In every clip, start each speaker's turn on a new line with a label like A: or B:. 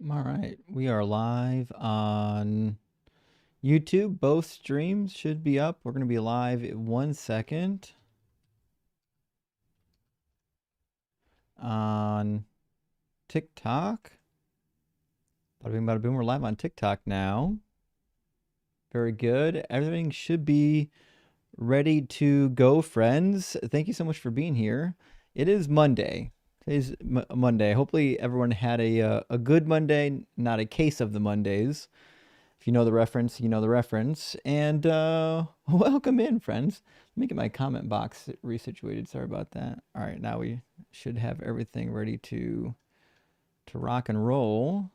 A: All right, we are live on YouTube. Both streams should be up. We're going to be live in 1 second on TikTok. Bada bing, bada boom. We're live on TikTok now. Very good. Everything should be ready to go, friends. Thank you so much for being here. It is Monday. Today's Monday. Hopefully, everyone had a good Monday, not a case of the Mondays. If you know the reference, you know the reference. And welcome in, friends. Let me get my comment box resituated. Sorry about that. All right, now we should have everything ready to rock and roll.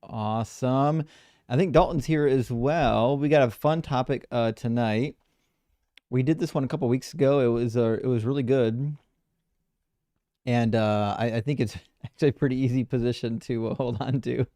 A: Awesome. I think Dalton's here as well. We got a fun topic tonight. We did this one a couple weeks ago. It was really good. And I think it's actually a pretty easy position to hold on to.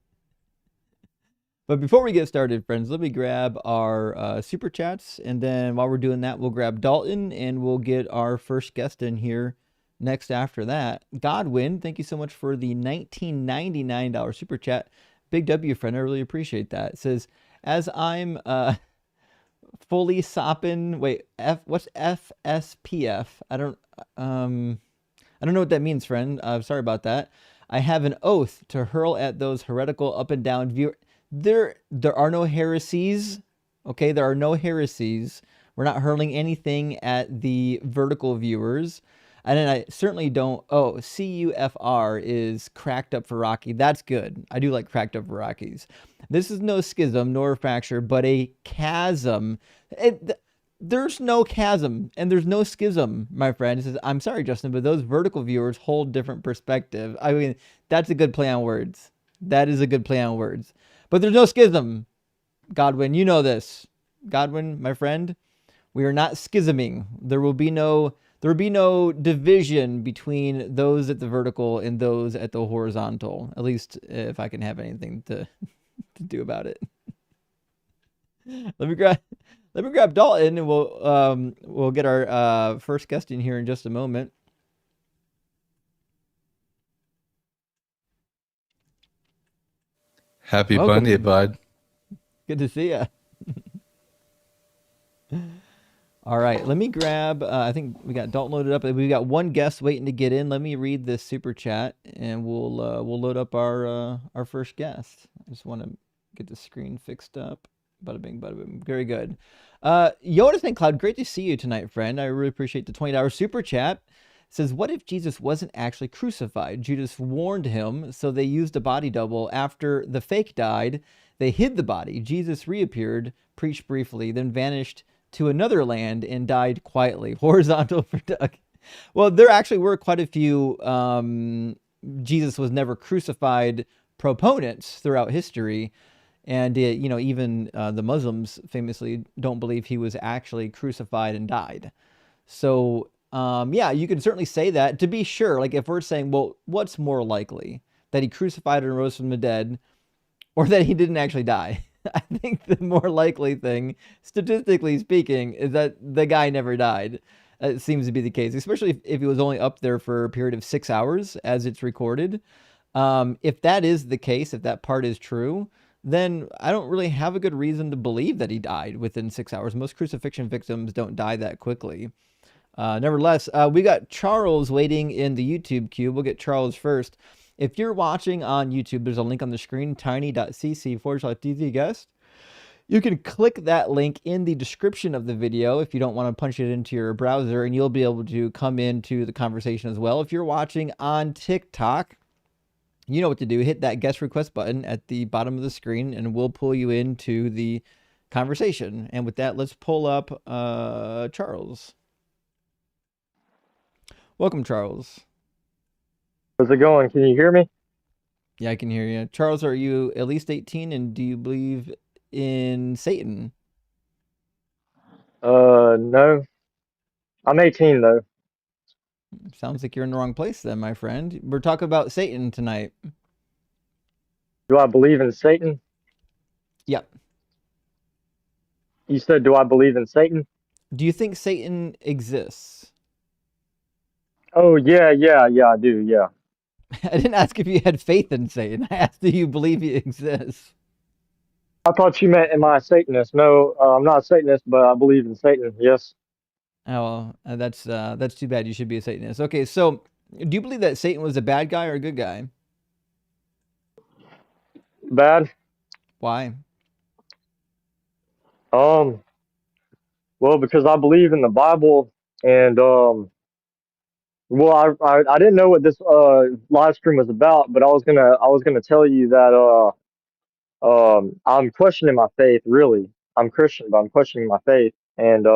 A: But before we get started, friends, let me grab our super chats. And then while we're doing that, we'll grab Dalton and we'll get our first guest in here next after that. Godwin, thank you so much for the $19.99 super chat. Big W, friend. I really appreciate that. It says, as I'm fully sopping. Wait, what's FSPF? I don't know what that means, friend. Sorry about that. I have an oath to hurl at those heretical up and down viewers. There are no heresies. Okay, there are no heresies. We're not hurling anything at the vertical viewers. And then I certainly don't. Oh, CUFR is cracked up for Rocky. That's good. I do like cracked up for Rockies. This is no schism nor fracture, but a chasm. There's no chasm and there's no schism, my friend. It says, I'm sorry, Justin, but those vertical viewers hold different perspective. I mean, that's a good play on words. That is a good play on words. But there's no schism, Godwin. You know this. Godwin, my friend, we are not schisming. There will be no division between those at the vertical and those at the horizontal. At least if I can have anything to do about it. Let me grab Dalton and we'll get our first guest in here in just a moment.
B: Happy
A: Welcome.
B: Monday, bud.
A: Good to see you. All right, let me grab, I think we got Dalton loaded up. We got one guest waiting to get in. Let me read this super chat and we'll load up our first guest. I just want to get the screen fixed up. Bada bing, bada bing. Very good. Yoda St. Cloud, great to see you tonight, friend. I really appreciate the $20 super chat. It says, what if Jesus wasn't actually crucified? Judas warned him, so they used a body double. After the fake died, they hid the body. Jesus reappeared, preached briefly, then vanished to another land and died quietly. Horizontal for Doug. Well, there actually were quite a few Jesus was never crucified proponents throughout history. And, even the Muslims famously don't believe he was actually crucified and died. So, yeah, you can certainly say that. To be sure, like if we're saying, well, what's more likely? That he crucified and rose from the dead or that he didn't actually die? I think the more likely thing, statistically speaking, is that the guy never died. It seems to be the case, especially if he was only up there for a period of 6 hours as it's recorded. If that is the case, if that part is true, then I don't really have a good reason to believe that he died within 6 hours. Most crucifixion victims don't die that quickly. Nevertheless, we got Charles waiting in the YouTube queue. We'll get Charles first. If you're watching on YouTube, there's a link on the screen, tiny.cc/DZ guest. You can click that link in the description of the video if you don't want to punch it into your browser, and you'll be able to come into the conversation as well. If you're watching on TikTok, you know what to do. Hit that guest request button at the bottom of the screen, and we'll pull you into the conversation. And with that, let's pull up Charles. Welcome, Charles.
C: How's it going? Can you hear me?
A: Yeah, I can hear you. Charles, are you at least 18, and do you believe in Satan?
C: No. I'm 18 though.
A: Sounds like you're in the wrong place then, my friend. We're talking about Satan tonight.
C: Do I believe in Satan?
A: Yep.
C: You said, do I believe in Satan?
A: Do you think Satan exists?
C: Oh, yeah, I do, yeah.
A: I didn't ask if you had faith in Satan. I asked, do you believe he exists?
C: I thought you meant, am I a Satanist? No, I'm not a Satanist, but I believe in Satan. Yes.
A: Oh, that's too bad. You should be a Satanist. Okay, so do you believe that Satan was a bad guy or a good guy?
C: Bad?
A: Why?
C: Um, well, because I believe in the Bible, and well, I didn't know what this live stream was about, but I was gonna tell you that I'm questioning my faith. Really, I'm Christian, but I'm questioning my faith, and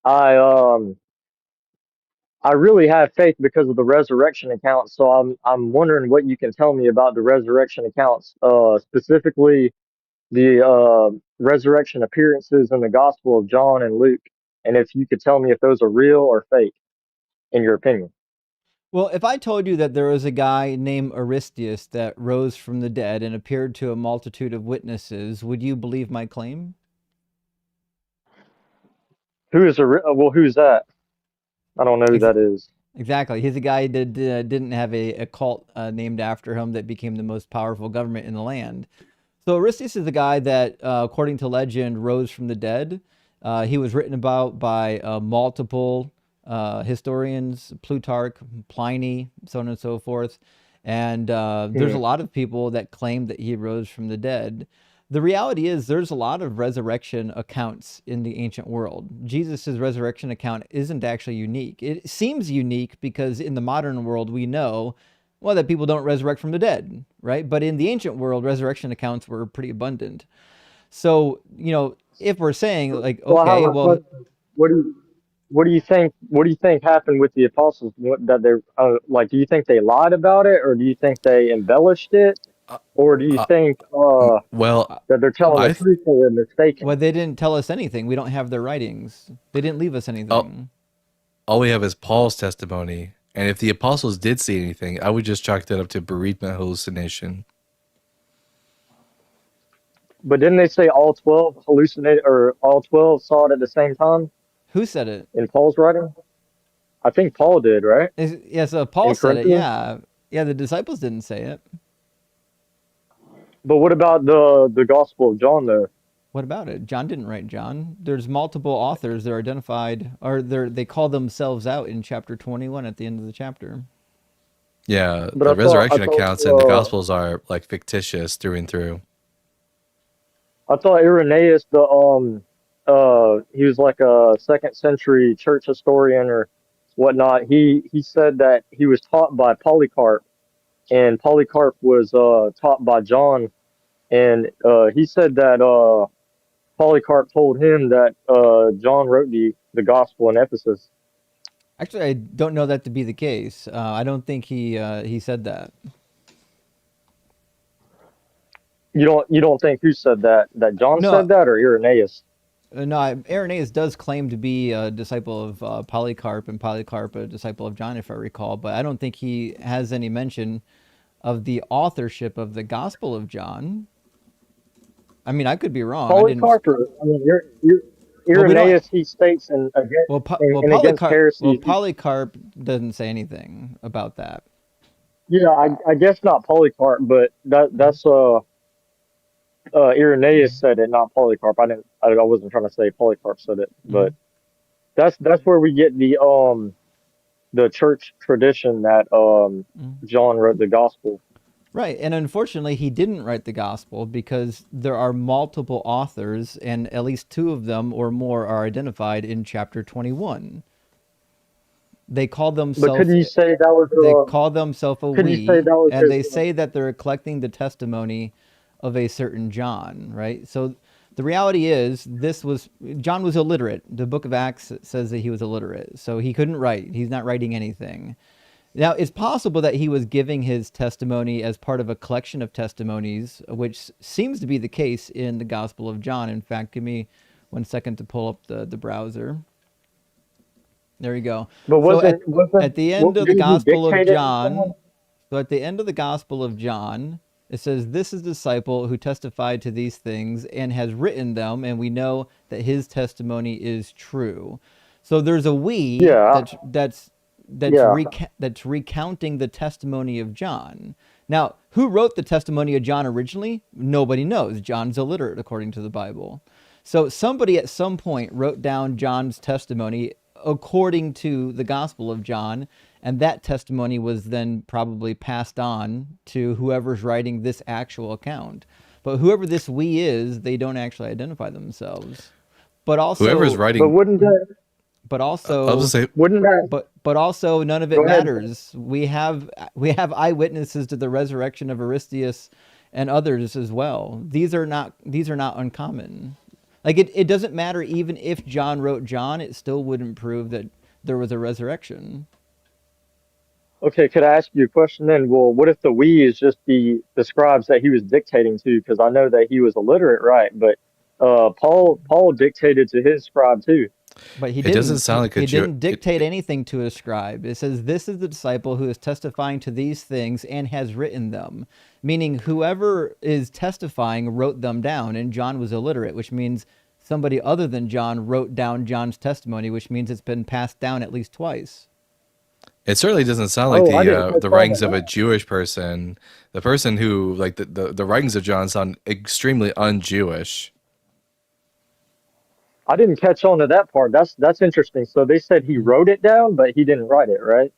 C: I I really have faith because of the resurrection accounts. So I'm wondering what you can tell me about the resurrection accounts, specifically the resurrection appearances in the Gospel of John and Luke, and if you could tell me if those are real or fake, in your opinion.
A: Well, if I told you that there was a guy named Aristeus that rose from the dead and appeared to a multitude of witnesses, would you believe my claim?
C: Who is well? Who's that? I don't know who
A: Ex-
C: that is.
A: exactly. He's a guy that didn't have a cult named after him that became the most powerful government in the land. So Aristeus is the guy that, according to legend, rose from the dead. He was written about by multiple historians, Plutarch, Pliny, so on and so forth. And there's a
C: Hmm.
A: lot of people that claim that he rose from the dead. The reality is, there's a lot of resurrection accounts in the ancient world. Jesus' resurrection account isn't actually unique. It seems unique because in the modern world, we know well, that people don't resurrect from the dead, right? But in the ancient world, resurrection accounts were pretty abundant. So, if we're saying like,
C: Well, I have
A: okay,
C: a
A: well,
C: question. What do you what do you think happened with the apostles? That they like? Do you think they lied about it, or do you think they embellished it, or do you
B: Uh,
C: think
B: well,
A: uh,
C: that they're telling the
B: I th-
C: truth and they're
A: well,
C: mistaken?
A: they didn't tell us anything. We don't have their writings. They didn't leave us
B: all,
A: anything.
B: all we have is Paul's testimony, and if the apostles did see anything, I would just chalk that up to bereavement hallucination.
C: But didn't they say all 12 hallucinated, or all 12 saw it at the same time
A: Who said it?
C: in Paul's writing? I think Paul did, right?
A: Yes, Paul
C: In
A: said it.
C: Corinthians.
A: Yeah, yeah. The disciples didn't say it.
C: But what about the Gospel of John, though?
A: What about it? John didn't write John. There's multiple authors that are identified, or they call themselves out in chapter 21 at the end of the chapter.
B: Yeah,
C: But
B: the
C: I
B: resurrection
C: thought
B: accounts and the gospels are like fictitious through and through.
C: I thought Irenaeus, he was like a second century church historian or whatnot. He said that he was taught by Polycarp, and Polycarp was taught by John, and he said that Polycarp told him that John wrote the gospel in Ephesus.
A: Actually, I don't know that to be the case. I don't think he said that.
C: You don't think who said that? That John
A: No,
C: said that or Irenaeus?
A: no. Irenaeus does claim to be a disciple of Polycarp, and Polycarp a disciple of John, if I recall. But I don't think he has any mention of the authorship of the Gospel of John. I mean, I could be wrong. I didn't.
C: Polycarp, or I mean,
A: Well, we don't.
C: Irenaeus, he states in against against heresy.
A: Polycarp doesn't say anything about that.
C: Yeah, I guess not Polycarp, but
A: Mhm.
C: that's Irenaeus said it, not Polycarp. I wasn't trying to say Polycarp said it, but
A: Mhm.
C: that's where we get the church tradition that
A: Mhm.
C: John wrote the gospel.
A: Right. And unfortunately, he didn't write the gospel because there are multiple authors, and at least two of them or more are identified in chapter 21. They call
C: But
A: themselves
C: couldn't you say that was
A: they call themselves a
C: couldn't you say
A: we,
C: that was
A: and
C: his
A: they say that they're collecting the testimony of a certain John, right? So the reality is John was illiterate. The book of Acts says that he was illiterate. So he couldn't write. He's not writing anything. Now, it's possible that he was giving his testimony as part of a collection of testimonies, which seems to be the case in the Gospel of John. In fact, give me 1 second to pull up the browser. There you go.
C: but
A: So
C: wasn't
A: at the
C: what
A: end of the
C: didn't he
A: Gospel of
C: dictate it to someone?
A: John, so at the end of the Gospel of John, it says, "This is the disciple who testified to these things and has written them, and we know that his testimony is true." So there's a we
C: Yeah,
A: that's
C: Yeah.
A: that's recounting the testimony of John. Now, who wrote the testimony of John originally? Nobody knows. John's illiterate according to the Bible. So somebody at some point wrote down John's testimony according to the Gospel of John, and that testimony was then probably passed on to whoever's writing this actual account. But whoever this we is, they don't actually identify themselves. But
B: Whoever's
A: also,
C: But
B: writing,
A: but
B: I'll
A: also,
B: just say,
C: wouldn't that
A: but also none of it
C: go ahead?
A: matters. We have eyewitnesses to the resurrection of Aristeas and others as well. These are not uncommon. Like it doesn't matter even if John wrote John, it still wouldn't prove that there was a resurrection.
C: Okay, could I ask you a question then? Well, what if the we is just the scribes that he was dictating to? Because I know that he was illiterate, right? But Paul dictated to his scribe too.
A: But he
B: it doesn't
A: didn't
B: sound like a
A: he
B: Jew.
A: didn't dictate anything to a scribe. It says this is the disciple who is testifying to these things and has written them. Meaning whoever is testifying wrote them down, and John was illiterate, which means somebody other than John wrote down John's testimony, which means it's been passed down at least twice.
B: It certainly doesn't sound like
C: Oh, I didn't catch
B: the
C: on to
B: writings of a
C: that.
B: Jewish person. The person who like the writings of John sound extremely un-Jewish.
C: I didn't catch on to that part. That's interesting. So they said he wrote it down, but he didn't write it, right?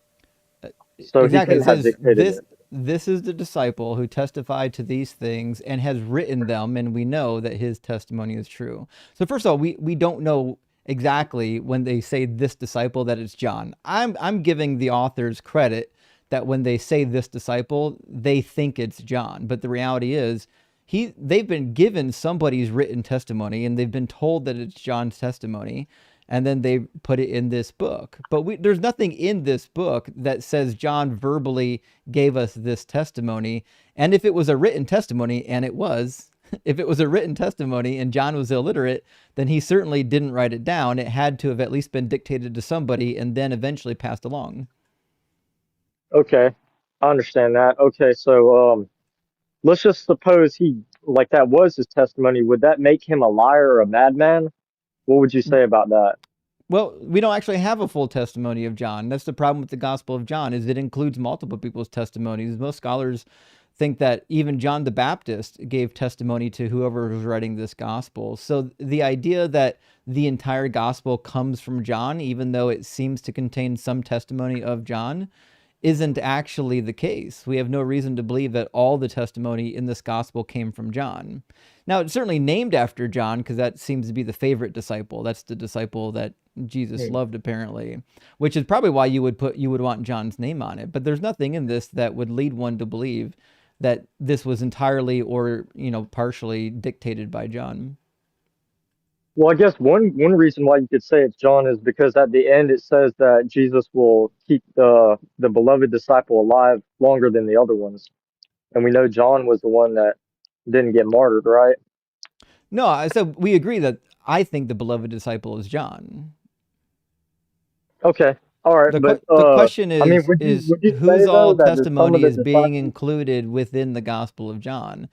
C: So he
A: Exactly. It
C: couldn't have
A: says
C: dictated
A: this
C: it.
A: this is the disciple who testified to these things and has written them, and we know that his testimony is true. So first of all, we don't know exactly when they say this disciple that it's John. I'm giving the authors credit that when they say this disciple, they think it's John. But the reality is they've been given somebody's written testimony and they've been told that it's John's testimony, and then they put it in this book. But there's nothing in this book that says John verbally gave us this testimony. And if it was a written testimony, and it was, if it was a written testimony and John was illiterate, then he certainly didn't write it down. It had to have at least been dictated to somebody and then eventually passed along.
C: Okay, I understand that. Okay, so let's just suppose he like that was his testimony. Would that make him a liar or a madman? What would you say about that?
A: Well, we don't actually have a full testimony of John. That's the problem with the Gospel of John, is it includes multiple people's testimonies. Most scholars think that even John the Baptist gave testimony to whoever was writing this gospel. So the idea that the entire gospel comes from John, even though it seems to contain some testimony of John, isn't actually the case. We have no reason to believe that all the testimony in this gospel came from John. Now, it's certainly named after John because that seems to be the favorite disciple. That's the disciple that Jesus
C: Hmm.
A: loved, apparently, which is probably why you would want John's name on it. But there's nothing in this that would lead one to believe that this was entirely or partially dictated by John.
C: Well, I guess one reason why you could say it's John is because at the end it says that Jesus will keep the beloved disciple alive longer than the other ones, and we know John was the one that didn't get martyred, right?
A: No, I said we agree that I think the beloved disciple is John.
C: Okay, all right,
A: The
C: but
A: the question
C: I mean,
A: is
C: would you
A: whose
C: say though
A: all
C: that some of
A: testimony
C: the
A: is being
C: disciples?
A: included within the Gospel of John?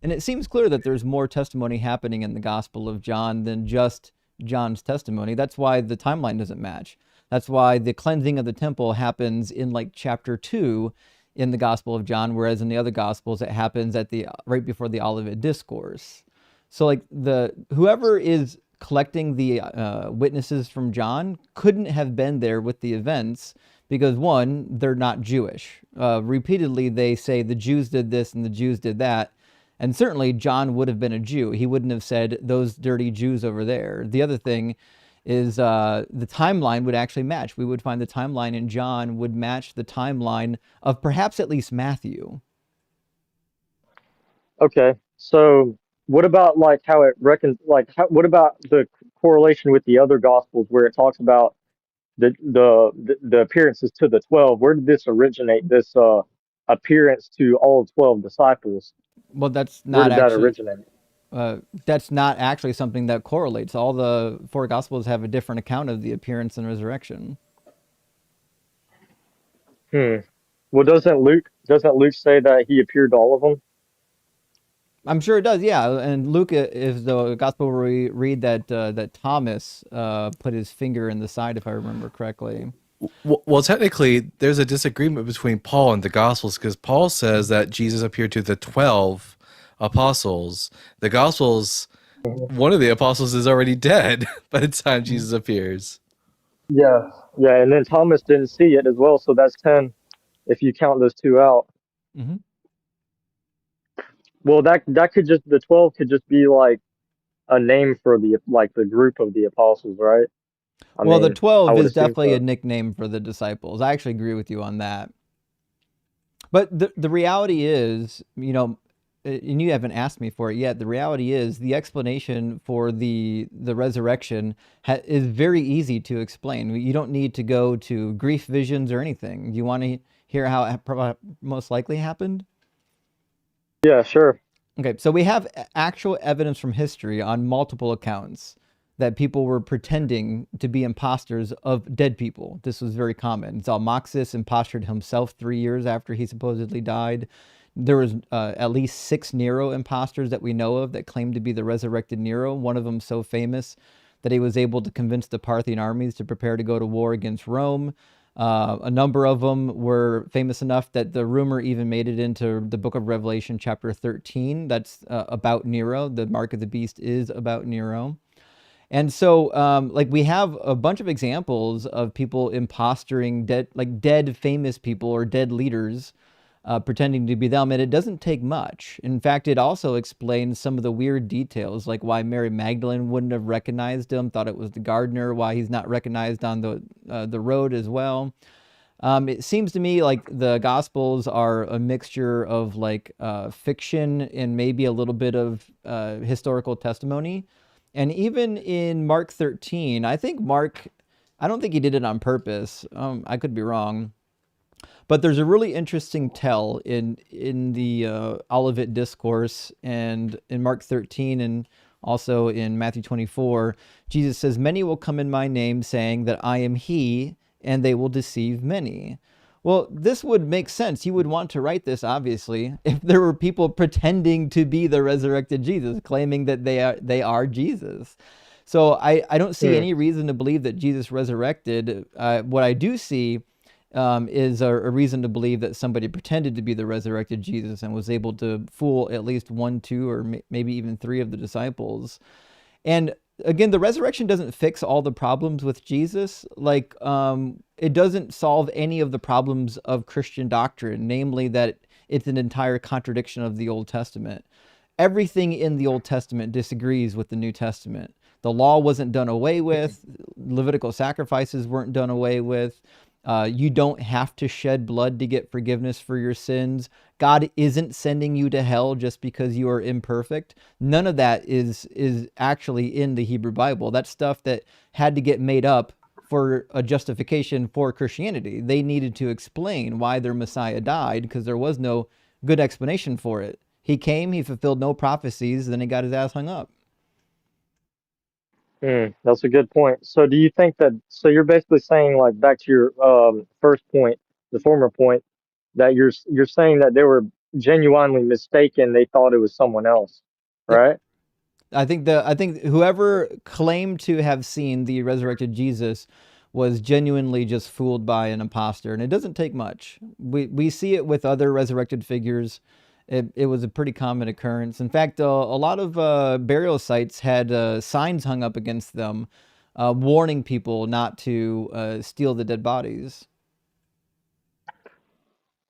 A: And it seems clear that there's more testimony happening in the Gospel of John than just John's testimony. That's why the timeline doesn't match. That's why the cleansing of the temple happens in like chapter 2 in the Gospel of John, whereas in the other Gospels it happens at the right before the Olivet Discourse. So like the whoever is collecting the witnesses from John couldn't have been there with the events because one, they're not Jewish. Repeatedly, they say the Jews did this and the Jews did that. And certainly John would have been a Jew. He wouldn't have said those dirty Jews over there. The other thing is the timeline would actually match. We would find the timeline in John would match the timeline of perhaps at least Matthew.
C: Okay, so what about like how it reckons? Like, what about the correlation with the other gospels where it talks about the appearances to the 12? Where did this originate? This appearance to all 12 disciples.
A: Well,
C: Where did that originate?
A: that's not actually something that correlates. All the four gospels have a different account of the appearance and resurrection.
C: Hmm. Well, doesn't Luke say that he appeared to all of them?
A: I'm sure it does, yeah. And Luke is the gospel where we read that Thomas put his finger in the side, if I remember correctly.
B: Well, technically, there's a disagreement between Paul and the Gospels because Paul says that Jesus appeared to the 12 apostles. The Gospels,
C: Mhm.
B: one of the apostles is already dead by the time
A: Mhm.
B: Jesus appears.
C: Yeah, yeah, and then Thomas didn't see it as well, so that's 10 if you count those two out.
A: Mhm.
C: Well, that could just the 12 could just be like a name for the like the group of the apostles, right? I
A: Well, the
C: mean, I
A: 12
C: would
A: is
C: assume
A: definitely a
C: so.
A: nickname for the disciples. I actually agree with you on that. But the reality is, and you haven't asked me for it yet. The reality is the explanation for the resurrection is very easy to explain. You don't need to go to grief visions or anything. Do you want to hear how it most likely happened?
C: Yeah, sure.
A: Okay, so we have actual evidence from history on multiple accounts that people were pretending to be imposters of dead people. This was very common. Zalmoxis impostered himself 3 years after he supposedly died. There was at least 6 Nero imposters that we know of that claimed to be the resurrected Nero. One of them so famous that he was able to convince the Parthian armies to prepare to go to war against Rome. A number of them were famous enough that the rumor even made it into the book of Revelation, chapter 13. That's about Nero. The mark of the beast is about Nero. And so, like, we have a bunch of examples of people impostoring dead, like dead famous people or dead leaders, pretending to be them. And it doesn't take much. In fact, it also explains some of the weird details, like why Mary Magdalene wouldn't have recognized him, thought it was the gardener, why he's not recognized on the road as well. It seems to me like the Gospels are a mixture of like fiction and maybe a little bit of historical testimony. And even in Mark 13, I don't think he did it on purpose. I could be wrong. But there's a really interesting tell in the Olivet Discourse and in Mark 13 and also in Matthew 24. Jesus says, "Many will come in my name, saying that I am He, and they will deceive many." Well, this would make sense. You would want to write this, obviously, if there were people pretending to be the resurrected Jesus, claiming that they are Jesus. So I don't see
C: Hmm.
A: any reason to believe that Jesus resurrected. What I do see is a reason to believe that somebody pretended to be the resurrected Jesus and was able to fool at least one, two, or maybe even three of the disciples. And again, the resurrection doesn't fix all the problems with Jesus. Like, it doesn't solve any of the problems of Christian doctrine, namely that it's an entire contradiction of the Old Testament. Everything in the Old Testament disagrees with the New Testament. The law wasn't done away with. Levitical sacrifices weren't done away with. You don't have to shed blood to get forgiveness for your sins. God isn't sending you to hell just because you are imperfect. None of that is actually in the Hebrew Bible. That's stuff that had to get made up for a justification for Christianity. They needed to explain why their Messiah died because there was no good explanation for it. He came, he fulfilled no prophecies, then he got his ass hung up.
C: Hmm. That's a good point. So do you think that so you're basically saying like back to your first point, the former point, that you're saying that they were genuinely mistaken, they thought it was someone else,
A: Yep.
C: right?
A: I think whoever claimed to have seen the resurrected Jesus was genuinely just fooled by an imposter, and it doesn't take much. We see it with other resurrected figures. It was a pretty common occurrence. In fact, a lot of burial sites had signs hung up against them, warning people not to steal the dead bodies.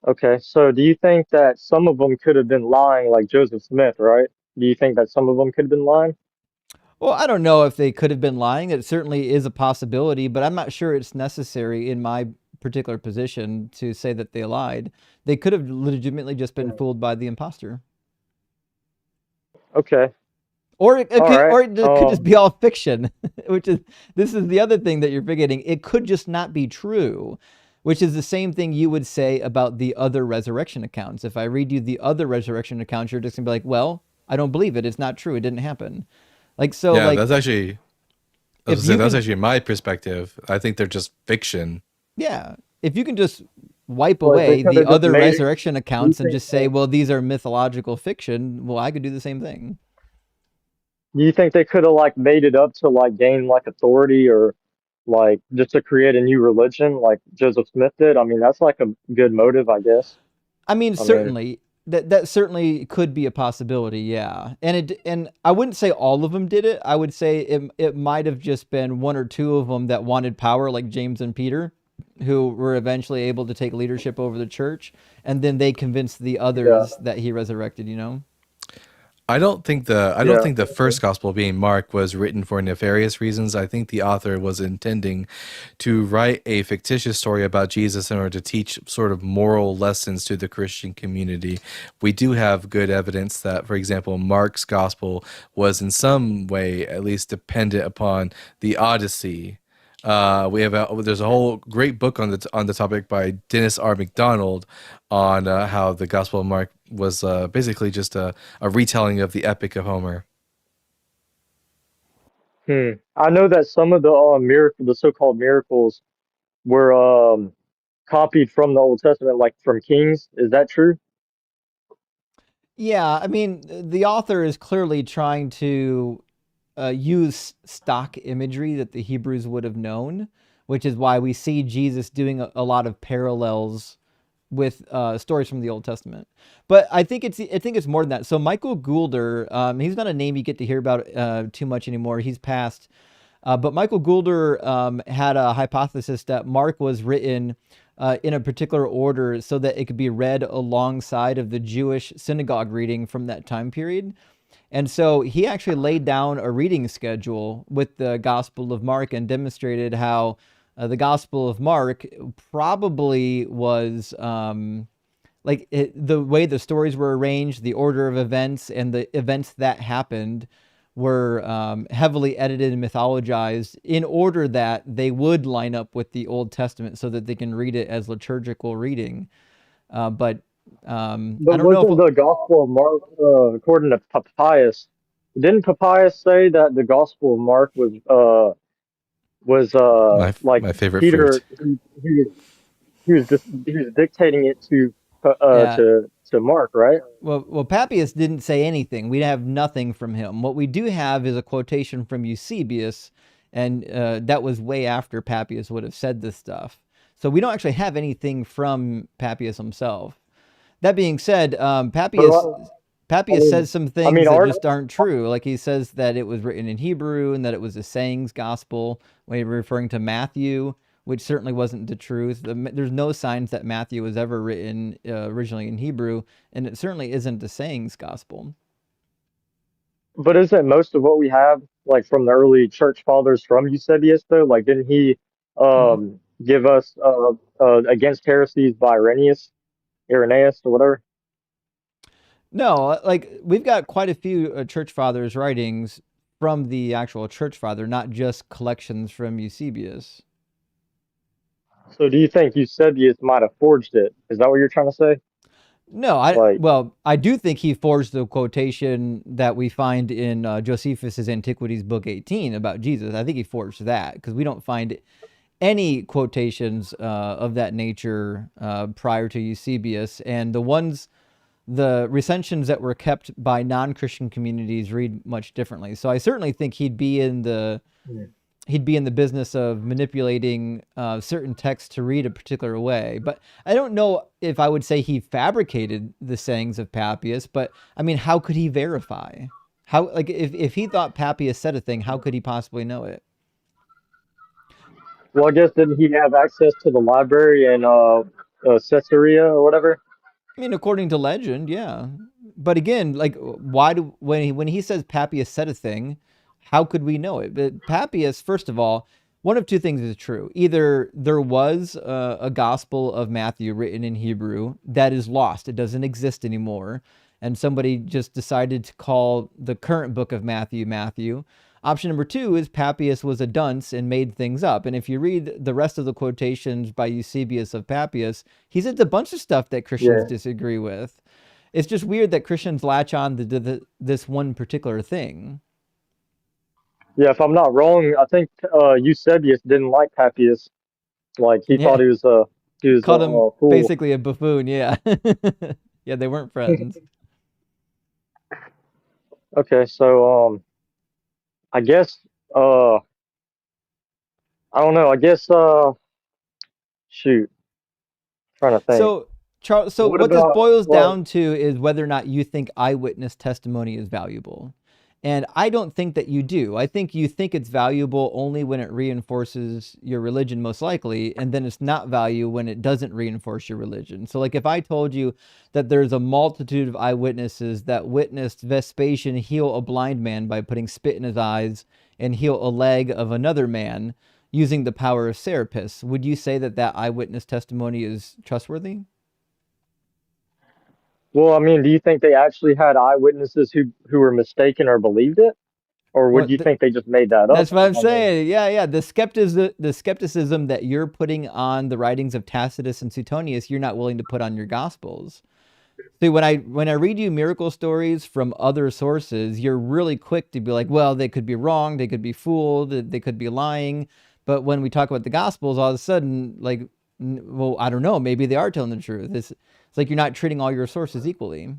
C: Okay. So do you think that some of them could have been lying like Joseph Smith, right? Do you think that some of them could have been lying?
A: Well, I don't know if they could have been lying. It certainly is a possibility, but I'm not sure it's necessary in my particular position to say that they lied. They could have legitimately just been
C: Hmm.
A: fooled by the imposter.
C: Okay.
A: Or it
C: All
A: could,
C: right.
A: or it could just be all fiction, which is this is the other thing that you're forgetting. It could just not be true, which is the same thing you would say about the other resurrection accounts. If I read you the other resurrection accounts, you're just gonna be like, "Well, I don't believe it. It's not true. It didn't happen." Like so,
B: Yeah,
A: like
B: that's actually, I was
A: if
B: gonna say,
A: you
B: that's
A: can
B: actually my perspective. I think they're just fiction.
A: Yeah. If you can just wipe
C: But they
A: away
C: could
A: the
C: have just
A: other
C: made it.
A: resurrection
C: Do you
A: accounts and
C: think
A: just say,
C: that,
A: well, these are mythological fiction, well, I could do the same thing.
C: do you think they could have like made it up to like gain like authority or like just to create a new religion, like Joseph Smith did. I mean, that's like a good motive, I guess.
A: I mean,
C: I mean,
A: certainly that certainly could be a possibility, yeah. And I wouldn't say all of them did it. I would say it might have just been one or two of them that wanted power, like James and Peter, who were eventually able to take leadership over the church, and then they convinced the
C: yeah,
A: others that he resurrected. You know?
B: I don't
C: yeah.
B: think the first gospel, being Mark, was written for nefarious reasons. I think the author was intending to write a fictitious story about Jesus in order to teach sort of moral lessons to the Christian community. We do have good evidence that, for example, Mark's gospel was in some way at least dependent upon the Odyssey. There's a whole great book on the topic by Dennis R. MacDonald on how the Gospel of Mark was basically just a retelling of the Epic of Homer.
C: I know that some of the the so-called miracles, were copied from the Old Testament, like from Kings. Is that true?
A: Yeah. I mean, the author is clearly trying to use stock imagery that the Hebrews would have known, which is why we see Jesus doing a lot of parallels with stories from the Old Testament. But I think it's more than that. So Michael Goulder, he's not a name you get to hear about too much anymore. He's passed. But Michael Goulder had a hypothesis that Mark was written in a particular order so that it could be read alongside of the Jewish synagogue reading from that time period. And so he actually laid down a reading schedule with the Gospel of Mark and demonstrated how the Gospel of Mark probably was the way the stories were arranged, the order of events, and the events that happened were heavily edited and mythologized in order that they would line up with the Old Testament so that they can read it as liturgical reading. But I
C: But
A: don't know if
C: wasn't the Gospel of Mark, according to Papias, didn't Papias say that the Gospel of Mark was like
B: My favorite
C: Peter,
B: fruit.
C: he was dictating it
A: yeah.
C: to Mark, right?
A: Well, Papias didn't say anything. We have nothing from him. What we do have is a quotation from Eusebius, and that was way after Papias would have said this stuff. So we don't actually have anything from Papias himself. That being said,
C: But I
A: Papias
C: mean,
A: says some
C: I mean,
A: things that
C: art.
A: just aren't true. Like he says that it was written in Hebrew and that it was a sayings gospel, when you're referring to Matthew, which certainly wasn't the truth. There's no signs that Matthew was ever written originally in Hebrew, and it certainly isn't a sayings gospel.
C: But isn't most of what we have like from the early church fathers from Eusebius though? Like, didn't he give us against heresies by Irenaeus or whatever?
A: No, like we've got quite a few church fathers' writings from the actual church father, not just collections from Eusebius.
C: So do you think Eusebius might have forged it? Is that what you're trying to say?
A: No,
C: Like,
A: I do think he forged the quotation that we find in Josephus's Antiquities, Book 18, about Jesus. I think he forged that because we don't find any quotations of that nature prior to Eusebius, and the recensions that were kept by non-Christian communities read much differently. So I certainly think he'd be in the business of manipulating certain texts to read a particular way. But I don't know if I would say he fabricated the sayings of Papias, but I mean, how could he verify? How, like, if he thought Papias said a thing, how could he possibly know it?
C: well, I guess didn't he have access to the library in Caesarea or whatever?
A: I mean, according to legend, yeah. But again, like, why do when he says Papias said a thing, how could we know it? But Papias, first of all, one of two things is true. Either there was a Gospel of Matthew written in Hebrew that is lost; it doesn't exist anymore, and somebody just decided to call the current book of Matthew Matthew. Option number two is Papias was a dunce and made things up. And if you read the rest of the quotations by Eusebius of Papias, he says a bunch of stuff that Christians
C: Yeah,
A: disagree with. It's just weird that Christians latch on to this one particular thing.
C: yeah. If I'm not wrong, I think Eusebius didn't like Papias. Like he thought
A: Yeah,
C: he was
A: called him
C: a fool.
A: basically a buffoon. Yeah, yeah, they weren't friends.
C: Okay, so I guess uh I don't know. I guess shoot, trying to think.
A: So, Charles, so
C: What
A: what this
C: about
A: boils
C: like?
A: down to is whether or not you think eyewitness testimony is valuable. And I don't think that you do. I think you think it's valuable only when it reinforces your religion, most likely, and then it's not value when it doesn't reinforce your religion. So, like if I told you that there's a multitude of eyewitnesses that witnessed Vespasian heal a blind man by putting spit in his eyes and heal a leg of another man, using the power of Serapis, would you say that that eyewitness testimony is trustworthy?
C: Well, I mean, do you think they actually had eyewitnesses who were mistaken or believed it, or would
A: Well,
C: you think they just made that up?
A: that's what I'm
C: I mean,
A: saying. Yeah, yeah. The skepticism that you're putting on the writings of Tacitus and Suetonius, you're not willing to put on your Gospels. See, when I read you miracle stories from other sources, you're really quick to be like, well, they could be wrong, they could be fooled, they could be lying. But when we talk about the Gospels, all of a sudden, like, well, I don't know, maybe they are telling the truth. It's like you're not treating all your sources equally.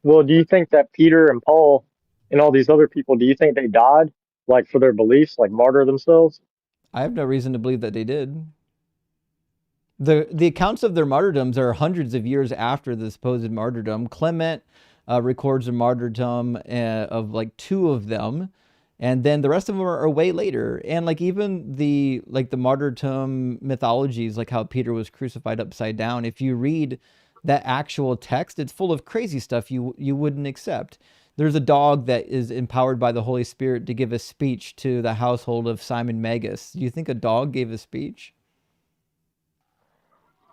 C: well, do you think that Peter and Paul and all these other people, do you think they died like for their beliefs, like martyr themselves?
A: I have no reason to believe that they did. The accounts of their martyrdoms are hundreds of years after the supposed martyrdom. Clement records a martyrdom of like two of them, and then the rest of them are way later. And like even the martyrdom mythologies, like how Peter was crucified upside down. If you read that actual text, it's full of crazy stuff you wouldn't accept. There's a dog that is empowered by the Holy Spirit to give a speech to the household of Simon Magus. Do you think a dog gave a speech?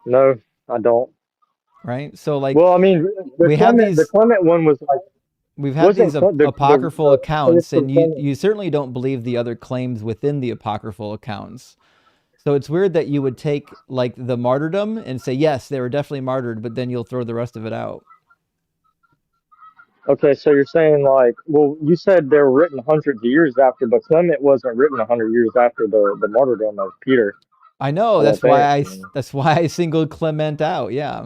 C: No, I don't.
A: Right? So like
C: Well, I mean,
A: we have
C: The
A: these
C: Clement one was like
A: we've had these
C: wasn't
A: apocryphal
C: the case
A: accounts,
C: of
A: and you
C: Clement.
A: you certainly don't believe the other claims within the apocryphal accounts. So it's weird that you would take like the martyrdom and say yes, they were definitely martyred, but then you'll throw the rest of it out.
C: Okay, so you're saying like, well, you said they were written hundreds of years after, but Clement wasn't written 100 years after the martyrdom of Peter.
A: I know
C: I don't
A: that's why
C: think.
A: I that's why I singled Clement out. Yeah.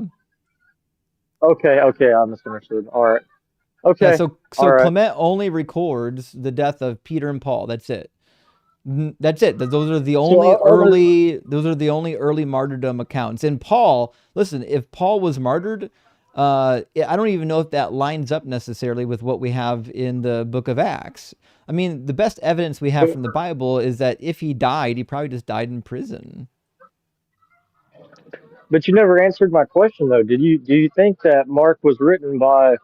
C: Okay, okay, I misunderstood. All right.
A: Yeah,
C: Okay,
A: so
C: all right.
A: Clement only records the death of Peter and Paul. That's it. That's it.
C: So other,
A: Those are the only early martyrdom accounts. And Paul, listen, if Paul was martyred, I don't even know if that lines up necessarily with what we have in the book of Acts. I mean, the best evidence we have
C: but,
A: from the Bible is that if he died, he probably just died in prison.
C: but you never answered my question though. Do you think that Mark was written by?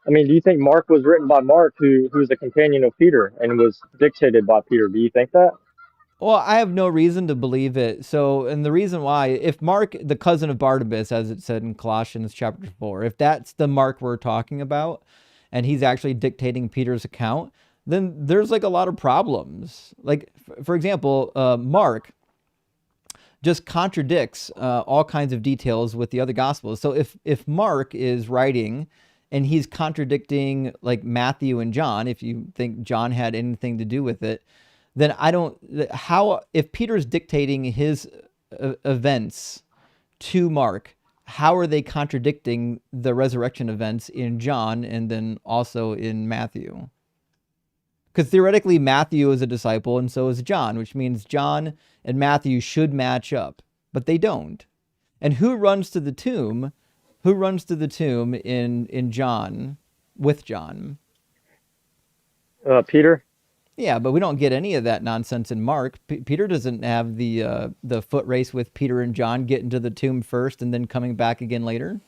C: I mean, do you think Mark was written by Mark, who's a companion of Peter and was dictated by Peter? Do you think that?
A: Well, I have no reason to believe it. So, and the reason why, if Mark, the cousin of Barnabas, as it said in Colossians chapter 4, if that's the Mark we're talking about, and he's actually dictating Peter's account, then there's like a lot of problems. Like, for example, Mark just contradicts all kinds of details with the other gospels. So if Mark is writing and he's contradicting like Matthew and John, if you think John had anything to do with it, then I don't how if Peter's dictating his events to Mark, how are they contradicting the resurrection events in John and then also in Matthew? Because theoretically, Matthew is a disciple and so is John, which means John and Matthew should match up, but they don't. And who runs to the tomb? Who runs to the tomb in John with John?
C: Peter.
A: Yeah, but we don't get any of that nonsense in Mark. Peter doesn't have the foot race with Peter and John getting to the tomb first and then coming back again later.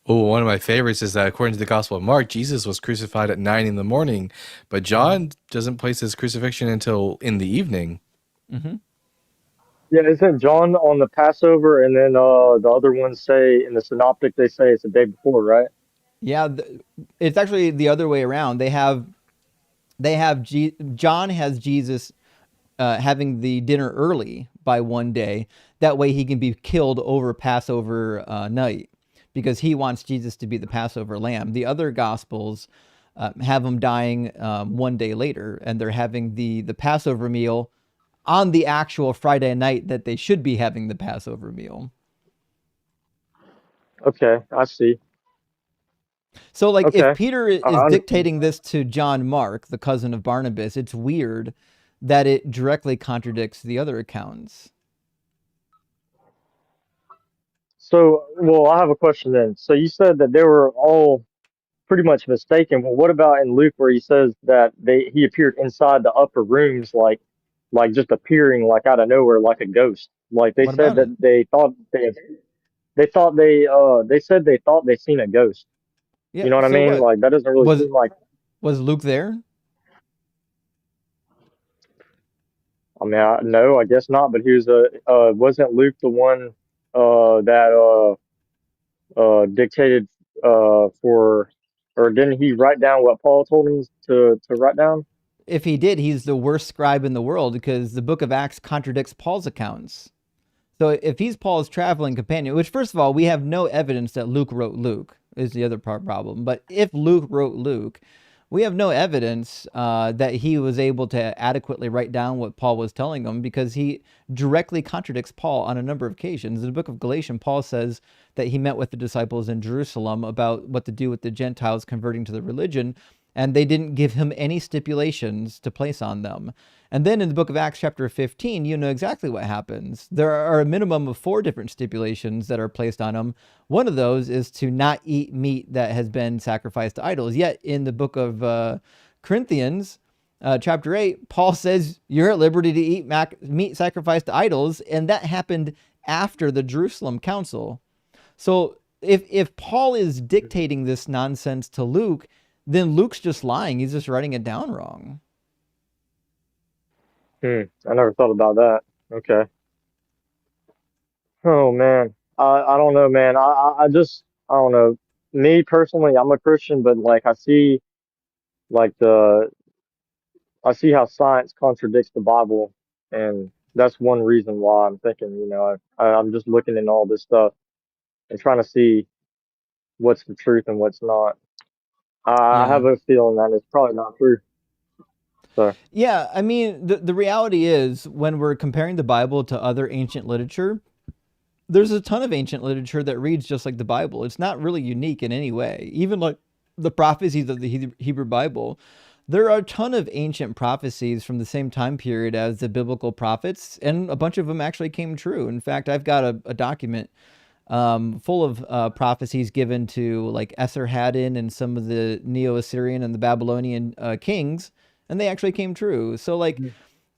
B: Oh, one of my favorites is that according to the Gospel of Mark, Jesus was crucified at 9 in the morning, but
A: Mm-hmm.
B: John doesn't place his crucifixion until in the evening.
A: Mm-hmm.
C: Yeah, isn't John on the Passover, and then the other ones say in the Synoptic they say it's the day before, right?
A: Yeah, it's actually the other way around. John has Jesus having the dinner early by one day. That way he can be killed over Passover night because he wants Jesus to be the Passover lamb. The other gospels have him dying one day later, and they're having the Passover meal on the actual Friday night that they should be having the Passover meal.
C: Okay, I see.
A: So, like, if
C: Okay,
A: Peter is
C: I understand.
A: dictating this to John Mark, the cousin of Barnabas, it's weird that it directly contradicts the other accounts.
C: So, well, I have a question then. So you said that they were all pretty much mistaken. Well, what about in Luke where he says that he appeared inside the upper rooms, like just appearing like out of nowhere, like a ghost? Like they
A: What
C: said
A: about it?
C: that they said they thought they seen a ghost.
A: Yeah.
C: You know what I
A: So
C: mean?
A: what
C: Like that doesn't really
A: was
C: seem like.
A: was Luke there?
C: I mean, no, I guess not. But he was wasn't Luke the one that dictated for, or didn't he write down what Paul told him to write down?
A: If he did, he's the worst scribe in the world because the book of Acts contradicts Paul's accounts. So if he's Paul's traveling companion, which first of all, we have no evidence that Luke wrote Luke, is the other problem. But if Luke wrote Luke, we have no evidence that he was able to adequately write down what Paul was telling him because he directly contradicts Paul on a number of occasions. In the book of Galatians, Paul says that he met with the disciples in Jerusalem about what to do with the Gentiles converting to the religion, and they didn't give him any stipulations to place on them. And then in the book of Acts, chapter 15, you know exactly what happens. There are a minimum of 4 different stipulations that are placed on him. One of those is to not eat meat that has been sacrificed to idols. Yet in the book of Corinthians, chapter 8, Paul says you're at liberty to eat meat sacrificed to idols. And that happened after the Jerusalem council. So if Paul is dictating this nonsense to Luke, then Luke's just lying. He's just writing it down wrong.
C: I never thought about that. Okay. Oh man, I don't know, man. I just I don't know. Me personally, I'm a Christian, but like like the I see how science contradicts the Bible, and that's one reason why I'm thinking, I'm just looking into all this stuff and trying to see what's the truth and what's not. I
A: Yeah.
C: have a feeling that it's probably not true. So,
A: Yeah, I mean, the reality is when we're comparing the Bible to other ancient literature, there's a ton of ancient literature that reads just like the Bible. It's not really unique in any way. Even like the prophecies of the Hebrew Bible, there are a ton of ancient prophecies from the same time period as the biblical prophets, and a bunch of them actually came true. In fact, I've got a document full of prophecies given to like Esarhaddon and some of the Neo-Assyrian and the Babylonian kings, and they actually came true. So like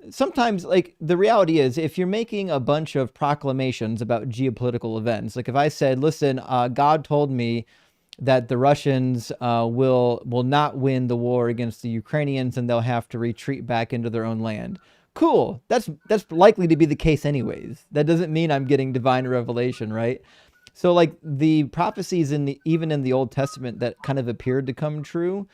A: sometimes like the reality is if you're making a bunch of proclamations about geopolitical events, like if I said, listen, God told me that the Russians will not win the war against the Ukrainians and they'll have to retreat back into their own land. Cool. That's likely to be the case anyways. That doesn't mean I'm getting divine revelation, right? So like the prophecies even in the Old Testament that kind of appeared to come true.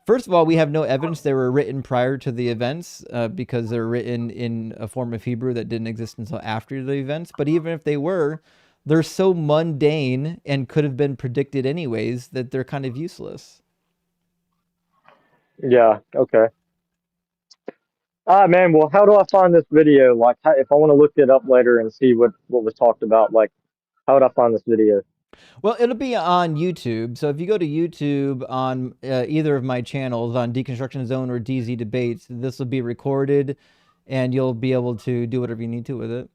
A: First of all, we have no evidence they were written prior to the events because they're written in a form of Hebrew that didn't exist until after the events. But even if they were, they're so mundane and could have been predicted anyways that they're kind of useless.
C: yeah, okay. All right, man. Well, how do I find this video? Like, if I want to look it up later and see what was talked about, like, how would I find this video?
A: Well, it'll be on YouTube. So if you go to YouTube on either of my channels, on Deconstruction Zone or DZ Debates, this will be recorded and you'll be able to do whatever you need to with it.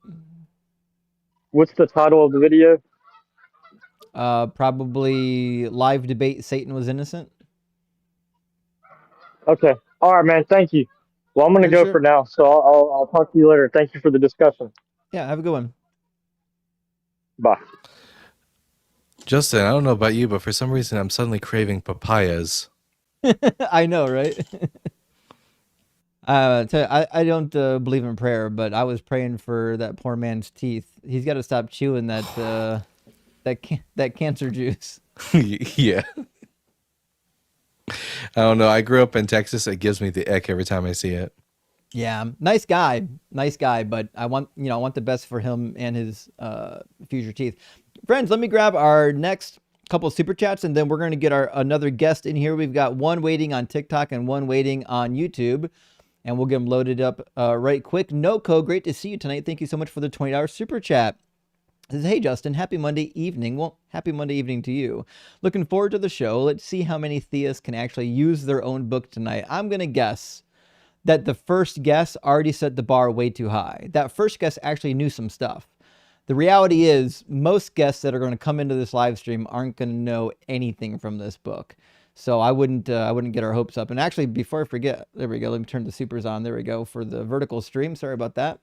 C: What's the title of the video?
A: Probably live debate Satan was innocent.
C: Okay. All right, man. Thank you. Well, I'm gonna
A: Yeah,
C: go for
A: sure.
C: now. So I'll talk to you later. Thank you for the discussion.
A: Yeah, have a good one.
C: Bye.
B: Justin, I don't know about you, but for some reason I'm suddenly craving papayas.
A: I know, right? I don't believe in prayer, but I was praying for that poor man's teeth. He's got to stop chewing that cancer juice.
B: Yeah. I don't know. I grew up in Texas. It gives me the ick every time I see it.
A: Yeah, nice guy, but I want the best for him and his future teeth. Friends, let me grab our next couple super chats, and then we're going to get another guest in here. We've got one waiting on TikTok and one waiting on YouTube, and we'll get them loaded up right quick. Noco, great to see you tonight. Thank you so much for the $20 super chat. Says, hey, Justin, happy Monday evening. Well, happy Monday evening to you. Looking forward to the show. Let's see how many theists can actually use their own book tonight. I'm going to guess that the first guest already set the bar way too high. That first guest actually knew some stuff. The reality is most guests that are going to come into this live stream aren't going to know anything from this book. So I wouldn't get our hopes up. And actually, before I forget, there we go. Let me turn the supers on. There we go for the vertical stream. Sorry about that.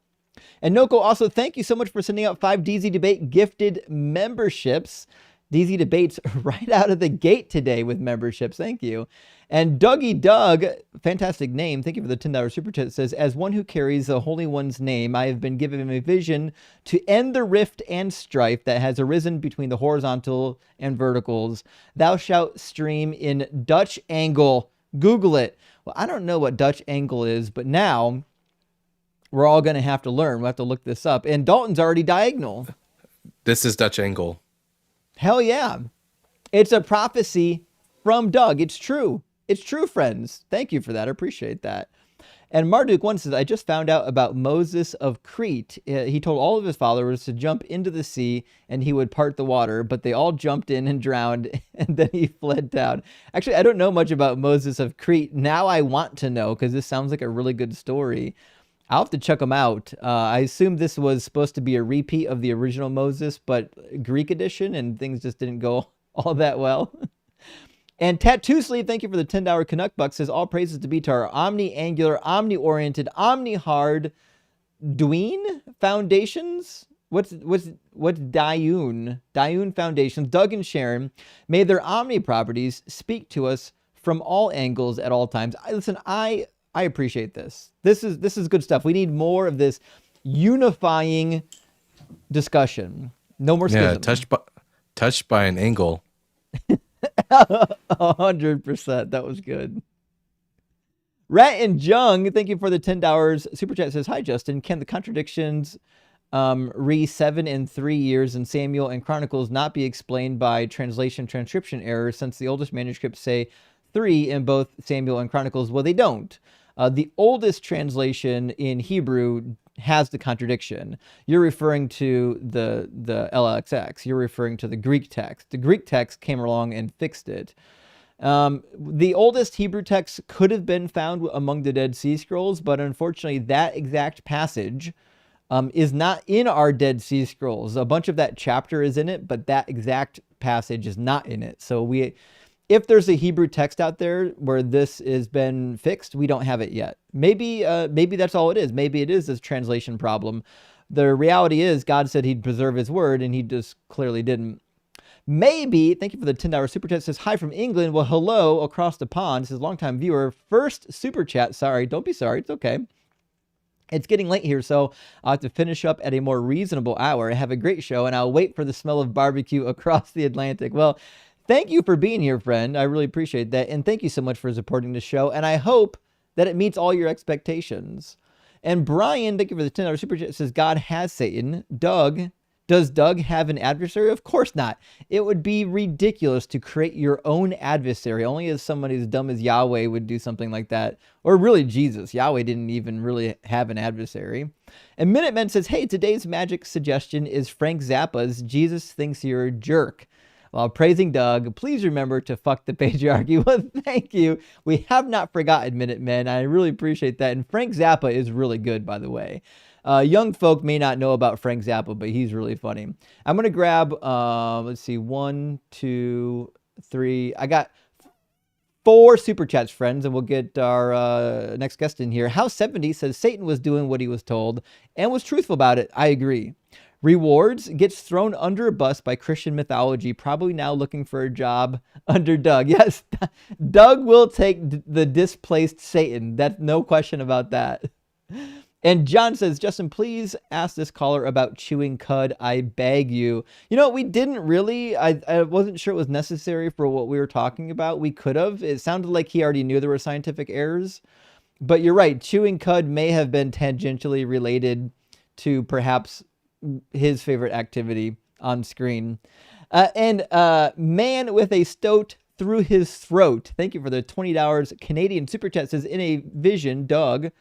A: And Noko, also, thank you so much for sending out 5 DZ Debate gifted memberships. DZ Debates right out of the gate today with memberships. Thank you. And Dougie Doug, fantastic name. Thank you for the $10 super chat. Says, as one who carries the Holy One's name, I have been given a vision to end the rift and strife that has arisen between the horizontal and verticals. Thou shalt stream in Dutch angle. Google it. Well, I don't know what Dutch angle is, but now we're all going to have to learn. We'll have to look this up. And Dalton's already diagonal.
B: This is Dutch angle.
A: Hell yeah. It's a prophecy from Doug. It's true. It's true, friends. Thank you for that. I appreciate that. And Marduk once says, I just found out about Moses of Crete. He told all of his followers to jump into the sea and he would part the water, but they all jumped in and drowned and then he fled down. Actually, I don't know much about Moses of Crete. Now I want to know because this sounds like a really good story. I'll have to check them out. I assume this was supposed to be a repeat of the original Moses, but Greek edition, and things just didn't go all that well. And Tattoo Sleeve, thank you for the $10 Canuck Buck, says, all praises to be to our omni-angular, omni-oriented, omni-hard Dween Foundations? What's Dioon? Dioon Foundations, Doug and Sharon, may their omni properties speak to us from all angles at all times. Listen, I appreciate this. This is good stuff. We need more of this unifying discussion. No more schism.
B: Yeah, touched by an angle.
A: 100%. That was good. Rat and Jung, thank you for the $10 super chat. Says, hi Justin, can the contradictions re 7 and 3 years in Samuel and Chronicles not be explained by translation transcription errors, since the oldest manuscripts say 3 in both Samuel and Chronicles? Well, they don't. The oldest translation in Hebrew has the contradiction. You're referring to the LXX. You're referring to the Greek text. The Greek text came along and fixed it. The oldest Hebrew text could have been found among the Dead Sea Scrolls, but unfortunately that exact passage is not in our Dead Sea Scrolls. A bunch of that chapter is in it, but that exact passage is not in it. So if there's a Hebrew text out there where this has been fixed, we don't have it yet. Maybe that's all it is. Maybe it is this translation problem. The reality is God said he'd preserve his word, and he just clearly didn't. Maybe, thank you for the $10 super chat. Says, hi from England. Well, hello across the pond. Says, longtime viewer. First super chat. Sorry, don't be sorry. It's okay. It's getting late here, so I'll have to finish up at a more reasonable hour. Have a great show, and I'll wait for the smell of barbecue across the Atlantic. Well, thank you for being here, friend. I really appreciate that. And thank you so much for supporting the show. And I hope that it meets all your expectations. And Brian, thank you for the $10 super chat. Says, God has Satan. Doug, does Doug have an adversary? Of course not. It would be ridiculous to create your own adversary. Only as somebody as dumb as Yahweh would do something like that. Or really Jesus. Yahweh didn't even really have an adversary. And Minuteman says, hey, today's magic suggestion is Frank Zappa's Jesus Thinks You're a Jerk. While praising Doug, please remember to fuck the patriarchy. Well, thank you. We have not forgotten, Minutemen. I really appreciate that. And Frank Zappa is really good, by the way. Young folk may not know about Frank Zappa, but he's really funny. I'm going to grab, let's see, 1, 2, 3. I got 4 super chats, friends, and we'll get our next guest in here. House 70 says Satan was doing what he was told and was truthful about it. I agree. Rewards gets thrown under a bus by Christian mythology, probably now looking for a job under Doug. Yes, Doug will take the displaced Satan. That's no question about that. And John says, Justin, please ask this caller about chewing cud. I beg you. You know, we didn't really. I wasn't sure it was necessary for what we were talking about. We could have. It sounded like he already knew there were scientific errors. But you're right. Chewing cud may have been tangentially related to perhaps his favorite activity on screen. And man with a stoat through his throat. Thank you for the $20 Canadian super chat. Says, in a vision, Doug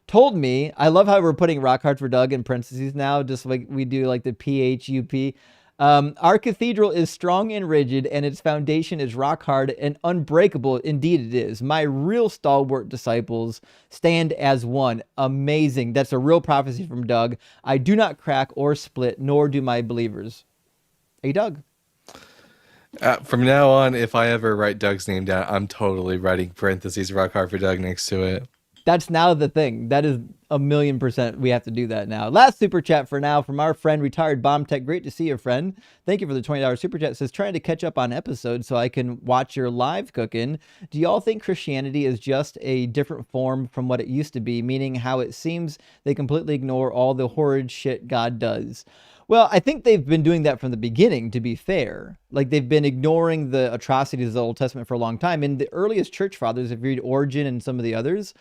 A: told me, I love how we're putting rock hard for Doug in parentheses now, just like we do like the PHUP. Our cathedral is strong and rigid, and its foundation is rock hard and unbreakable. Indeed, it is. My real stalwart disciples stand as one. Amazing. That's a real prophecy from Doug. I do not crack or split, nor do my believers. Hey, Doug.
B: From now on, if I ever write Doug's name down, I'm totally writing parentheses rock hard for Doug next to it.
A: That's now the thing. That is 1,000,000%. We have to do that now. Last super chat for now from our friend Retired Bomb Tech. Great to see you, friend. Thank you for the $20 super chat. It says trying to catch up on episodes so I can watch your live cooking. Do y'all think Christianity is just a different form from what it used to be? Meaning how it seems they completely ignore all the horrid shit God does. Well, I think they've been doing that from the beginning, to be fair. Like, they've been ignoring the atrocities of the Old Testament for a long time. And the earliest church fathers, if you read Origen and some of the others,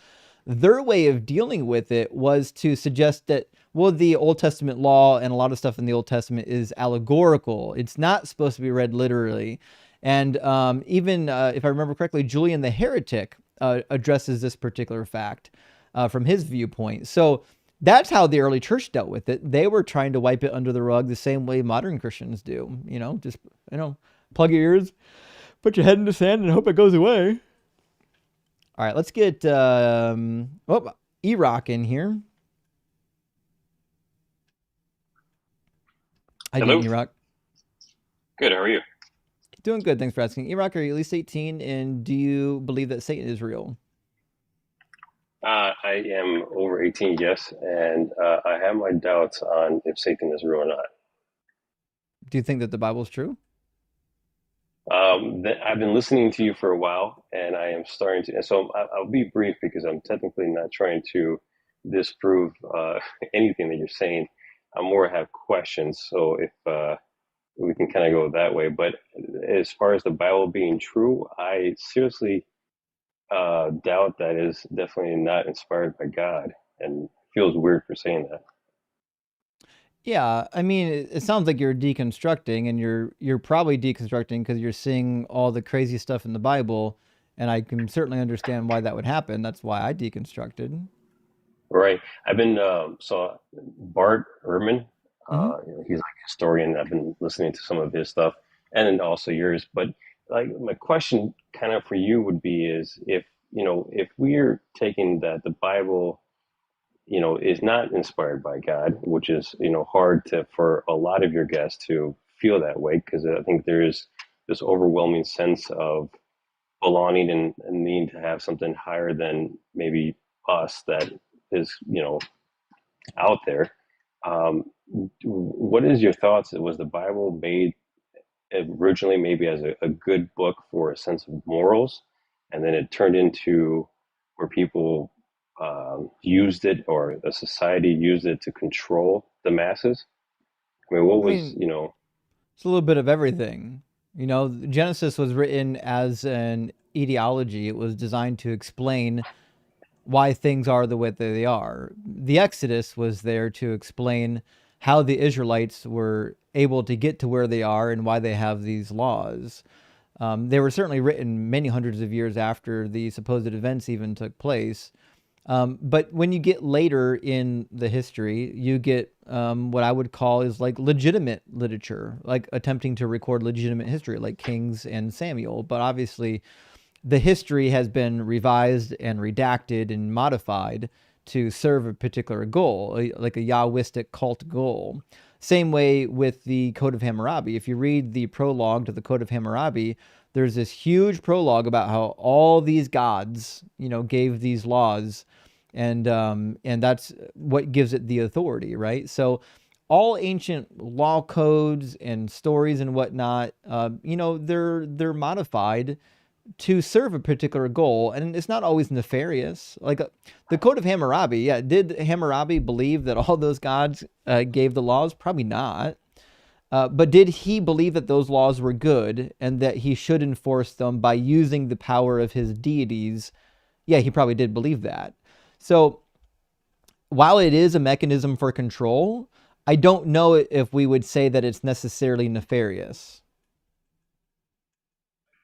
A: their way of dealing with it was to suggest that, well, the Old Testament law and a lot of stuff in the Old Testament is allegorical. It's not supposed to be read literally. And even, if I remember correctly, Julian the Heretic addresses this particular fact from his viewpoint. So that's how the early church dealt with it. They were trying to wipe it under the rug the same way modern Christians do. Just, plug your ears, put your head in the sand and hope it goes away. All right, let's get E-Rock in here. How you
D: Hello.
A: doing, E-Rock?
D: Good. How are you?
A: Doing good, thanks for asking. E-Rock, are you at least 18, and do you believe that Satan is real?
D: I am over 18, yes, and I have my doubts on if Satan is real or not.
A: Do you think that the Bible's true?
D: I've been listening to you for a while, and I am starting to. And so I'll be brief because I'm technically not trying to disprove anything that you're saying. I more have questions. So if we can kind of go that way. But as far as the Bible being true, I seriously doubt that is definitely not inspired by God, and feels weird for saying that.
A: Yeah, I mean, it sounds like you're deconstructing, and you're probably deconstructing because you're seeing all the crazy stuff in the Bible, and I can certainly understand why that would happen. That's why I deconstructed.
D: Right. I've been so Bart Ehrman,
A: Hmm.
D: he's like a historian. I've been listening to some of his stuff, and then also yours. But like my question, kind of for you, would be is if if we're taking that the Bible is not inspired by God, which is hard to for a lot of your guests to feel that way because I think there is this overwhelming sense of belonging and needing to have something higher than maybe us that is out there. Um, what is your thoughts? Was the Bible made originally maybe as a good book for a sense of morals, and then it turned into where people used it or a society used it to control the masses? I mean, what
A: I
D: was,
A: mean, it's a little bit of everything. Genesis was written as an ideology. It was designed to explain why things are the way that they are. The Exodus was there to explain how the Israelites were able to get to where they are and why they have these laws. They were certainly written many hundreds of years after the supposed events even took place. But when you get later in the history, you get what I would call is like legitimate literature, like attempting to record legitimate history, like Kings and Samuel. But obviously, the history has been revised and redacted and modified to serve a particular goal, like a Yahwistic cult goal. Same way with the Code of Hammurabi. If you read the prologue to the Code of Hammurabi, there's this huge prologue about how all these gods, gave these laws, and that's what gives it the authority, right? So all ancient law codes and stories and whatnot, they're modified to serve a particular goal, and it's not always nefarious. Like the Code of Hammurabi, yeah, did Hammurabi believe that all those gods gave the laws? Probably not. But did he believe that those laws were good and that he should enforce them by using the power of his deities? Yeah, he probably did believe that. So while it is a mechanism for control, I don't know if we would say that it's necessarily nefarious.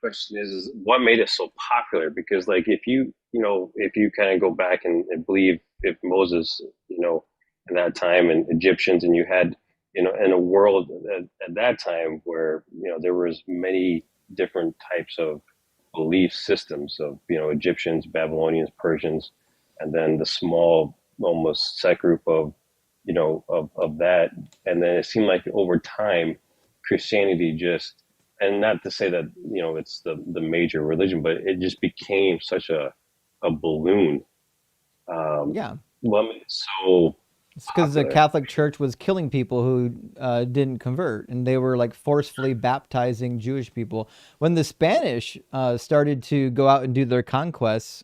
D: Question is what made it so popular? Because like if you if you kind of go back and believe if Moses, in that time, and Egyptians, and you had, in a world at that time where there was many different types of belief systems of Egyptians, Babylonians, Persians, and then the small almost set group of of that, and then it seemed like over time Christianity just, and not to say that it's the major religion, but it just became such a balloon. um
A: Yeah.
D: well, I mean, it's so
A: It's because the
D: popular.
A: Catholic Church was killing people who didn't convert, and they were like forcefully baptizing Jewish people. When the Spanish started to go out and do their conquests,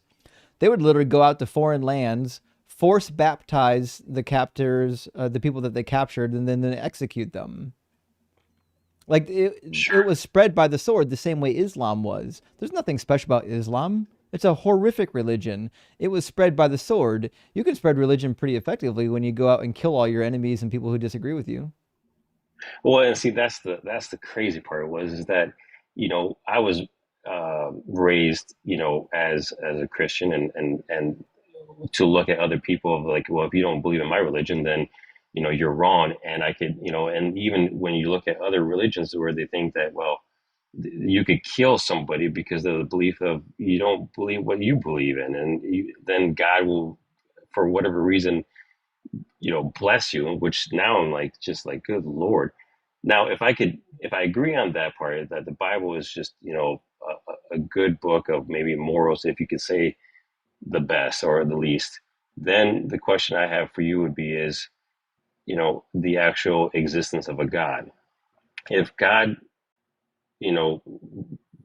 A: they would literally go out to foreign lands, force baptize the captors, the people that they captured, and then execute them. Like it
D: Sure.
A: was spread by the sword the same way Islam was. There's nothing special about Islam. It's a horrific religion. It was spread by the sword. You can spread religion pretty effectively when you go out and kill all your enemies and people who disagree with you.
D: Well, and see, that's the crazy part was is that I was raised as a Christian, and to look at other people of like, well, if you don't believe in my religion, then you're wrong. And I could, and even when you look at other religions where they think that, well, you could kill somebody because of the belief of you don't believe what you believe in, and then God will, for whatever reason, bless you. Which now I'm like, just like, good Lord. Now, if I agree on that part, that the Bible is just, a good book of maybe morals, if you could say the best or the least, then the question I have for you would be is, the actual existence of a God. If God, you know,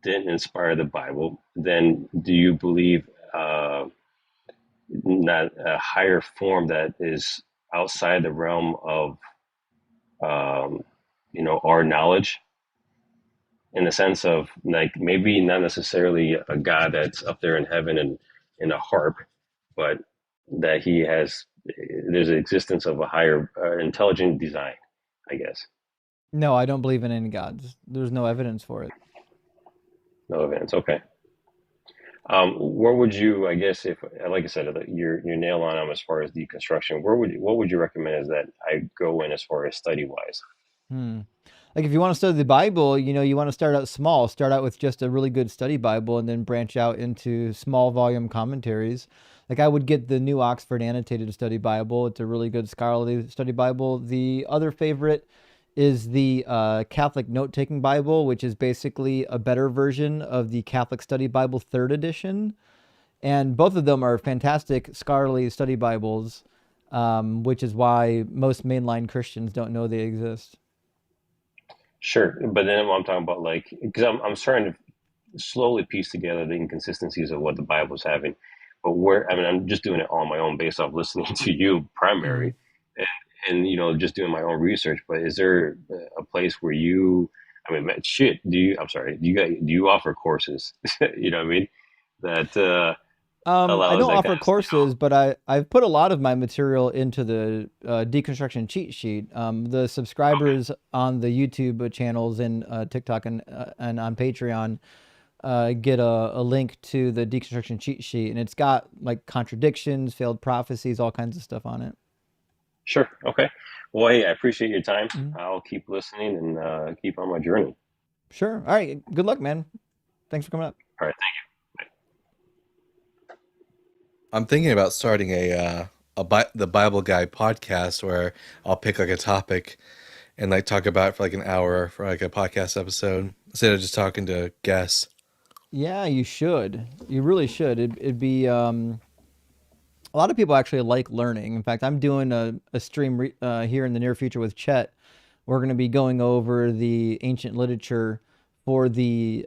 D: didn't inspire the Bible, then do you believe that a higher form that is outside the realm of, um, our knowledge, in the sense of like maybe not necessarily a God that's up there in heaven and in a harp, but that he has, there's an existence of a higher intelligent design, I guess.
A: No, I don't believe in any gods. There's no evidence for it.
D: No events. Okay. Where would you, I guess, if like I said, you're nail on as far as deconstruction. What would you recommend is that I go in as far as study wise?
A: Hmm. Like if you want to study the Bible, you want to start out small. Start out with just a really good study Bible and then branch out into small volume commentaries. Like I would get the New Oxford Annotated Study Bible. It's a really good scholarly study Bible. The other favorite is the Catholic Note-Taking Bible, which is basically a better version of the Catholic Study Bible third edition. And both of them are fantastic scholarly study Bibles, which is why most mainline Christians don't know they exist.
D: Sure, but then I'm talking about like because I'm starting to slowly piece together the inconsistencies of what the Bible's having. But where, I mean, I'm just doing it on my own based off listening to you
A: Mhm.
D: primary, and just doing my own research. But is there a place where you, I mean, man, shit, I'm sorry, do you offer courses? You know what I mean? That
A: I
D: allows
A: don't
D: that
A: offer
D: guys,
A: courses, but I've put a lot of my material into the deconstruction cheat sheet. The
D: okay,
A: subscribers on the YouTube channels and TikTok and on Patreon get a link to the deconstruction cheat sheet, and it's got like contradictions, failed prophecies, all kinds of stuff on it.
D: sure, okay. Well, hey, I appreciate your time.
A: Mhm.
D: I'll keep listening and keep on my journey.
A: Sure. All right. Good luck, man. Thanks for coming up.
D: All right.
B: I'm thinking about starting the Bible Guy podcast where I'll pick like a topic and like talk about it for like an hour for like a podcast episode instead of just talking to guests.
A: Yeah, you should. You really should. It'd be a lot of people actually like learning. In fact, I'm doing a stream here in the near future with Chet. We're going to be going over the ancient literature for the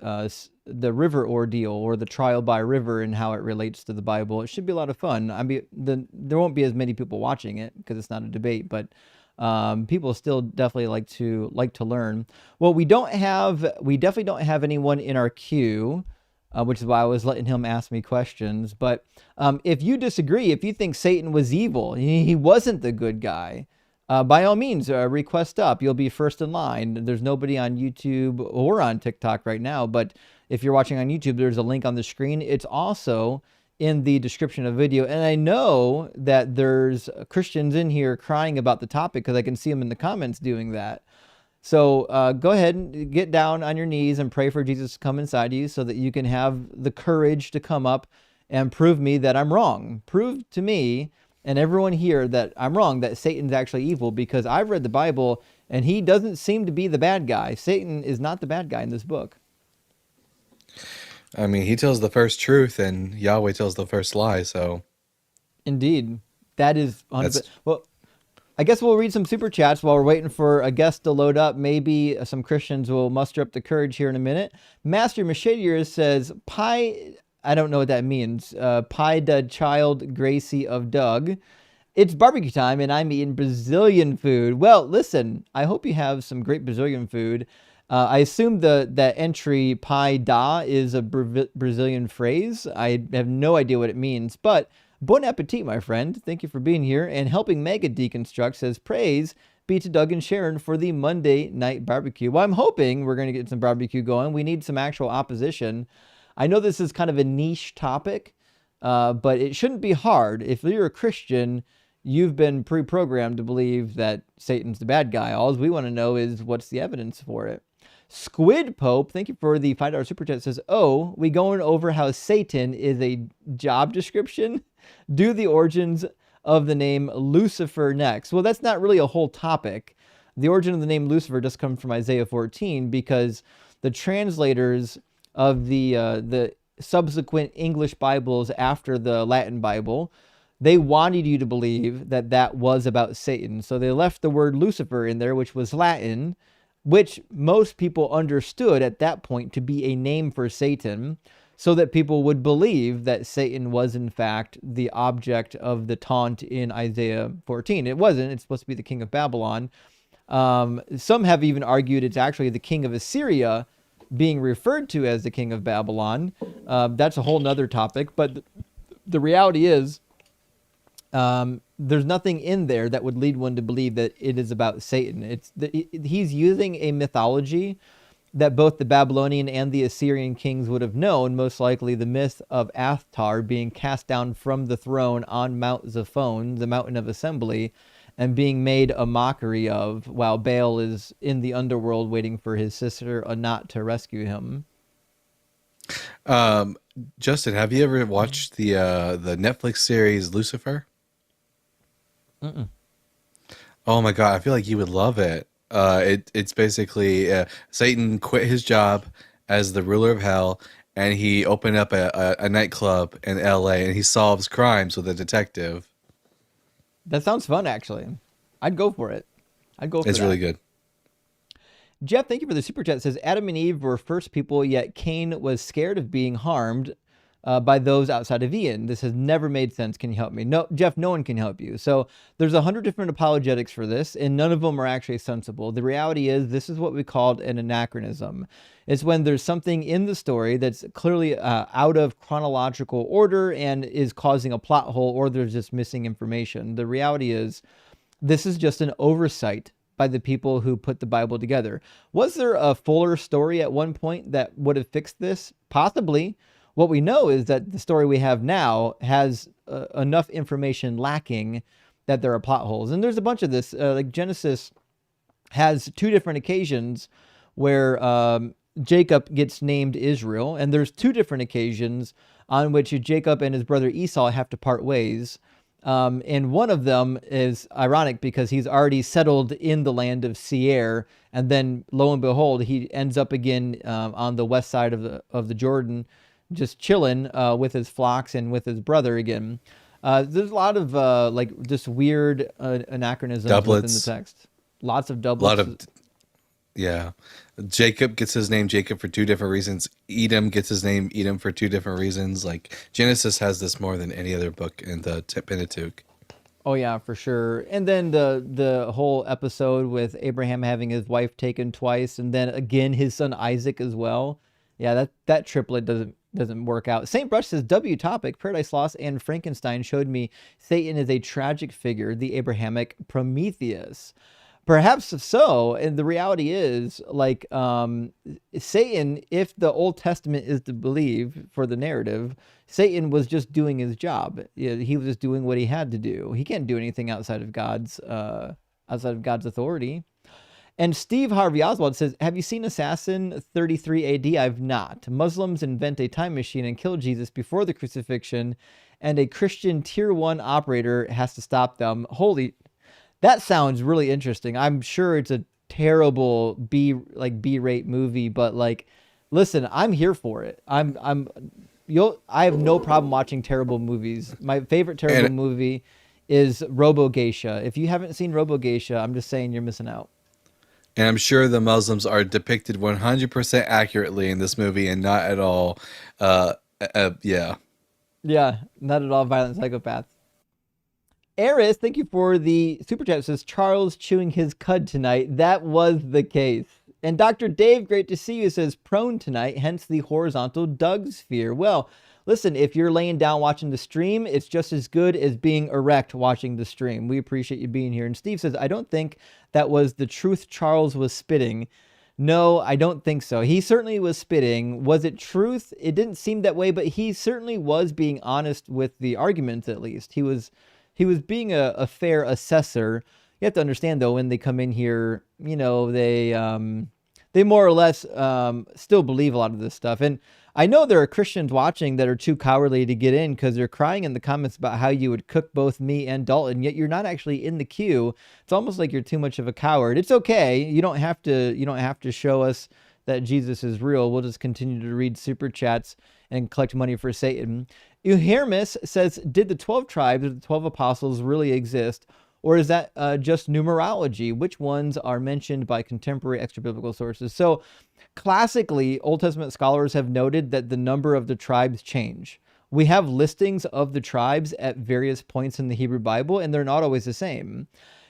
A: river ordeal or the trial by river and how it relates to the Bible. It should be a lot of fun. There won't be as many people watching it because it's not a debate, but people still definitely like to learn. Well, we definitely don't have anyone in our queue, which is why I was letting him ask me questions. But if you disagree, if you think Satan was evil, he wasn't the good guy, by all means, request up. You'll be first in line. There's nobody on YouTube or on TikTok right now, but if you're watching on YouTube, there's a link on the screen. It's also in the description of the video. And I know that there's Christians in here crying about the topic because I can see them in the comments doing that. So go ahead and get down on your knees and pray for Jesus to come inside you so that you can have the courage to come up and prove me that I'm wrong. Prove to me and everyone here that I'm wrong, that Satan's actually evil, because I've read the Bible and he doesn't seem to be the bad guy. Satan is not the bad guy in this book.
B: I mean, he tells the first truth and Yahweh tells the first lie, so.
A: Indeed. That is 100%.
B: That's-
A: Well, I guess we'll read some super chats while we're waiting for a guest to load up. Maybe some Christians will muster up the courage here in a minute. Master Machadier says, Pie, I don't know what that means. Pie da child Gracie of Doug. It's barbecue time and I'm eating Brazilian food. Well, listen, I hope you have some great Brazilian food. I assume that entry Pai da is a Brazilian phrase. I have no idea what it means, but bon appetit, my friend. Thank you for being here and helping Mega Deconstruct. Says, praise be to Doug and Sharon for the Monday night barbecue. Well, I'm hoping we're going to get some barbecue going. We need some actual opposition. I know this is kind of a niche topic, but it shouldn't be hard. If you're a Christian, you've been pre-programmed to believe that Satan's the bad guy. All we want to know is what's the evidence for it. Squid Pope, thank you for the $5 super chat, says, oh, we going over how Satan is a job description? Do the origins of the name Lucifer next. Well, that's not really a whole topic. The origin of the name Lucifer just comes from Isaiah 14 because the translators of the subsequent English Bibles after the Latin Bible, they wanted you to believe that that was about Satan. So they left the word Lucifer in there, which was Latin, which most people understood at that point to be a name for Satan, so that people would believe that Satan was in fact the object of the taunt in Isaiah 14. It wasn't. It's supposed to be the king of Babylon. Some have even argued it's actually the king of Assyria being referred to as the king of Babylon. That's a whole nother topic. But the reality is, there's nothing in there that would lead one to believe that it is about Satan. He's using a mythology that both the Babylonian and the Assyrian kings would have known, most likely the myth of Athtar being cast down from the throne on Mount Zaphon, the mountain of assembly, and being made a mockery of, while Baal is in the underworld waiting for his sister Anat to rescue him.
B: Justin, have you ever watched the Netflix series Lucifer?
A: Mm-mm.
B: Oh my God, I feel like you would love it. It's basically Satan quit his job as the ruler of hell, and he opened up a nightclub in LA, and he solves crimes with a detective.
A: That sounds fun, actually. I'd go for it.
B: It's really good.
A: Jeff, thank you for the super chat. It says, Adam and Eve were first people, yet Cain was scared of being harmed by those outside of Eden. This has never made sense. Can you help me? No, Jeff, no one can help you. So there's 100 different apologetics for this, and none of them are actually sensible. The reality is this is what we called an anachronism. It's when there's something in the story that's clearly out of chronological order and is causing a plot hole, or there's just missing information. The reality is this is just an oversight by the people who put the Bible together. Was there a fuller story at one point that would have fixed this? Possibly. What we know is that the story we have now has enough information lacking that there are plot holes. And there's a bunch of this. Like Genesis has two different occasions where Jacob gets named Israel. And there's two different occasions on which Jacob and his brother Esau have to part ways. And one of them is ironic because he's already settled in the land of Seir. And then lo and behold, he ends up again on the west side of the Jordan, just chilling with his flocks and with his brother again. There's a lot of like just weird anachronisms within the text. Lots of doublets.
B: Yeah. Jacob gets his name Jacob for two different reasons. Edom gets his name Edom for two different reasons. Like Genesis has this more than any other book in the Pentateuch.
A: Oh yeah, for sure. And then the whole episode with Abraham having his wife taken twice, and then again his son Isaac as well. Yeah, that triplet doesn't work out. St. Brush says, W topic, Paradise Lost and Frankenstein showed me Satan is a tragic figure, the Abrahamic Prometheus. Perhaps so. And the reality is, like, Satan, if the Old Testament is to believe for the narrative, Satan was just doing his job. He was just doing what he had to do. He can't do anything outside of God's authority. And Steve Harvey Oswald says, have you seen Assassin 33 AD? I've not. Muslims invent a time machine and kill Jesus before the crucifixion, and a Christian tier 1 operator has to stop them. Holy, that sounds really interesting. I'm sure it's a terrible B-rate movie, but like, listen, I'm here for it. I have no problem watching terrible movies. My favorite terrible movie is Robo Geisha. If you haven't seen Robo Geisha, I'm just saying you're missing out.
B: And I'm sure the Muslims are depicted 100% accurately in this movie and not at all, yeah.
A: Yeah, not at all violent psychopaths. Eris, thank you for the super chat. It says, Charles chewing his cud tonight. That was the case. And Dr. Dave, great to see you, says, prone tonight, hence the horizontal Doug sphere. Well, listen, if you're laying down watching the stream, it's just as good as being erect watching the stream. We appreciate you being here. And Steve says, I don't think that was the truth Charles was spitting. No, I don't think so. He certainly was spitting. Was it truth? It didn't seem that way, but he certainly was being honest with the arguments, at least. He was being a fair assessor. You have to understand, though, when they come in here, they more or less still believe a lot of this stuff. And I know there are Christians watching that are too cowardly to get in because they're crying in the comments about how you would cook both me and Dalton, yet you're not actually in the queue. It's almost like you're too much of a coward. It's okay. You don't have to show us that Jesus is real. We'll just continue to read super chats and collect money for Satan. Euhermes says, did the 12 tribes or the 12 apostles really exist? Or is that just numerology? Which ones are mentioned by contemporary extra-biblical sources? So classically, Old Testament scholars have noted that the number of the tribes change. We have listings of the tribes at various points in the Hebrew Bible, and they're not always the same.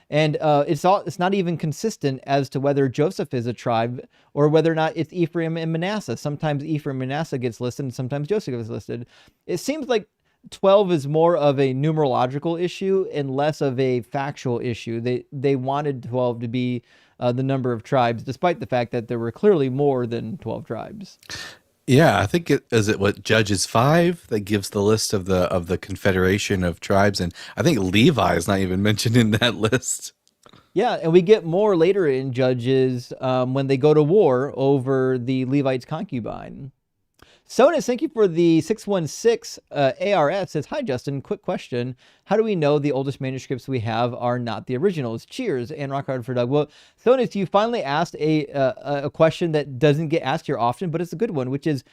A: And it's not even consistent as to whether Joseph is a tribe or whether or not it's Ephraim and Manasseh. Sometimes Ephraim and Manasseh gets listed, and sometimes Joseph is listed. It seems like 12 is more of a numerological issue and less of a factual issue. They wanted 12 to be the number of tribes, despite the fact that there were clearly more than 12 tribes.
B: Yeah, I think Judges 5 that gives the list of the confederation of tribes, and I think Levi is not even mentioned in that list.
A: Yeah, and we get more later in Judges when they go to war over the Levite's concubine. Sonus, thank you for the 616 ARS. Says, hi, Justin. Quick question. How do we know the oldest manuscripts we have are not the originals? Cheers, and rock hard for Doug. Well, Sonus, you finally asked a question that doesn't get asked here often, but it's a good one, which is,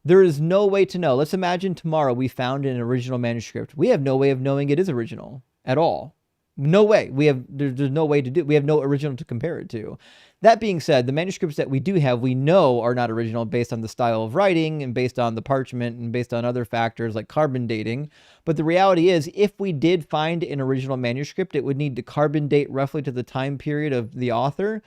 A: there is no way to know. Let's imagine tomorrow we found an original manuscript. We have no way of knowing it is original at all. No way. There's no way to do. We have no original to compare it to. That being said, the manuscripts that we do have, we know are not original based on the style of writing and based on the parchment and based on other factors like carbon dating. But the reality is, if we did find an original manuscript, it would need to carbon date roughly to the time period of the author,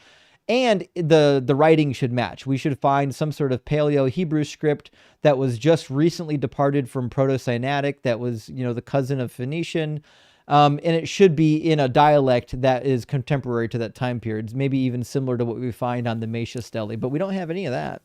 A: and the writing should match. We should find some sort of Paleo Hebrew script that was just recently departed from Proto-Sinaitic, that was, the cousin of Phoenician. And it should be in a dialect that is contemporary to that time period, maybe even similar to what we find on the Mesha Stele, but we don't have any of that.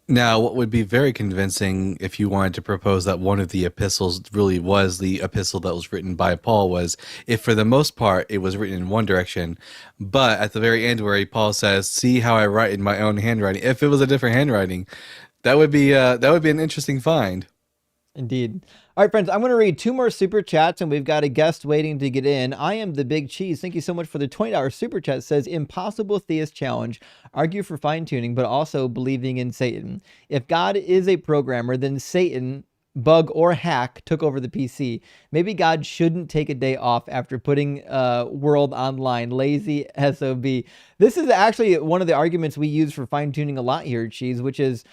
B: Now, what would be very convincing if you wanted to propose that one of the epistles really was the epistle that was written by Paul was if for the most part it was written in one direction, but at the very end where Paul says, see how I write in my own handwriting, if it was a different handwriting, that would be an interesting find.
A: Indeed. All right, friends, I'm going to read 2 more super chats, and we've got a guest waiting to get in. I am the Big Cheese. Thank you so much for the $20 super chat. It says, impossible theist challenge. Argue for fine-tuning, but also believing in Satan. If God is a programmer, then Satan, bug or hack, took over the PC. Maybe God shouldn't take a day off after putting world online. Lazy SOB. This is actually one of the arguments we use for fine-tuning a lot here, Cheese, which is,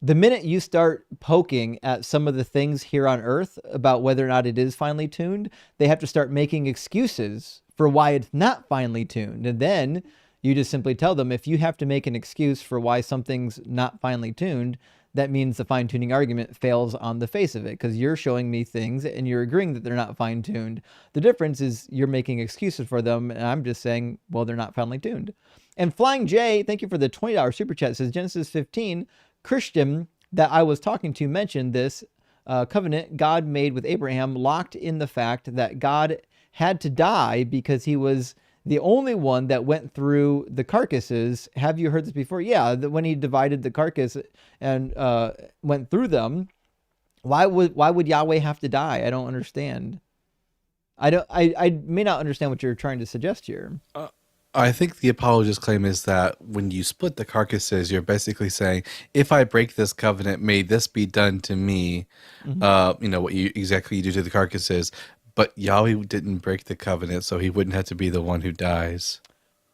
A: the minute you start poking at some of the things here on Earth about whether or not it is finely tuned, they have to start making excuses for why it's not finely tuned. And then you just simply tell them, if you have to make an excuse for why something's not finely tuned, that means the fine-tuning argument fails on the face of it, because you're showing me things and you're agreeing that they're not fine-tuned. The difference is you're making excuses for them, and I'm just saying, well, they're not finely tuned. And Flying J, thank you for the $20 super chat, says Genesis 15, Christian that I was talking to mentioned this covenant God made with Abraham locked in the fact that God had to die because he was the only one that went through the carcasses. Have you heard this before? Yeah, when he divided the carcass and went through them, why would Yahweh have to die? I don't understand. I may not understand what you're trying to suggest here.
B: I think the apologist claim is that when you split the carcasses, you're basically saying, if I break this covenant, may this be done to me. What you exactly do to the carcasses. But Yahweh didn't break the covenant, so he wouldn't have to be the one who dies.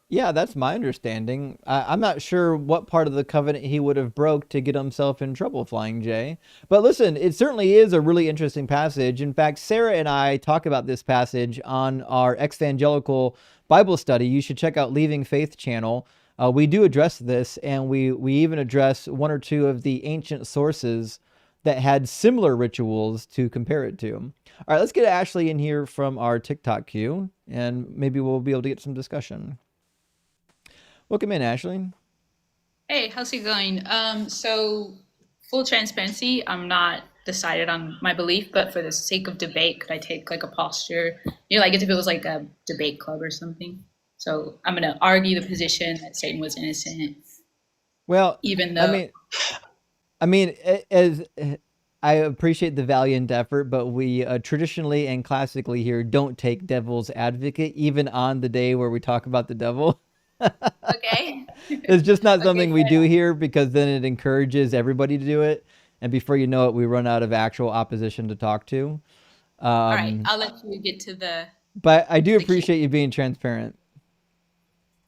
A: Yeah, that's my understanding. I'm not sure what part of the covenant he would have broke to get himself in trouble, Flying J. But listen, it certainly is a really interesting passage. In fact, Sarah and I talk about this passage on our Exvangelical Bible study. You should check out Leaving Faith channel. We do address this, and we even address one or two of the ancient sources that had similar rituals to compare it to. All right, let's get Ashley in here from our TikTok queue, and maybe we'll be able to get some discussion. Welcome in, Ashley.
E: Hey, how's it going? So full transparency, I'm not decided on my belief, but for the sake of debate, could I take like a posture? Like if it was like a debate club or something. So I'm gonna argue the position that Satan was innocent.
A: Well,
E: even though
A: I mean, as I appreciate the valiant effort, but we traditionally and classically here don't take devil's advocate, even on the day where we talk about the devil.
E: Okay.
A: It's just not something we do here, because then it encourages everybody to do it. And before you know it, we run out of actual opposition to talk to.
E: All right, I'll let you get to the...
A: But I do appreciate you being transparent.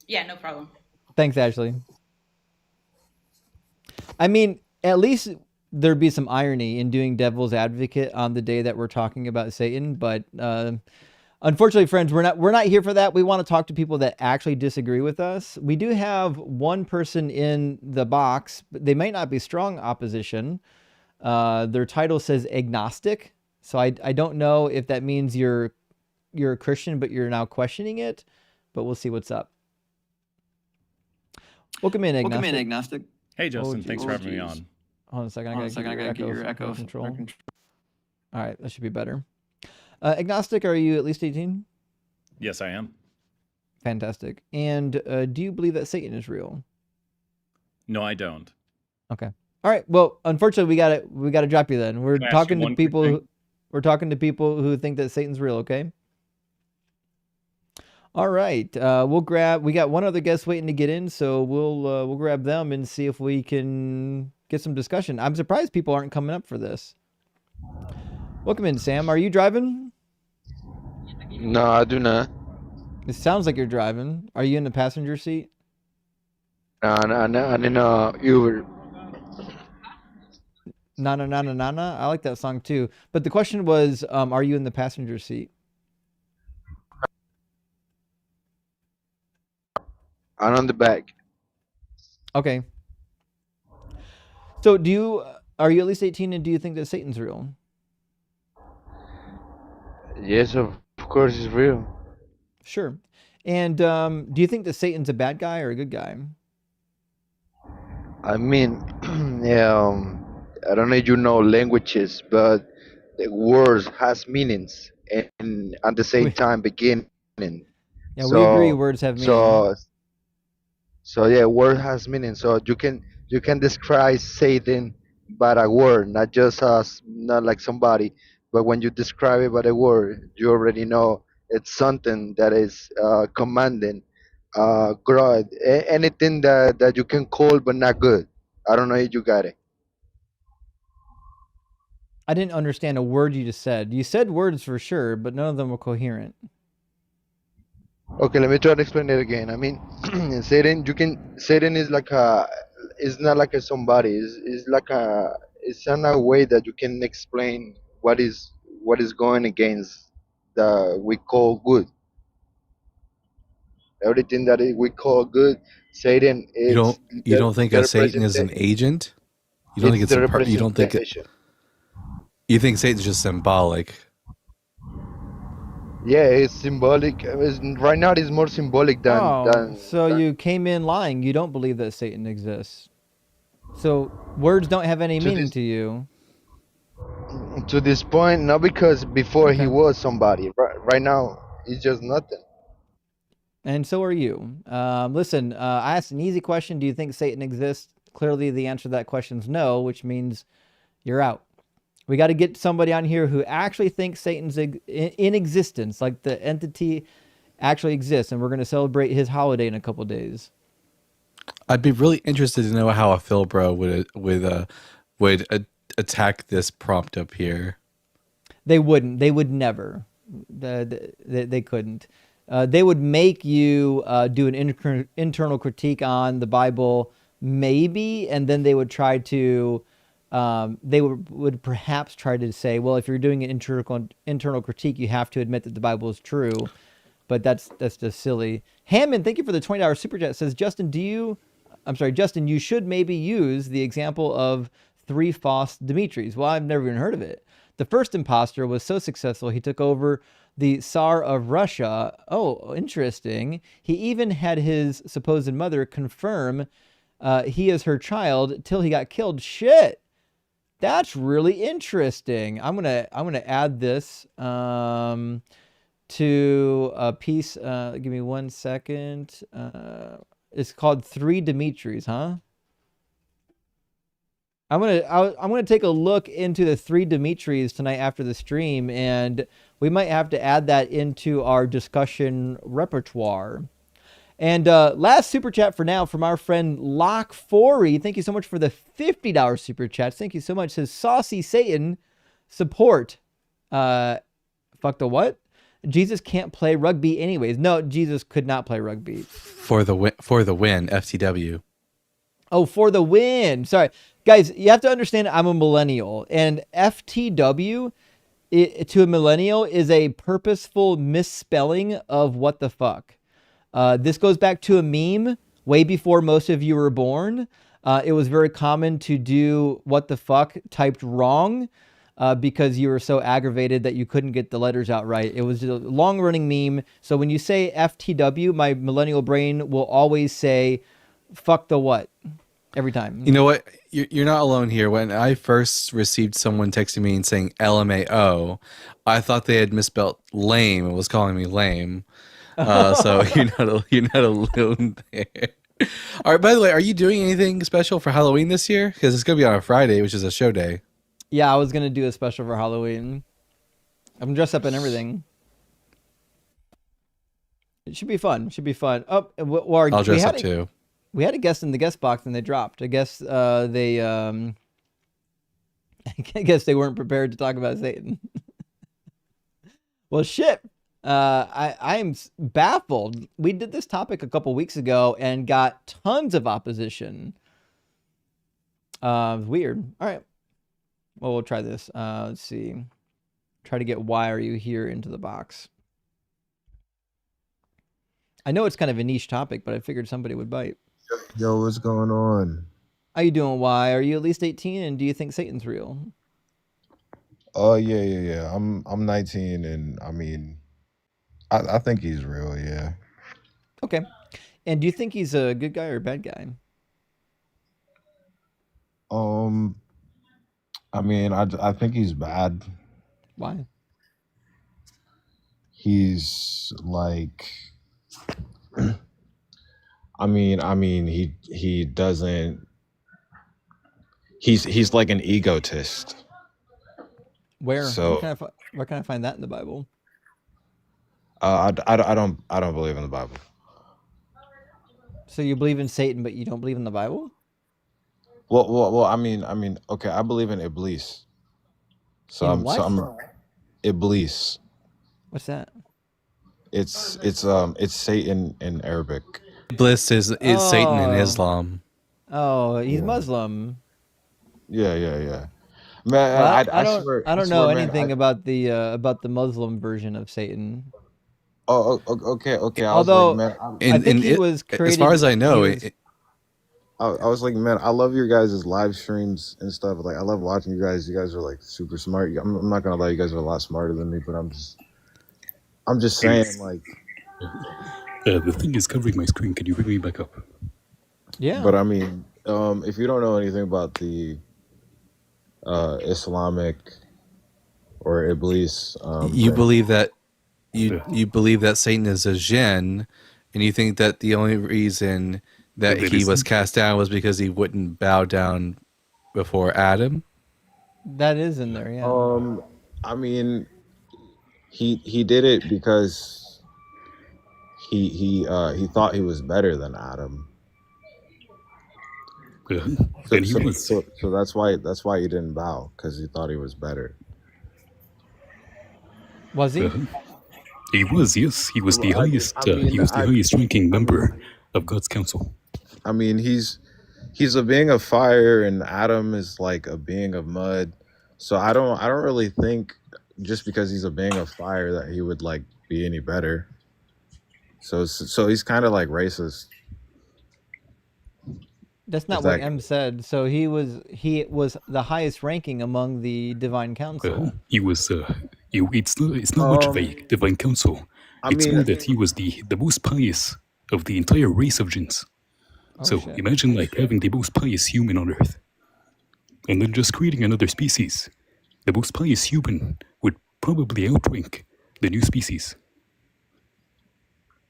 E: Yeah, no problem.
A: Thanks, Ashley. I mean, at least there'd be some irony in doing devil's advocate on the day that we're talking about Satan, but unfortunately, friends, we're not here for that. We want to talk to people that actually disagree with us. We do have one person in the box, but they might not be strong opposition. Their title says agnostic, so I don't know if that means you're a Christian, but you're now questioning it. But we'll see what's up. Welcome in, agnostic.
F: Hey, Justin, thanks for having me on.
A: Hold on a second. I gotta get your echo control. All right, that should be better. Agnostic, are you at least 18?
F: Yes, I am.
A: Fantastic. And do you believe that Satan is real?
F: No, I don't.
A: Okay. All right. Well, unfortunately, we gotta drop you then. We're talking to people. We're talking to people who think that Satan's real. Okay. All right. We got one other guest waiting to get in, so we'll grab them and see if we can get some discussion. I'm surprised people aren't coming up for this. Welcome in, Sam. Are you driving?
G: No, I do not.
A: It sounds like you're driving. Are you in the passenger seat?
G: I'm in Uber.
A: Na na na na na na. I like that song too. But the question was, are you in the passenger seat?
G: I'm on the back.
A: Okay. So are you at least 18, and do you think that Satan's real?
G: Yes, of course it's real.
A: Sure. And do you think that Satan's a bad guy or a good guy?
G: I mean, yeah, I don't know if you know languages, but the words has meanings and at the same time beginning.
A: Yeah, we agree words have meaning.
G: So yeah, word has meaning. So you can describe Satan by a word, not just as not like somebody, but when you describe it by a word, you already know it's something that is commanding, God, anything that you can call but not good. I don't know if you got it.
A: I didn't understand a word you just said. You said words for sure, but none of them were coherent.
G: Okay, let me try to explain it again. I mean, Satan is like it's not like a somebody. It's like it's in a way that you can explain what is going against the we call good. Everything that we call good, Satan
B: You
G: it's
B: don't think
G: they're
B: a Satan
G: present
B: is an agent? You don't think
G: It's
B: it's
G: the
B: you don't think
G: representation.
B: you think Satan's just symbolic.
G: Yeah, it's symbolic. Right now, it's more symbolic
A: Oh, so
G: than
A: you came in lying. You don't believe that Satan exists. So words don't have any
G: to
A: meaning
G: this
A: to you.
G: point. Not because before he
A: Okay.
G: was somebody. Right now, he's just nothing.
A: And so are you. Listen, I asked an easy question. Do you think Satan exists? Clearly, the answer to that question is no, which means you're out. We got to get somebody on here who actually thinks Satan's in existence, like the entity actually exists, and we're going to celebrate his holiday in a couple days.
B: I'd be really interested to know how a Philbro would attack this prompt up here.
A: They wouldn't. They would never. They couldn't. They would make you do an internal critique on the Bible, maybe, and then they would try to. They would perhaps try to say, well, if you're doing an internal critique, you have to admit that the Bible is true. But that's just silly. Hammond, thank you for the $20 super chat. Says Justin, Justin, you should maybe use the example of three false Dimitris. Well, I've never even heard of it. The first imposter was so successful he took over the Tsar of Russia. Oh, interesting. He even had his supposed mother confirm he is her child till he got killed. Shit. That's really interesting. I'm gonna add this to a piece. Give me 1 second. It's called Three Dimitris, huh? I'm gonna take a look into the Three Dimitris tonight after the stream, and we might have to add that into our discussion repertoire. And last super chat for now from our friend Lock4. Thank you so much for the $50 super chats. Thank you so much. Says Saucy Satan support. Fuck the what? Jesus can't play rugby anyways. No, Jesus could not play rugby.
B: For the win, FTW.
A: Oh, for the win. Sorry. Guys, you have to understand I'm a millennial, and FTW to a millennial is a purposeful misspelling of what the fuck. This goes back to a meme way before most of you were born. It was very common to do what the fuck typed wrong because you were so aggravated that you couldn't get the letters out right. It was a long running meme. So when you say FTW, my millennial brain will always say fuck the what every time.
B: You know what? You're not alone here. When I first received someone texting me and saying LMAO, I thought they had misspelled lame and was calling me lame. So you're not alone there. All right. By the way, are you doing anything special for Halloween this year? Because it's gonna be on a Friday, which is a show day.
A: Yeah, I was gonna do a special for Halloween. I'm dressed up and everything. It should be fun. Oh, well,
B: I'll dress up too.
A: We had a guest in the guest box and they dropped. I guess they I guess they weren't prepared to talk about Satan. Well, shit. I'm baffled. We did this topic a couple weeks ago and got tons of opposition. Weird. All right. Well, we'll try this. Let's see. Try to get "Why Are You Here" into the box. I know it's kind of a niche topic, but I figured somebody would bite.
H: Yo, what's going on?
A: How you doing? Why are you at least 18? And do you think Satan's real?
H: Oh yeah. I'm 19, and I mean, I think he's real. Yeah.
A: Okay. And do you think he's a good guy or a bad guy?
H: I mean, I think he's bad.
A: Why?
H: He's like, I mean, he doesn't. He's like an egotist.
A: Where?
H: So
A: Where can I find that in the Bible?
H: I don't believe in the Bible.
A: So you believe in Satan, but you don't believe in the Bible?
H: Well. I mean, okay. I believe in Iblis.
A: In what?
H: I'm Iblis.
A: What's that?
H: It's Satan in Arabic.
B: Bliss is Satan in Islam.
A: Oh, he's
H: Yeah.
A: Muslim.
H: Yeah. Man,
A: Well, I
H: swear,
A: don't
H: swear,
A: know
H: man,
A: anything about the Muslim version of Satan.
H: okay. I was
A: Although
H: like, man,
A: I think he was created.
B: as far as I know,
H: I was like, man, I love your guys' live streams and stuff. Like, I love watching you guys. You guys are like super smart. I'm not gonna lie, you guys are a lot smarter than me. But I'm just saying, like,
I: The thing is covering my screen. Can you bring me back up?
A: Yeah.
H: but I mean, if you don't know anything about the Islamic or Iblis,
B: You
H: thing,
B: believe that
I: Yeah.
B: you believe that Satan is a jinn, and you think that the only reason that
I: That
B: he
I: is
B: was cast down was because he wouldn't bow down before Adam.
A: That is in there, yeah.
H: I mean, he did it because he thought he was better than Adam.
I: And he was.
H: So that's why he didn't bow, because he thought he was better.
A: Was he?
I: He was, yes. He was the highest. He was the highest ranking member of God's council.
H: I mean, he's a being of fire, and Adam is like a being of mud. So I don't really think just because he's a being of fire that he would like be any better. So he's kind of like racist.
A: That's not what M said. So he was the highest ranking among the divine council.
I: He was. It's not much of a divine council. It's more that he was the most pious of the entire race of jinns. So
A: shit.
I: imagine like having the most pious human on Earth, and then just creating another species. The most pious human would probably outrank the new species.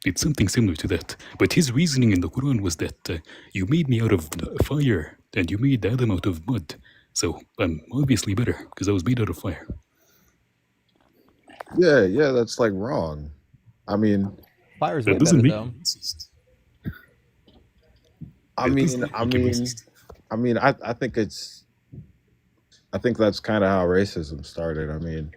I: It's something similar to that. But his reasoning in the Quran was that you made me out of fire and you made Adam out of mud. So I'm obviously better because I was made out of fire.
H: Yeah, that's like wrong. I mean,
A: fire's
I: That
A: way
I: doesn't
A: better
I: make
A: though.
I: racist.
H: I think that's kind of how racism started. I mean,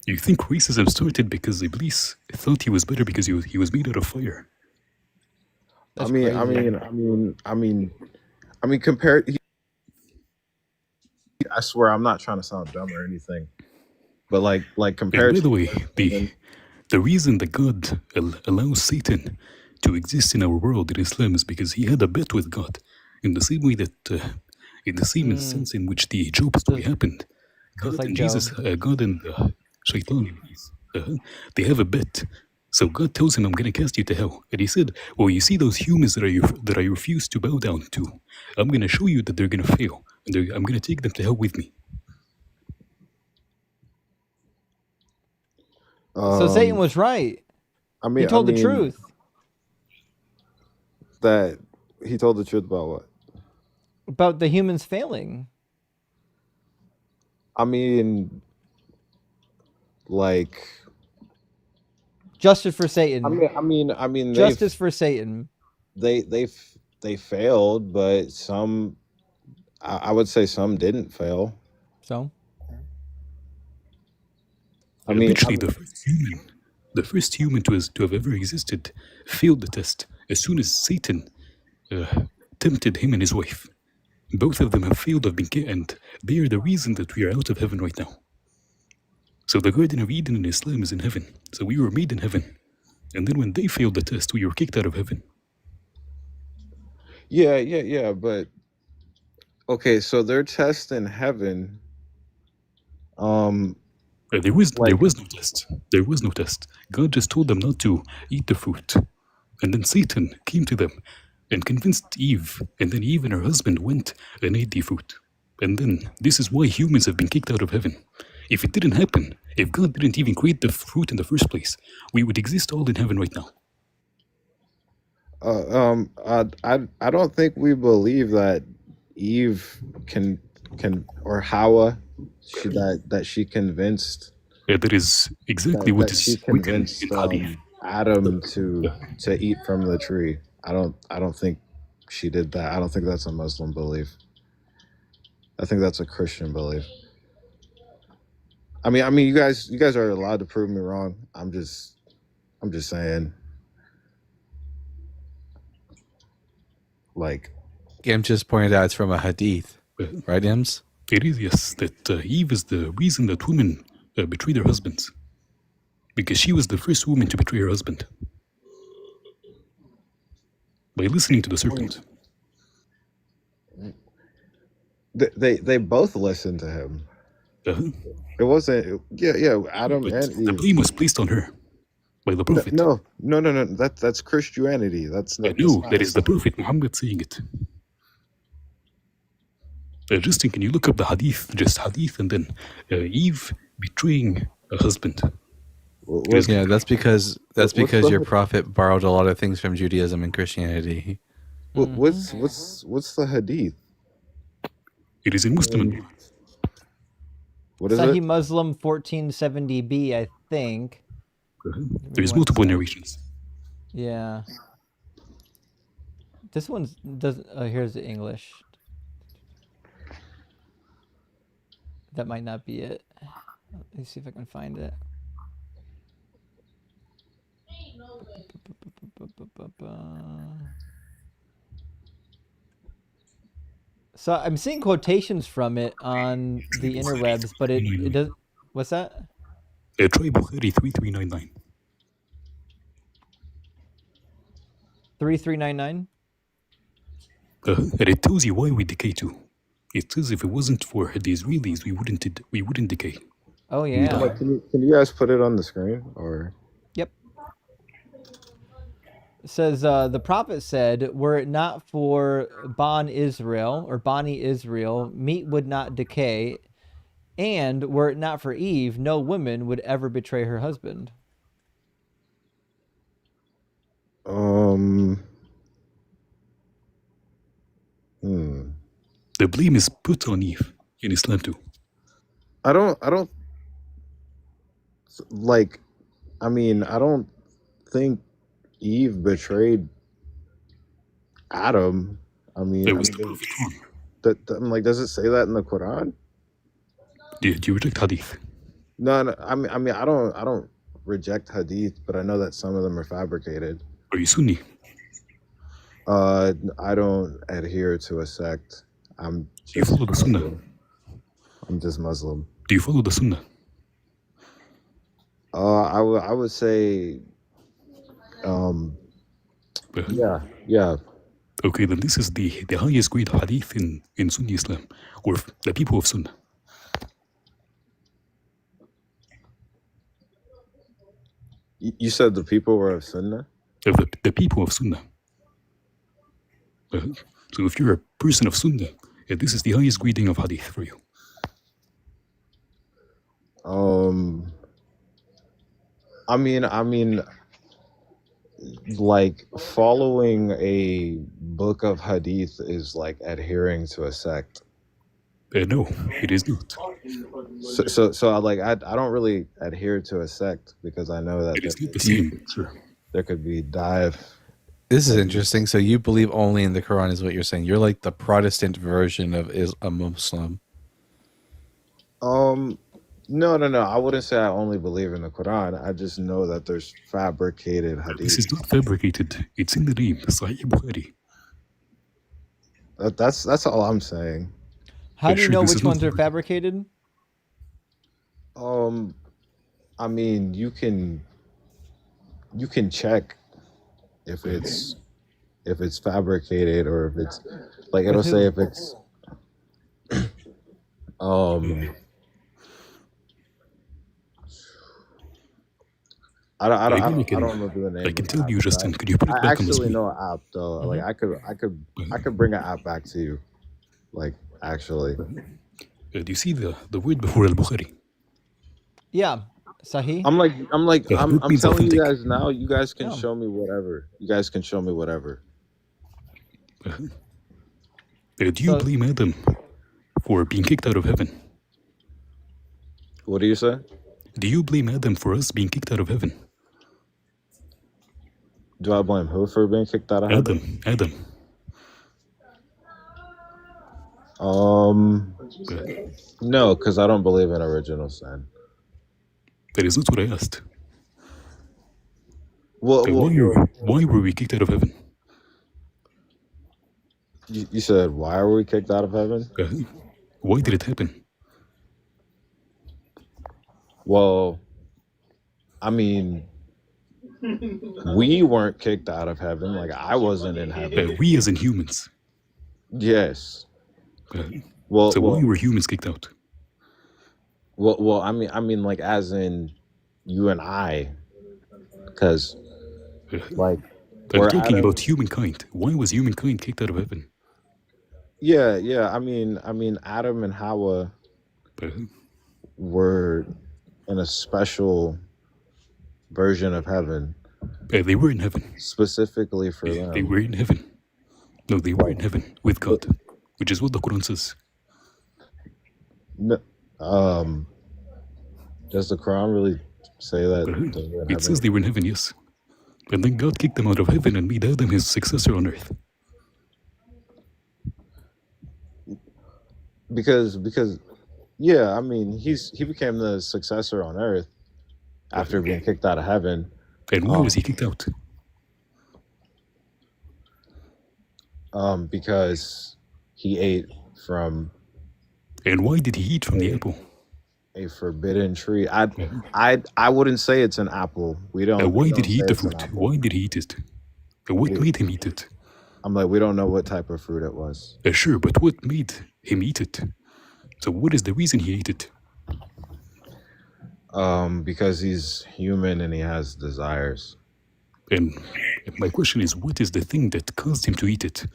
I: You think racism started because Iblis thought he was better because he was made out of fire?
A: That's
H: I mean, compared. I swear, I'm not trying to sound dumb or anything, but like
I: And
H: compared.
I: by the way, the reason that God allows Satan to exist in our world in Islam is because he had a bet with God, in the same way that, in the same sense in which the Job story happened. God
A: like
I: and Jesus, God and Shaitan, they have a bet. So God tells him, "I'm going to cast you to hell," and he said, "Well, you see those humans that I refuse to bow down to. I'm going to show you that they're going to fail, and I'm going to take them to hell with me."
A: So Satan was right. He told the truth.
H: That he told the truth about what?
A: About the humans failing.
H: I mean, like
A: justice for Satan.
H: I mean,
A: justice for Satan.
H: They failed, but some, I would say, some didn't fail.
A: So,
I: Literally, the first human to have ever existed failed the test as soon as Satan tempted him and his wife. Both of them have failed and they are the reason that we are out of heaven right now. So the Garden of Eden in Islam is in heaven. So we were made in heaven. And then when they failed the test, we were kicked out of heaven.
H: Yeah, but okay, so their test in heaven.
I: There was no test. There was no test. God just told them not to eat the fruit. And then Satan came to them and convinced Eve. And then Eve and her husband went and ate the fruit. And then this is why humans have been kicked out of heaven. If it didn't happen, if God didn't even create the fruit in the first place, we would exist all in heaven right now.
H: I don't think we believe that Eve can or Hawa, that she convinced.
I: That is exactly what is written in Hadith.
H: Adam to eat from the tree. I don't think she did that. I don't think that's a Muslim belief. I think that's a Christian belief. I mean, you guys are allowed to prove me wrong. I'm just saying. Like,
B: Em just pointed out it's from a hadith, right, Ems?
I: It is, yes, that Eve is the reason that women betray their husbands. Because she was the first woman to betray her husband. By listening to the serpent.
H: They both listened to him.
I: Uh-huh.
H: It wasn't. Yeah. Adam
I: But
H: and
I: the
H: Eve.
I: blame was placed on her by the prophet.
H: No. That's Christianity. That's
I: I
H: not.
I: know that is the prophet Muhammad saying it. Just think, can you look up the hadith, just hadith, and then Eve betraying a husband. It is
B: Yeah, that's because
H: what's
B: your
H: the
B: prophet borrowed a lot of things from Judaism and Christianity.
H: what's the hadith?
I: it is in Muslim.
H: What is
A: Sahih
H: it?
A: Muslim 1470b, I think.
I: There is
A: One
I: multiple
A: sec.
I: narrations.
A: Yeah. This one's doesn't. Here's the English. That might not be it. Let me see if I can find it. So I'm seeing quotations from it on the interwebs, but it does. What's that?
I: Try Bukhari 3399.
A: 3399.
I: And it tells you why we decay too. It says if it wasn't for the Israelis, we wouldn't decay.
A: Oh yeah.
H: Can you guys put it on the screen or?
A: Yep. It says the prophet said, "Were it not for Bani Israel, meat would not decay, and were it not for Eve, no woman would ever betray her husband."
I: The blame is put on Eve in Islam too.
H: I don't like. I mean, I don't think Eve betrayed Adam. I mean,
I: It was the prophet wrong.
H: I'm like, does it say that in the Quran?
I: Do you reject hadith?
H: No. I mean, I don't reject hadith, but I know that some of them are fabricated.
I: Are you Sunni?
H: I don't adhere to a sect. I'm
I: Do you follow the Sunnah?
H: Muslim. I'm just Muslim.
I: Do you follow the Sunnah?
H: I would say, yeah.
I: Okay, then this is the highest grade of hadith in Sunni Islam, or the people of Sunnah.
H: You said the people were of Sunnah?
I: Of the people of Sunnah. So if you're a person of Sunnah, this is the highest grading of hadith for you.
H: I mean, like following a book of hadith is like adhering to a sect.
I: No, it is not.
H: So I don't really adhere to a sect because I know that
I: it is not the same, sir.
H: There could be dive.
B: This is interesting. So you believe only in the Quran is what you're saying. You're like the Protestant version of a Muslim.
H: No. I wouldn't say I only believe in the Quran. I just know that there's fabricated hadith.
I: This is not fabricated. It's in the name, Sahih Bukhari.
H: That's all I'm saying.
A: How do you know which ones are fabricated?
H: I mean, you can check if it's fabricated or if it's like it'll say if it's I don't remember the name.
I: I can tell you, Justin. Could you put it back on the screen?
H: I actually know an app though. Like I could bring an app back to you. Like actually.
I: Do you see the word before al-Bukhari?
A: Yeah, Sahih.
H: I'm telling you guys now. You guys can show me whatever.
I: Do you blame Adam for being kicked out of heaven?
H: What do you say?
I: Do you blame Adam for us being kicked out of heaven?
H: Do I blame who for being kicked out of heaven?
I: Adam.
H: No, because I don't believe in original sin.
I: That is not what I asked.
H: Well,
I: why were we kicked out of heaven?
H: You said, why are we kicked out of heaven?
I: Why did it happen?
H: Well, I mean, we weren't kicked out of heaven. Like, I wasn't in heaven.
I: We as in humans.
H: Yes. Well,
I: So why
H: well,
I: were humans kicked out?
H: well. I mean, like as in you and I, because
I: Uh,
H: like
I: I'm
H: we're
I: talking about
H: Adam.
I: humankind. Why was humankind kicked out of heaven?
H: Yeah, yeah. I mean, Adam and Hawa
I: Uh,
H: were in a special version of heaven
I: they were in heaven.
H: specifically for
I: They
H: them.
I: were in heaven. No, they were
H: Like,
I: in heaven with God, which is what the Quran says.
H: no, um, does the Quran really say that
I: Uh,
H: they were in
I: it says
H: heaven?
I: they were in heaven, yes. And then God kicked them out of heaven and made Adam his successor on earth.
H: Because yeah, I mean, he became the successor on earth after being kicked out of heaven.
I: And why was he kicked out?
H: Because he ate from
I: And why did he eat from the apple?
H: a forbidden tree. I wouldn't say it's an apple. We
I: Why did
H: don't
I: he
H: say
I: eat the
H: it's an
I: fruit?
H: apple.
I: Why did he eat it? What
H: We,
I: made him eat it?
H: I'm like, we don't know what type of fruit it was.
I: Sure, but what made him eat it? So what is the reason he ate it?
H: Because he's human and he has desires.
I: And my question is, what is the thing that caused him to eat it?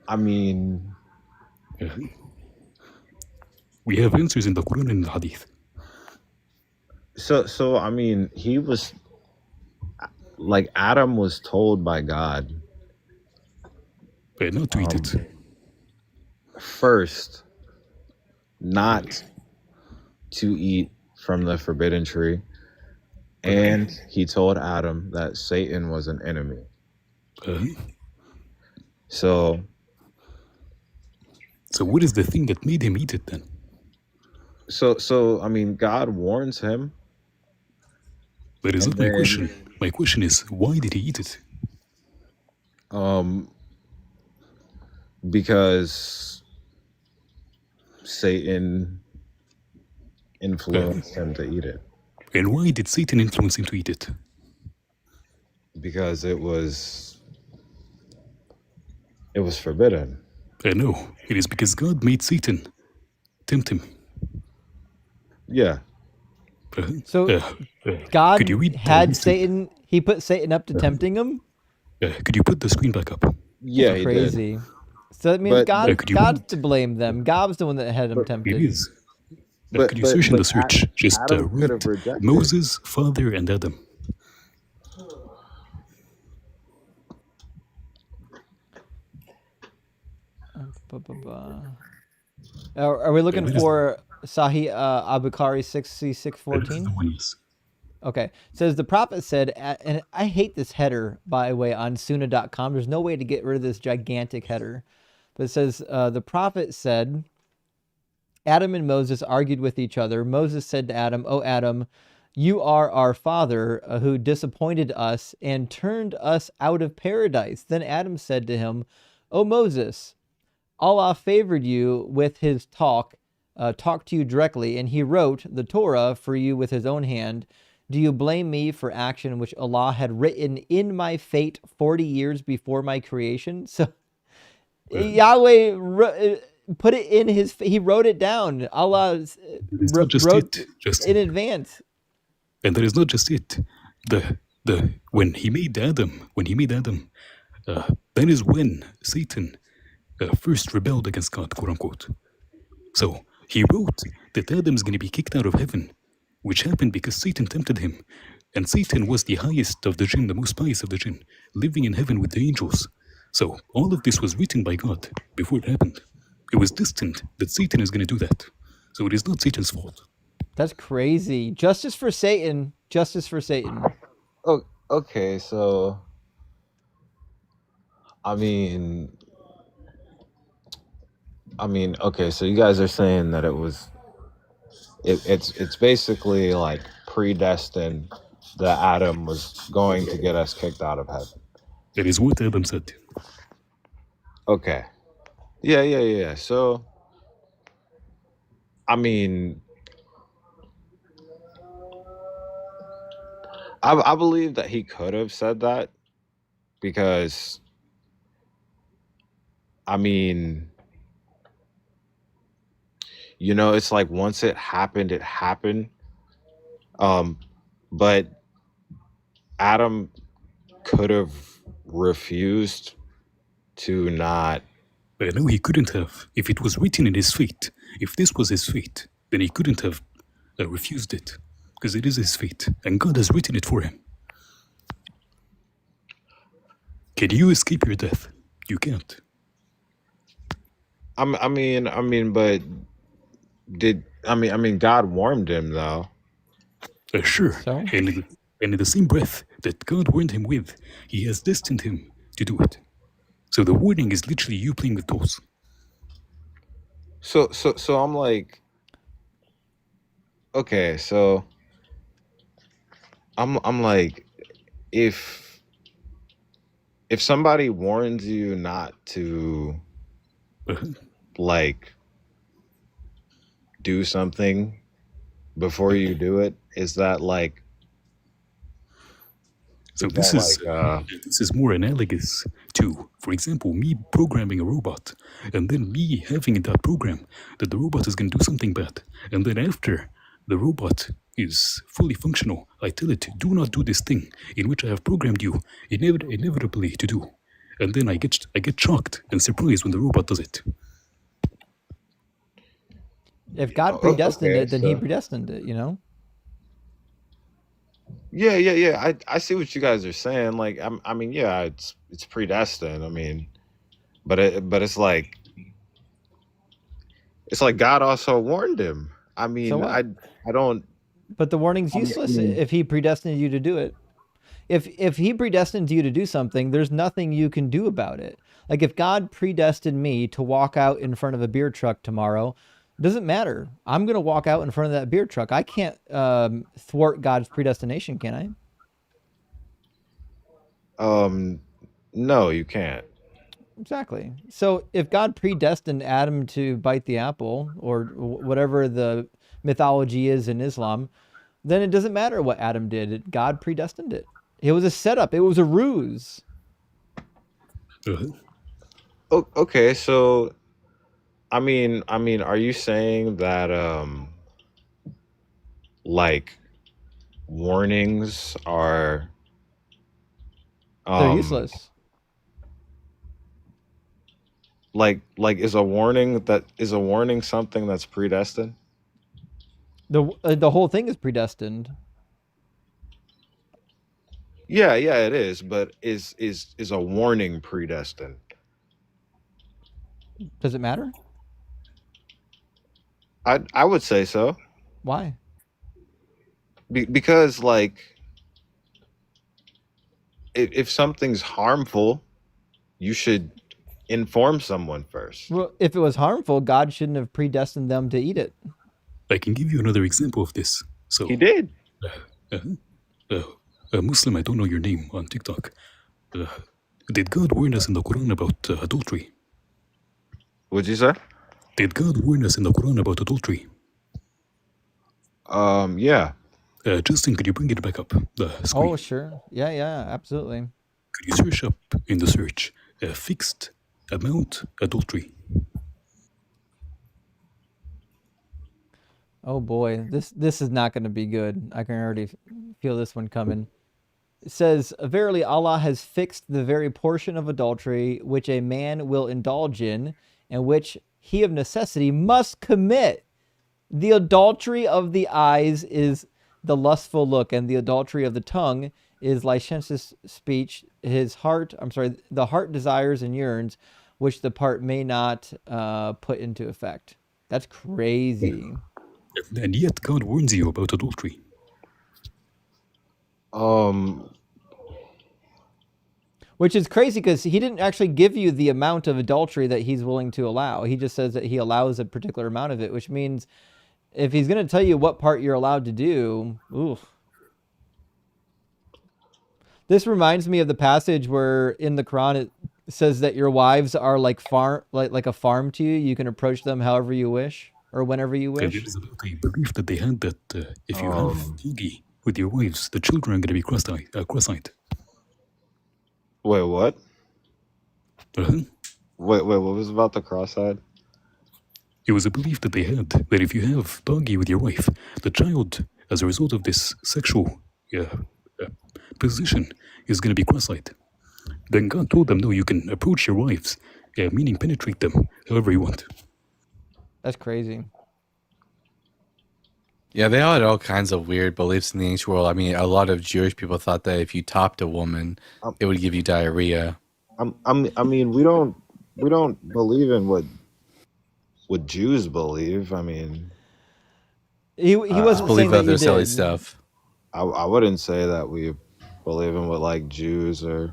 H: I mean,
I: We have answers in the Quran and the Hadith.
H: so I mean, he was like Adam was told by God
I: Not to eat it.
H: first not to eat from the forbidden tree, and he told Adam that Satan was an enemy. So
I: what is the thing that made him eat it then?
H: so I mean, God warns him.
I: That is
H: And
I: not my
H: then,
I: question. My question is, why did he eat it?
H: Because Satan influenced him to eat it.
I: And why did Satan influence him to eat it?
H: Because it was forbidden.
I: No, it is because God made Satan tempt him.
H: Yeah.
A: So God had Satan. He put Satan up to tempting him.
I: Could you put the screen back up?
H: Yeah, he
A: Crazy.
H: did.
A: So that means
H: But-
A: God's to blame them. God was the one that had him tempted.
I: It is. Could you search in the search? Just
H: Adam could have
I: write
H: rejected.
I: Moses, Father, and Adam.
A: Are we looking for Sahih Al-Bukhari 6614? Okay. It says the prophet said, and I hate this header, by the way, on Sunnah.com. There's no way to get rid of this gigantic header. But it says, the prophet said, Adam and Moses argued with each other. Moses said to Adam, "O Adam, you are our father who disappointed us and turned us out of paradise." Then Adam said to him, "O Moses, Allah favored you with his talked to you directly, and he wrote the Torah for you with his own hand. Do you blame me for action which Allah had written in my fate 40 years before my creation?" So Yahweh put it in his, he wrote it down. Allah wrote in advance.
I: And that is not just it. When he made Adam, that is when Satan first rebelled against God, quote unquote. So he wrote that Adam is going to be kicked out of heaven, which happened because Satan tempted him. And Satan was the highest of the jinn, the most pious of the jinn, living in heaven with the angels. So all of this was written by God before it happened. It was destined that Satan is going to do that. So it is not Satan's fault.
A: That's crazy. Justice for Satan. Justice for Satan.
H: Oh, okay. So, I mean, okay. So you guys are saying that it's basically like predestined that Adam was going to get us kicked out of heaven.
I: That is what Adam said.
H: Okay. Yeah. So, I mean, I believe that he could have said that because I mean, you know, it's like once it happened, it happened. Um, but Adam could have refused to not.
I: No, he couldn't have. If it was written in his fate, if this was his fate, then he couldn't have refused it. Because it is his fate, and God has written it for him. Can you escape your death? You can't.
H: But God warned him though.
I: Sure.
A: So?
I: And in the same breath that God warned him with, he has destined him to do it. So the warning is literally you playing with toys.
H: So I'm like, okay, so I'm like, if somebody warns you not to like do something before you do it, is that like?
I: So
H: Is
I: this
H: that
I: is this is more analogous to, for example, me programming a robot, and then me having in that program that the robot is going to do something bad, and then after the robot is fully functional, I tell it, do not do this thing in which I have programmed you inevitably to do, and then I get shocked and surprised when the robot does it.
A: If God predestined
H: okay,
A: it, then He predestined it. You know.
H: Yeah. I see what you guys are saying. Like, I mean, yeah, it's predestined. I mean, but it's like God also warned him. I mean,
A: So what?
H: I don't.
A: But the warning's useless if He predestined you to do it. If He predestined you to do something, there's nothing you can do about it. Like if God predestined me to walk out in front of a beer truck tomorrow, it doesn't matter. I'm going to walk out in front of that beer truck. I can't thwart God's predestination, can I?
H: No, you can't.
A: Exactly. So if God predestined Adam to bite the apple or whatever the mythology is in Islam, then it doesn't matter what Adam did. God predestined it. It was a setup. It was a ruse.
H: Okay, so I mean, are you saying that like warnings are
A: They're useless.
H: like is a warning something that's predestined?
A: The whole thing is predestined.
H: Yeah, it is, but is a warning predestined?
A: Does it matter?
H: I would say so.
A: Why?
H: Because like if something's harmful, you should inform someone first.
A: Well, if it was harmful, God shouldn't have predestined them to eat it.
I: I can give you another example of this. So
H: He did.
I: A Muslim, I don't know your name, on TikTok. Did God warn us in the Quran about adultery?
H: What'd you say?
I: Did God warn us in the Quran about adultery?
H: Yeah.
I: Justin, could you bring it back up? The screen?
A: Oh, sure. Yeah, absolutely.
I: Could you search up in the search fixed amount adultery?
A: Oh boy, this is not going to be good. I can already feel this one coming. It says, "Verily Allah has fixed the very portion of adultery which a man will indulge in, and which he of necessity must commit. The adultery of the eyes is the lustful look, and the adultery of the tongue is licentious speech. The heart desires and yearns, which the part may not put into effect." That's crazy.
I: And yet God warns you about adultery.
A: Which is crazy because he didn't actually give you the amount of adultery that he's willing to allow. He just says that he allows a particular amount of it, which means if he's going to tell you what part you're allowed to do, oof. This reminds me of the passage where in the Quran it says that your wives are like a farm to you. You can approach them however you wish or whenever you
I: And
A: wish.
I: it is about a belief that they had that if you have huggy with your wives, the children are going to be cross-eyed.
H: Wait, what?
I: Uh-huh.
H: Wait, what was about the cross-eyed?
I: It was a belief that they had that if you have doggy with your wife, the child, as a result of this sexual uh, uh, position, is going to be cross-eyed. Then God told them, no, you can approach your wives, meaning penetrate them however you want.
A: That's crazy.
B: Yeah, they had all kinds of weird beliefs in the ancient world. I mean, a lot of Jewish people thought that if you topped a woman,
H: Um,
B: it would give you diarrhea.
H: I mean, we don't believe in what Jews believe. I mean,
A: He
H: I,
B: Just
A: wasn't saying
B: believe
A: that you
B: other silly
A: did.
B: stuff.
H: I wouldn't say that we believe in what like Jews or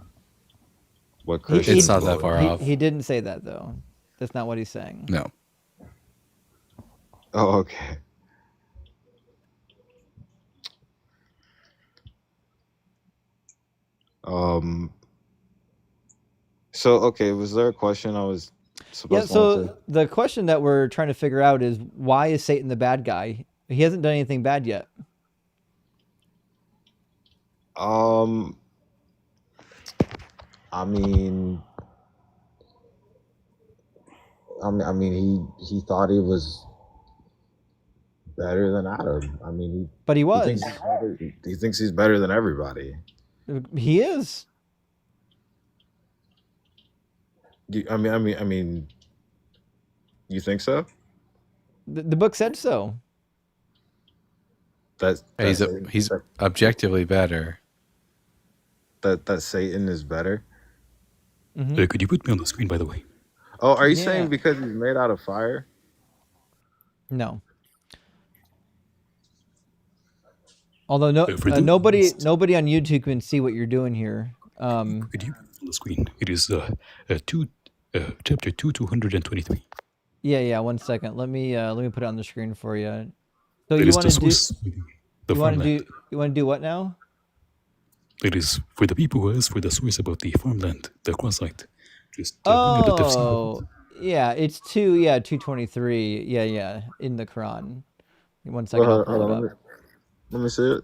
H: what
A: He
B: It's
H: Christians
B: not that
H: believe.
B: far off.
A: he didn't say that though. That's not what he's saying.
B: No.
H: Oh, okay. Um. So, okay, was there a question I was
A: Yeah,
H: supposed to answer?
A: so the question that we're trying to figure out is why is Satan the bad guy? He hasn't done anything bad yet.
H: Um. I mean, he thought he was better than Adam. I mean,
A: But he
H: he thinks
A: was.
H: he's better. He thinks he's better than everybody.
A: He is.
H: I mean, you think so?
A: The book said so.
H: That
B: He's
H: Satan,
B: he's objectively better.
H: that Satan is better.
A: Hmm.
I: Could you put me on the screen, by the way?
H: Oh, are you
A: Yeah.
H: saying because he's made out of fire?
A: No. Although
I: For those
A: nobody
I: missed,
A: on YouTube can see what you're doing here.
I: could you put it on the screen? It is chapter 223.
A: Yeah. 1 second. Let me put it on the screen for you. So
I: That
A: you
I: is
A: want
I: the
A: to do
I: source, the farmland.
A: you want to do what now?
I: It is for the people who ask for the source about the farmland, the cross-eyed. Just bring up the tafsir.
A: Oh, yeah. It's 223. Yeah. In the Quran. 1 second. I'll pull it up.
H: Let me see it.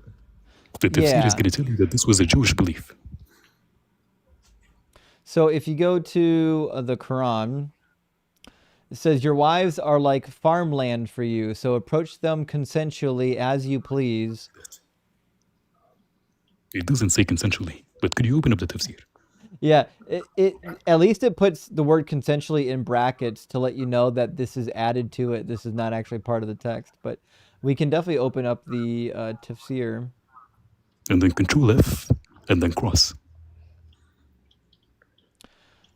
I: The tafsir is
A: Yeah.
I: going to tell you that this was a Jewish belief.
A: So if you go to the Quran, it says, your wives are like farmland for you, so approach them consensually as you please.
I: It doesn't say consensually, but could you open up the tafsir?
A: Yeah, it at least it puts the word consensually in brackets to let you know that this is added to it. This is not actually part of the text, but we can definitely open up the tafsir.
I: And then Control F, and then cross.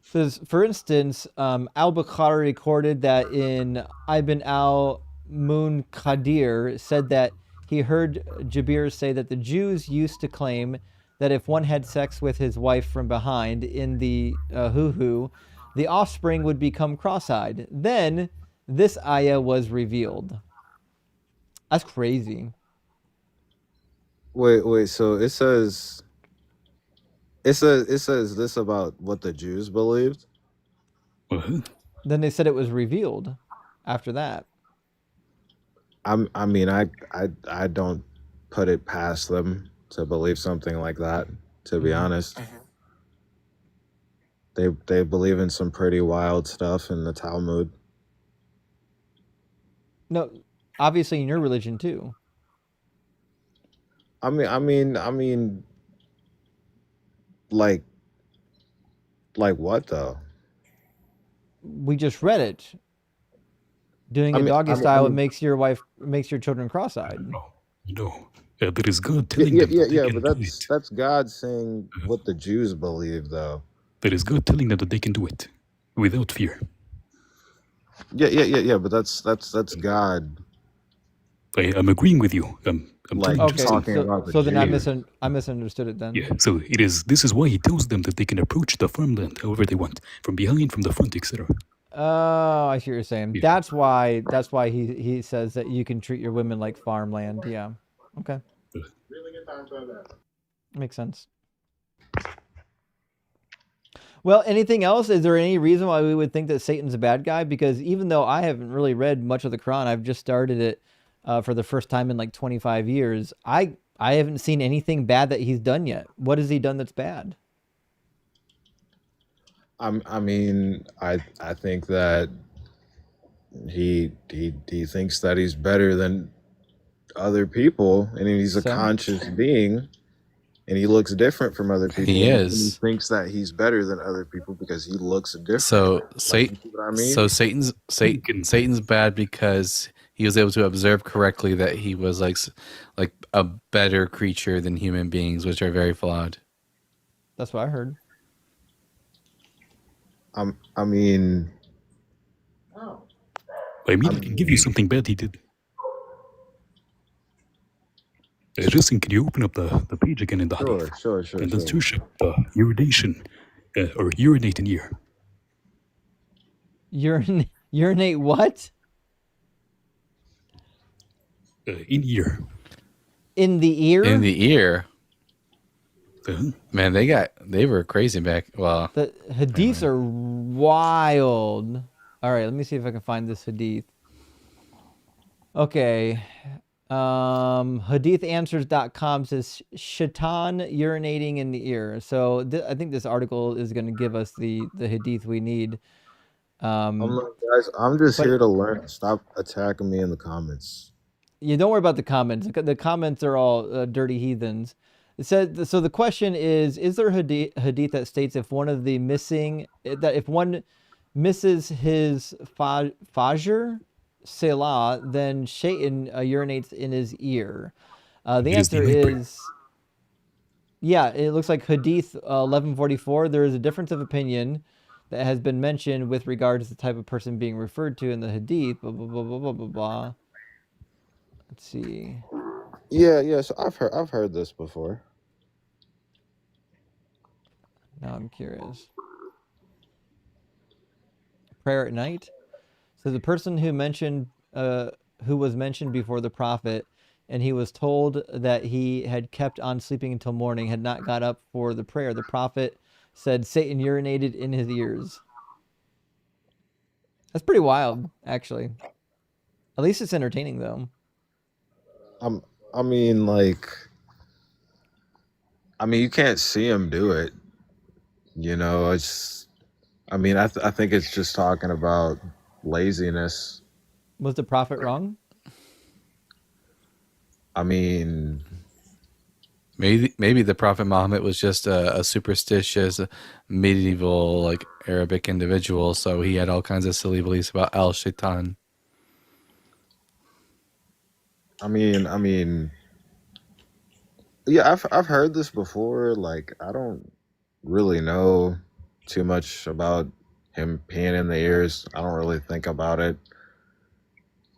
A: Says, for instance, al-Bukhari recorded that in Ibn al-Munkadir said that he heard Jabir say that the Jews used to claim that if one had sex with his wife from behind in the hoo-hoo, the offspring would become cross-eyed. Then this ayah was revealed. That's crazy.
H: Wait. So it says this about what the Jews believed.
I: Uh-huh.
A: Then they said it was revealed after that.
H: I mean, I don't put it past them to believe something like that. To be honest, they believe in some pretty wild stuff in the Talmud.
A: No, obviously in your religion too.
H: I mean, like what though?
A: We just read it. Doing a doggy style makes your children cross-eyed.
I: No. There is God telling them that they
H: Yeah,
I: can
H: but
I: do it.
H: that's God saying what the Jews believe, though.
I: There is God telling them that they can do it without fear.
H: Yeah, but that's God.
I: I'm agreeing with you. I'm
H: Like,
I: telling you
H: talking
A: so,
H: about the
A: so then
H: Jews.
A: I misunderstood it then.
I: Yeah, so this is why he tells them that they can approach the farmland however they want, from behind, from the front, etc.
A: Oh, I see what you're saying.
I: Yeah.
A: That's why he says that you can treat your women like farmland. Yeah. Okay. Makes sense. Well, anything else? Is there any reason why we would think that Satan's a bad guy? Because even though I haven't really read much of the Quran, I've just started it for the first time in like 25 years. I haven't seen anything bad that he's done yet. What has he done that's bad?
H: I mean, I think that he thinks that he's better than other people, and he's a
A: So
H: conscious being, and he looks different from other people,
B: He
H: and he
B: is.
H: thinks that he's better than other people because he looks different.
B: So
H: Like,
B: Satan.
H: you see what I
B: So
H: mean?
B: Satan's bad because he was able to observe correctly that he was like a better creature than human beings, which are very flawed.
A: that's what I heard.
H: I mean,
I: I mean, I can give you something bad he did. Justin, can you open up the page again in the hadith?
H: sure.
I: And let's search up urination, or urinate in ear.
A: Urinate what?
I: In ear.
A: In the ear?
B: In the ear.
I: Uh-huh.
B: Man, they were crazy back. Well,
A: The hadiths are wild. All right, let me see if I can find this hadith. Okay. Hadithanswers.com says shaitan urinating in the ear. So I think this article is going to give us the hadith we need.
H: Guys, I'm just
A: but-
H: here to learn. Stop attacking me in the comments.
A: Yeah, don't worry about the comments. The comments are all dirty heathens. It said so. The question is there hadith that states if one misses his fajr selah, then Shaitan urinates in his ear? The
I: It is the
A: answer
I: viper.
A: is yeah. It looks like Hadith 1144. There is a difference of opinion that has been mentioned with regard to the type of person being referred to in the Hadith. Blah blah blah blah blah blah blah. Let's see.
H: Yeah. So I've heard this before.
A: Now I'm curious. Prayer at night. So the person who was mentioned before the prophet, and he was told that he had kept on sleeping until morning, had not got up for the prayer. The prophet said Satan urinated in his ears. That's pretty wild, actually. At least it's entertaining, though.
H: I mean, you can't see him do it. You know, it's. I mean, I think it's just talking about laziness.
A: Was the prophet wrong?
H: I mean,
B: maybe the Prophet Muhammad was just a superstitious medieval like Arabic individual, so he had all kinds of silly beliefs about al shaitan.
H: I mean, yeah, I've heard this before. Like, I don't really know too much about him peeing in the ears. I don't really think about it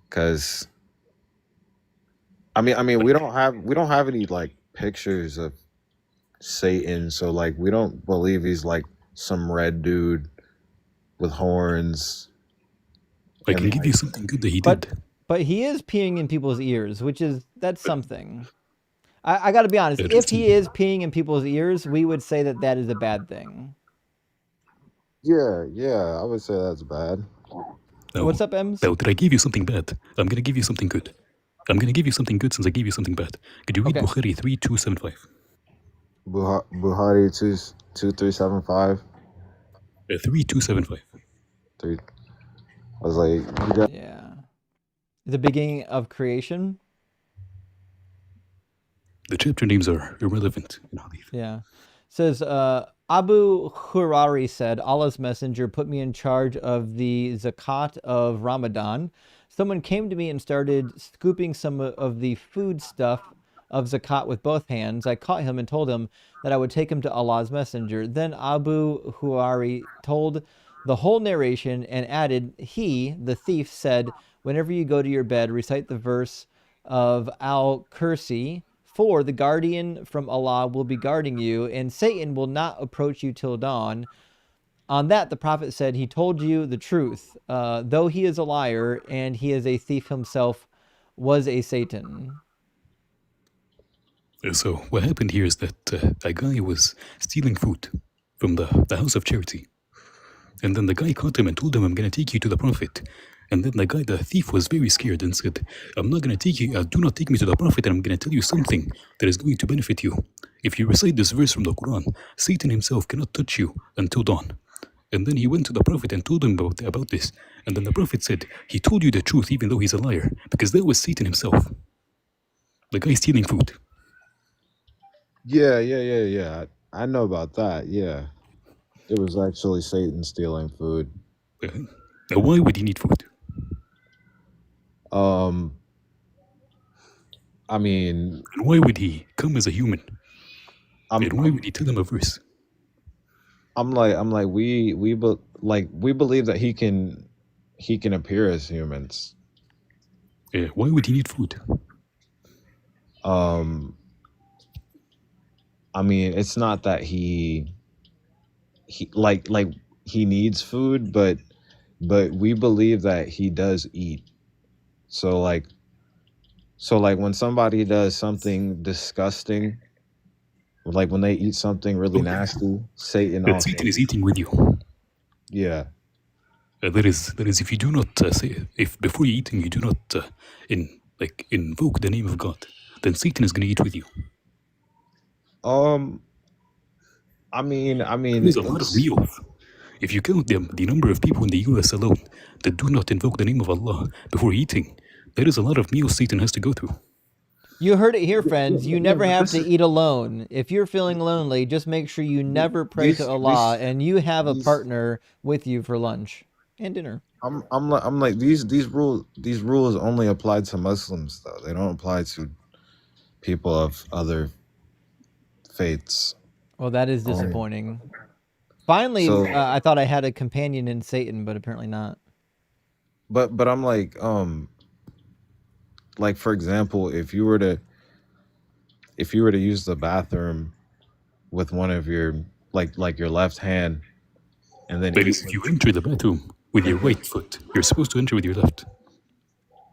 H: because I mean we don't have any like pictures of Satan, so like we don't believe he's like some red dude with horns.
I: I can give you something good that he did.
A: But he is peeing in people's ears, that's something. I got to be honest. If he is peeing in people's ears, we would say that is a bad thing.
H: Yeah, I would say that's bad.
I: No.
A: What's up, Ems?
I: Now, did I give you something bad? I'm going to give you something good. I'm going to give you something good since I gave you something bad. Could you read Bukhari 3275?
H: Buhari 2375.
I: 3275.
H: I was like,
A: yeah. The beginning of creation.
I: The chapter names are irrelevant in Hadith.
A: Yeah. It says, Abu Hurari said, Allah's messenger put me in charge of the zakat of Ramadan. Someone came to me and started scooping some of the food stuff of zakat with both hands. I caught him and told him that I would take him to Allah's messenger. Then Abu Hurari told the whole narration and added, he, the thief, said, whenever you go to your bed, recite the verse of Al-Kursi, for the guardian from Allah will be guarding you, and Satan will not approach you till dawn. On that, the prophet said, he told you the truth. Though he is a liar and he is a thief himself, was a Satan.
I: So what happened here is that a guy was stealing food from the house of charity. And then the guy caught him and told him, I'm going to take you to the prophet. And then the thief was very scared and said, I'm not going to take you, do not take me to the prophet, and I'm going to tell you something that is going to benefit you. If you recite this verse from the Quran, Satan himself cannot touch you until dawn. And then he went to the Prophet and told him about this. And then the Prophet said, he told you the truth even though he's a liar, because that was Satan himself. The guy stealing food.
H: Yeah. I know about that. Yeah, it was actually Satan stealing food.
I: Now, why would he need food?
H: I mean,
I: And why would he come as a human? And why would he tell him a verse?
H: I'm like we believe that he can appear as humans.
I: Why would he need food?
H: I mean, it's not that he like he needs food, but we believe that he does eat. So like when somebody does something disgusting, like when they eat something really nasty, Satan
I: That
H: also.
I: Satan is eating with you.
H: Yeah.
I: That is if you do not if before you eating you do not invoke the name of God, then Satan is going to eat with you.
H: I mean,
I: there's a lot of meals. If you count the number of people in the U.S. alone that do not invoke the name of Allah before eating, there is a lot of meals Satan has to go through.
A: You heard it here, friends. You never have to eat alone. If you're feeling lonely, just make sure you never pray to Allah and you have a partner with you for lunch and dinner.
H: I'm like these rules only apply to Muslims though. They don't apply to people of other faiths.
A: Well, that is disappointing. Finally, I thought I had a companion in Satan, but apparently not.
H: But I'm like for example, if you were to use the bathroom with one of your like your left hand, and then
I: that is, if you enter the bathroom with your right foot, you're supposed to enter with your left.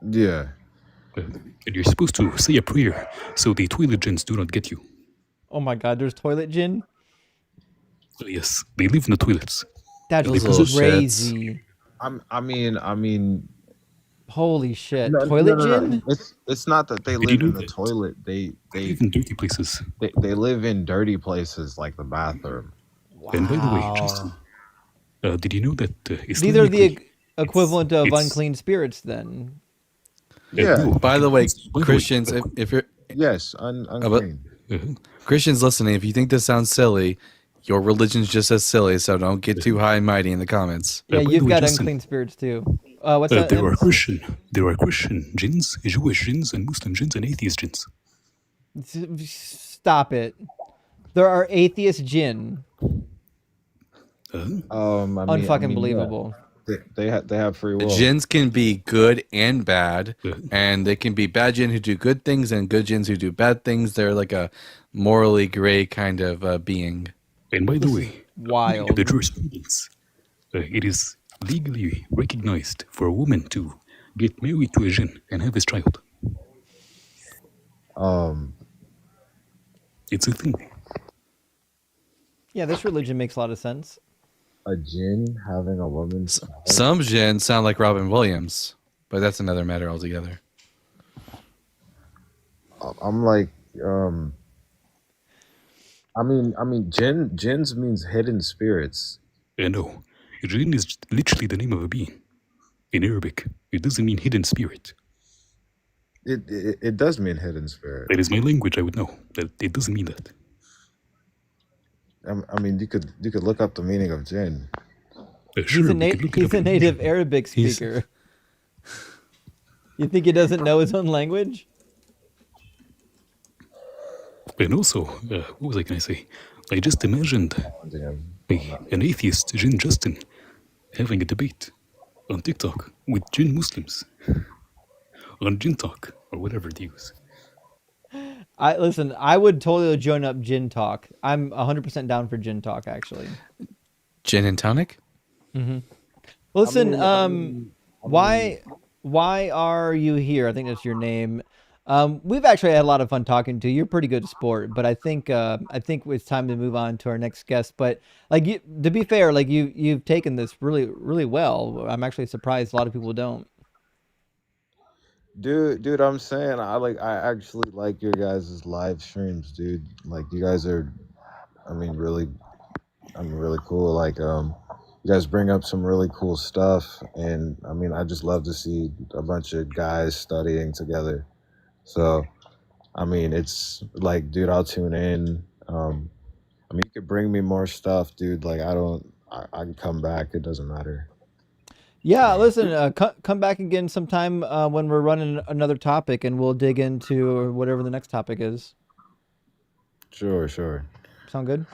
H: Yeah.
I: And you're supposed to say a prayer so the toilet jinns do not get you.
A: Oh my God, there's toilet jinn?
I: Yes, they live in the toilets.
A: That's crazy.
H: I mean.
A: Holy shit! Toilet jinn?
H: It's not that they live in the toilet. They
I: live in dirty places.
H: They live in dirty places like the bathroom.
A: Wow.
I: And by the way, Justin, did you know that
A: these are the equivalent of unclean spirits? Then.
H: Yeah.
B: No, by the way, Christians, if you're
H: unclean.
B: Christians listening, if you think this sounds silly, your religion's just as silly. So don't get too high and mighty in the comments.
A: Yeah, you've got unclean spirits too. What's that?
I: There are Christian jinns, Jewish jinns, and Muslim jinns, and atheist jinns.
A: Stop it! There are atheist jinn. Unfucking believable.
H: Yeah. They have free will.
B: Jinns can be good and bad, and they can be bad jinn who do good things and good jinns who do bad things. They're like a morally gray kind of being.
I: And by the way,
A: wild.
I: The jurisprudence, it is legally recognized for a woman to get married to a jinn and have his child. It's a thing.
A: Yeah, this religion makes a lot of sense.
H: A jinn having a woman's child?
B: Some jinn sound like Robin Williams, but that's another matter altogether.
H: I'm like, I mean, jinns means hidden spirits.
I: No, jinn is literally the name of a being. In Arabic, it doesn't mean hidden spirit.
H: It does mean hidden spirit.
I: That is my language. I would know that it doesn't mean that.
H: I mean, you could look up the meaning of jinn.
I: Sure,
A: he's a native Arabic speaker. You think he doesn't know his own language?
I: And also, what was I going to say? I just imagined an atheist Jinn Justin having a debate on TikTok with Jinn Muslims on Jinn Talk or whatever they use.
A: Listen, I would totally join up Jinn Talk. I'm 100% down for Jinn Talk, actually.
B: Gin and tonic?
A: Mm-hmm. Listen, why are you here? I think that's your name. We've actually had a lot of fun talking to you. You're pretty good at sport, but I think it's time to move on to our next guest. But like, to be fair, like you've taken this really, really well. I'm actually surprised a lot of people don't.
H: Dude, I'm saying I actually like your guys' live streams, dude. Like you guys are, really cool. Like you guys bring up some really cool stuff, and I mean, I just love to see a bunch of guys studying together. So, I mean, it's like, dude, I'll tune in. I mean, you could bring me more stuff, dude. Like, I can come back. It doesn't matter.
A: Yeah, listen, come back again sometime when we're running another topic, and we'll dig into whatever the next topic is.
H: Sure, sure.
A: Sound good?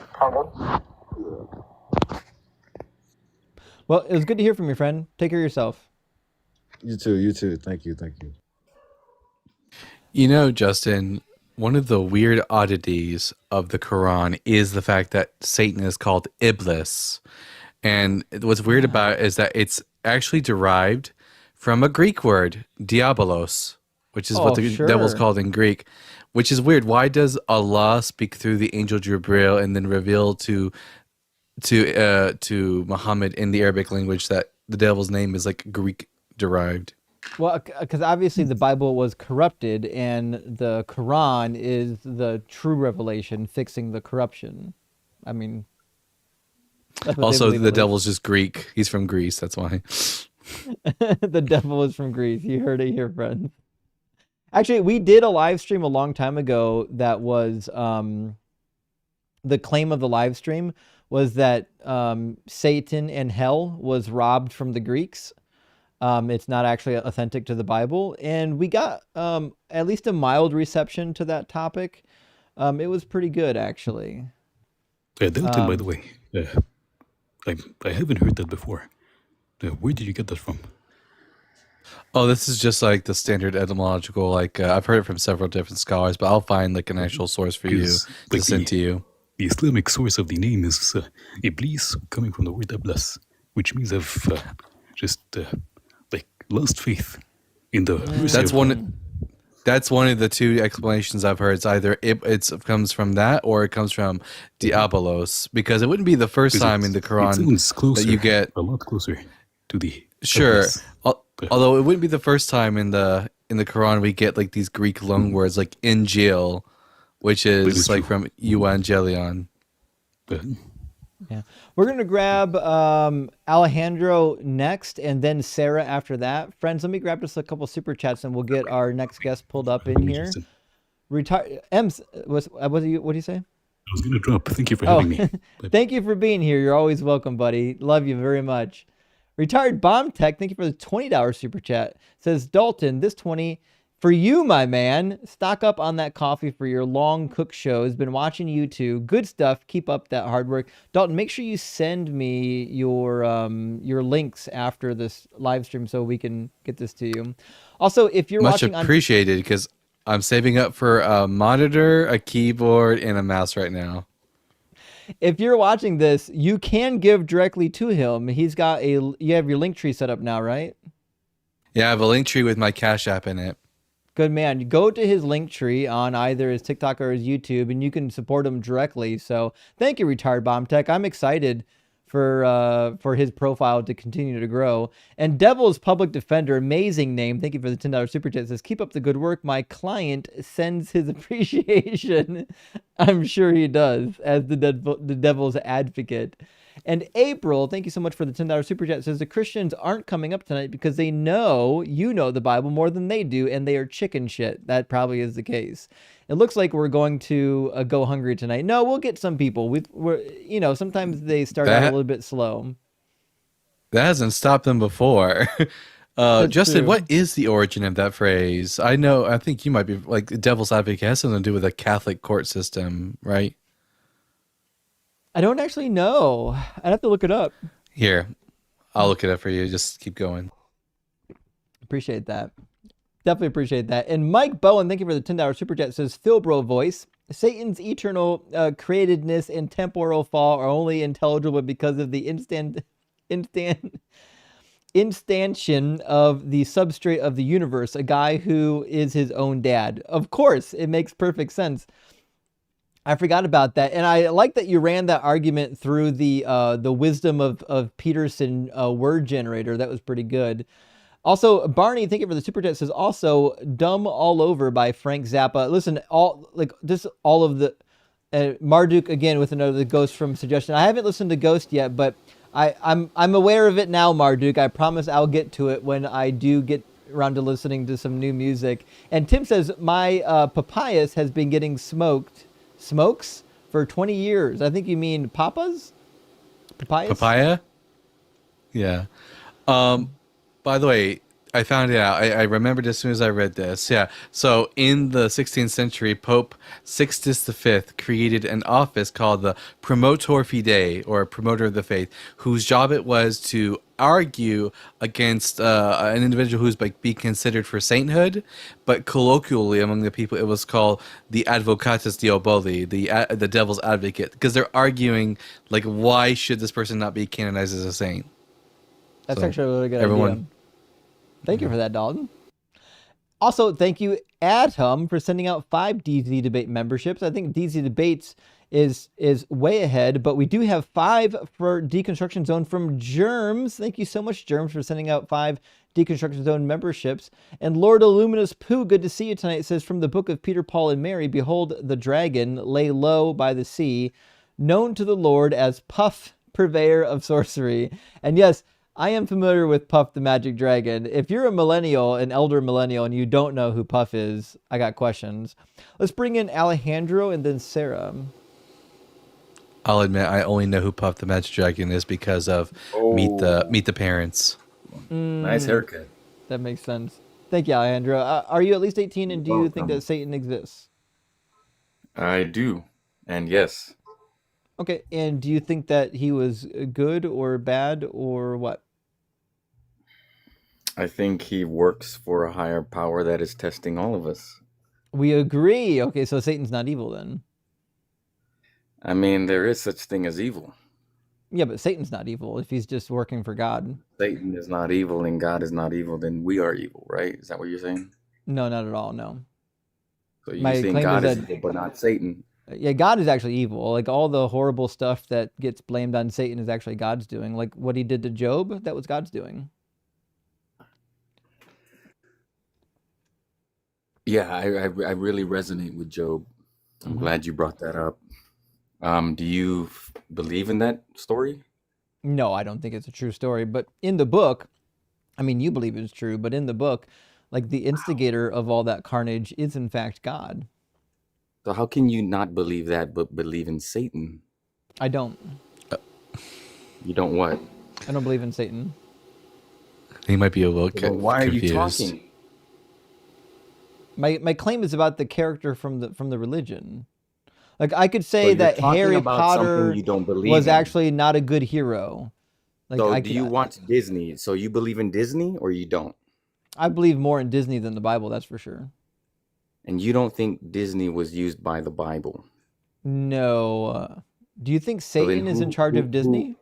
A: Well, it was good to hear from you, friend. Take care of yourself.
H: You too, you too. Thank you, thank you.
B: You know, Justin, one of the weird oddities of the Quran is the fact that Satan is called Iblis. And what's weird about it is that it's actually derived from a Greek word, diabolos, which is what the devil's called in Greek, which is weird. Why does Allah speak through the angel Jibril and then reveal to Muhammad in the Arabic language that the devil's name is like Greek derived?
A: Well, because obviously the Bible was corrupted, and the Quran is the true revelation fixing the corruption. I mean,
B: also the devil's just Greek. He's from Greece. That's why.
A: The devil is from Greece. You heard it here, friends. Actually, we did a live stream a long time ago that was the claim of the live stream was that Satan and hell was robbed from the Greeks. It's not actually authentic to the Bible. And we got at least a mild reception to that topic. It was pretty good, actually.
I: Dalton, by the way, I haven't heard that before. Where did you get that from?
B: Oh, this is just like the standard etymological, like I've heard it from several different scholars, but I'll find like an actual source for you to send to you.
I: The Islamic source of the name is Iblis, coming from the word Iblis, which means I've like lost faith in the mercy
B: That's
I: of
B: one. That's one of the two explanations I've heard. It's either it comes from that or it comes from diabolos, because it wouldn't be the first time in the Quran that you get
I: a lot closer to the
B: sure. Although it wouldn't be the first time in the Quran we get like these Greek loan words like Injil, which is like from Evangelion.
A: Yeah, we're gonna grab Alejandro next, and then Sarah after that. Friends, let me grab just a couple super chats, and we'll get our next guest pulled up in here. Ems, what do you say?
I: I was gonna drop. Thank you for having me.
A: Thank you for being here. You're always welcome, buddy. Love you very much. Retired Bomb Tech, thank you for the $20 super chat. Says Dalton, this 20 for you, my man. Stock up on that coffee for your long cook shows. Been watching you too. Good stuff. Keep up that hard work. Dalton, make sure you send me your links after this live stream so we can get this to you. Also, if you're watching,
B: much appreciated, because I'm saving up for a monitor, a keyboard, and a mouse right now.
A: If you're watching this, you can give directly to him. He's got you have your link tree set up now, right?
B: Yeah, I have a link tree with my Cash App in it.
A: Good man. You go to his link tree on either his TikTok or his YouTube, and you can support him directly. So thank you, Retired Bomb Tech. I'm excited for his profile to continue to grow. And Devil's Public Defender, amazing name. Thank you for the $10 super chat. Says, keep up the good work. My client sends his appreciation. I'm sure he does, as the Devil's advocate. And April, thank you so much for the $10 super chat. Says the Christians aren't coming up tonight because they know you know the Bible more than they do, and they are chicken shit. That probably is the case. It looks like we're going to go hungry tonight. No, we'll get some people. We're sometimes they start out a little bit slow.
B: That hasn't stopped them before. Justin,
A: true.
B: what is the origin of that phrase? I think you might be like devil's advocate. It has something to do with a Catholic court system, right?
A: I don't actually know. I'd have to look it up.
B: Here, I'll look it up for you. Just keep going.
A: Appreciate that. Definitely appreciate that. And Mike Bowen, thank you for the $10 super chat. Says Philbro voice. Satan's eternal createdness and temporal fall are only intelligible because of the instantiation of the substrate of the universe, a guy who is his own dad. Of course, it makes perfect sense. I forgot about that, and I like that you ran that argument through the wisdom of Peterson word generator. That was pretty good. Also, Barney, thank you for the super chat. Says also "Dumb All Over" by Frank Zappa. Listen, all of the Marduk again with another Ghost from suggestion. I haven't listened to Ghost yet, but I'm aware of it now, Marduk. I promise I'll get to it when I do get around to listening to some new music. And Tim says my papayas has been getting smokes for 20 years. I think you mean papayas.
B: Papaya? Yeah. By the way, I found it out. I remembered as soon as I read this. Yeah. So in the 16th century, Pope Sixtus V created an office called the Promotor Fidei, or Promoter of the Faith, whose job it was to argue against an individual who's like be considered for sainthood, but colloquially among the people, it was called the Advocatus Diaboli, the devil's advocate, because they're arguing like why should this person not be canonized as a saint.
A: That's
B: So,
A: actually a really good
B: everyone-
A: idea. Thank you for that, Dalton. Also, thank you, Atom, for sending out 5 DZ Debate memberships. I think DZ Debates is way ahead, but we do have 5 for Deconstruction Zone from Germs. Thank you so much, Germs, for sending out 5 Deconstruction Zone memberships. And Lord Illuminous Pooh, good to see you tonight, says, from the book of Peter, Paul, and Mary, behold, the dragon lay low by the sea, known to the Lord as Puff, purveyor of sorcery. And yes, I am familiar with Puff the Magic Dragon. If you're a millennial, an elder millennial, and you don't know who Puff is, I got questions. Let's bring in Alejandro and then Sarah.
B: I'll admit I only know who Puff the Magic Dragon is because of Meet the Parents.
J: Nice haircut.
A: That makes sense. Thank you, Alejandro. Are you at least 18, and do you think that Satan exists?
J: I do, and yes.
A: Okay, and do you think that he was good or bad or what?
J: I think he works for a higher power that is testing all of us.
A: We agree. Okay, so Satan's not evil then.
J: I mean, there is such thing as evil.
A: Yeah, but Satan's not evil if he's just working for God.
J: Satan is not evil and God is not evil, then we are evil, right? Is that what you're saying?
A: No, not at all, no.
J: So you're saying God is evil, but not Satan.
A: Yeah, God is actually evil. Like all the horrible stuff that gets blamed on Satan is actually God's doing. Like what he did to Job, that was God's doing.
J: Yeah, I really resonate with Job. I'm glad you brought that up. Do you believe in that story?
A: No, I don't think it's a true story. But in the book, I mean, you believe it's true, but in the book, like the instigator of all that carnage is in fact God.
J: So how can you not believe that, but believe in Satan?
A: I don't.
J: You don't what?
A: I don't believe in Satan.
B: He might be a little confused.
J: Why are you talking?
A: My claim is about the character from the religion. Like I could say that Harry Potter
J: you don't believe
A: was
J: in.
A: actually not a good hero. Like,
J: so do you watch Disney? So you believe in Disney or you don't?
A: I believe more in Disney than the Bible, that's for sure.
J: And you don't think Disney was used by the Bible?
A: No. Do you think Satan is in charge of Disney?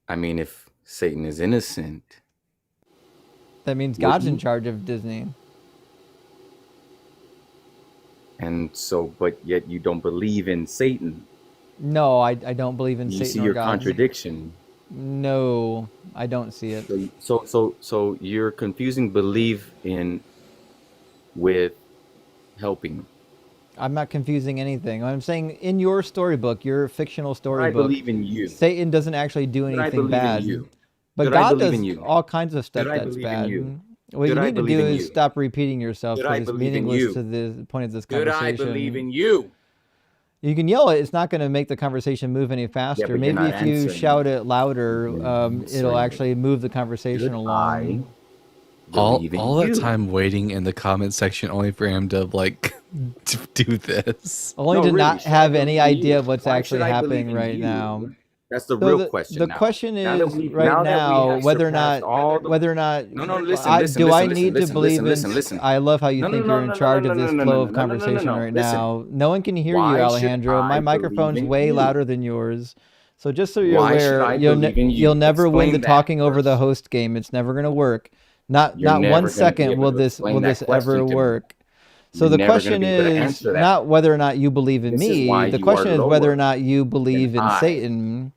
J: I mean, if Satan is innocent,
A: that means God's in charge of Disney.
J: And so, but yet you don't believe in Satan.
A: No, I don't believe in Satan.
J: You see your contradiction.
A: No, I don't see it.
J: So you're confusing believe in with helping.
A: I'm not confusing anything. I'm saying in your storybook, your fictional storybook,
J: I believe in you.
A: Satan doesn't actually do anything bad. But
J: Did
A: God does all kinds of stuff that's bad. What you need to do is stop repeating yourself because it's meaningless to the point of this conversation.
J: Did I believe in you?
A: You can yell it. It's not going to make the conversation move any faster.
J: Yeah,
A: maybe if you shout it louder, it'll actually move the conversation along.
B: All that time waiting in the comment section only for him to like to do this.
A: Only to not have any idea of what's actually happening right now.
J: That's the real question.
A: The question is right now whether or not
J: No, listen.
A: Do I need to believe in? I love how you think you're in charge of this flow of conversation right now. No one can hear you, Alejandro. My microphone's way louder than yours. So just so you're aware, you'll never win the talking over the host game. It's never going to work. Not 1 second will this ever work. So the question is not whether or not you believe in me. The question is whether or not you believe in Satan.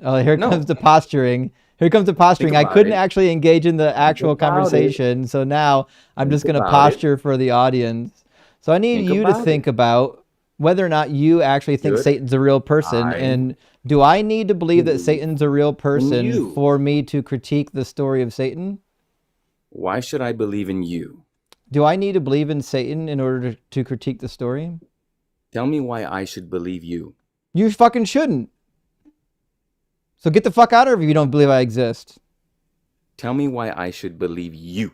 A: Oh, here comes the posturing. Here comes the posturing. I couldn't actually engage in the actual conversation. So now I'm just going to posture for the audience. So I need you to think about whether or not you actually think
J: Should
A: Satan's a real person.
J: I
A: And do I need to believe that
J: believe
A: Satan's a real
J: in
A: person
J: you?
A: for me to critique the story of Satan?
J: Why should I believe in you?
A: Do I need to believe in Satan in order to critique the story?
J: Tell me why I should believe you.
A: You fucking shouldn't. So get the fuck out of here if you don't believe I exist.
J: Tell me why I should believe you.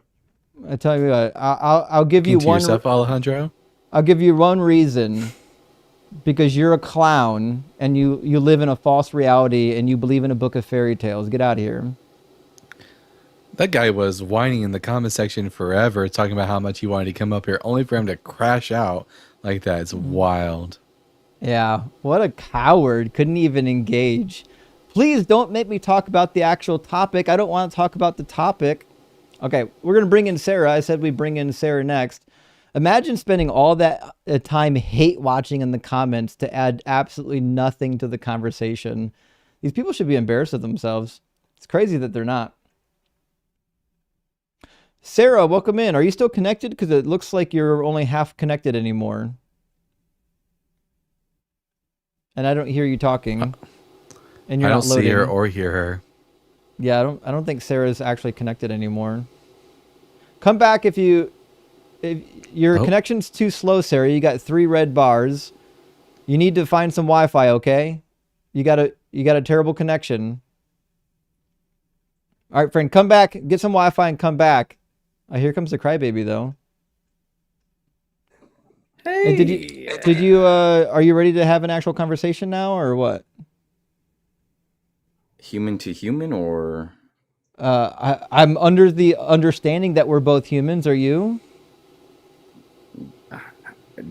A: I tell you what, I'll give you
B: Into
A: one.
B: yourself, Alejandro.
A: I'll give you one reason. Because you're a clown and you live in a false reality and you believe in a book of fairy tales. Get out of here.
B: That guy was whining in the comment section forever, talking about how much he wanted to come up here, only for him to crash out like that. It's wild.
A: Yeah, what a coward. Couldn't even engage. Please don't make me talk about the actual topic. I don't want to talk about the topic. Okay, we're going to bring in Sarah. I said we bring in Sarah next. Imagine spending all that time hate watching in the comments to add absolutely nothing to the conversation. These people should be embarrassed of themselves. It's crazy that they're not. Sarah, welcome in. Are you still connected? Because it looks like you're only half connected anymore. And I don't hear you talking. And you're
B: I
A: not
B: don't
A: loading.
B: see her or hear her.
A: Yeah, I don't think Sarah's actually connected anymore. Come back if your connection's too slow, Sarah. You got 3 red bars. You need to find some Wi-Fi, okay? You got a terrible connection. All right, friend, come back. Get some Wi-Fi and come back. Here comes the crybaby, though. Hey, did you are you ready to have an actual conversation now or what?
J: Human to human, or
A: I'm under the understanding that we're both humans. Are you?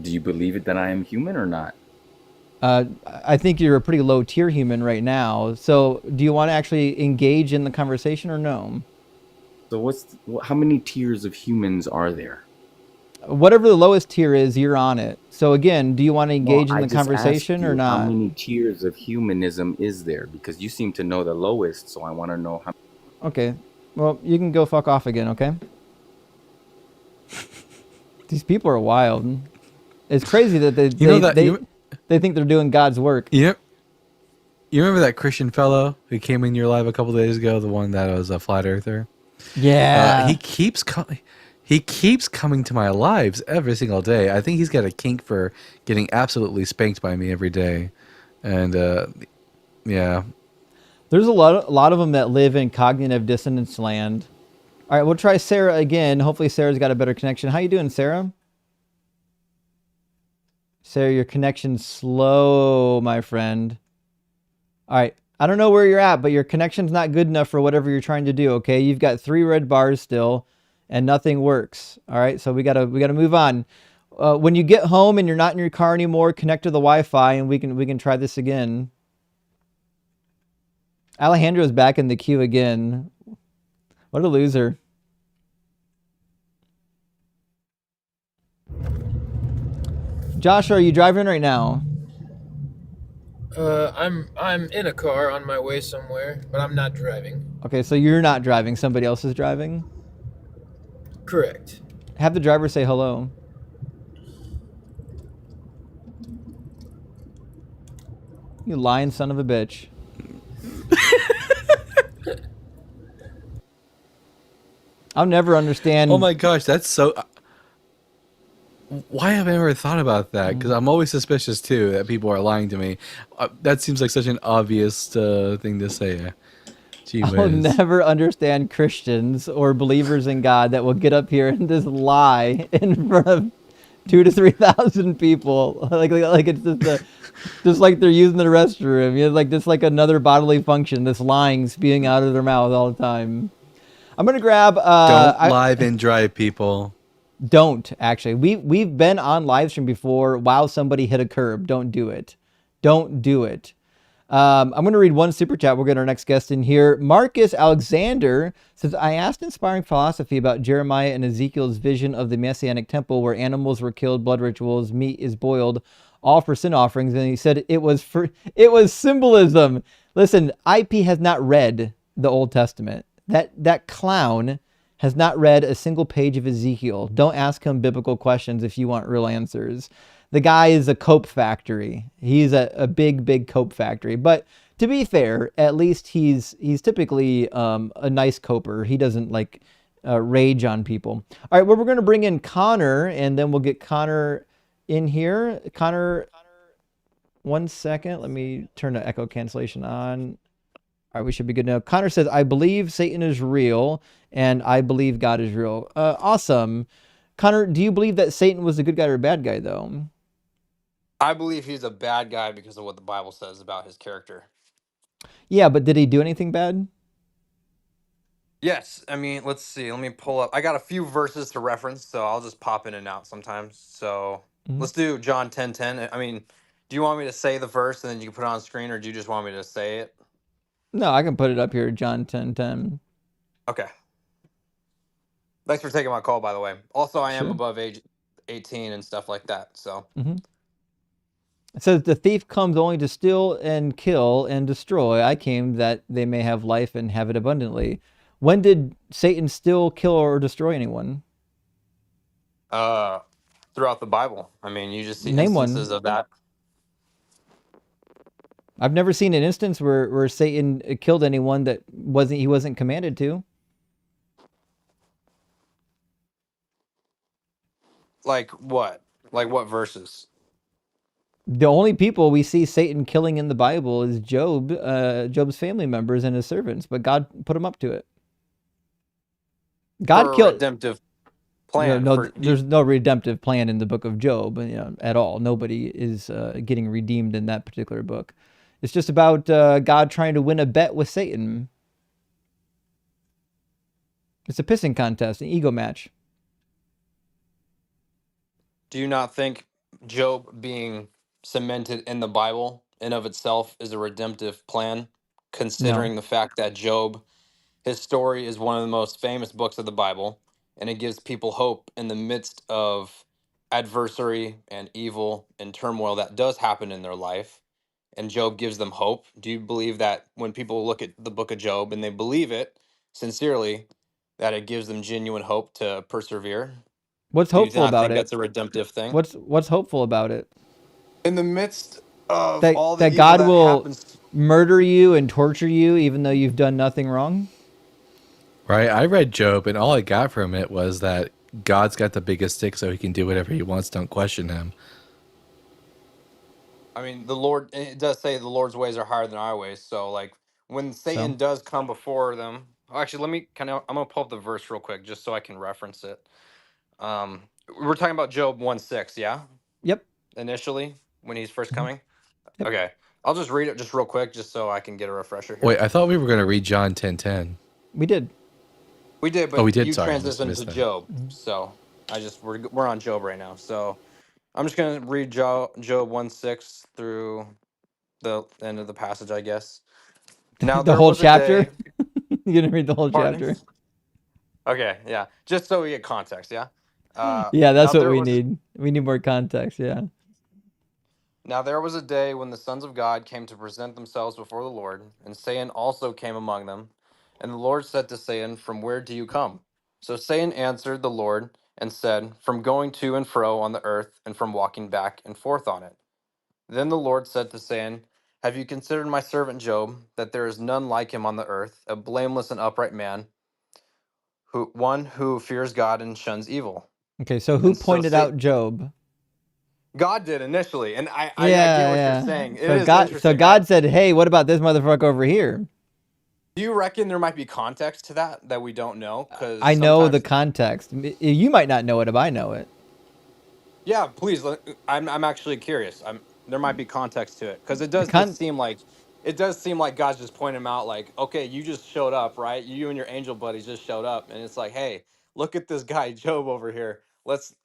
J: do you believe it that I am human or not?
A: I think you're a pretty low tier human right now. So do you want to actually engage in the conversation or no?
J: So how many tiers of humans are there?
A: Whatever the lowest tier is, you're on it. So again, do you want to engage in the conversation or not?
J: How many tiers of humanism is there? Because you seem to know the lowest, so I want to know how.
A: Okay. Well, you can go fuck off again, okay? These people are wild. It's crazy that they think they're doing God's work.
B: Yep. You remember that Christian fellow who came in your live a couple days ago, the one that was a flat earther?
A: Yeah.
B: He keeps coming to my lives every single day. I think he's got a kink for getting absolutely spanked by me every day. And yeah.
A: There's a lot of them that live in cognitive dissonance land. All right, we'll try Sarah again. Hopefully Sarah's got a better connection. How you doing, Sarah? Sarah, your connection's slow, my friend. All right, I don't know where you're at, but your connection's not good enough for whatever you're trying to do, okay? You've got 3 red bars still, and nothing works. All right, so we gotta move on. When you get home and you're not in your car anymore, connect to the Wi-Fi, and we can try this again. Alejandro's back in the queue again. What a loser. Josh, are you driving right now?
K: I'm in a car on my way somewhere, but I'm not driving.
A: Okay, so you're not driving. Somebody else is driving?
K: Correct.
A: Have the driver say hello. You lying son of a bitch. I'll never understand.
B: Oh my gosh, that's so... Why have I never thought about that? Because I'm always suspicious, too, that people are lying to me. That seems like such an obvious thing to say. Gee whiz.
A: I'll never understand Christians or believers in God that will get up here and just lie in front of 2,000 to 3,000 people, like it's just like they're using the restroom. You know, like just like another bodily function. This lying spewing out of their mouth all the time. I'm gonna grab.
B: Don't live and drive, people.
A: Don't actually. We've been on live stream before while somebody hit a curb. Don't do it. Don't do it. I'm going to read one super chat. We'll get our next guest in here. Marcus Alexander says, I asked Inspiring Philosophy about Jeremiah and Ezekiel's vision of the Messianic temple where animals were killed, blood rituals, meat is boiled, all for sin offerings. And he said it was symbolism. Listen, IP has not read the Old Testament. That clown has not read a single page of Ezekiel. Don't ask him biblical questions if you want real answers. The guy is a cope factory. He's a big cope factory. But to be fair, at least he's typically a nice coper. He doesn't like rage on people. All right, well, we're going to bring in Connor, and then we'll get Connor in here. Connor, 1 second. Let me turn the echo cancellation on. All right, we should be good now. Connor says, I believe Satan is real, and I believe God is real. Awesome. Connor, do you believe that Satan was a good guy or a bad guy, though?
L: I believe he's a bad guy because of what the Bible says about his character.
A: Yeah, but did he do anything bad?
L: Yes, I mean, let's see. Let me pull up. I got a few verses to reference, so I'll just pop in and out sometimes. So
A: Mhm.
L: let's do John 10:10. I mean, do you want me to say the verse and then you can put it on screen, or do you just want me to say it?
A: No, I can put it up here, John 10:10.
L: Okay. Thanks for taking my call, by the way. Also, I am
A: Sure.
L: above age 18 and stuff like that. So
A: It says, the thief comes only to steal and kill and destroy. I came that they may have life and have it abundantly. When did Satan steal, kill, or destroy anyone?
L: throughout the Bible, I mean, you just see
A: Name
L: instances
A: one.
L: of that.
A: I've never seen an instance where Satan killed anyone that he wasn't commanded to.
L: Like what? Like what verses?
A: The only people we see Satan killing in the Bible is Job, Job's family members and his servants, but God put him up to it. God
L: For a
A: killed.
L: redemptive
A: No,
L: plan
A: no,
L: for
A: there's no redemptive plan in the book of Job, at all. Nobody is getting redeemed in that particular book. It's just about God trying to win a bet with Satan. It's a pissing contest, an ego match.
L: Do you not think Job being cemented in the Bible in of itself is a redemptive plan,
A: No.
L: considering the fact that Job, his story is one of the most famous books of the Bible, and it gives people hope in the midst of adversary and evil and turmoil that does happen in their life, and Job gives them hope. Do you believe that when people look at the book of Job and they believe it sincerely, that it gives them genuine hope to persevere?
A: What's
L: Do you
A: hopeful
L: not
A: about
L: think
A: it?
L: that's a redemptive thing?
A: What's hopeful about it?
L: In the midst of
A: That
L: all the
A: that
L: evil
A: God
L: that
A: will
L: happens,
A: murder you and torture you even though you've done nothing wrong?
B: Right? I read Job, and all I got from it was that God's got the biggest stick, so he can do whatever he wants. Don't question him.
L: I mean, the Lord, it does say the Lord's ways are higher than our ways. So, like, when
A: So,
L: Satan does come before them, actually, let me I'm gonna pull up the verse real quick just so I can reference it. We're talking about Job 1:6, yeah?
A: yep.
L: Initially, when he's first
A: Mhm.
L: coming.
A: Yep.
L: Okay, I'll just read it just real quick just so I can get a refresher here.
B: Wait, I thought we were going to read John 10:10.
A: We did.
L: We did,
B: Oh,
L: but
B: we did.
L: you
B: Sorry, I
L: transitioned to
B: missed that.
L: Job, so we're on Job right now. So I'm just gonna read Job 1:6 through the end of the passage, I guess. Now
A: The
L: there
A: whole
L: was a
A: chapter?
L: day.
A: You're going to read the whole
L: Pardon?
A: chapter?
L: Okay, yeah. Just so we get context, yeah.
A: Yeah, that's
L: Now
A: what
L: there
A: we
L: was
A: need. We need more context, yeah.
L: now there was a day when the sons of God came to present themselves before the Lord, and Satan also came among them. And the Lord said to Satan, "From where do you come?" So Satan answered the Lord and said, "From going to and fro on the earth, and from walking back and forth on it." Then the Lord said to Satan, "Have you considered my servant Job, that there is none like him on the earth, a blameless and upright man, one who fears God and shuns evil?"
A: Okay, so who
L: And so
A: pointed out Job?
L: God did initially, and I get
A: Yeah,
L: what you're
A: yeah.
L: saying. It
A: So
L: is
A: God
L: interesting. I
A: God said, "Hey, what about this motherfucker over here?"
L: Do you reckon there might be context to that we don't know? Because
A: I know the
L: sometimes,
A: context. You might not know it if I know it.
L: yeah. Please, I'm actually curious. There might be context to it because
A: The con
L: it does seem like God's just pointing him out, like, okay, you just showed up, right? You and your angel buddies just showed up, and it's like, hey, look at this guy Job over here.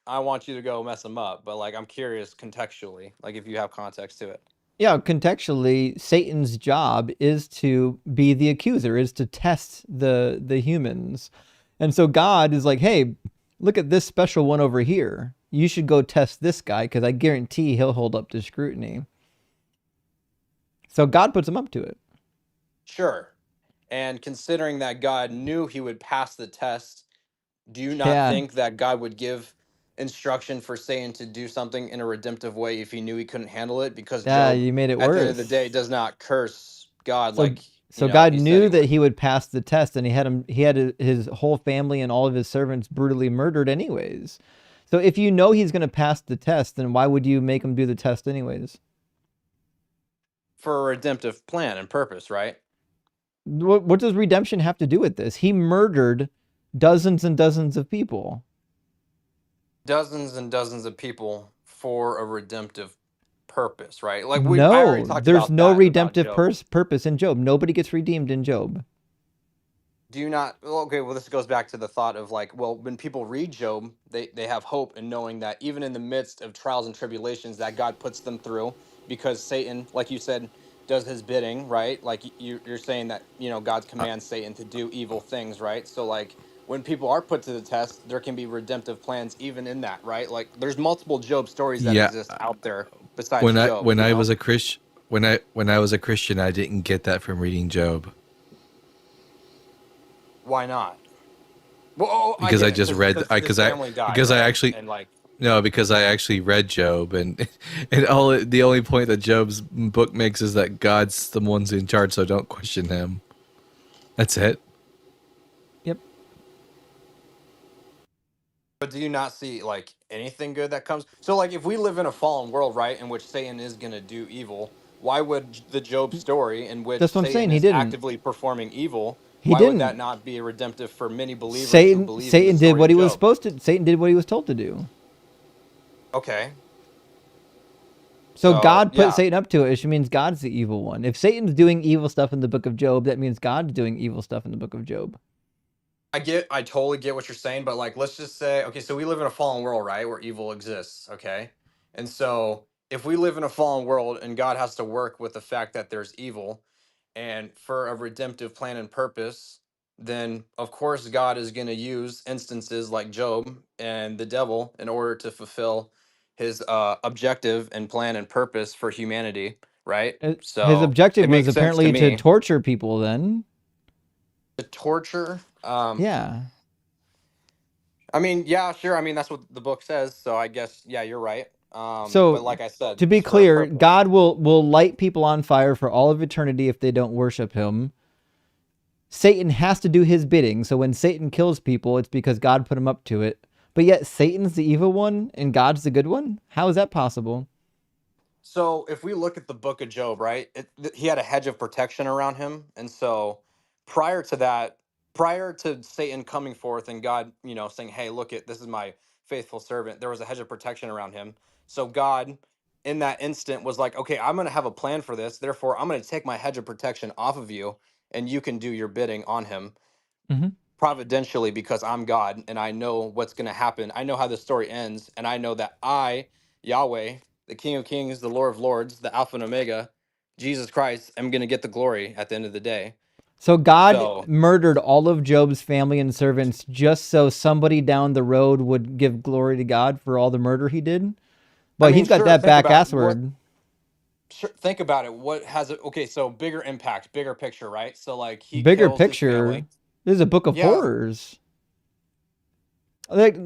L: I want you to go mess him up, but like, I'm curious contextually, like if you have context to it.
A: Yeah, contextually, Satan's job is to be the accuser, is to test the humans. And so God is like, "Hey, look at this special one over here. You should go test this guy because I guarantee he'll hold up to scrutiny." So God puts him up to it.
L: Sure. And considering that God knew he would pass the test, do you not
A: Yeah.
L: think that God would give instruction for Satan to do something in a redemptive way if he knew he couldn't handle it, because
A: Yeah,
L: Job,
A: you made it
L: at the end of the
A: worse.
L: day, does not curse God
A: So
L: like,
A: so God
L: he said
A: knew
L: he
A: that
L: would.
A: he would pass the test, and he had his whole family and all of his servants brutally murdered anyways. So if you know he's going to pass the test, then why would you make him do the test anyways?
L: For a redemptive plan and purpose, right?
A: What does redemption have to do with this? He murdered dozens and dozens of people.
L: Dozens and dozens of people for a redemptive purpose, right? Like I already
A: No,
L: talked
A: there's
L: about
A: no
L: that about
A: redemptive
L: Job.
A: purpose in Job. Nobody gets redeemed in Job.
L: Do you not? Well, okay, well, this goes back to the thought of like, well, when people read Job, they have hope in knowing that even in the midst of trials and tribulations that God puts them through, because Satan, like you said, does his bidding, right? Like you're saying that, God commands Satan to do evil things, right? So like when people are put to the test, there can be redemptive plans even in that, right? Like there's multiple Job stories that
B: Yeah,
L: exist out there besides Job,
B: when I was a Christian, when I was a Christian, I didn't get that from reading Job
L: Why not? Well, oh, I
B: because
L: get
B: I
L: it,
B: just
L: because
B: read
L: his family died,
B: because I
L: right?
B: actually
L: And like,
B: no, because I actually read Job, and the only point that Job's book makes is that God's the one's in charge, so don't question him. That's it.
A: Yep.
L: but do you not see like anything good that comes? So like if we live in a fallen world, right, in which Satan is going to do evil, why would the Job story in which
A: That's what I'm saying.
L: Satan
A: He
L: is
A: didn't.
L: actively performing evil,
A: He
L: why would that
A: didn't.
L: not be redemptive for many believers who
A: Satan
L: believe in the
A: Satan did
L: story
A: what
L: of
A: he was
L: Job?
A: supposed to. Satan did what he was told to do.
L: Okay.
A: So
L: So,
A: God put
L: yeah.
A: Satan up to it, which means God's the evil one. If Satan's doing evil stuff in the book of Job, that means God's doing evil stuff in the book of Job.
L: I totally get what you're saying, but like, let's just say, okay, so we live in a fallen world, right, where evil exists, okay? And so if we live in a fallen world and God has to work with the fact that there's evil and for a redemptive plan and purpose, then of course God is going to use instances like Job and the devil in order to fulfill his objective and plan and purpose for humanity, right?
A: His
L: So
A: objective
L: it
A: was
L: makes sense to
A: apparently to
L: me.
A: torture people then.
L: To torture,
A: Yeah.
L: I mean, yeah, sure. I mean, that's what the book says. So I guess, yeah, you're right. But
A: So
L: like I said,
A: to be
L: it's for a
A: clear,
L: purpose.
A: God will light people on fire for all of eternity if they don't worship him. Satan has to do his bidding. So when Satan kills people, it's because God put him up to it. But yet Satan's the evil one and God's the good one? How is that possible?
L: So if we look at the book of Job, right, he had a hedge of protection around him. And so prior to that, prior to Satan coming forth and God, saying, hey, look this is my faithful servant, there was a hedge of protection around him. So God, in that instant, was like, okay, I'm going to have a plan for this. Therefore, I'm going to take my hedge of protection off of you and you can do your bidding on him.
A: Mm-hmm.
L: Providentially, because I'm God and I know what's going to happen. I know how the story ends, and I know that I, Yahweh, the King of Kings, the Lord of Lords, the Alpha and Omega, Jesus Christ, am going to get the glory at the end of the day.
A: So God
L: So,
A: murdered all of Job's family and servants just so somebody down the road would give glory to God for all the murder he did?
L: I
A: But
L: mean,
A: he's got
L: sure,
A: that back assword.
L: think about it. What has it? Okay, so bigger impact, bigger picture, right? So, like, he
A: Bigger
L: kills his
A: picture.
L: family.
A: This is a book of
L: Yeah.
A: horrors. Like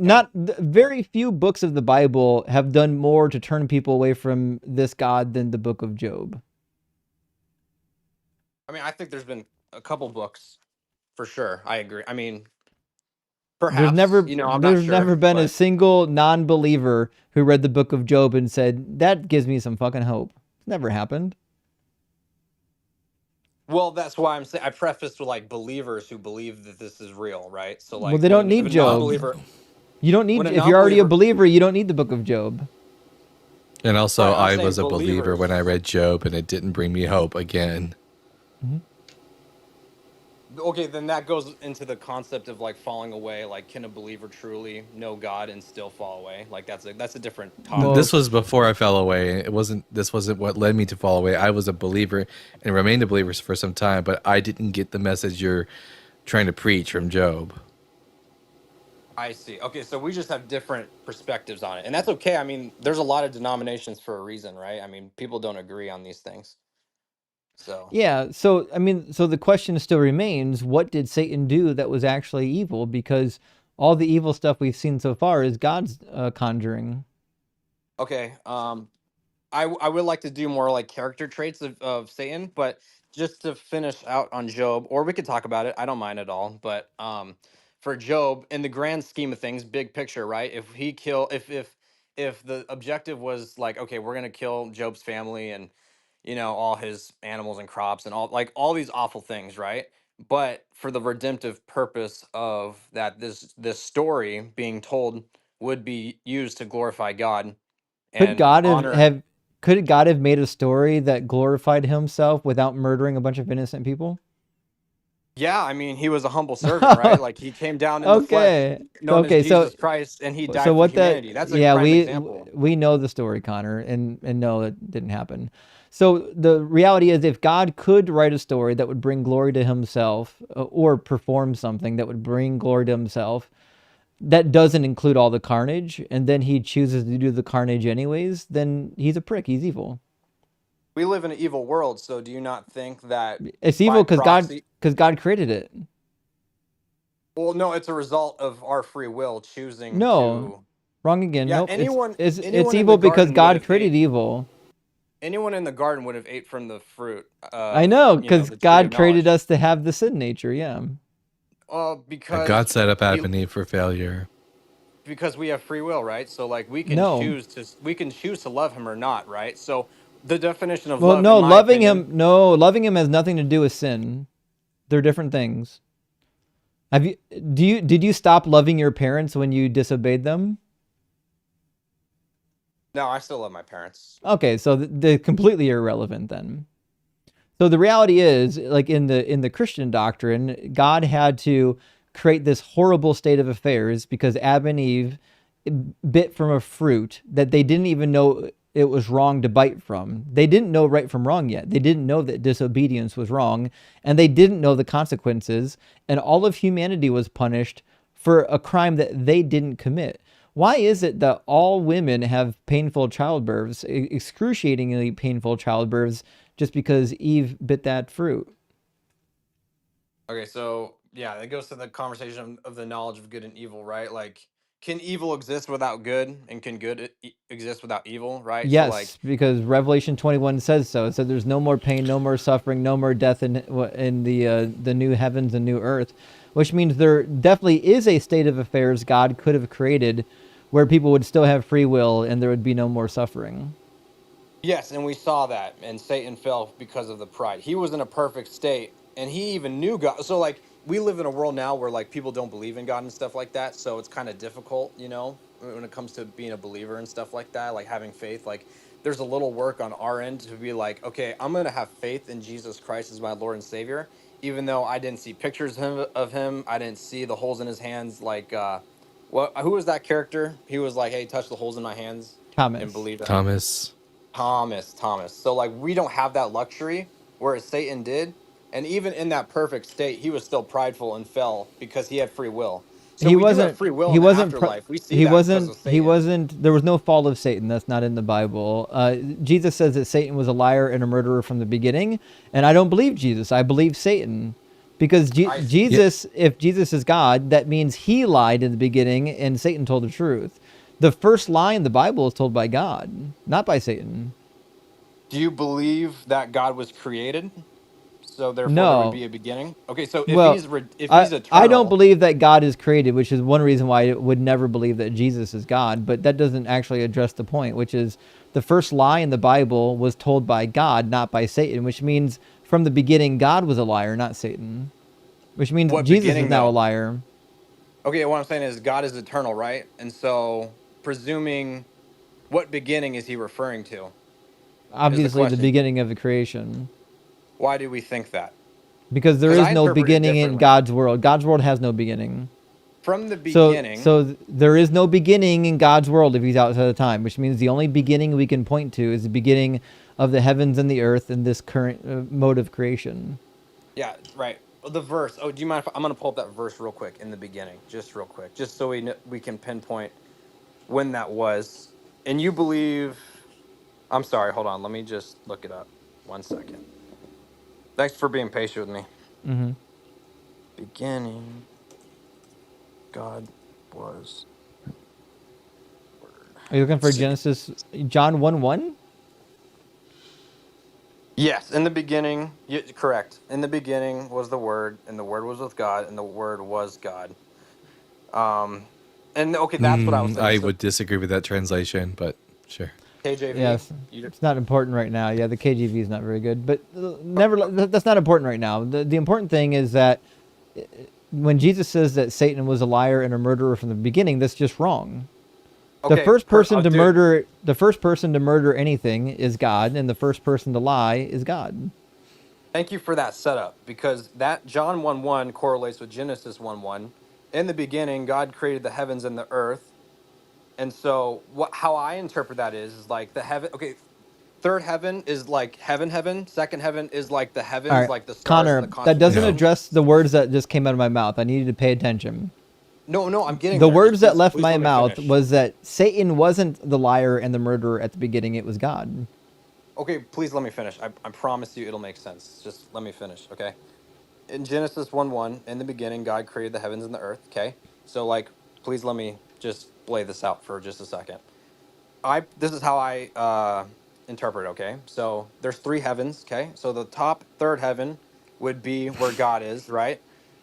A: very few books of the Bible have done more to turn people away from this God than the book of Job.
L: I mean, I think there's been a couple books for sure. I agree. I mean, perhaps, I'm not
A: There's
L: sure,
A: never been a
L: but
A: single non-believer who read the book of Job and said, that gives me some fucking hope. Never happened.
L: well, that's why I'm saying I prefaced with like believers who believe that this is real, right? So
A: Well,
L: like
A: they don't
L: if
A: need
L: a
A: Job.
L: non-believer,
A: You don't
L: when
A: need,
L: a
A: if you're already a
L: non-believer,
A: believer, you don't need the book of Job.
B: And also,
L: right? I'm
B: I
L: saying
B: was a believer when I
L: believers.
B: read Job, and it didn't bring me hope again.
A: Mm-hmm.
L: Okay, then that goes into the concept of like falling away. Like, can a believer truly know God and still fall away? Like, that's a different topic.
A: Well,
B: This was before I fell away. This wasn't what led me to fall away. I was a believer and remained a believer for some time, but I didn't get the message you're trying to preach from Job.
L: I see. Okay, so we just have different perspectives on it, and that's okay. I mean, there's a lot of denominations for a reason, right? I mean, people don't agree on these things. So,
A: yeah, so I mean, so the question still remains, what did Satan do that was actually evil? Because All the evil stuff we've seen so far is God's conjuring.
L: Okay. I would like to do more like character traits of Satan, but just to finish out on Job, or we could talk about it. I don't mind at all. But for Job, in the grand scheme of things, big picture, right? If the objective was like, okay, we're gonna kill Job's family and all his animals and crops and all these awful things, right? But for the redemptive purpose of that, this story being told would be used to glorify God
A: Could
L: and
A: God
L: honor.
A: could God have made a story that glorified himself without murdering a bunch of innocent people?
L: Yeah, I mean, he was a humble servant, right? Like he came down in the flesh,
A: Okay.
L: known as
A: Okay, so
L: Jesus Christ, and he
A: so
L: died for
A: what that
L: humanity. That's a
A: yeah,
L: prime
A: we
L: example.
A: we know the story, Connor, and no, it didn't happen. So the reality is if God could write a story that would bring glory to himself or perform something that would bring glory to himself, that doesn't include all the carnage, and then he chooses to do the carnage anyways, then he's a prick, he's evil.
L: We live in an evil world, so do you not think that
A: It's
L: by
A: evil
L: proxy?
A: because God created it.
L: Well, no, it's a result of our free will choosing
A: No,
L: to.
A: wrong again.
L: Yeah,
A: Nope. It's
L: anyone in the
A: evil because
L: garden would
A: God
L: have
A: created
L: ate.
A: evil.
L: Anyone in the garden would have ate from the fruit
A: I
L: of
A: know, because
L: the tree of
A: God created
L: knowledge.
A: us to have the sin nature. Yeah.
B: God
L: Because
B: set up
L: we
B: Adam and Eve for failure.
L: have free will, right? So like
A: No.
L: we can choose to love him or not, right? So the definition of
A: Well,
L: love, in
A: no,
L: my opinion.
A: loving him has nothing to do with sin. They're different things. Did you stop loving your parents when you disobeyed them?
L: No, I still love my parents.
A: Okay, so they're completely irrelevant then. So the reality is, like in the Christian doctrine, God had to create this horrible state of affairs because Adam and Eve bit from a fruit that they didn't even know it was wrong to bite from. They didn't know right from wrong yet. They didn't know that disobedience was wrong, and they didn't know the consequences, and all of humanity was punished for a crime that they didn't commit. Why is it that all women have painful childbirths, excruciatingly painful childbirths, just because Eve bit that fruit?
L: Okay, so yeah, that goes to the conversation of the knowledge of good and evil, right? Like, can evil exist without good, and can good exist without evil, right? So like,
A: Yes, because Revelation 21 says so. It said there's no more pain, no more suffering, no more death in the new heavens and new earth, which means there definitely is a state of affairs God could have created where people would still have free will and there would be no more suffering.
L: yes, and we saw that, and Satan fell because of the pride. He was in a perfect state, and he even knew God. So, like, we live in a world now where like people don't believe in God and stuff like that. So it's kind of difficult, when it comes to being a believer and stuff like that, like having faith. Like, there's a little work on our end to be like, okay, I'm gonna have faith in Jesus Christ as my Lord and Savior, even though I didn't see pictures of him. I didn't see the holes in his hands. Like, who was that character? He was like, hey, touch the holes in my hands and
A: Thomas.
L: believe that I'm.
B: Thomas.
L: Thomas. So like we don't have that luxury, whereas Satan did. And even in that perfect state, he was still prideful and fell because he had free will. So
A: He
L: we do have
A: wasn't
L: free will
A: he
L: in the
A: wasn't
L: afterlife. We see that because of
A: he
L: Satan.
A: wasn't there was no fall of Satan. That's not in the Bible. Jesus says that Satan was a liar and a murderer from the beginning, and I don't believe Jesus. I believe Satan. Because
L: I
B: Yeah,
A: Jesus, if Jesus is God, that means he lied in the beginning and Satan told the truth. The first lie in the Bible is told by God, not by Satan.
L: Do you believe that God was created? So therefore there would
A: No.
L: be a beginning. Okay, so
A: Well,
L: if
A: I
L: he's
A: I don't
L: eternal,
A: believe that God is created, which is one reason why I would never believe that Jesus is God. But that doesn't actually address the point, which is the first lie in the Bible was told by God, not by Satan. Which means from the beginning, God was a liar, not Satan. Which means
L: what
A: Jesus is
L: beginning
A: now a
L: though?
A: liar.
L: Okay, what I'm saying is God is eternal, right? And so presuming what beginning is he referring to is the
A: Obviously, the
L: question.
A: beginning of the creation,
L: Why do we think that?
A: because there
L: Because
A: is
L: I
A: no
L: interpret it
A: beginning in
L: differently.
A: God's world. God's world has no beginning.
L: From the
A: So,
L: beginning,
A: there is no beginning in God's world if he's outside of time, which means the only beginning we can point to is the beginning of the heavens and the earth in this current mode of creation.
L: yeah, right. The verse. Oh, do you mind if I'm going to pull up that verse real quick in the beginning, just real quick, just so we can pinpoint when that was. And you believe? I'm sorry. Hold on. Let me just look it up. 1 second. Thanks for being patient with me.
A: Hmm.
L: Beginning. God. was.
A: Are you looking for
L: See.
A: Genesis, John 1:1?
L: Yes, in the beginning, correct. In the beginning was the Word, and the Word was with God, and the Word was God. Um, and okay, that's what I was saying.
B: I
L: So
B: would disagree with that translation, but sure.
L: KJV,
A: Yes, it's not important right now. Yeah, the KJV is not very good, but that's not important right now. The important thing is that when Jesus says that Satan was a liar and a murderer from the beginning, that's just wrong. The
L: okay,
A: first person to
L: dude.
A: murder anything is God, and the first person to lie is God.
L: Thank you for that setup because that John 1:1 correlates with Genesis 1:1. In the beginning, God created the heavens and the earth. And so how I interpret that is like the heaven, okay, third heaven is like heaven, second heaven is like the
A: All
L: heavens,
A: right,
L: like the stars and the
A: Connor, that doesn't
B: No.
L: constellations.
A: address the words that just came out of my mouth. I need you to pay attention.
L: No, I'm getting
A: The
L: there. Just
A: words that
L: please,
A: left
L: please
A: my
L: let me
A: mouth
L: finish.
A: was that Satan wasn't the liar and the murderer at the beginning. It was God.
L: Okay, please let me finish. I promise you it'll make sense. Just let me finish, okay? In Genesis 1:1, in the beginning, God created the heavens and the earth, okay? So, like, please let me just lay this out for just a second. This is how I interpret it, okay? So there's three heavens, okay? So the top third heaven would be where God is, right?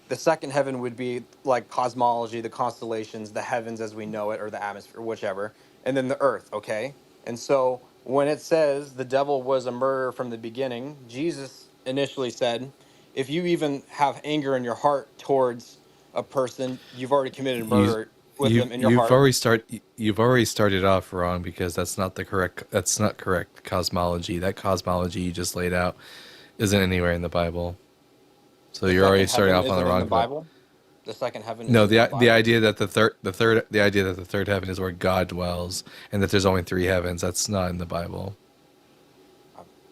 L: The second heaven would be like cosmology, the constellations, the heavens as we know it, or the atmosphere, whichever. And then the earth, okay? And so when it says the devil was a murderer from the beginning, Jesus initially said, if you even have anger in your heart towards a person, you've already committed
B: You
L: murder with them in your
B: you've
L: heart.
B: already started off wrong because that's not correct cosmology. That cosmology you just laid out isn't anywhere in the Bible. So
L: The
B: you're already
L: second
B: starting
L: heaven
B: off on the
L: isn't in the
B: wrong foot.
L: Bible. The second heaven
B: No,
L: isn't in the
B: the
L: Bible.
B: idea that the idea that the third heaven is where God dwells and that there's only three heavens, that's not in the Bible.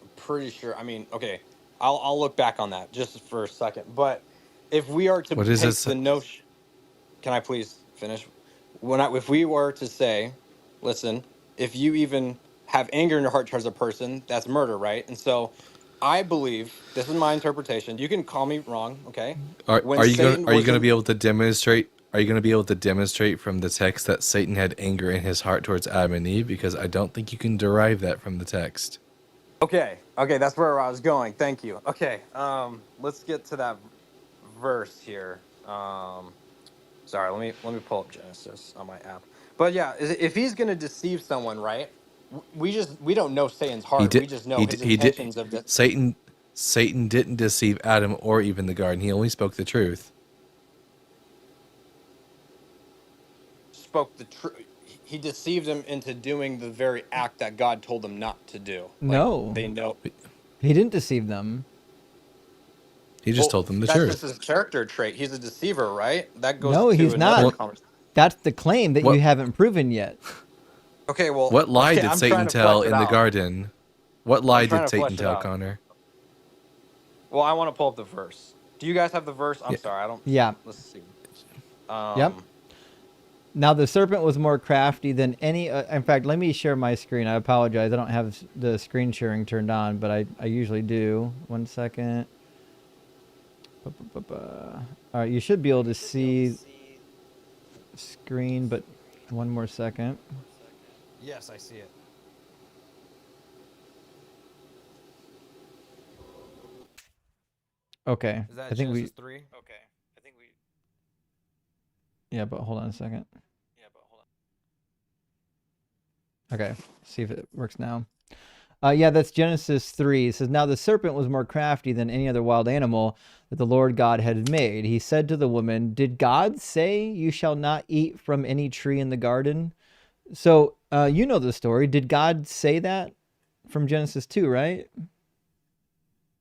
L: I'm pretty sure. I mean, okay, I'll look back on that just for a second. But if we are to
B: What is
L: take
B: this?
L: the notion, can I please finish? If we were to say, listen, if you even have anger in your heart towards a person, that's murder, right? And so, I believe this is my interpretation. You can call me wrong, okay? When Satan
B: Are you
L: was
B: going to
L: in
B: be able to demonstrate are you going to be able to demonstrate from the text that Satan had anger in his heart towards Adam and Eve, because I don't think you can derive that from the text.
L: Okay, that's where I was going. Thank you. Okay, let's get to that verse here. Sorry, let me pull up Genesis on my app. But yeah, if he's gonna deceive someone, right? We don't know Satan's
B: He
L: heart.
B: did
L: We just know his
B: he did
L: intentions of the
B: Satan didn't deceive Adam or even the garden. He only spoke the truth.
L: spoke the truth. He deceived them into doing the very act that God told them not to do. Like
A: No,
L: they know.
A: he didn't deceive them.
B: He just
L: Well,
B: told them the
L: that's just
B: truth.
L: his character trait. He's a deceiver, right? That goes
A: No,
L: to
A: he's
L: another
A: not.
B: Well,
L: conversation.
A: That's the claim that you
B: what
A: haven't proven yet.
L: Okay, well,
B: what lie
L: okay,
B: did
L: I'm trying
B: Satan
L: to flesh
B: tell
L: it
B: in the
L: out.
B: garden? What
L: I'm
B: lie
L: trying
B: did
L: to
B: Satan
L: flesh it
B: tell,
L: out.
B: Connor?
L: Well, I want to pull up the verse. Do you guys have the verse? I'm
B: Yeah.
L: sorry, I don't.
A: Yeah.
L: Let's see.
A: Yep.
L: Um,
A: Now the serpent was more crafty than any. In fact, let me share my screen. I apologize. I don't have the screen sharing turned on, but I usually do. 1 second. All right, you should be able to see screen, but one more second.
L: yes, I see it.
A: Okay,
L: Is that
A: I think we.
L: Genesis 3?
A: Yeah, but hold on a second. Okay, see if it works now. Yeah, that's Genesis 3. It says, now the serpent was more crafty than any other wild animal that the Lord God had made. He said to the woman, did God say you shall not eat from any tree in the garden? So, you know the story. Did God say that from Genesis 2, right?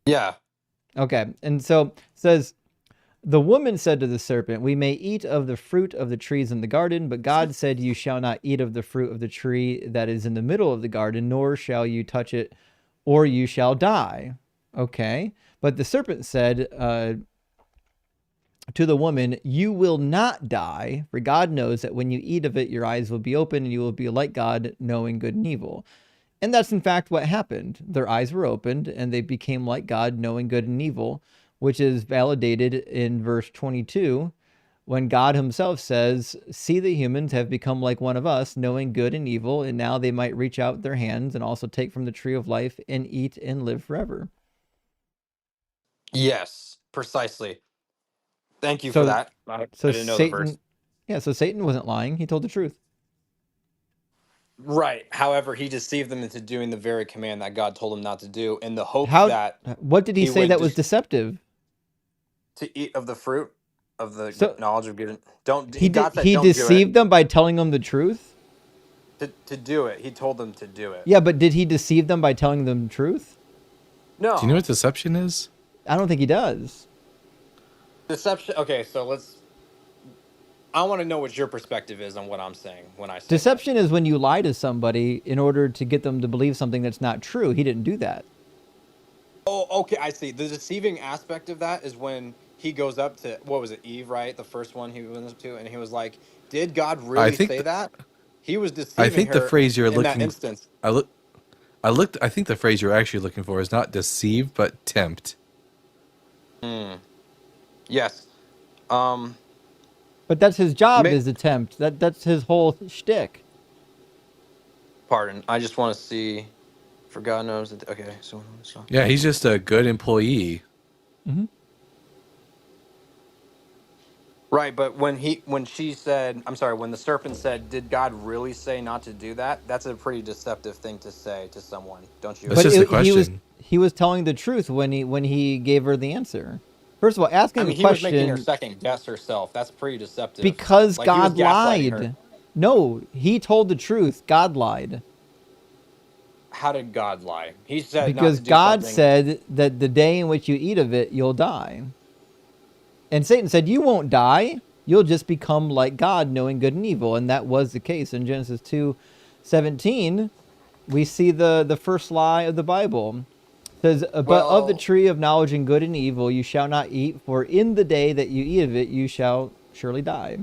L: Yeah.
A: Okay, and so it says, the woman said to the serpent, we may eat of the fruit of the trees in the garden, but God said, you shall not eat of the fruit of the tree that is in the middle of the garden, nor shall you touch it, or you shall die. Okay, but the serpent said to the woman, you will not die, for God knows that when you eat of it, your eyes will be open, and you will be like God, knowing good and evil. And that's in fact what happened. Their eyes were opened, and they became like God, knowing good and evil, which is validated in verse 22, when God himself says, "See, the humans have become like one of us, knowing good and evil, and now they might reach out their hands and also take from the tree of life and eat and live forever."
L: Yes, precisely. Thank you for
A: So,
L: that. I
A: so
L: didn't know the verse.
A: Satan, yeah, so Satan wasn't lying. He told the truth.
L: Right. However, he deceived them into doing the very command that God told him not to do in the hopes
A: How?
L: that
A: What did he
L: he
A: say
L: would
A: that was deceptive?
L: to eat of the fruit of the
A: So
L: knowledge of good and don't
A: he
L: God said
A: he
L: don't do it.
A: deceived them by telling them the truth.
L: To do it. He told them to do it.
A: Yeah, but did he deceive them by telling them the truth?
B: Do you know
L: No.
B: what deception is?
A: I don't think he does.
L: Deception. Okay, so I want to know what your perspective is on what I'm saying when I say that.
A: Deception is when you lie to somebody in order to get them to believe something that's not true. He didn't do that.
L: Oh, okay, I see. The deceiving aspect of that is when he goes up to what was it, Eve, right? The first one he went up to, and he was like, "Did God
B: I
L: really
B: think
L: say that?" He was
B: I
L: deceiving
B: think the
L: her
B: phrase you're
L: in that
B: looking
L: instance.
B: I think the phrase you're actually looking for is not deceive but tempt.
L: Hmm. Yes. Um.
A: But that's his job,
L: ma-
A: is attempt. That's his whole shtick.
L: Pardon. I just want to see. For God knows that. Okay. So.
B: Yeah, he's just a good employee.
A: Mm-hmm.
L: Right, but when she said, I'm sorry, when the serpent said, "Did God really say not to do that?" That's a pretty deceptive thing to say to someone. Don't you
B: That's
A: But
B: just
L: agree?
B: the
A: he was
B: question.
A: he was telling the truth when he gave her the answer. First of all,
L: I
A: asking a
L: mean, he was making her
A: question
L: second guess herself. That's pretty deceptive.
A: because
L: Like he was
A: God
L: gaslighting her.
A: lied. No, he told the truth. God lied.
L: How did God lie? He said not
A: Because
L: to do
A: God
L: something.
A: said that the day in which you eat of it, you'll die. And Satan said, "You won't die. You'll just become like God, knowing good and evil." And that was the case. In Genesis 2:17, we see the first lie of the Bible. It says, "But of the
L: Well,
A: tree of knowledge and good and evil you shall not eat, for in the day that you eat of it, you shall surely die."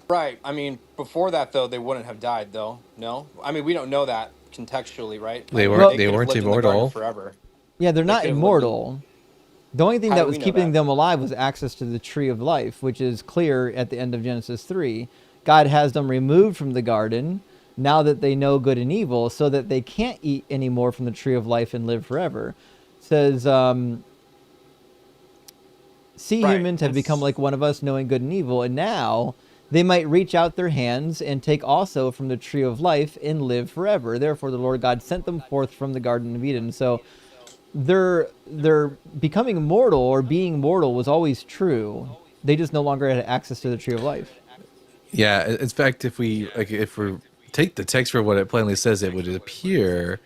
L: right. I mean, before that though, they wouldn't have died though. No, I mean we don't know that contextually, right? I
B: They
L: mean,
B: weren't
A: Well,
L: they
B: they
L: could have
B: weren't
L: lived in the garden
B: immortal.
L: forever.
A: yeah, they're
L: They
A: not
L: could have lived in.
A: immortal. The only thing
L: How
A: that
L: do
A: was
L: we know
A: keeping
L: that?
A: them alive was access to the tree of life, which is clear at the end of Genesis 3. God has them removed from the garden now that they know good and evil, so that they can't eat anymore from the tree of life and live forever. It says, "See,
L: Right.
A: humans have become like one of us, knowing good and evil, and now they might reach out their hands and take also from the tree of life and live forever. Therefore, the Lord God sent them forth from the Garden of Eden." So their becoming mortal or being mortal was always true. They just no longer had access to the tree of life.
B: Yeah, in fact, if we take the text for what it plainly says, it would appear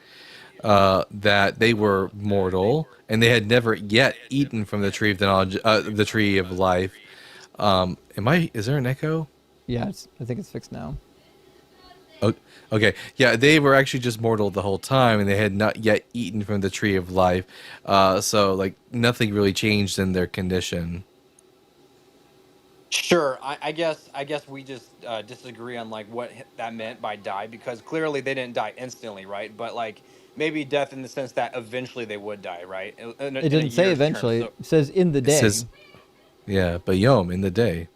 B: that they were mortal and they had never yet eaten from the tree of the knowledge, the tree of life. Is there an echo?
A: Yeah, I think it's fixed now.
B: Oh, okay. Yeah, they were actually just mortal the whole time, and they had not yet eaten from the tree of life. So like nothing really changed in their condition.
L: Sure. I guess we just disagree on like what that meant by die because clearly they didn't die instantly, right? But like maybe death in the sense that eventually they would die, right?
A: It
L: In a
A: didn't say
L: year's term.
A: eventually.
L: So
A: It says in the
B: It
A: day.
B: says, yeah, but yom in the day.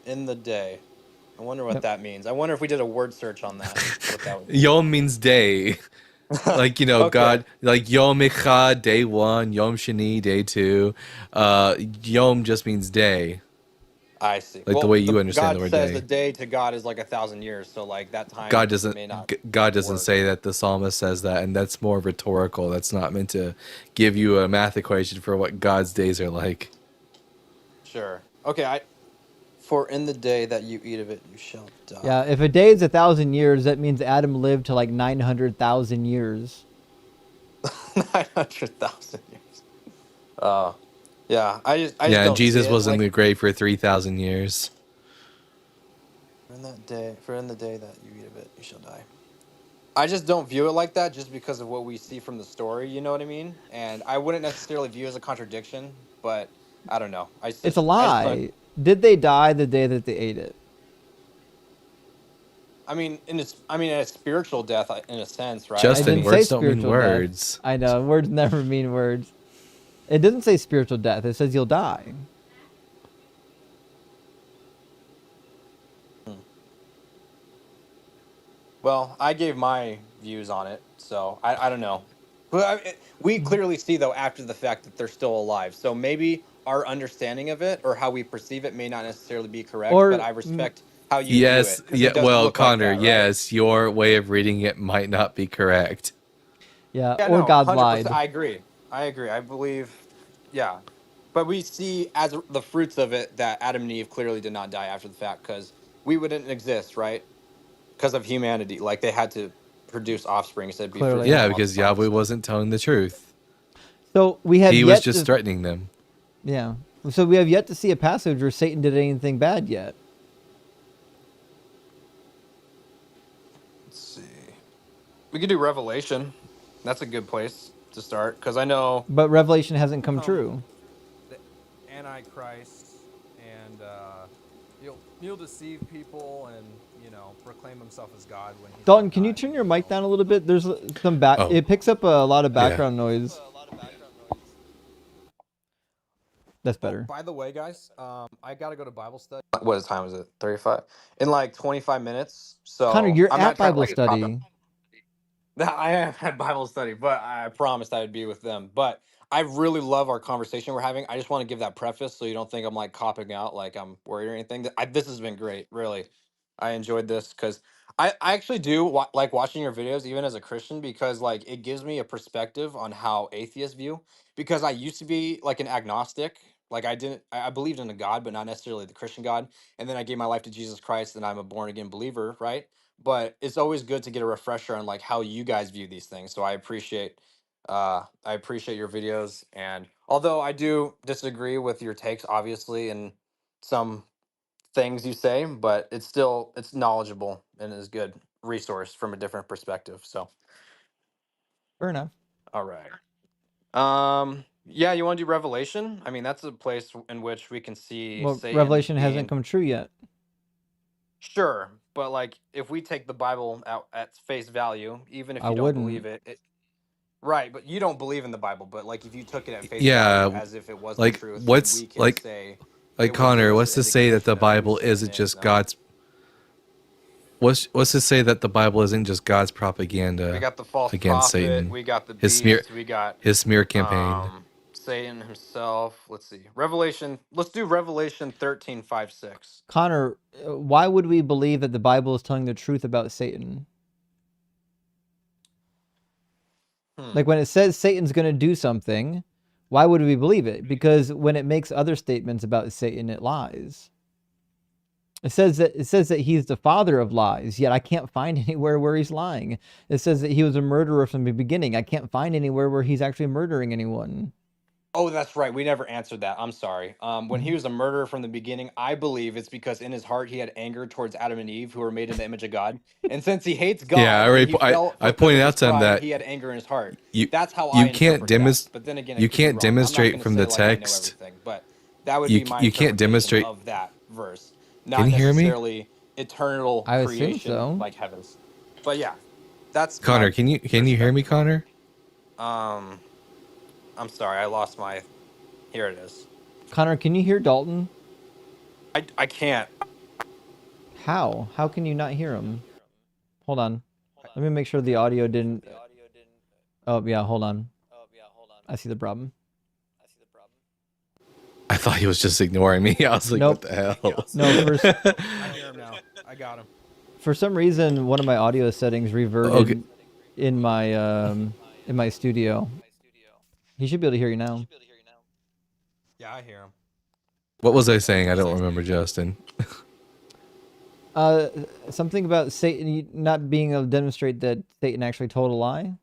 L: in the day. I wonder what
A: Yep.
L: that means. I wonder if we did a word search on that, what that would mean.
B: Yom means day. Like,
L: Okay.
B: God, like Yom Echad, day one, Yom Shani, day two. Yom just means day,
L: I see.
B: like the
L: Well,
B: way
L: the
B: you understand the
L: God
B: word
L: says a
B: day.
L: day to God is like 1,000 years, so like that
B: God
L: time
B: doesn't
L: may not
B: God doesn't
L: work.
B: say that. The psalmist says that, and that's more rhetorical. That's not meant to give you a math equation for what God's days are like.
L: Sure. Okay, for in the day that you eat of it you shall
A: Yeah,
L: die.
A: if a day is 1,000 years, that means Adam lived to like 900,000 years.
L: 900,000 years. Uh yeah, I just
B: Yeah, and
L: don't see
B: Jesus
L: it
B: was in
L: like
B: the grave for 3,000 years.
L: for in the day that you eat of it you shall die. I just don't view it like that just because of what we see from the story, you know what I mean? And I wouldn't necessarily view it as a contradiction, but I don't know.
A: It's a
L: I just find
A: lie. Did they die the day that they ate it?
L: I mean, a spiritual death in a sense, right?
A: I
L: I
B: Justin,
A: didn't say
L: mean,
B: words don't mean
A: spiritual death.
B: words.
A: I know, words never mean words. It doesn't say spiritual death. It says you'll die.
L: Well, I gave my views on it, so I don't know. But we clearly see though after the fact that they're still alive. So maybe our understanding of it or how we perceive it may not necessarily be correct, but
A: Or
L: I respect how you view
B: Yes,
L: it because
B: yeah.
L: it doesn't
B: Well,
L: look like
B: Connor,
L: that, right?
B: yes, your way of reading it might not be correct.
A: yeah,
L: Yeah,
A: or
L: no,
A: God
L: 100%.
A: lied.
L: I agree. I agree. I believe, yeah. But we see as the fruits of it that Adam and Eve clearly did not die after the fact because we wouldn't exist, right? Because of humanity. Like they had to produce offspring, so it'd be
A: Clearly.
L: fruitful
B: Yeah,
L: and lots of
B: because Yahweh
L: times.
B: wasn't telling the truth.
A: So we have
B: He was
A: yet
B: just
A: to,
B: threatening them.
A: yeah. So we have yet to see a passage where Satan did anything bad yet.
L: Let's see. We could do Revelation. That's a good place to start because I know
A: But Revelation hasn't come
L: um,
A: true.
L: the Antichrist and he'll deceive people and proclaim himself as God when he's
A: Dalton,
L: not
A: can you
L: God.
A: turn your mic down a little bit? There's some back.
B: Oh,
A: It picks up a lot of
B: yeah.
A: background noise. That's
L: Oh,
A: better.
L: by the way, guys, I gotta go to Bible study. What time is it? 35 in like 25 minutes.
A: Connor,
L: So
A: you're
L: I'm
A: at
L: not trying to
A: Bible
L: like pop up.
A: study.
L: I am at Bible study, but I promised I would be with them. But I really love our conversation we're having. I just want to give that preface so you don't think I'm like copping out, like I'm worried or anything. This has been great, really. I enjoyed this because I actually do like watching your videos, even as a Christian, because like it gives me a perspective on how atheists view. Because I used to be like an agnostic, like I believed in a God, but not necessarily the Christian God. And then I gave my life to Jesus Christ, and I'm a born again believer, right? But it's always good to get a refresher on like how you guys view these things. So I appreciate your videos, and although I do disagree with your takes obviously and some things you say, but it's knowledgeable and is good resource from a different perspective. So
A: Fair enough.
L: all right. Yeah, you want to do Revelation? I mean, that's a place in which we can see
A: Well,
L: Satan
A: Revelation hasn't
L: being
A: come true yet.
L: sure, but like if we take the Bible out at face value, even if
A: I
L: you don't
A: wouldn't.
L: believe it, right, but you don't believe in the Bible, but like if you took it at face value
B: Yeah,
L: as if it was the
B: like
L: truth, then
B: what's
L: we can say
B: like
L: it
B: Connor,
L: was
B: what's
L: an
B: to say that the
L: indication of who
B: Bible
L: Satan
B: isn't
L: is,
B: just
L: no?
B: God's what's to say that the Bible isn't just God's
L: We
B: propaganda
L: got the false
B: against
L: prophet,
B: Satan?
L: we got the
B: His smear
L: beast, we got
B: his smear campaign.
L: Satan himself. Let's see. Revelation, let's do Revelation 13:5-6.
A: Connor, why would we believe that the Bible is telling the truth about Satan?
L: Hmm.
A: Like when it says Satan's going to do something, why would we believe it? Because when it makes other statements about Satan, it lies. It says that he's the father of lies, yet I can't find anywhere where he's lying. It says that he was a murderer from the beginning. I can't find anywhere where he's actually murdering anyone.
L: Oh, that's right. We never answered that. I'm sorry. When
A: Mhm.
L: he was a murderer from the beginning, I believe it's because in his heart he had anger towards Adam and Eve, who were made in the image of God. And since he hates
B: Yeah,
L: God and he fell
B: I
L: because
B: pointed
L: of
B: out
L: his
B: to him
L: pride,
B: that
L: he had anger in his heart.
B: you
L: That's how I
B: you can't
L: interpret that.
B: demonstrate
L: But then again,
B: you
L: it could be
B: can't
L: wrong. I'm not
B: demonstrate
L: going to
B: from the
L: say like I know
B: text.
L: everything, but that would be my
B: You can't
L: interpretation
B: demonstrate.
L: of that verse,
B: Can
L: not
B: you hear me,
L: necessarily eternal
A: I assume
L: creation
A: so.
L: like heavens. But yeah, that's my
B: Connor? Can you hear me,
L: perspective on it.
B: Connor?
L: Um, I'm sorry, I lost my. Here it is.
A: Connor, can you hear Dalton?
L: I can't.
A: How? How can you not hear him? Hold on. Let me make sure the audio didn't. Oh, yeah, hold on. I see the problem.
B: I thought he was just ignoring me. I was like,
A: Nope.
B: what the hell?
A: No,
L: I hear him now. I got him.
A: for some reason, one of my audio settings
B: Okay.
A: reverted in my studio. He should be able to hear you now.
L: Yeah, I hear him.
B: What was I saying? I don't remember, Justin.
A: Something about Satan not being able to demonstrate that Satan actually told a lie.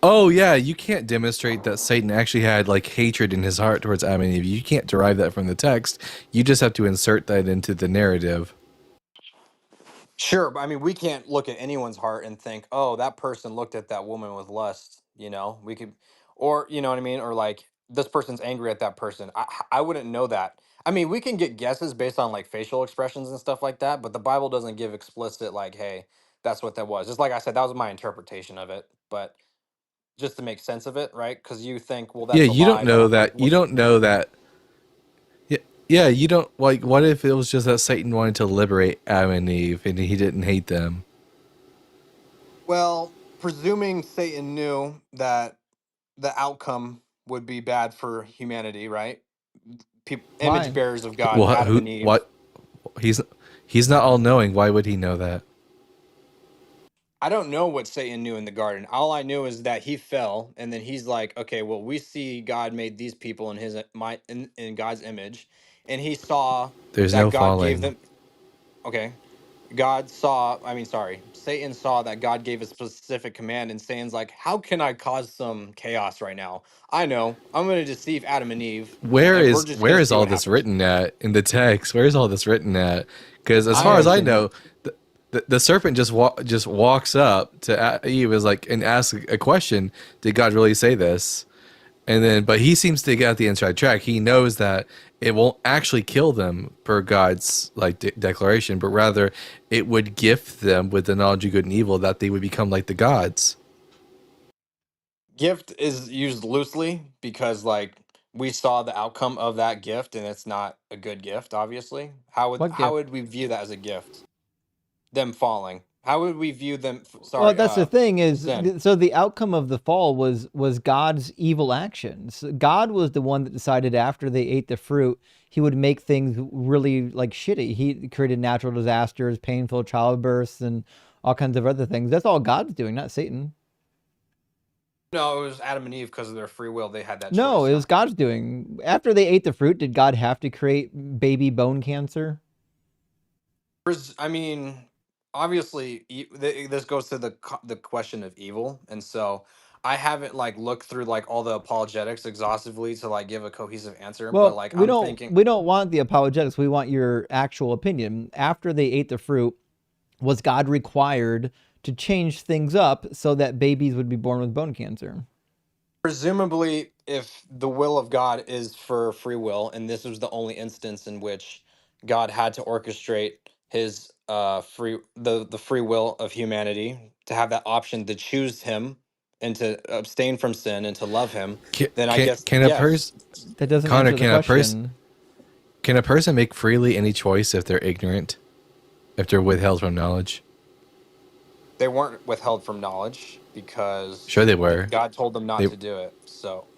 B: Oh yeah, you can't demonstrate that Satan actually had like hatred in his heart towards Adam and Eve. You can't derive that from the text. You just have to insert that into the narrative.
L: Sure, but I mean, we can't look at anyone's heart and think, "Oh, that person looked at that woman with lust." We could, or you know what I mean, or like this person's angry at that person. I wouldn't know that. I mean, we can get guesses based on like facial expressions and stuff like that, but the Bible doesn't give explicit like, "Hey, that's what that was." Just like I said, that was my interpretation of it, but just to make sense of it, right? Because you think, "Well,
B: Yeah,
L: that's a
B: you don't
L: lie," but
B: know
L: I'm like,
B: that. You don't know that. Yeah, Yeah, you don't like. What if it was just that Satan wanted to liberate Adam and Eve, and he didn't hate them?
L: Well, presuming Satan knew that the outcome would be bad for humanity, right? Image
A: Why?
L: bearers of God,
B: What?
L: Adam
B: Who?
L: and Eve.
B: What? He's he's not all knowing. Why would he know that?
L: I don't know what Satan knew in the garden. All I knew is that he fell, and then he's like, "Okay, well, we see God made these people in his in God's image, and he saw
B: There's
L: that
B: no
L: God gave
B: falling.
L: them." Okay, God saw. I mean, sorry, Satan saw that God gave a specific command, and Satan's like, "How can I cause some chaos right now? I know I'm going to deceive Adam and Eve, and we're just going
B: Where
L: to
B: is
L: see
B: all
L: what
B: this
L: happens."
B: written at in the text? Where is all this written at? Because as
A: I
B: far
L: I
B: as
A: haven't
B: I
A: seen it.
B: know, the serpent just walks up to Eve is like and asks a question. Did God really say this? And then, but he seems to get the inside track. He knows that it won't actually kill them per God's like declaration, but rather it would gift them with the knowledge of good and evil that they would become like the gods.
L: Gift is used loosely because like we saw the outcome of that gift and it's not a good gift, obviously.
A: What
L: How
A: gift?
L: would we view that as a gift? Them falling. How would we view them
A: Well,
L: sorry,
A: that's the thing is,
L: sin?
A: so the outcome of the fall was God's evil actions. God was the one that decided after they ate the fruit, he would make things really like shitty. He created natural disasters, painful childbirths, and all kinds of other things. That's all God's doing, not Satan.
L: No, it was Adam and Eve because of their free will. They had that
A: No,
L: choice
A: it was
L: not.
A: God's doing. After they ate the fruit, did God have to create baby bone cancer?
L: I mean, obviously, this goes to the question of evil, and so I haven't like looked through like all the apologetics exhaustively to like give a cohesive answer. But
A: Well,
L: like
A: we
L: I'm
A: don't
L: thinking,
A: we don't want the apologetics. We want your actual opinion. After they ate the fruit, was God required to change things up so that babies would be born with bone cancer?
L: presumably, if the will of God is for free will, and this was the only instance in which God had to orchestrate his the free will of humanity to have that option to choose him and to abstain from sin and to love him, then I guess
B: Can a
L: yes.
B: person
A: That doesn't
B: Connor
A: answer the question.
B: can a person make freely any choice if they're ignorant, if they're withheld from knowledge?
L: They weren't withheld from knowledge
B: Sure,
L: because
B: they were.
L: God told them not
B: They
L: to do it. So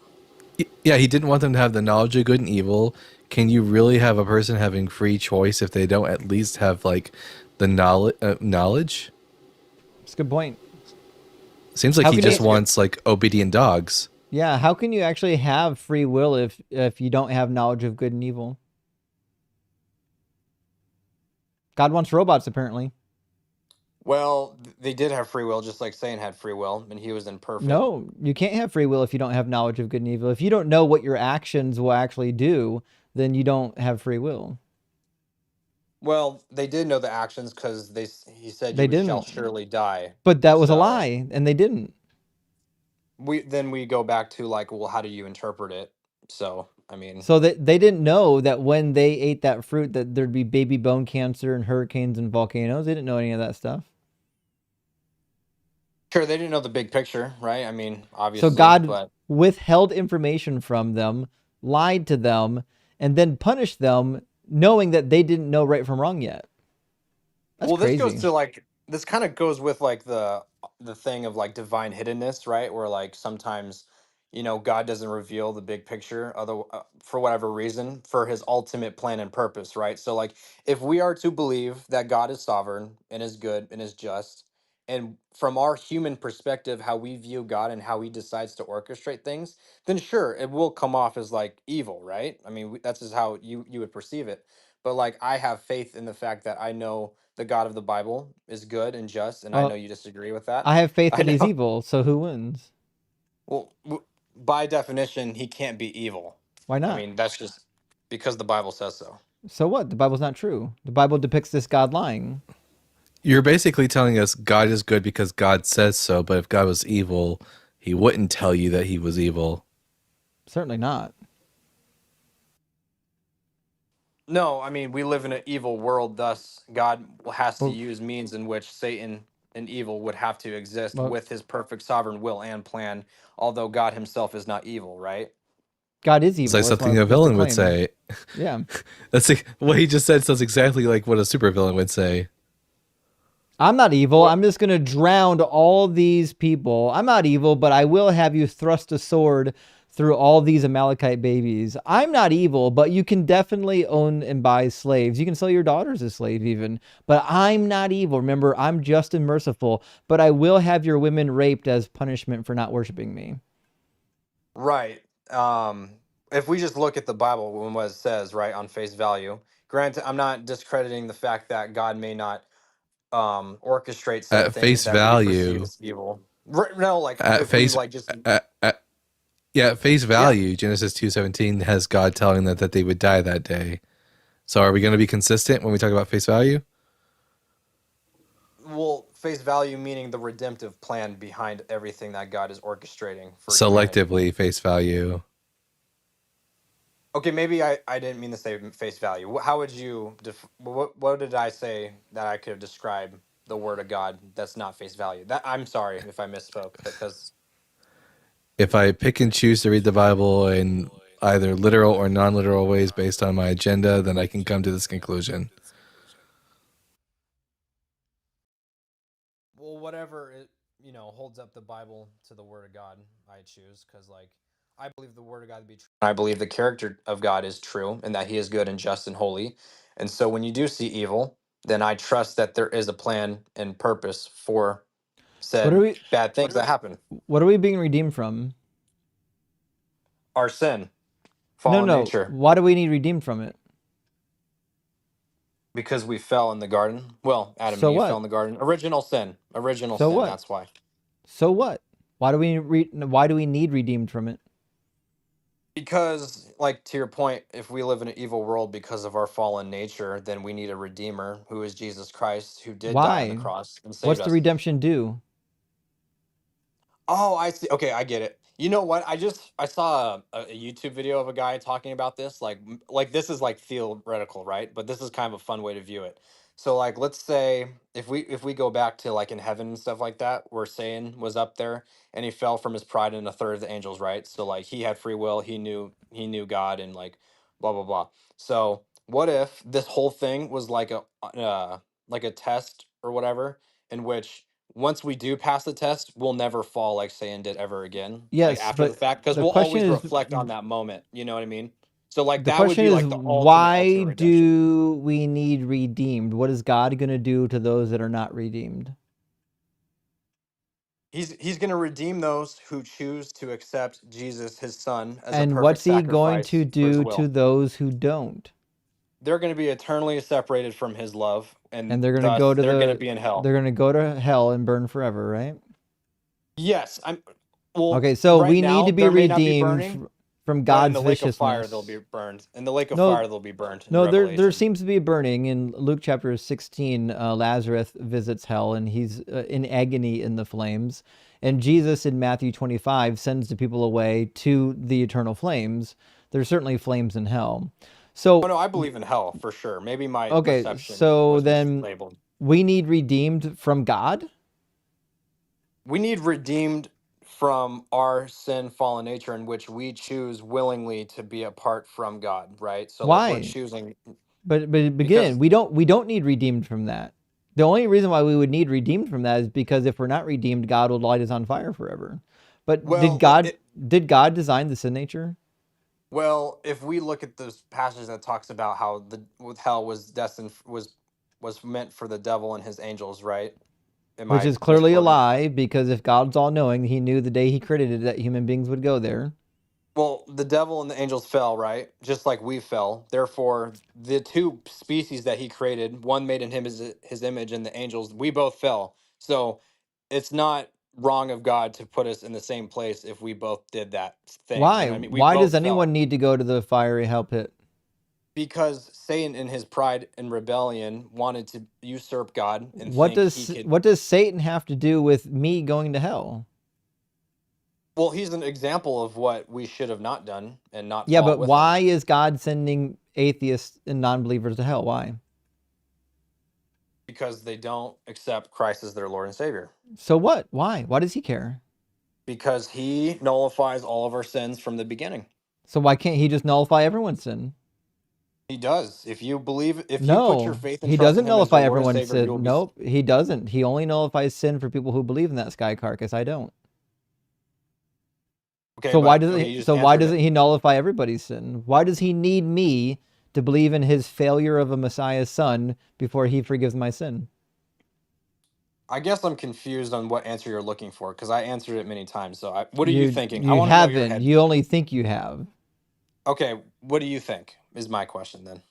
B: Yeah, he didn't want them to have the knowledge of good and evil. Can you really have a person having free choice if they don't at least have like the knowledge?
A: It's a good point.
B: Seems like
A: How
B: he
A: can
L: yeah,
A: you?
B: just
L: it's good.
B: wants like obedient dogs.
A: Yeah, how can you actually have free will if you don't have knowledge of good and evil? God wants robots, apparently.
L: Well, they did have free will, just like Satan had free will, and he was imperfect.
A: No, you can't have free will if you don't have knowledge of good and evil. If you don't know what your actions will actually do, then you don't have free will.
L: Well, they did know the actions because he said
A: They
L: you shall
A: didn't.
L: surely die.
A: But that was a
L: So
A: lie, and they didn't.
L: we go back to like, well, how do you interpret it? So I mean,
A: So that they didn't know that when they ate that fruit that there'd be baby bone cancer and hurricanes and volcanoes. They didn't know any of that stuff.
L: sure, they didn't know the big picture, right? I mean,
A: So
L: obviously,
A: God
L: but
A: withheld information from them, lied to them, and then punished them knowing that they didn't know right from wrong yet. That's
L: well, this goes
A: crazy.
L: to like this kind of goes with like the thing of like divine hiddenness, right? Where like sometimes God doesn't reveal the big picture other for whatever reason for his ultimate plan and purpose, right? So like if we are to believe that God is sovereign and is good and is just, and from our human perspective how we view God and how he decides to orchestrate things, then sure, it will come off as like evil, right? I mean, that's just how you would perceive it. But like I have faith in the fact that I know the God of the Bible is good and just, and I know
A: Well,
L: you disagree with that.
A: I have faith
L: I
A: that he's
L: know.
A: evil, so who wins?
L: Well, by definition, he can't be evil.
A: Why
L: I
A: not?
L: mean, that's just because the Bible says so.
A: So what? The Bible's not true. The Bible depicts this God lying.
B: You're basically telling us God is good because God says so, but if God was evil, he wouldn't tell you that he was evil.
A: Certainly not.
L: No, I mean, we live in an evil world, thus, God has to
A: Well,
L: use means in which Satan and evil would have to exist
A: well,
L: with his perfect sovereign will and plan, although God himself is not evil, right?
A: God is
B: It's
A: evil.
B: like
A: That's
B: something a
A: that's the
B: villain would
A: claim.
B: say.
A: Yeah.
B: That's like, what he just said sounds exactly like what a supervillain would say.
A: I'm not evil.
L: What?
A: I'm just going to drown all these people. I'm not evil, but I will have you thrust a sword through all these Amalekite babies. I'm not evil, but you can definitely own and buy slaves. You can sell your daughters as slaves even. But I'm not evil. Remember, I'm just and merciful, but I will have your women raped as punishment for not worshiping me.
L: Right. If we just look at the Bible and what it says, right, on face value, granted, I'm not discrediting the fact that God may not orchestrate said
B: At
L: things
B: face
L: that we perceive
B: value,
L: as evil. No, like
B: at
L: if we
B: face,
L: like just
B: yeah, at face
L: yeah.
B: value, Genesis 2:17 has God telling them that they would die that day. So are we going to be consistent when we talk about face value?
L: Well, face value meaning the redemptive plan behind everything that God is orchestrating for humanity.
B: Selectively face value.
L: Okay, maybe I didn't mean to say face value. How would you what did I say that I could describe the word of God that's not face value? That I'm sorry if I misspoke because
B: If I pick and choose to read the Bible in either literal or non-literal ways based on my agenda, then I can come to this conclusion.
L: well whatever it holds up the Bible to the word of God, I choose cuz like I believe the word of God to be true. I believe the character of God is true and that he is good and just and holy. And so when you do see evil, then I trust that there is a plan and purpose for
A: What are
L: said
A: we
L: bad things that happen.
A: what are we being redeemed from?
L: Our sin,
A: No,
L: fallen
A: no.
L: nature,
A: Why do we need redeemed from it?
L: because we fell in the garden. Well, Adam and
A: So
L: Eve fell
A: what?
L: in the garden. Original sin. Original
A: So
L: sin.
A: what?
L: That's why.
A: So what? Why do we need redeemed from it?
L: Because, like to your point, if we live in an evil world because of our fallen nature, then we need a redeemer who is Jesus Christ, who did die on the
A: Why?
L: cross and saved
A: What's the
L: us.
A: redemption do?
L: Oh, I see. Okay, I get it. You know what? I saw a YouTube video of a guy talking about this. Like this is like theoretical, right? But this is kind of a fun way to view it. So like let's say if we go back to like in heaven and stuff like that, where Satan was up there and he fell from his pride and a third of the angels, right? So like he had free will, he knew God and like blah blah blah. So what if this whole thing was like a test or whatever in which once we do pass the test, we'll never fall like Satan did ever again, like
A: Yes,
L: after the
A: but
L: fact, because
A: the
L: we'll
A: question
L: always
A: is
L: reflect on that moment. You know what I mean? So like
A: the
L: that would
A: question
L: be
A: is
L: like the ultimate
A: why
L: redemption.
A: do we need redeemed? What is God going to do to those that are not redeemed?
L: He's gonna redeem those who choose to accept Jesus, his son, as a
A: And
L: perfect
A: what's he going
L: sacrifice
A: to
L: for his
A: do to
L: will.
A: those who don't?
L: They're gonna be eternally separated from his love,
A: And
L: and thus they're gonna be in hell.
A: they're going to go to hell and burn forever, right?
L: Yes, I'm. Well,
A: Okay, so
L: right
A: we need
L: now
A: to be
L: there may not be
A: redeemed
L: burning,
A: from
L: but in
A: God's
L: the lake of fire they'll be
A: viciousness.
L: burned. In the lake of
A: No,
L: fire they'll be burned in
A: no, there
L: Revelation.
A: seems to be a burning in Luke chapter 16. Lazarus visits hell and he's in agony in the flames. And Jesus in Matthew 25 sends the people away to the eternal flames. There's certainly flames in hell.
L: Oh
A: So,
L: no, I believe in hell for sure. Maybe my
A: okay,
L: perception
A: so
L: was
A: then
L: mislabeled.
A: we need redeemed from God?
L: We need redeemed from our sin fallen nature in which we choose willingly to be apart from God, right? So like we're
A: Why?
L: choosing
A: But again,
L: because
A: we don't need redeemed from that. The only reason why we would need redeemed from that is because if we're not redeemed, God will light us on fire forever. But
L: well
A: did God design the sin nature,
L: if we look at this passage that talks about how the with hell was destined was meant for the devil and his angels, right? Am
A: which
L: I
A: is clearly a
L: misquoting?
A: lie because if God's all knowing, he knew the day he created it that human beings would go there.
L: Well, the devil and the angels fell, right? Just like we fell. Therefore, the two species that he created, one made in him his image, and the angels, we both fell. So it's not wrong of God to put us in the same place if we both did that thing. You
A: Why?
L: know what I mean? We
A: Why does
L: both
A: anyone
L: fell
A: need to go to the fiery hell pit?
L: because Satan, in his pride and rebellion, wanted to usurp God and think he could.
A: What does Satan have to do with me going to hell?
L: Well, he's an example of what we should have not done and not
A: Yeah,
L: fall
A: but
L: with him
A: why is God sending atheists and non-believers to hell? Why?
L: because they don't accept Christ as their Lord and Savior.
A: So what? Why? Why does he care?
L: Because he nullifies all of our sins from the beginning.
A: So why can't he just nullify everyone's sin?
L: He does. If you believe, if you put your
A: No,
L: faith and
A: he
L: trust in
A: doesn't
L: him as your
A: nullify
L: Lord and
A: everyone's
L: Savior, you will
A: sin.
L: be.
A: Nope, he doesn't. He only nullifies sin for people who believe in that sky carcass. I don't.
L: Okay,
A: So why
L: but
A: doesn't
L: okay,
A: he,
L: you just
A: so why
L: answered it.
A: doesn't he nullify everybody's sin? Why does he need me to believe in his failure of a Messiah's son before he forgives my sin?
L: I guess I'm confused on what answer you're looking for because I answered it many times. So, what are you
A: You
L: thinking? I
A: you
L: want to know your
A: haven't.
L: head.
A: You only think you have.
L: Okay, what do you think? Is my question then.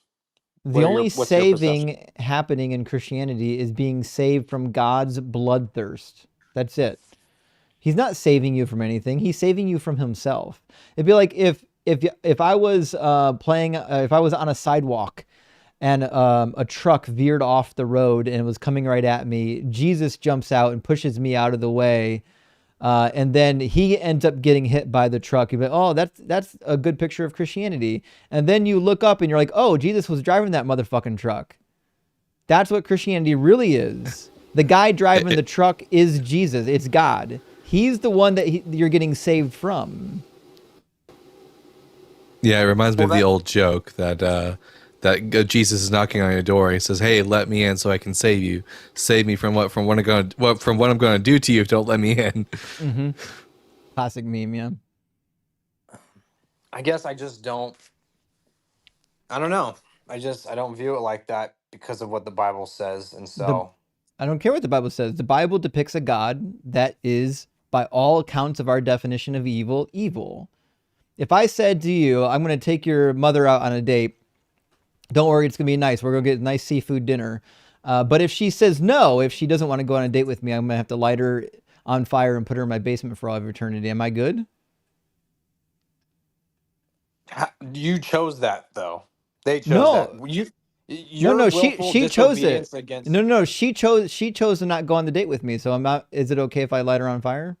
A: The only
L: What's your perception?
A: saving happening in Christianity is being saved from God's bloodthirst. That's it. He's not saving you from anything. He's saving you from himself. It'd be like if I was if I was on a sidewalk and a truck veered off the road and was coming right at me. Jesus jumps out and pushes me out of the way. And then he ends up getting hit by the truck. You'd be like, oh, that's a good picture of Christianity. And then you look up and you're like, oh, Jesus was driving that motherfucking truck. That's what Christianity really is. The guy driving the truck is Jesus. It's God. He's the one that you're getting saved from.
B: Yeah, it reminds me
L: Well,
B: of the
L: that
B: old joke that Jesus is knocking on your door. He says, "Hey, let me in so I can save you. Save me from what from what I'm going to do to you if don't let me in."
A: Mm-hmm. Classic meme, yeah.
L: I guess I just don't. I don't know. I don't view it like that because of what the Bible says, and
A: The
L: so
A: I don't care what the Bible says. The Bible depicts a God that is, by all accounts of our definition of evil, evil. If I said to you, I'm going to take your mother out on a date, don't worry, it's going to be nice. We're going to get a nice seafood dinner. But if she says no, if she doesn't want to go on a date with me, I'm going to have to light her on fire and put her in my basement for all of eternity. Am I good?
L: you chose that though. They chose that.
A: No,
L: Your
A: no.
L: willful
A: She chose it.
L: disobedience against.
A: No. She chose to not go on the date with me. So I'm not. Is it okay if I light her on fire?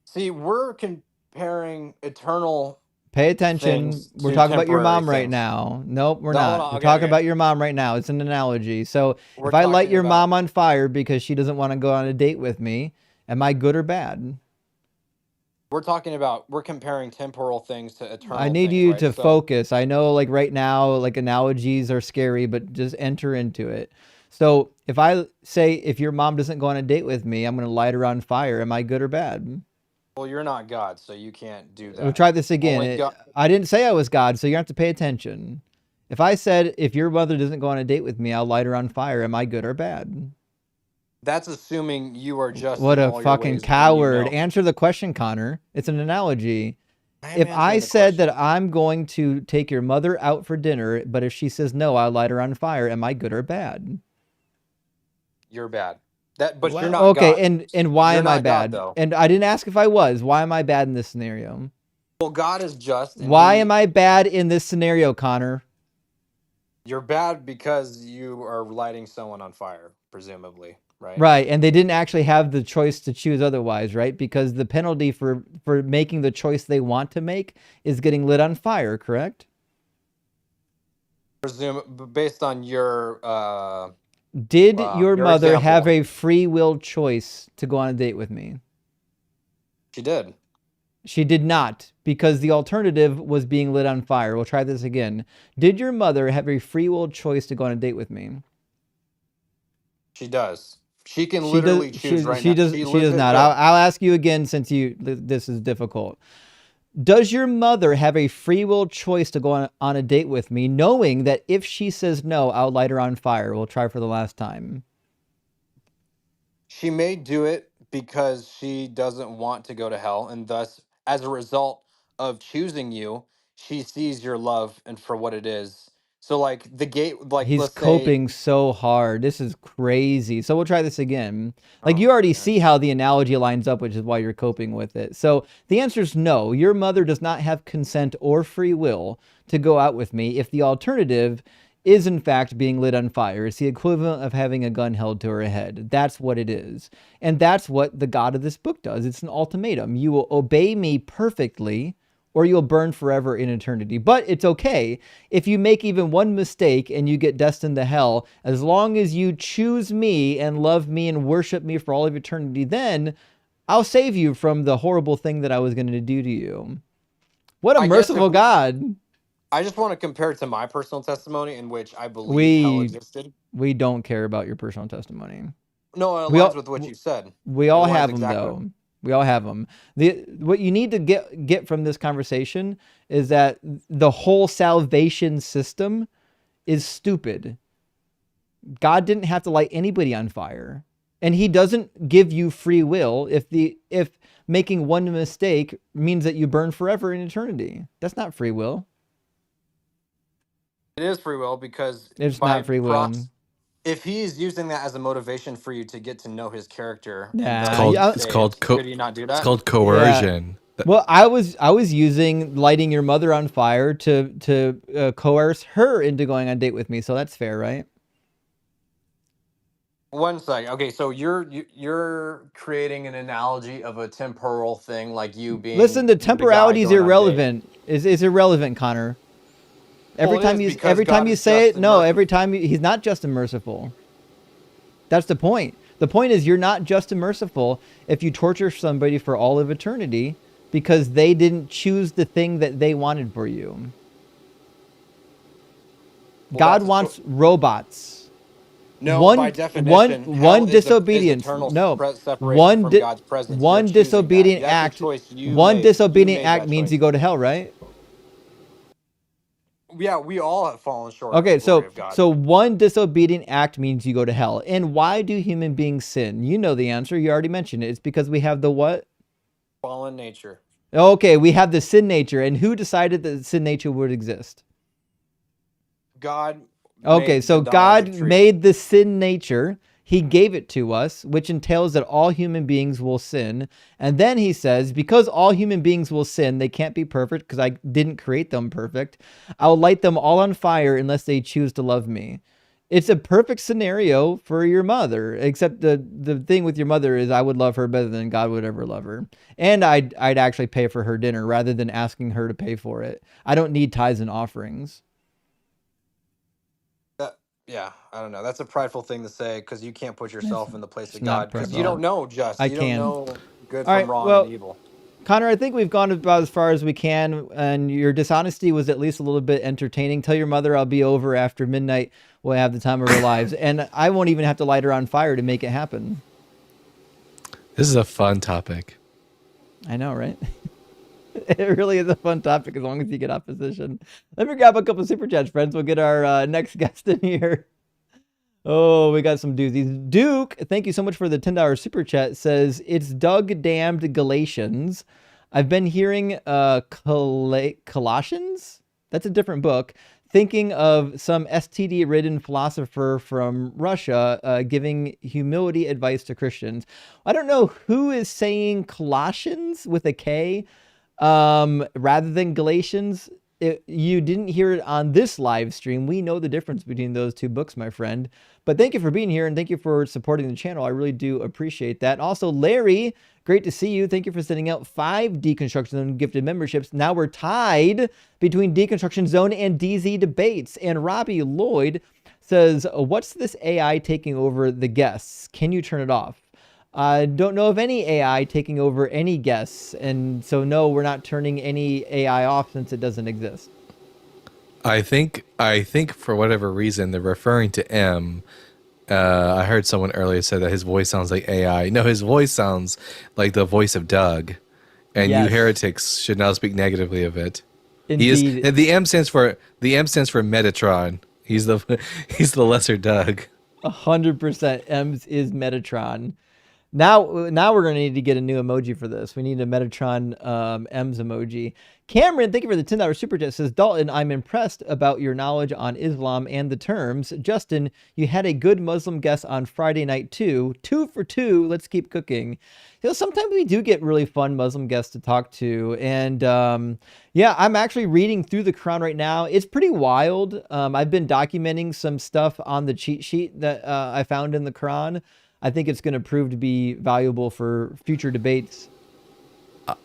L: See, we're comparing eternal
A: Pay attention.
L: things
A: We're
L: to
A: talking about your
L: temporary
A: mom right
L: things.
A: now. Nope, we're
L: No, hold
A: not.
L: on.
A: We're
L: Okay,
A: talking
L: okay.
A: about your mom right now. It's an analogy. So if
L: We're
A: I light
L: talking
A: your
L: about.
A: mom on fire because she doesn't want to go on a date with me, am I good or bad?
L: We're talking about. We're comparing temporal things to
A: I
L: eternal
A: need
L: things,
A: you
L: right?
A: to
L: So
A: focus. I know, like right now, like analogies are scary, but just enter into it. So if I say if your mom doesn't go on a date with me, I'm going to light her on fire. Am I good or bad?
L: well, you're not God, so you can't do
A: We'll
L: that.
A: try this again.
L: Only God.
A: I didn't say I was God, so you have to pay attention. If I said if your mother doesn't go on a date with me, I'll light her on fire. Am I good or bad?
L: That's assuming you are just
A: What
L: in
A: a
L: all your
A: fucking
L: ways and you
A: coward.
L: know.
A: Answer the question, Connor. It's an analogy.
L: I am
A: If I
L: answering the
A: said that
L: question.
A: I'm going to take your mother out for dinner, but if she says no, I'll light her on fire, am I good or bad?
L: You're bad. But you're
A: Well,
L: not
A: okay,
L: God.
A: and why
L: You're
A: am I
L: not God,
A: bad?
L: though.
A: And I didn't ask if I was. Why am I bad in this scenario?
L: Well, God is just, and
A: Why am I bad in this scenario, Connor?
L: you're bad because you are lighting someone on fire, presumably, right?
A: Right, and they didn't actually have the choice to choose otherwise, right? Because the penalty for making the choice they want to make is getting lit on fire, correct?
L: Based on
A: Did your
L: your
A: mother have
L: example,
A: a free will choice to go on a date with me?
L: she did.
A: She did not, because the alternative was being lit on fire. We'll try this again. Did your mother have a free will choice to go on a date with me?
L: She does. She can
A: She does.
L: literally choose right now. She
A: She
L: lives
A: does
L: it.
A: not.
L: Here,
A: I'll ask you again since this is difficult. Does your mother have a free will choice to go on a date with me, knowing that if she says no, I'll light her on fire? We'll try for the last time.
L: she may do it because she doesn't want to go to hell, and thus, as a result of choosing you, she sees your love and for what it is. So, like the gate, like
A: He's
L: let's say,
A: coping so hard. This is crazy. So we'll try this again. Like
L: oh
A: you already
L: man,
A: see how the analogy lines up, which is why you're coping with it. So the answer is no. Your mother does not have consent or free will to go out with me if the alternative is in fact being lit on fire. It's the equivalent of having a gun held to her head. That's what it is. And that's what the God of this book does. It's an ultimatum. You will obey me perfectly or you'll burn forever in eternity. But it's okay if you make even one mistake and you get destined to hell, as long as you choose me and love me and worship me for all of eternity, then I'll save you from the horrible thing that I was going to do to you. What a
L: I guess
A: merciful God.
L: I just want to compare it to my personal testimony, in which I believe hell
A: We
L: existed.
A: don't care about your personal testimony.
L: No, it
A: We
L: aligns
A: all
L: with what you said.
A: we
L: It
A: all
L: aligns
A: have them
L: exactly.
A: though. We all have them. What you need to get from this conversation is that the whole salvation system is stupid. God didn't have to light anybody on fire. And he doesn't give you free will if making one mistake means that you burn forever in eternity. That's not free will.
L: It is free will because
A: It's not free will.
L: if he's using that as a motivation for you to get to know his character and
A: Nah,
L: thus be
A: yeah,
L: saved, should he not do
B: it's
L: that?
B: called
A: yeah.
B: coercion.
A: Well, I was using lighting your mother on fire to coerce her into going on a date with me. So that's fair, right?
L: One second. Okay, so you're creating an analogy of a temporal thing, like you
A: Listen,
L: being
A: the
L: the guy
A: temporality is
L: going on a date.
A: irrelevant. Is irrelevant, Connor.
L: Well, it is because
A: Every time
L: God
A: you
L: is
A: say
L: just
A: it,
L: and
A: no,
L: merciful.
A: every time he's not just and merciful. That's the point. The point is you're not just and merciful if you torture somebody for all of eternity because they didn't choose the thing that they wanted for you.
L: Well,
A: God
L: that's a
A: wants robots.
L: No, by definition, hell
A: One
L: is
A: disobedience.
L: eternal
A: No.
L: separation from God's presence. You're choosing that.
A: Disobedient
L: That's a
A: act.
L: choice you
A: One
L: made. You
A: disobedient
L: made
A: act
L: that
A: means you
L: choice.
A: go to hell, right?
L: Yeah, we all have fallen short of the
A: Okay,
L: glory of God.
A: so one disobedient act means you go to hell. And why do human beings sin? You know the answer. You already mentioned it. It's because we have the what?
L: Fallen nature.
A: Okay, we have the sin nature. And who decided that the sin nature would exist?
L: God
A: Okay,
L: made
A: so
L: the knowledge
A: God
L: of truth.
A: made the sin nature. He gave it to us, which entails that all human beings will sin. And then he says, because all human beings will sin, they can't be perfect because I didn't create them perfect. I'll light them all on fire unless they choose to love me. It's a perfect scenario for your mother, except the thing with your mother is I would love her better than God would ever love her. And I'd actually pay for her dinner rather than asking her to pay for it. I don't need tithes and offerings.
L: Yeah, I don't know. That's a prideful thing to say because you can't put yourself in the place
A: It's
L: of
A: not
L: God because you
A: prideful.
L: don't know just.
A: I
L: You don't
A: can.
L: know good
A: All
L: from
A: right,
L: wrong and
A: well,
L: evil.
A: Connor, I think we've gone about as far as we can, and your dishonesty was at least a little bit entertaining. Tell your mother I'll be over after midnight. We'll have the time of our lives, and I won't even have to light her on fire to make it happen.
B: This is a fun topic.
A: I know, right? It really is a fun topic as long as you get opposition. Let me grab a couple of super chats, friends. We'll get our next guest in here. Oh, we got some doozies. Duke, thank you so much for the $10 super chat. Says, it's Doug damned Galatians. I've been hearing Colossians? That's a different book. Thinking of some STD-ridden philosopher from Russia giving humility advice to Christians. I don't know who is saying Colossians with a K rather than Galatians. You didn't hear it on this live stream. We know the difference between those two books, my friend. But thank you for being here and thank you for supporting the channel. I really do appreciate that. Also, Larry, great to see you. Thank you for sending out 5 Deconstruction Zone gifted memberships. Now we're tied between Deconstruction Zone and DZ Debates. And Robbie Lloyd says, what's this AI taking over the guests? Can you turn it off? I don't know of any AI taking over any guests, and so no, we're not turning any AI off since it doesn't exist.
B: I think for whatever reason they're referring to M. I heard someone earlier say that his voice sounds like AI. No, his voice sounds like the voice of Doug, and
A: Yes.
B: you heretics should not speak negatively of it.
A: Indeed.
B: He is, and the M stands for Metatron. He's the lesser Doug.
A: 100% M's is Metatron. Now we're going to need to get a new emoji for this. We need a Metatron M's emoji. Cameron, thank you for the $10 super chat. Says, Dalton, I'm impressed about your knowledge on Islam and the terms. Justin, you had a good Muslim guest on Friday night too. 2 for 2. Let's keep cooking. You know, sometimes we do get really fun Muslim guests to talk to. And yeah, I'm actually reading through the Quran right now. It's pretty wild. I've been documenting some stuff on the cheat sheet that I found in the Quran. I think it's going to prove to be valuable for future debates.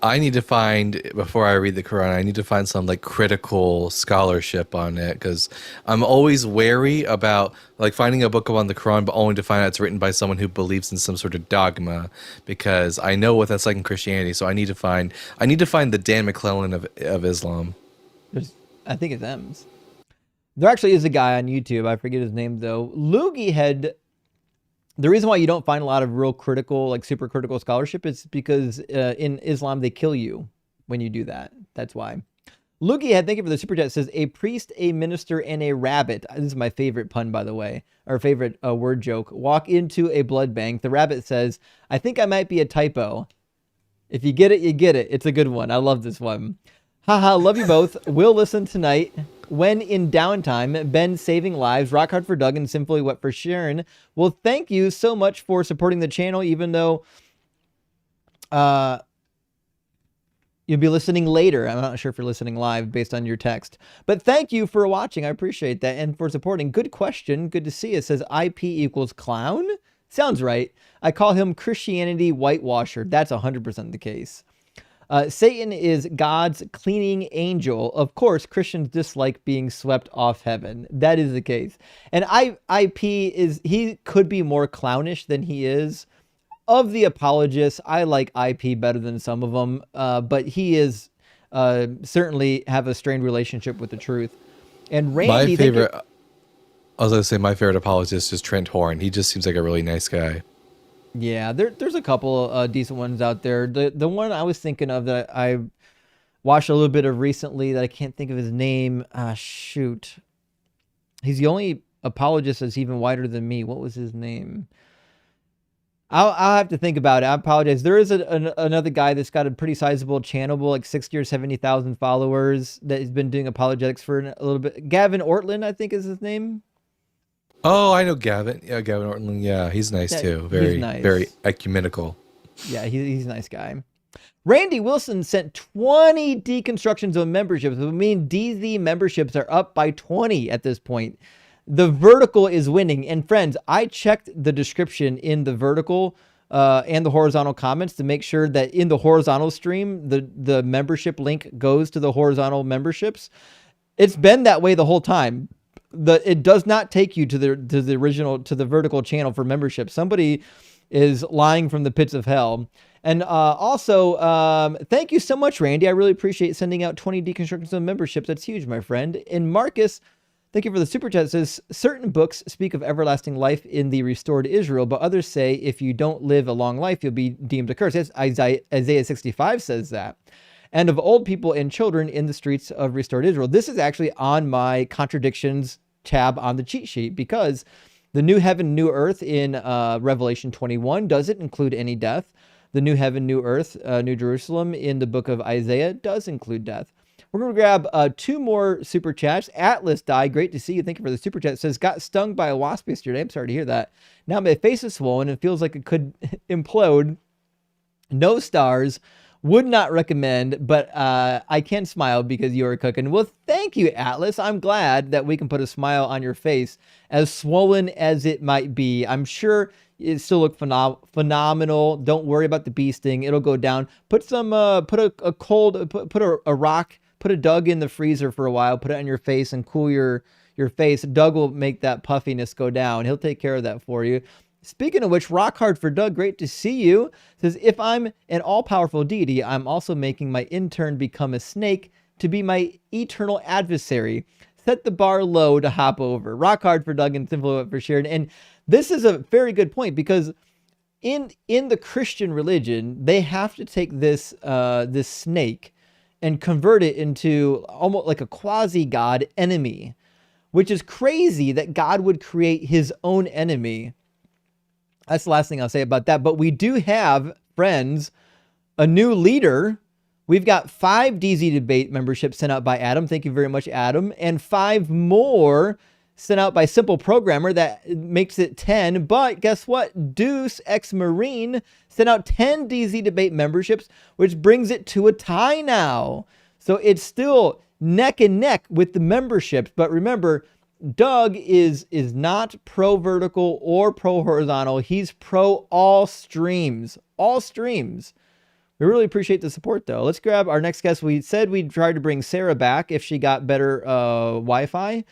B: I need to find, before I read the Quran, I need to find some like critical scholarship on it, because I'm always wary about like finding a book on the Quran, but only to find out it's written by someone who believes in some sort of dogma, because I know what that's like in Christianity. So I need to find the Dan McClellan of Islam.
A: I think it's M's. There actually is a guy on YouTube. I forget his name though. Loogie had. The reason why you don't find a lot of real critical, like super critical scholarship is because in Islam, they kill you when you do that. That's why. Loogie Head, thank you for the super chat, says, a priest, a minister, and a rabbit. This is my favorite pun, by the way, or favorite word joke. Walk into a blood bank. The rabbit says, I think I might be a typo. If you get it, you get it. It's a good one. I love this one. Haha, love you both. We'll listen tonight. When in downtime, Ben saving lives, rock hard for Doug, and simply what for Sharon. Well, thank you so much for supporting the channel, even though you'll be listening later. I'm not sure if you're listening live based on your text, but thank you for watching. I appreciate that, and for supporting. Good question. Good to see you. It says IP equals clown. Sounds right. I call him Christianity whitewasher. That's 100% the case. Satan is God's cleaning angel. Of course, Christians dislike being swept off heaven. That is the case. And IP is, he could be more clownish than he is. Of the apologists, I like IP better than some of them, but he is certainly have a strained relationship with the truth. And Randy,
B: My favorite, I was going to say my favorite apologist is Trent Horn. He just seems like a really nice guy.
A: Yeah, there's a couple decent ones out there. The one I was thinking of that I watched a little bit of recently that I can't think of his name. Shoot. He's the only apologist that's even wider than me. What was his name? I'll have to think about it. I apologize. There is another guy that's got a pretty sizable channel, like 60 or 70,000 followers, that has been doing apologetics for a little bit. Gavin Ortland, I think is his name.
B: Oh, I know Gavin. Yeah, Gavin Ortland. Yeah, he's nice too. Very,
A: nice.
B: Very ecumenical.
A: Yeah, he's a nice guy. Randy Wilson sent 20 deconstruction zone memberships. I mean, DZ memberships are up by 20 at this point. The vertical is winning. And friends, I checked the description in the vertical and the horizontal comments to make sure that in the horizontal stream, the membership link goes to the horizontal memberships. It's been that way the whole time. It does not take you to the original, to the vertical channel for membership. Somebody is lying from the pits of hell. And also, thank you so much, Randy. I really appreciate sending out 20 Deconstruction Zone memberships. That's huge, my friend. And Marcus, thank you for the super chat. It says, certain books speak of everlasting life in the restored Israel, but others say if you don't live a long life, you'll be deemed accursed. Yes, Isaiah 65 says that. And of old people and children in the streets of restored Israel. This is actually on my contradictions tab on the cheat sheet, because the new heaven, new earth in Revelation 21 doesn't include any death. The new heaven, new earth, New Jerusalem in the book of Isaiah does include death. We're going to grab 2 more super chats. Atlas died. Great to see you. Thank you for the super chat. It says, got stung by a wasp yesterday. I'm sorry to hear that. Now my face is swollen and feels like it could implode. No stars. Would not recommend, but I can smile because you are cooking. Well, thank you, Atlas. I'm glad that we can put a smile on your face, as swollen as it might be. I'm sure it still look phenomenal. Don't worry about the bee sting. It'll go down. Put some, put a rock, put a Doug in the freezer for a while, put it on your face and cool your face. Doug will make that puffiness go down. He'll take care of that for you. Speaking of which, rock hard for Doug. Great to see you. Says, if I'm an all-powerful deity, I'm also making my intern become a snake to be my eternal adversary. Set the bar low to hop over. Rock hard for Doug and simple for Sharon. And this is a very good point, because in the Christian religion, they have to take this this snake and convert it into almost like a quasi-god enemy, which is crazy that God would create his own enemy. That's the last thing I'll say about that. But we do have, friends, a new leader. We've got 5 DZ Debate memberships sent out by Adam. Thank you very much, Adam. And 5 more sent out by Simple Programmer. That makes it 10. But guess what? Deuce Ex Marine sent out 10 DZ Debate memberships, which brings it to a tie now. So it's still neck and neck with the memberships. But remember, Doug is not pro vertical or pro horizontal. He's pro all streams. All streams. We really appreciate the support, though. Let's grab our next guest. We said we'd try to bring Sarah back if she got better Wi-Fi,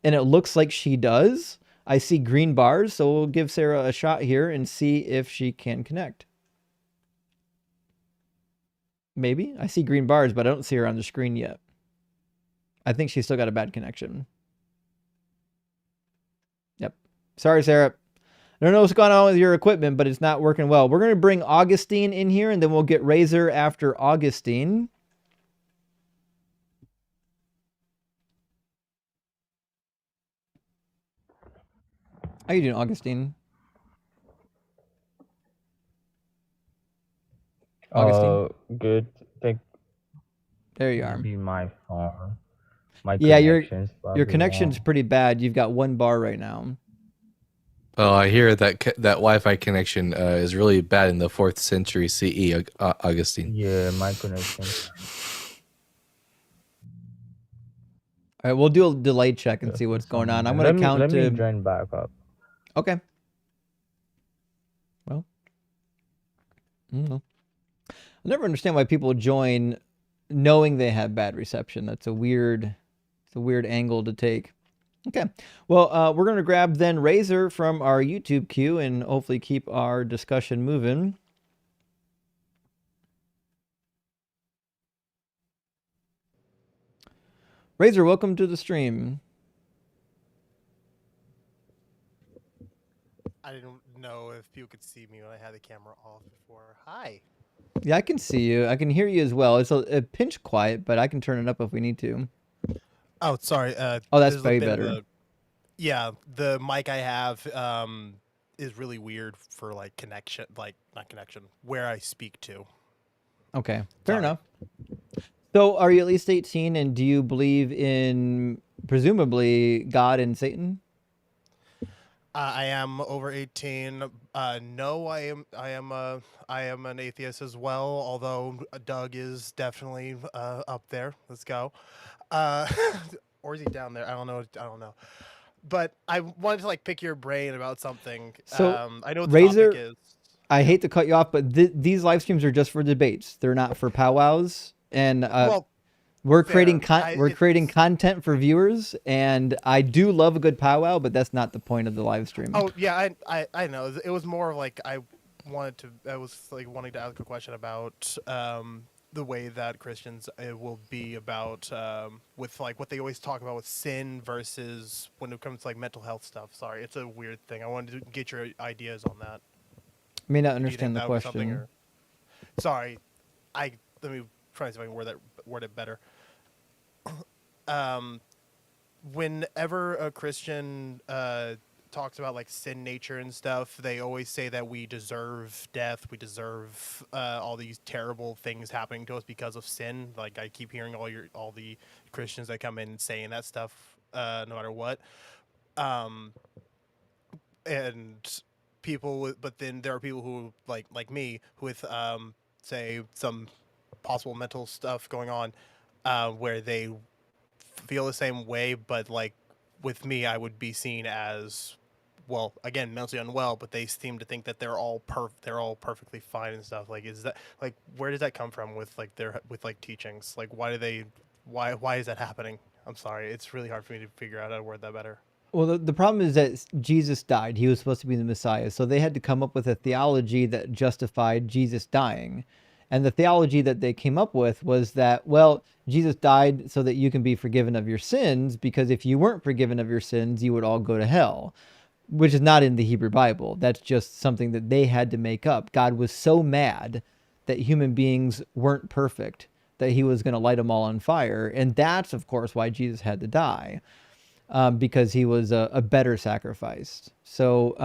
A: and it looks like she does. I see green bars, so we'll give Sarah a shot here and see if she can connect. Maybe. I see green bars, but I don't see her on the screen yet. I think she's still got a bad connection. Yep. Sorry, Sarah. I don't know what's going on with your equipment, but it's not working well. We're going to bring Augustine in here, and then we'll get Razor after Augustine. How you doing, Augustine? Augustine?
M: Good. Think
A: There you are.
M: maybe my phone, my
A: Yeah, your
M: probably
A: connection's
M: wrong.
A: pretty bad. You've got one bar right now.
B: Oh, I hear that that Wi-Fi connection is really bad in the 4th century CE, Augustine.
M: Yeah, my connection.
A: All right, we'll do a delay check and see what's going on. I'm going to count
M: Let me
A: to...
M: join back up.
A: Okay. Well, I don't know. I never understand why people join knowing they have bad reception. That's a weird angle to take. Okay. Well, we're going to grab then Razor from our YouTube queue and hopefully keep our discussion moving. Razor, welcome to the stream.
N: I didn't know if people could see me when I had the camera off before. Hi.
A: Yeah, I can see you. I can hear you as well. It's a pinch quiet, but I can turn it up if we need to.
N: Oh, sorry.
A: Oh, that's
N: there's a
A: way
N: bit of
A: better.
N: yeah, the mic I have is really weird for like connection, like not connection, where I speak to.
A: Okay, fair
N: Sorry.
A: enough. So, are you at least 18, and do you believe in presumably God and Satan?
N: I am over 18. No, I am an atheist as well. Although Doug is definitely up there. Let's go. Or is he down there? I don't know. I don't know. But I wanted to like pick your brain about something.
A: So,
N: I know what the
A: Razor,
N: topic is.
A: I hate to cut you off, but these live streams are just for debates. They're not for powwows. And
N: Well,
A: we're
N: fair.
A: creating content for viewers, and I do love a good powwow, but that's not the point of the live stream.
N: Oh yeah, I know. It was more like I was like wanting to ask a question about the way that Christians will be about with like what they always talk about with sin versus when it comes to like mental health stuff. Sorry, it's a weird thing. I wanted to get your ideas on that.
A: I may not
N: Do you think
A: understand the
N: that was something,
A: question.
N: or... Sorry, let me try to see if I can word it better. Whenever a Christian talks about like sin nature and stuff, they always say that we deserve death, we deserve all these terrible things happening to us because of sin. Like I keep hearing all the Christians that come in saying that stuff, no matter what. And but then there are people who like me with say some possible mental stuff going on, where they feel the same way, but like with me, I would be seen as, well, again, mentally unwell, but they seem to think that they're all perfectly fine and stuff. Like, is that like, where does that come from with like teachings? Like, why is that happening? I'm sorry, it's really hard for me to figure out how to word that better.
A: Well, the problem is that Jesus died. He was supposed to be the Messiah. So they had to come up with a theology that justified Jesus dying. And the theology that they came up with was that, well, Jesus died so that you can be forgiven of your sins, because if you weren't forgiven of your sins, you would all go to hell, which is not in the Hebrew Bible. That's just something that they had to make up. God was so mad that human beings weren't perfect that he was going to light them all on fire. And that's, of course, why Jesus had to die. Because he was a better sacrifice. So,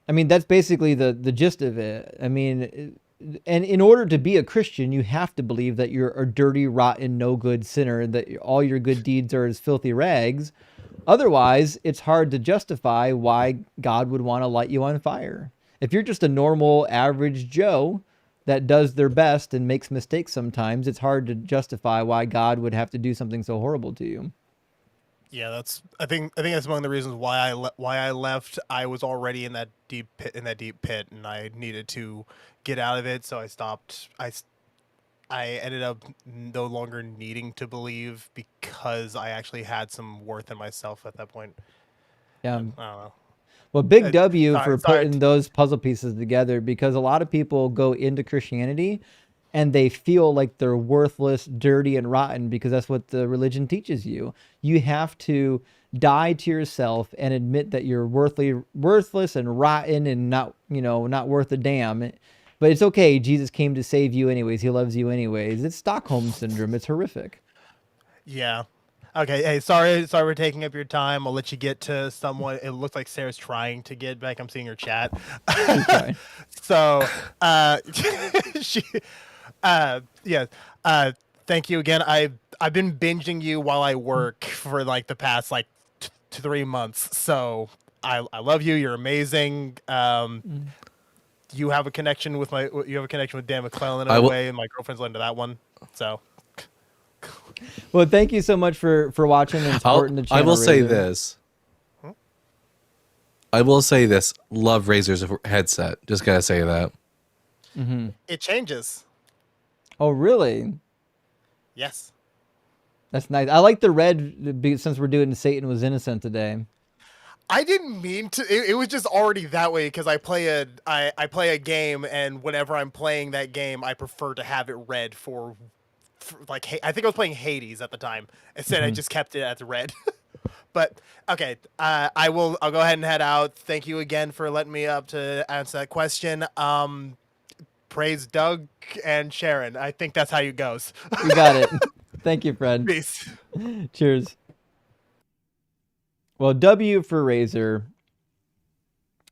A: I mean, that's basically the gist of it. I mean, and in order to be a Christian, you have to believe that you're a dirty, rotten, no good sinner, and that all your good deeds are as filthy rags. Otherwise, it's hard to justify why God would want to light you on fire. If you're just a normal, average Joe that does their best and makes mistakes sometimes, it's hard to justify why God would have to do something so horrible to you.
N: Yeah, I think that's one of the reasons why why I left. I was already in that deep pit, and I needed to get out of it. So I stopped. I ended up no longer needing to believe because I actually had some worth in myself at that point.
A: Yeah.
N: And I don't know.
A: Well, big W for
N: Sorry.
A: putting those puzzle pieces together, because a lot of people go into Christianity and they feel like they're worthless, dirty, and rotten because that's what the religion teaches you. You have to die to yourself and admit that you're worthless and rotten and not, not worth a damn. But it's okay. Jesus came to save you anyways. He loves you anyways. It's Stockholm syndrome. It's horrific.
N: Yeah. Okay. Hey, sorry for taking up your time. I'll let you get to someone. It looks like Sarah's trying to get back. I'm seeing her chat.
A: She's trying.
N: So, she, yeah. Thank you again. I've been binging you while I work for like the past like 3 months. So I love you. You're amazing. You have a connection with Dan McClellan in a way, and my girlfriend's into that one. So.
A: Well, thank you so much for watching and supporting the channel.
B: I will say this. I will say this. Love Razor's headset. Just gotta say that.
A: Mm-hmm.
N: It changes.
A: Oh, really?
N: Yes.
A: That's nice. I like the red since we're doing Satan Was Innocent today.
N: I didn't mean to. It was just already that way because I play a game, and whenever I'm playing that game, I prefer to have it red for like I think I was playing Hades at the time. Instead, I just kept it as red. But okay, I'll go ahead and head out. Thank you again for letting me up to answer that question. Praise Doug and Sharon. I think that's how it goes.
A: You got it. Thank you, Fred.
N: Peace.
A: Cheers. Well, W for Razor.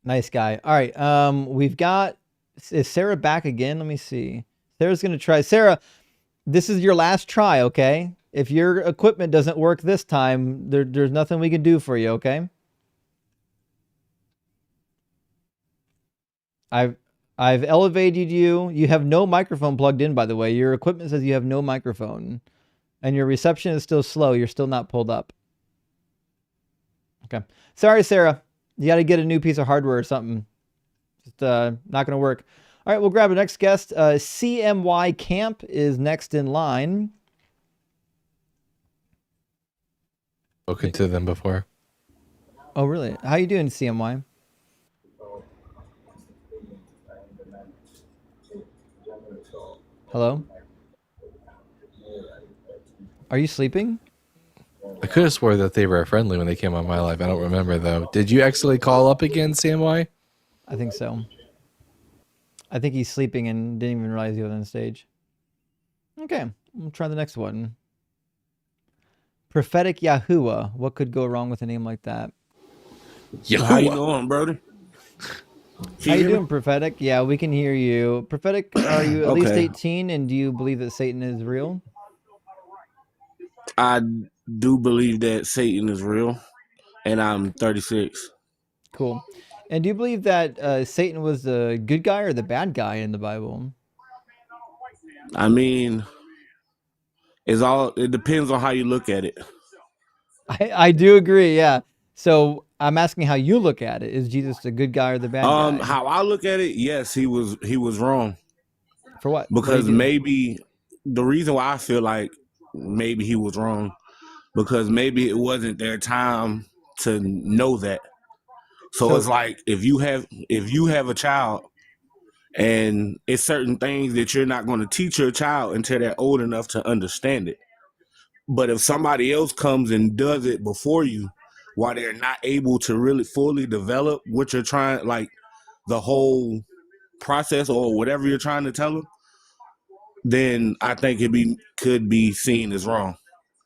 A: Nice guy. All right. We've got, is Sarah back again? Let me see. Sarah's gonna try. Sarah, this is your last try, okay? If your equipment doesn't work this time, there's nothing we can do for you, okay? I've elevated you. You have no microphone plugged in, by the way. Your equipment says you have no microphone. And your reception is still slow. You're still not pulled up. Okay. Sorry, Sarah. You got to get a new piece of hardware or something. Just not going to work. All right, we'll grab the next guest. CMY Camp is next in line.
B: Spoken to them before.
A: Oh, really? How you doing, CMY? Hello? Are you sleeping?
B: I could have swore that they were friendly when they came on my live. I don't remember, though. Did you actually call up again, CMY?
A: I think so. I think he's sleeping and didn't even realize he was on stage. Okay, we'll try the next one. Prophetic Yahuwah. What could go wrong with a name like that?
O: Yahuwah. How you doing, brother?
A: How you doing, Prophetic? Yeah, we can hear you. Prophetic, are you at least 18, and do you believe that Satan is real?
O: I do believe that Satan is real, and I'm 36.
A: Cool. And do you believe that Satan was the good guy or the bad guy in the Bible?
O: I mean, it depends on how you look at it.
A: I do agree, yeah. So I'm asking how you look at it. Is Jesus the good guy or the bad guy?
O: How I look at it, yes, he was wrong.
A: For what?
O: Because maybe the reason why I feel like maybe he was wrong, because maybe it wasn't their time to know that. So it's like if you have a child, and it's certain things that you're not going to teach your child until they're old enough to understand it. But if somebody else comes and does it before you, while they're not able to really fully develop what you're trying, like the whole process or whatever you're trying to tell them, then I think could be seen as wrong.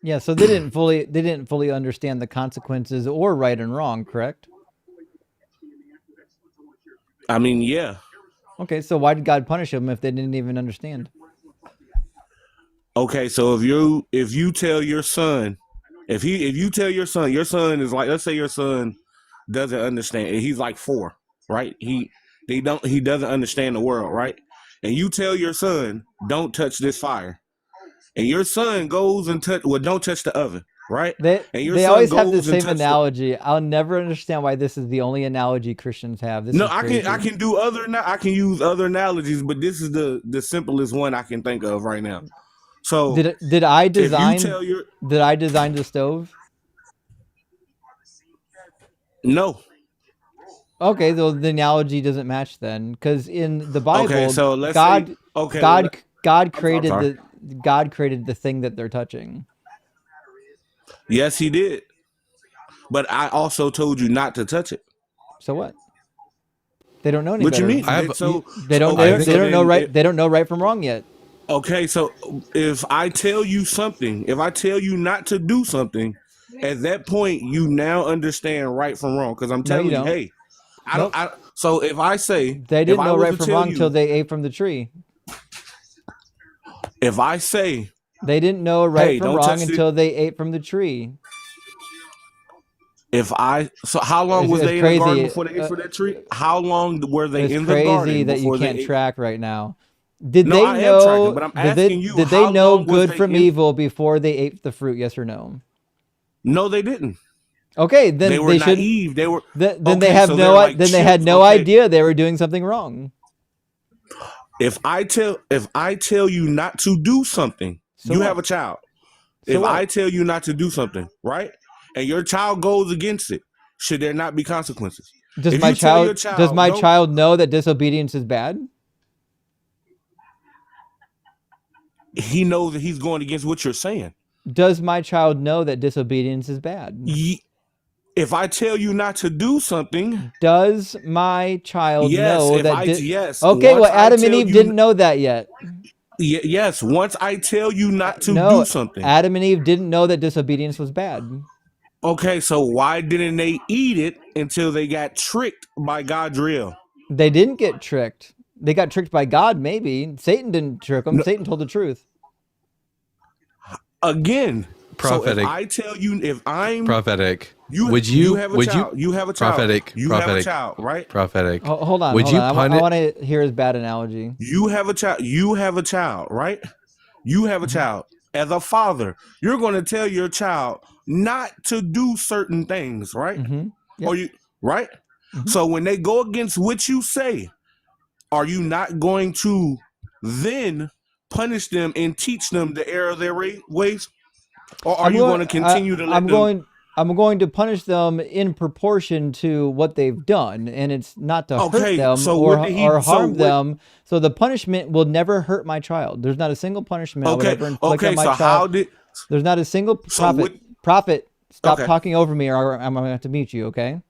A: Yeah, so they didn't fully understand the consequences or right and wrong, correct?
O: I mean, yeah.
A: Okay, so why did God punish them if they didn't even understand?
O: Okay, so if you tell your son, if you tell your son is like, let's say your son doesn't understand, and he's like 4, right? He doesn't understand the world, right? And you tell your son, don't touch this fire, and your son goes and don't touch the oven, right?
A: They
O: And your
A: they
O: son
A: always have the
O: goes and
A: same
O: touches the.
A: analogy. I'll never understand why this is the only analogy Christians have. This
O: No,
A: is
O: I
A: crazy.
O: can do other. I can use other analogies, but this is the simplest one I can think of right now. So
A: Did I
O: if you
A: design
O: tell your
A: the stove?
O: no,
A: Okay, so the analogy doesn't match then, because in the
O: okay,
A: Bible,
O: so let's say okay. Well,
A: God
O: I'm
A: created
O: sorry.
A: the thing that they're touching.
O: Yes, he did, but I also told you not to touch it.
A: So what? They don't know any
O: What you
A: better.
O: mean?
A: They don't
O: Okay, so then
A: they don't know right from wrong yet.
O: okay, so if I tell you something, if I tell you not to do something, at that point you now understand right from wrong. Because I'm
A: No, you
O: telling you,
A: don't.
O: hey, I don't.
A: Nope.
O: So if I say,
A: They
O: if
A: didn't
O: I
A: know
O: was
A: right
O: to
A: from
O: tell
A: wrong until
O: you,
A: they ate from the tree.
O: if I say,
A: They didn't know right
O: hey,
A: from
O: don't
A: wrong
O: touch it.
A: until they ate from the tree.
O: So how long was
A: It's
O: they in the garden
A: crazy.
O: before they ate from that tree? How long were they
A: It's
O: in the
A: crazy
O: garden
A: that you
O: before they
A: can't
O: ate?
A: track right now. Did
O: No,
A: they
O: I am tracking,
A: know?
O: but I'm asking you,
A: Did they
O: how
A: know
O: long was
A: good
O: they
A: from
O: in?
A: evil before they ate the fruit? Yes or no?
O: No, they didn't.
A: Okay,
O: They
A: then
O: were
A: they shouldn't.
O: naive. They were
A: Then they
O: okay.
A: have
O: So they're like
A: Then they had
O: children.
A: no
O: Okay,
A: idea they were doing something wrong.
O: if I tell you not to do something,
A: So
O: you have
A: what?
O: a child.
A: So
O: If
A: what?
O: I tell you not to do something, right, and your child goes against it, should there not be consequences?
A: Does
O: If
A: my
O: you tell your
A: my
O: child, don't,
A: child know that disobedience is bad?
O: he knows that he's going against what you're saying.
A: Does my child know that disobedience is bad?
O: If I tell you not to do something,
A: does my child
O: yes.
A: know
O: If
A: that
O: I yes,
A: Okay, well
O: once I
A: Adam and
O: tell
A: Eve
O: you,
A: didn't know that yet.
O: yes, once I tell you not to do
A: No,
O: something.
A: Adam and Eve didn't know that disobedience was bad.
O: Okay, so why didn't they eat it until they got tricked by God's will?
A: They didn't get tricked. They got tricked by God, maybe. Satan didn't trick them.
O: No,
A: Satan told the truth.
O: again, so if
B: Prophetic.
O: I tell you, if I'm
B: Prophetic.
O: you,
B: Would
O: you
B: you?
O: have a
B: Would you?
O: child, you have a child,
B: Prophetic.
O: you have a
B: Prophetic.
O: child, right?
B: Prophetic.
A: Hold on,
B: Would
A: hold
B: you
A: on. I
B: punish?
A: want to hear his bad analogy.
O: You have a child, you have a child, right? You have a child. As a father, you're going to tell your child not to do certain things, right?
A: Yep.
O: Or you, right? So when they go against what you say, are you not going to then punish them and teach them the error of their ways? Or are you going to continue to let them?
A: I'm going to punish them in proportion to what they've done, and it's not to hurt
O: Okay,
A: them
O: so what did he?
A: or
O: So
A: harm
O: what?
A: them. So the punishment will never hurt my child. There's not a single punishment I would
O: Okay,
A: ever inflict on
O: okay.
A: my
O: So
A: child.
O: how did?
A: There's not a single
O: So what?
A: prophet. Stop
O: Okay.
A: talking over me, or I'm gonna have to mute you. Okay.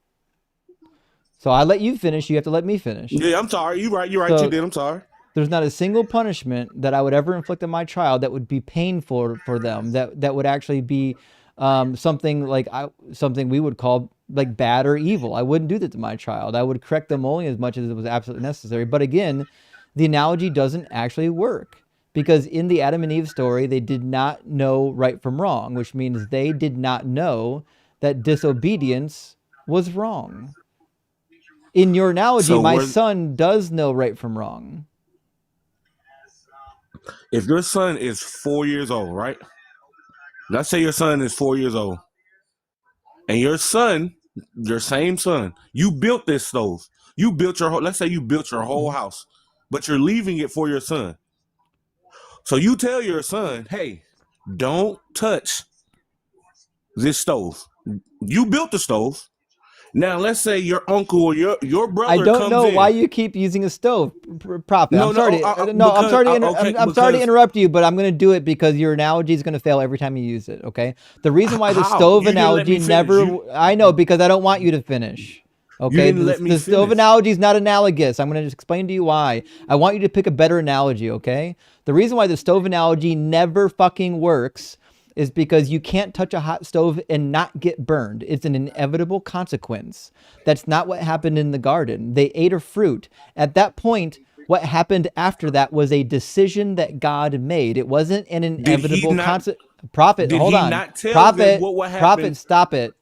A: So I let you finish. You have to let me finish.
O: Yeah, I'm sorry. You're right. You're right.
A: So
O: You did. I'm sorry.
A: there's not a single punishment that I would ever inflict on my child that would be painful for them. That would actually be something like something we would call like bad or evil. I wouldn't do that to my child. I would correct them only as much as it was absolutely necessary. But again, the analogy doesn't actually work because in the Adam and Eve story, they did not know right from wrong, which means they did not know that disobedience was wrong. In your analogy,
O: So
A: my son does know right from wrong.
O: if your son is 4 years old, right? Let's say your son is 4 years old, and your son, your same son, you built this stove. You built your whole. Let's say you built your whole house, but you're leaving it for your son. So you tell your son, "Hey, don't touch this stove. You built the stove. Now let's say your uncle or your brother
A: I don't
O: comes
A: know
O: in.
A: why you keep using a stove, Prophet.
O: No,
A: I'm sorry. I'm sorry. I'm sorry to interrupt you, but I'm going to do it because your analogy is going to fail every time you use it. Okay. The reason why the
O: How?
A: stove
O: You didn't let me
A: analogy
O: finish.
A: never. I know because I don't want you to finish. Okay.
O: didn't let me
A: The stove
O: finish.
A: analogy is not analogous. I'm going to just explain to you why. I want you to pick a better analogy. Okay. The reason why the stove analogy never fucking works is because you can't touch a hot stove and not get burned. It's an inevitable consequence. That's not what happened in the garden. They ate a fruit. At that point, what happened after that was a decision that God made. It wasn't an inevitable consequence. Prophet,
O: Did
A: hold
O: he
A: on.
O: not tell
A: Prophet,
O: them what
A: Prophet,
O: happened?
A: stop it.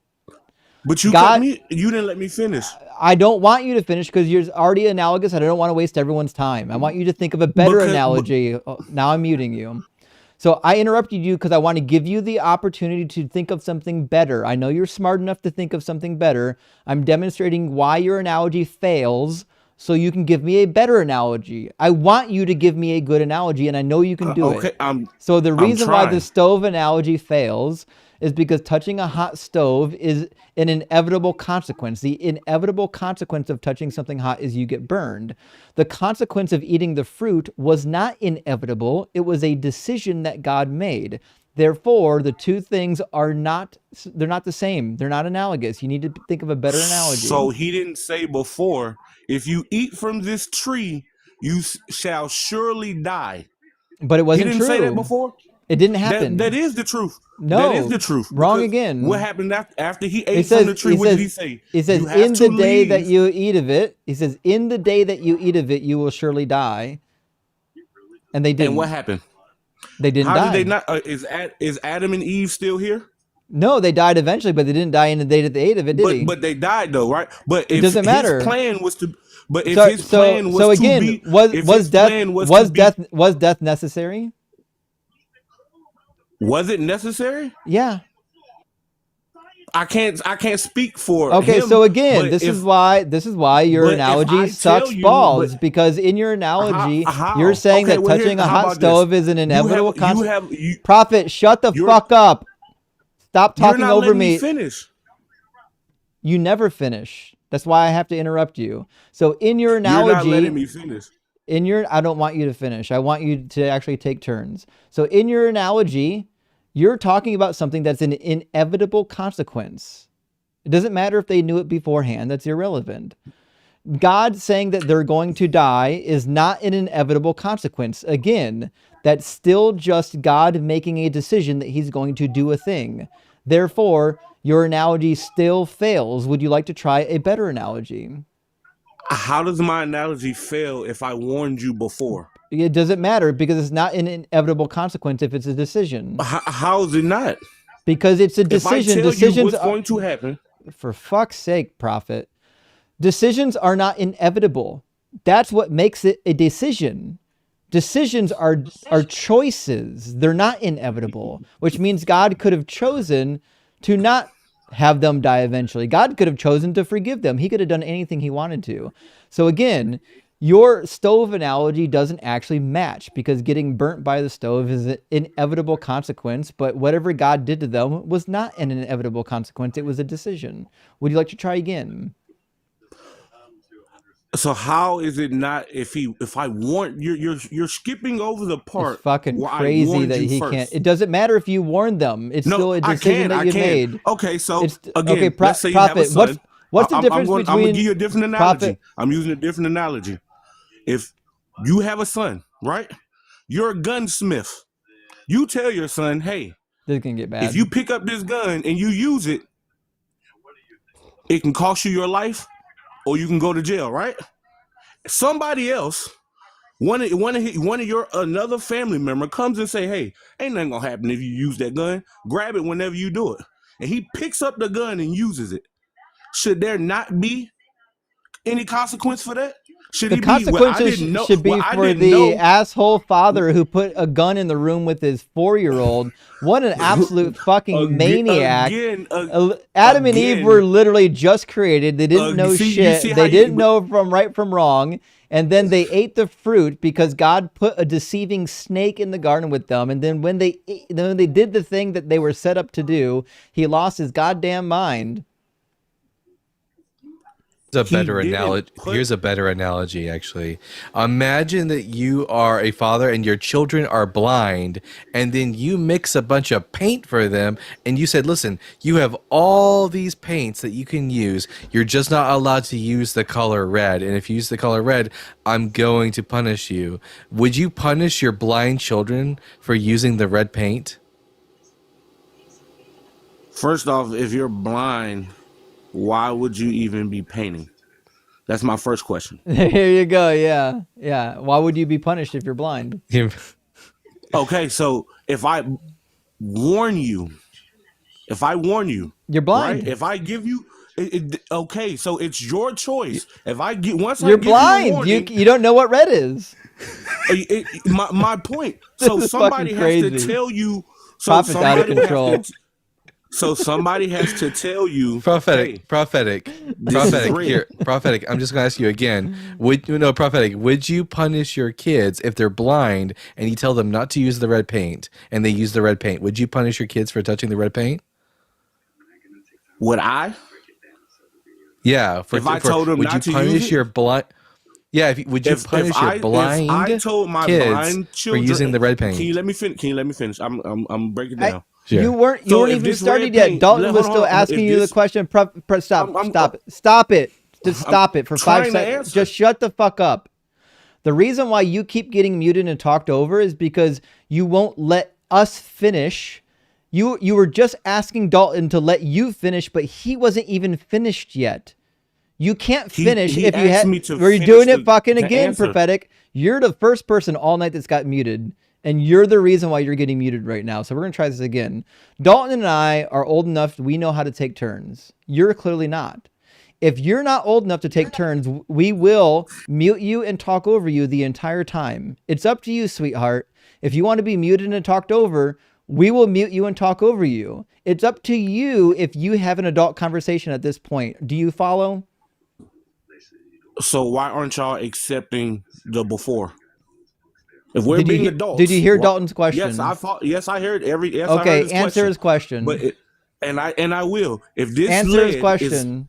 O: But you
A: God-
O: cut me. You didn't let me finish.
A: I don't want you to finish because you're already analogous and I don't want to waste everyone's time. I want you to think of a better analogy. Now I'm muting you. So I interrupted you because I want to give you the opportunity to think of something better. I know you're smart enough to think of something better. I'm demonstrating why your analogy fails so you can give me a better analogy. I want you to give me a good analogy, and I know you can do
O: Okay,
A: it. So the
O: I'm
A: reason why the
O: trying.
A: stove analogy fails is because touching a hot stove is an inevitable consequence. The inevitable consequence of touching something hot is you get burned. The consequence of eating the fruit was not inevitable. It was a decision that God made. Therefore, the two things are not, they're not the same. They're not analogous. You need to think of a better analogy.
O: So he didn't say before, if you eat from this tree, you shall surely die.
A: But it
O: He
A: wasn't
O: didn't say that
A: true.
O: before.
A: It didn't
O: That
A: happen.
O: is the truth. That is the
A: No,
O: truth.
A: wrong
O: Because what
A: again.
O: happened after he
A: It
O: ate from
A: says,
O: the tree? What did he say?
A: it says,
O: You have
A: in
O: to
A: the day that
O: leave.
A: you eat of it, he says, in the day that you eat of it, you will surely die. And they
O: And what
A: didn't.
O: happened?
A: They didn't
O: How did they
A: die.
O: not? Is Adam and Eve still here?
A: No, they died eventually, but they didn't die in the day that they ate of it, did he?
O: But they died though, right? But
A: It
O: if
A: doesn't
O: his
A: matter.
O: plan was to, but if
A: So,
O: his
A: so,
O: plan was
A: so
O: to
A: again,
O: be, if his plan was to be,
A: was death necessary?
O: was it necessary?
A: Yeah.
O: I can't speak for
A: Okay,
O: him,
A: so again,
O: but
A: this is why your
O: if
A: analogy
O: I tell
A: sucks
O: you,
A: balls, because in your analogy, you're
O: how?
A: saying
O: Okay,
A: that
O: well here,
A: touching a
O: how
A: hot
O: about this?
A: stove is an inevitable consequence.
O: You
A: Prophet, shut the
O: you're
A: fuck up. Stop
O: you're
A: talking
O: not
A: over
O: letting me
A: me.
O: finish.
A: You never finish. That's why I have to interrupt you. So in your
O: You're not letting
A: analogy,
O: me finish.
A: I don't want you to finish. I want you to actually take turns. So in your analogy, you're talking about something that's an inevitable consequence. It doesn't matter if they knew it beforehand. That's irrelevant. God saying that they're going to die is not an inevitable consequence. Again, that's still just God making a decision that he's going to do a thing. Therefore, your analogy still fails. Would you like to try a better analogy?
O: How does my analogy fail if I warned you before?
A: It doesn't matter because it's not an inevitable consequence if it's a decision.
O: How is it not?
A: Because it's a decision.
O: If I tell you
A: Decisions
O: what's
A: are,
O: going to happen,
A: for fuck's sake, Prophet. Decisions are not inevitable. That's what makes it a decision. Decisions are choices. They're not inevitable, which means God could have chosen to not have them die eventually. God could have chosen to forgive them. He could have done anything he wanted to. So again, your stove analogy doesn't actually match because getting burnt by the stove is an inevitable consequence, but whatever God did to them was not an inevitable consequence. It was a decision. Would you like to try again?
O: so how is it not? If I warn you're skipping over the
A: It's
O: part
A: fucking
O: where I
A: crazy
O: warned
A: that
O: you
A: he can't.
O: first.
A: It doesn't matter if you warned them. It's
O: No,
A: still a decision that
O: I
A: you
O: can.
A: made.
O: Okay, so
A: It's okay.
O: again, let's say you have a
A: Prophet.
O: son.
A: What's the difference
O: I'm gonna give
A: between
O: you a different analogy.
A: prophet?
O: I'm using a different analogy. If you have a son, right? You're a gunsmith. You tell your son, hey,
A: This can get bad.
O: if you pick up this gun and you use it, it can cost you your life or you can go to jail, right? Somebody else, one of your another family member comes and say, hey, ain't nothing gonna happen if you use that gun. Grab it whenever you do it. And he picks up the gun and uses it. Should there not be any consequence for that? Should
A: The
O: he be?
A: consequences should be
O: I
A: for
O: didn't
A: the
O: know.
A: asshole father who put a gun in the room with his 4-year-old. What an absolute fucking maniac.
O: Again,
A: Adam and Eve were literally just created. They didn't know
O: you see
A: shit.
O: how
A: They didn't know from right from wrong. And then they ate the fruit because God put a deceiving snake in the garden with them. And then when they did the thing that they were set up to do, he lost his goddamn mind.
B: Here's a better analogy, actually. Imagine that you are a father and your children are blind, and then you mix a bunch of paint for them, and you said, listen, you have all these paints that you can use. You're just not allowed to use the color red, and if you use the color red, I'm going to punish you. Would you punish your blind children for using the red paint?
O: First off, if you're blind, why would you even be painting? That's my first question.
A: There you go. Yeah. Yeah. Why would you be punished if you're blind?
O: Okay, so if I warn you,
A: you're blind.
O: Right? If I give you, okay, so it's your choice. If I get
A: you're blind. You don't know what red is.
O: My point.
A: This
O: So
A: is fucking
O: somebody has to
A: crazy.
O: tell you. So
A: Prophet's out of
O: somebody has
A: control.
O: to. So somebody has to tell you.
B: Prophetic,
O: Hey,
B: prophetic,
O: this is
B: prophetic.
O: red.
B: Here, prophetic. I'm just gonna ask you again. Prophetic? Would you punish your kids if they're blind and you tell them not to use the red paint and they use the red paint? Would you punish your kids for touching the red paint?
O: Would I?
B: Yeah.
O: If I told them
B: would you
O: not to use
B: punish
O: it?
B: your blind? Yeah. Would you
O: If
B: punish your
O: I
B: blind
O: told my
B: kids
O: blind
B: for
O: children,
B: using the red
O: can you
B: paint?
O: let me finish? Can you let me finish? I'm breaking down.
B: Sure.
A: You weren't
O: So if
A: even
O: this
A: started
O: red
A: yet.
O: paint,
A: Dalton was
O: hold
A: still
O: on.
A: asking
O: If
A: you the
O: this,
A: question. Stop.
O: I'm
A: Stop it. Just stop it for 5
O: trying to
A: seconds.
O: answer.
A: Just shut the fuck up. The reason why you keep getting muted and talked over is because you won't let us finish. You were just asking Dalton to let you finish, but he wasn't even finished yet. You can't finish
O: he
A: if you
O: asked
A: had.
O: me to
A: Were you
O: finish
A: doing it
O: the
A: fucking again,
O: answer.
A: prophetic? You're the first person all night that's got muted, and you're the reason why you're getting muted right now. So we're gonna try this again. Dalton and I are old enough; we know how to take turns. You're clearly not. If you're not old enough to take turns, we will mute you and talk over you the entire time. It's up to you, sweetheart. If you want to be muted and talked over, we will mute you and talk over you. It's up to you if you have an adult conversation at this point. Do you follow?
O: So why aren't y'all accepting the before? If we're
A: Did you
O: being
A: hear,
O: adults,
A: did you hear
O: why-
A: Dalton's question?
O: Yes, I heard every. Yes, I heard
A: Okay,
O: his
A: answer
O: question.
A: his question.
O: But I will. If this
A: Answer his
O: lead is,
A: question.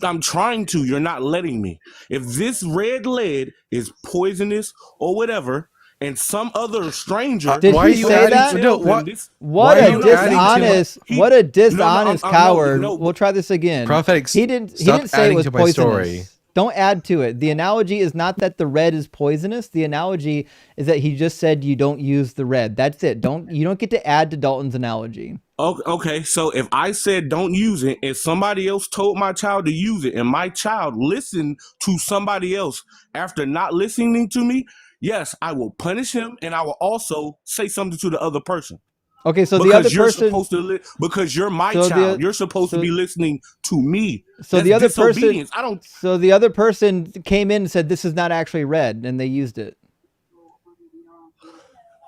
O: I'm trying to. You're not letting me. If this red lead is poisonous or whatever, and some other stranger,
A: Did
B: why are
A: he
B: you
A: say
B: adding
A: that?
B: to no? What?
A: What
B: Why are
A: a
B: you adding to my?
A: dishonest, what a dishonest
O: no,
A: coward.
O: no.
A: We'll try this again.
B: Prophetic,
A: He didn't
B: stop
A: say it
B: adding
A: was
B: to my story.
A: poisonous. Don't add to it. The analogy is not that the red is poisonous. The analogy is that he just said you don't use the red. That's it. You don't get to add to Dalton's analogy.
O: Okay, so if I said don't use it, and somebody else told my child to use it, and my child listened to somebody else after not listening to me, yes, I will punish him, and I will also say something to the other person.
A: Okay, so
O: because
A: the other
O: you're
A: person
O: supposed to because you're my
A: so
O: child. You're supposed to be listening to me.
A: So
O: That's
A: the other
O: disobedience.
A: person, so the other person came in and said this is not actually red, and they used it.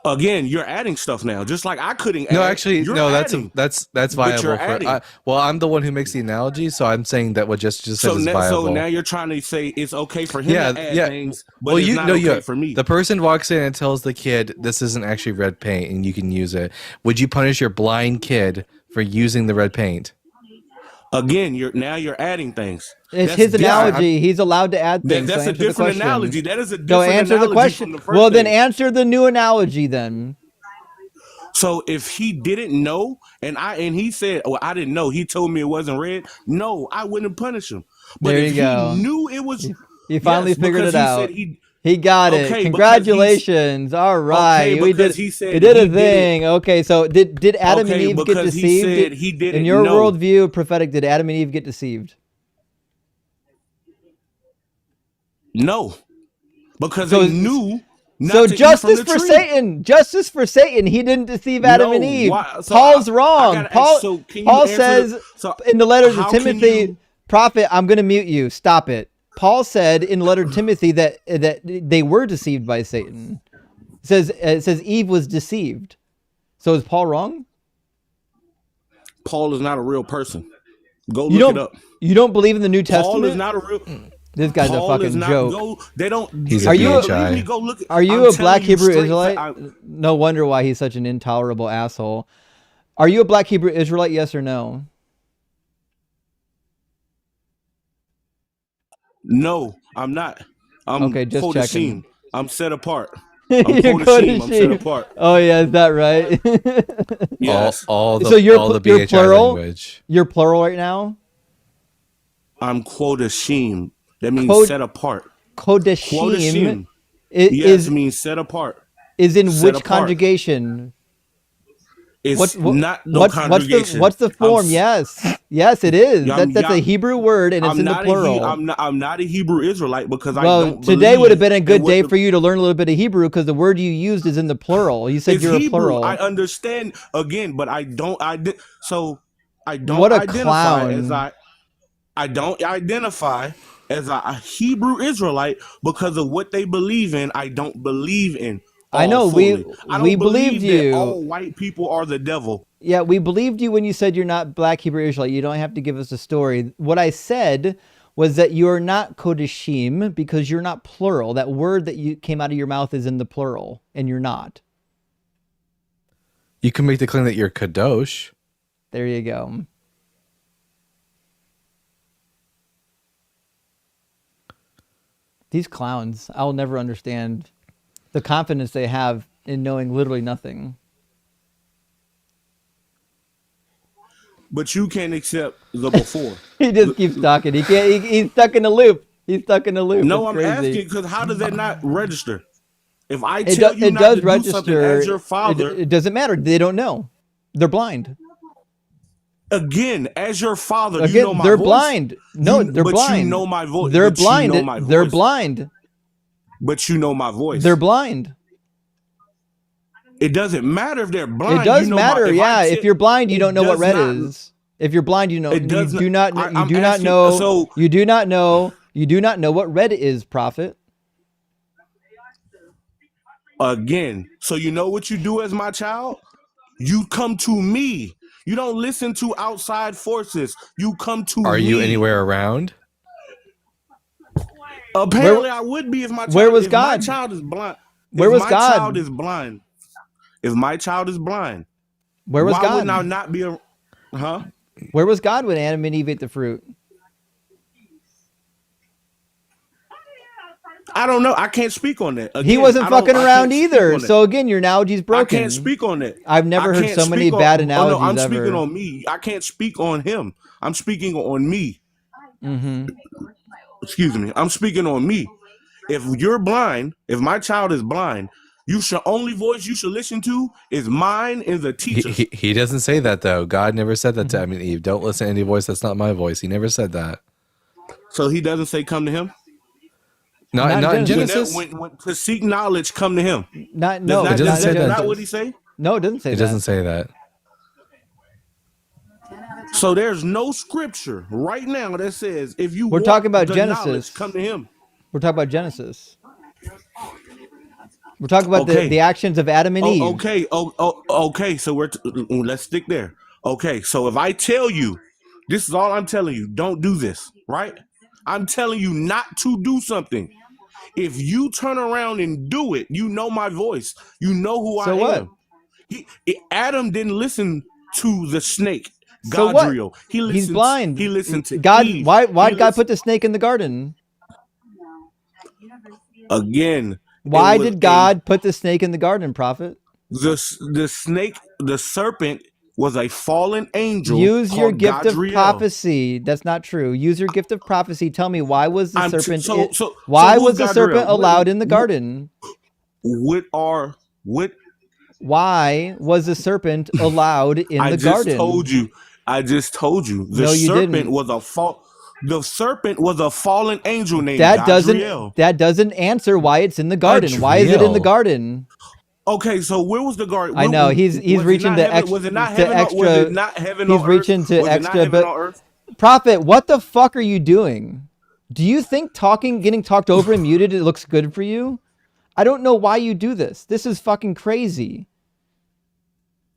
O: Again, you're adding stuff now, just like I couldn't add.
B: No, actually,
O: you're
B: no.
O: adding,
B: That's
O: but
B: viable
O: you're
B: for.
O: adding.
B: Well, I'm the one who makes the analogy, so I'm saying that what just said is viable.
O: So now you're trying to say it's okay for him to add things, but it's not okay for me.
B: The person walks in and tells the kid this isn't actually red paint and you can use it. Would you punish your blind kid for using the red paint?
O: Again, you're adding things.
A: It's his analogy. He's allowed to add things.
O: That's a different analogy. That is a different
A: answer
O: analogy
A: the question.
O: from the first
A: Well, then
O: thing.
A: answer the new analogy then.
O: So if he didn't know and he said, "Well, I didn't know," he told me it wasn't red. No, I wouldn't punish him. But
A: there
O: if
A: you go.
O: he knew it was,
A: he finally figured it out. He got it.
O: Okay,
A: congratulations. All right, we did.
O: He said
A: we did a thing. Okay, so did Adam and Eve get deceived?
O: He said he didn't
A: in your
O: know.
A: worldview, prophetic, did Adam and Eve get deceived?
O: No, because they knew.
A: So justice for Satan. Justice for Satan. He didn't deceive Adam and Eve. Paul's wrong. Paul says in the letter to Timothy, prophet, I'm going to mute you. Stop it. Paul said in the letter to Timothy that they were deceived by Satan. It says Eve was deceived. So is Paul wrong?
O: Paul is not a real person. Go look it up.
A: You don't believe in the New Testament?
O: Paul is not a real.
A: This guy's a fucking joke.
O: They don't.
B: He's
A: are you a black Hebrew
O: Israelite?
A: No wonder why he's such an intolerable asshole. Are you a black Hebrew Israelite? Yes or no?
O: No, I'm not. I'm
A: okay, just checking.
O: I'm set apart. I'm set apart.
A: Oh yeah, is that right?
O: Yes.
B: All the
A: you're plural.
B: Language.
A: You're plural right now.
O: I'm Kodashim. That means set apart.
A: Kodashim
O: means set apart.
A: Is in which conjugation?
O: It's not no congregation.
A: What's the form? Yes, it is. That's a Hebrew word, and it's in the plural.
O: I'm not a Hebrew Israelite because I don't.
A: Today would have been a good day for you to learn a little bit of Hebrew because the word you used is in the plural. You said you're
O: Hebrew.
A: a plural.
O: I understand again, but I don't. I don't
A: what a
O: identify
A: clown.
O: as I don't identify as a Hebrew Israelite because of what they believe in. I don't believe in
A: I
O: all
A: know
O: fully. I
A: we
O: don't
A: believed
O: believe that
A: you.
O: all white people are the devil.
A: Yeah, we believed you when you said you're not Black Hebrew Israelite. You don't have to give us a story. What I said was that you're not Kodeshim because you're not plural. That word that you came out of your mouth is in the plural, and you're not.
B: You can make the claim that you're Kadosh.
A: There you go. These clowns, I'll never understand the confidence they have in knowing literally nothing.
O: But you can't accept the before.
A: He just keeps talking. He can't. He's stuck in a loop. He's stuck in a loop.
O: No,
A: It's
O: I'm
A: crazy.
O: asking because how does that not register? If I
A: It
O: tell you
A: it
O: not to
A: does
O: do something as
A: register.
O: your father,
A: It doesn't matter. They don't know. They're blind.
O: again, as your father, you know
A: Again,
O: my
A: they're
O: voice.
A: blind. No, they're
O: But you
A: blind.
O: know my voice.
A: They're
O: But you
A: blind.
O: know my
A: They're
O: voice.
A: blind.
O: But you know my
A: They're
O: voice.
A: blind.
O: It doesn't matter if they're
A: It
O: blind.
A: does
O: You know my.
A: matter.
O: If I
A: Yeah.
O: tell,
A: If you're blind, you don't
O: it
A: know what
O: does
A: red
O: not.
A: is. If you're blind, you know
O: It
A: you
O: does not.
A: do not know. You
O: I'm
A: do not
O: asking.
A: know.
O: So
A: You do not know. You do not know what red is, prophet.
O: again, so you know what you do as my child. You come to me. You don't listen to outside forces. You come to
B: Are you
O: me.
B: anywhere around?
O: Apparently, I would be if my
A: Where
O: child.
A: was
O: If my
A: God?
O: child is blind.
A: Where
O: If
A: was
O: my child
A: God?
O: is blind. If my child is blind.
A: Where was
O: Why wouldn't I
A: God?
O: not be a? Huh?
A: Where was God when Adam and Eve ate the fruit?
O: I don't know. I can't speak on that.
A: He
O: Again,
A: wasn't
O: I don't.
A: fucking
O: I
A: around
O: can't speak
A: either.
O: on that.
A: So again, your analogy's
O: I can't
A: broken.
O: speak on that.
A: I've
O: I
A: never heard
O: can't
A: so many
O: speak
A: bad
O: on. Oh no,
A: analogies
O: I'm speaking
A: ever.
O: on me. I can't speak on him. I'm speaking on me.
A: Mm-hmm.
O: Excuse me. I'm speaking on me. If you're blind, if my child is blind, you should only voice you should listen to is mine and the teachers.
B: He doesn't say that though. God never said that to
A: Mm-hmm.
B: Adam and Eve. Don't listen to any voice that's not my voice. He never said that.
O: So he doesn't say come to him.
B: Not
A: Not in
B: in
A: Genesis.
O: When to seek knowledge, come to him.
A: Not
O: Does
A: no,
O: not
B: It doesn't
A: not
O: does
A: in
B: say
O: that
B: that.
O: not what he
A: Genesis.
O: say?
A: No, it doesn't say
B: It
A: that.
B: doesn't say that.
O: So there's no scripture right now that says if you
A: We're
O: want
A: talking about
O: the knowledge, come
A: Genesis.
O: to him.
A: We're talking about Genesis. We're talking about
O: Okay.
A: the actions of Adam and
O: Oh,
A: Eve.
O: okay. Okay. So let's stick there. Okay. So if I tell you, this is all I'm telling you, don't do this, right? I'm telling you not to do something. If you turn around and do it, you know my voice. You know who
A: So
O: I
A: what?
O: am. Adam didn't listen to the snake,
A: So what?
O: Godriel.
A: He's
O: He
A: blind.
O: listened to
A: God,
O: Eve.
A: why'd God put the snake in the garden?
O: Again, it
A: Why
O: was
A: did God put the snake in the garden, prophet?
O: the snake, the serpent was a fallen angel
A: Use your
O: called
A: gift of
O: Godriel.
A: prophecy. That's not true. Use your gift of prophecy. Tell me, why was the serpent
O: So
A: why
O: who's
A: was the serpent
O: Godriel?
A: allowed in the garden?
O: What
A: Why was the serpent allowed in
O: I
A: the
O: just
A: garden?
O: told you. I just told you. The
A: No, you
O: serpent
A: didn't.
O: was a fallen angel named
A: That
O: Godriel.
A: doesn't answer why it's in the garden. Why is it in the
B: Adriel.
A: garden?
O: Okay, so where was the garden?
A: I know he's
O: Was it
A: reaching
O: not
A: to
O: heaven?
A: extra
O: Was it not
A: to
O: heaven? Was it
A: extra.
O: not heaven
A: He's
O: on earth?
A: reaching to
O: Was it not
A: extra.
O: heaven
A: But
O: on earth?
A: prophet, what the fuck are you doing? Do you think getting talked over and muted, it looks good for you? I don't know why you do this. This is fucking crazy.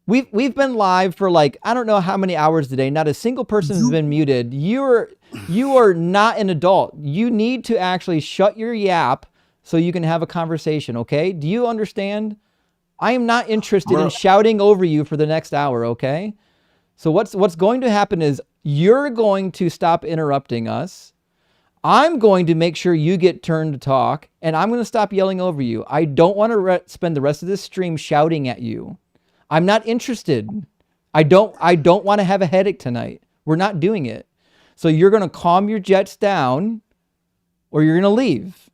A: We've been live for like I don't know how many hours today. Not a single person has been muted. You are not an adult. You need to actually shut your yap so you can have a conversation, okay? Do you understand? I am not interested in shouting over you for the next hour, okay? So what's going to happen is you're going to stop interrupting us. I'm going to make sure you get turned to talk, and I'm going to stop yelling over you. I don't want to spend the rest of this stream shouting at you. I'm not interested. I don't want to have a headache tonight. We're not doing it. So you're going to calm your jets down or you're going to leave.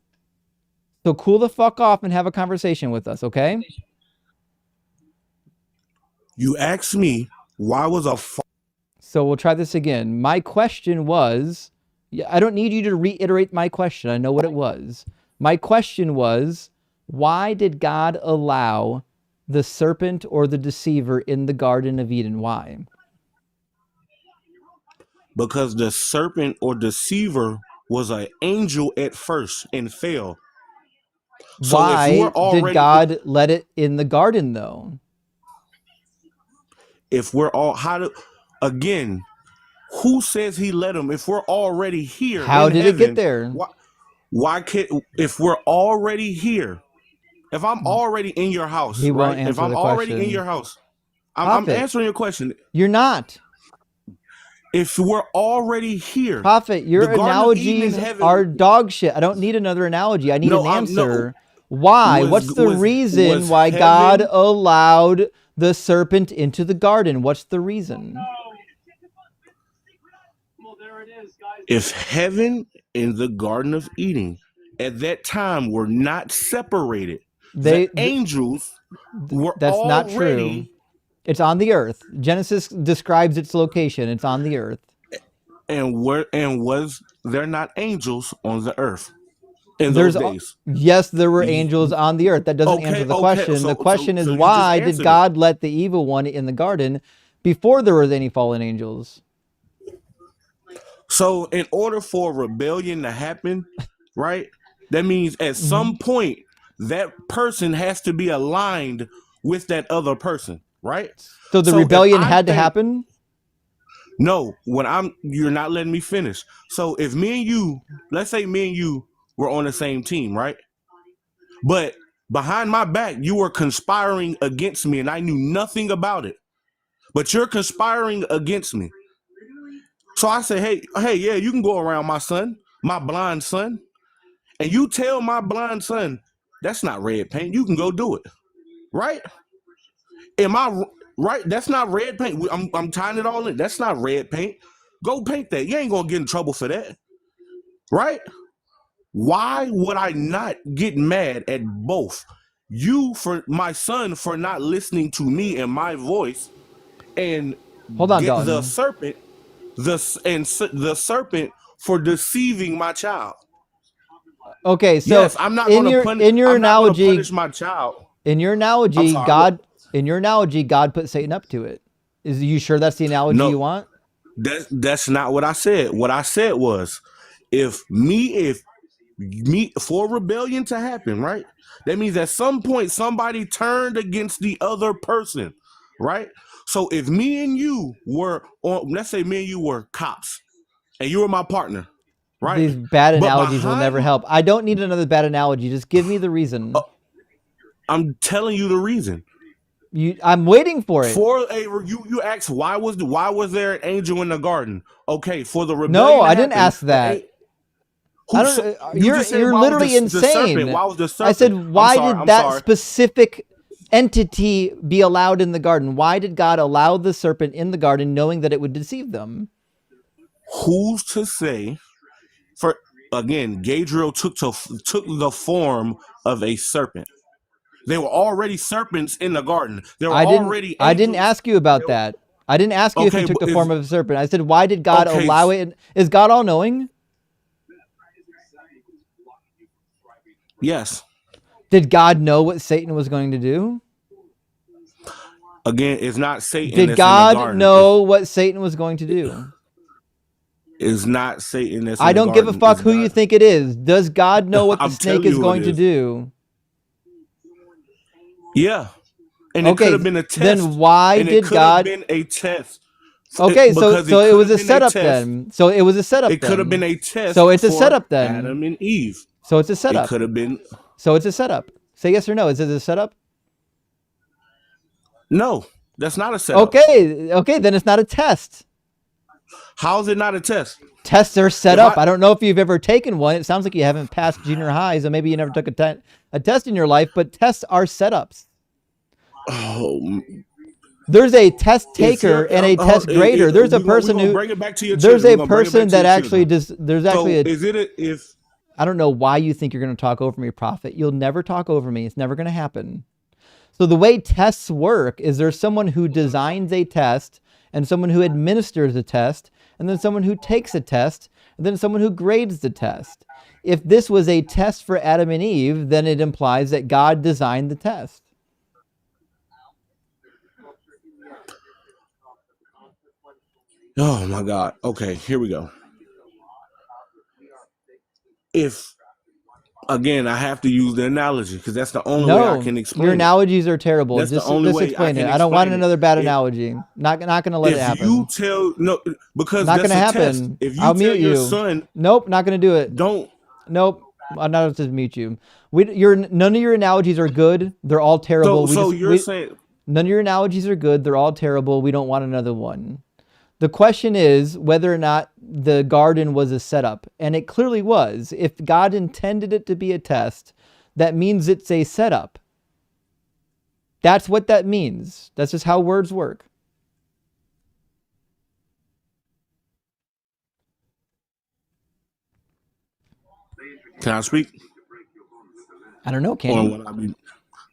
A: So cool the fuck off and have a conversation with us, okay?
O: You asked me why was a
A: So we'll try this again. My question was, I don't need you to reiterate my question. I know what it was. My question was, why did God allow the serpent or the deceiver in the Garden of Eden? Why?
O: because the serpent or deceiver was an angel at first and fell. So if we're
A: Why did
O: already,
A: God let it in the garden, though?
O: if we're all, again, who says he let him? If we're already here
A: How
O: in
A: did it get
O: heaven,
A: there?
O: why can't, if we're already here, if I'm already in your house,
A: He won't
O: right? If
A: answer
O: I'm
A: the
O: already in
A: question.
O: your house, I'm
A: Prophet,
O: answering your question.
A: you're not.
O: If we're already here,
A: Prophet, your
O: the Garden of Eden in
A: analogies
O: heaven,
A: are dog shit. I don't need another analogy. I need
O: no,
A: an
O: I'm no,
A: answer. Why? What's the
O: was
A: reason why God
O: heaven,
A: allowed the serpent into the garden? What's the reason?
O: if heaven and the Garden of Eden at that time were not separated, the angels were
A: That's not true.
O: already,
A: It's on the earth. Genesis describes its location. It's on the earth.
O: and was there not angels on the earth in those
A: There's
O: days?
A: yes, there were angels on the earth. That doesn't answer
O: Okay,
A: the
O: okay.
A: question. The question is,
O: So you just
A: why did
O: answered it.
A: God let the evil one in the garden before there was any fallen angels?
O: So in order for rebellion to happen, right? That means at some point that person has to be aligned with that other person, right?
A: So the
O: So if
A: rebellion
O: I
A: had to
O: think
A: happen?
O: no, you're not letting me finish. So if me and you, let's say me and you were on the same team, right? But behind my back, you were conspiring against me and I knew nothing about it. But you're conspiring against me. So I say, hey, yeah, you can go around my son, my blind son. And you tell my blind son, that's not red paint. You can go do it. Right? Am I right? That's not red paint. I'm tying it all in. That's not red paint. Go paint that. You ain't going to get in trouble for that. Right? Why would I not get mad at both? You for my son for not listening to me and my voice, and
A: Hold on,
O: get the
A: Dalton.
O: serpent, the serpent for deceiving my child.
A: Okay, so
O: Yes, I'm not
A: in
O: going to
A: your
O: punish.
A: in your
O: I'm not going to
A: analogy,
O: punish my child.
A: in your
O: I'm
A: analogy,
O: sorry. What?
A: God put Satan up to it. Is you sure that's the analogy
O: No,
A: you want?
O: that's not what I said. What I said was, if me for rebellion to happen, right? That means at some point somebody turned against the other person, right? So if me and you were on, let's say me and you were cops, and you were my partner, right?
A: These bad
O: But
A: analogies will never help. I don't need another bad analogy. Just give me the reason.
O: I'm telling you the reason.
A: I'm waiting for it.
O: For a you asked why was there an angel in the garden? Okay, for the
A: No,
O: rebellion to
A: I didn't
O: happen,
A: ask that. I don't.
O: you just said
A: You're
O: why was
A: literally
O: the serpent?
A: insane.
O: Why was the
A: I said,
O: serpent?
A: why did
O: I'm
A: that
O: sorry.
A: specific entity be allowed in the garden? Why did God allow the serpent in the garden, knowing that it would deceive them?
O: Who's to say? For again, Gabriel took the form of a serpent. There were already serpents in the garden. There were already
A: I didn't
O: angels.
A: ask you about that. I didn't ask you if he
O: Okay,
A: took
O: but
A: the
O: if
A: form of a serpent. I said, why did God
O: okay,
A: allow it? Is God all knowing?
O: yes.
A: Did God know what Satan was going to do?
O: Again, it's not Satan
A: Did
O: that's in the
A: God
O: garden.
A: know what Satan was going to do?
O: It's not Satan that's
A: I
O: in the
A: don't give a
O: garden.
A: fuck
O: It's
A: who you
O: God.
A: think it is. Does God know what the
O: I'm
A: snake
O: telling
A: is
O: you who it
A: going to
O: is.
A: do?
O: Yeah. And it could
A: Okay,
O: have been a
A: then
O: test.
A: why
O: And it
A: did
O: could have
A: God?
O: been a test.
A: Okay,
O: Because
A: so
O: it
A: it
O: could
A: was
O: have
A: a
O: been a
A: setup
O: test.
A: then. So it was a setup
O: It could have been
A: then.
O: a test
A: So it's a
O: for
A: setup then.
O: Adam and Eve.
A: So it's a
O: It
A: setup.
O: could have been.
A: So it's a setup. Say yes or no. Is it a setup?
O: No, that's not a setup.
A: Okay, then it's not a test.
O: How is it not a test?
A: Tests are set
O: If
A: up. I don't know if you've ever taken one. It sounds like you haven't passed junior high, so maybe you never took a test in your life, but tests are setups.
O: Oh,
A: there's a test taker and a test grader. There's a person
O: we're gonna
A: who
O: bring it back to your
A: there's
O: children.
A: a
O: We're gonna bring it back
A: person
O: to
A: that
O: your
A: actually
O: children.
A: does there's
O: So
A: actually a
O: is it if
A: I don't know why you think you're going to talk over me, Prophet. You'll never talk over me. It's never going to happen. So the way tests work is there's someone who designs a test and someone who administers a test and then someone who takes a test and then someone who grades the test. If this was a test for Adam and Eve, then it implies that God designed the test.
O: oh my God. Okay, here we go. if again, I have to use the analogy because that's the only way I
A: No,
O: can
A: your
O: explain it.
A: analogies are terrible.
O: That's the
A: Just
O: only way I
A: explain it.
O: can
A: I don't want
O: explain it.
A: another bad
O: If
A: analogy. Not gonna let it
O: if you
A: happen.
O: tell no, because
A: Not
O: that's
A: gonna
O: a test.
A: happen.
O: If you
A: I'll
O: tell
A: mute
O: your
A: you.
O: son,
A: Nope, not gonna do it.
O: don't.
A: Nope, I'm not to mute you. None of your analogies are good. They're all terrible.
O: So you're saying
A: None of your analogies are good. They're all terrible. We don't want another one. The question is whether or not the garden was a setup, and it clearly was. If God intended it to be a test, that means it's a setup. That's what that means. That's just how words work.
O: Can I speak?
A: I don't know, can you?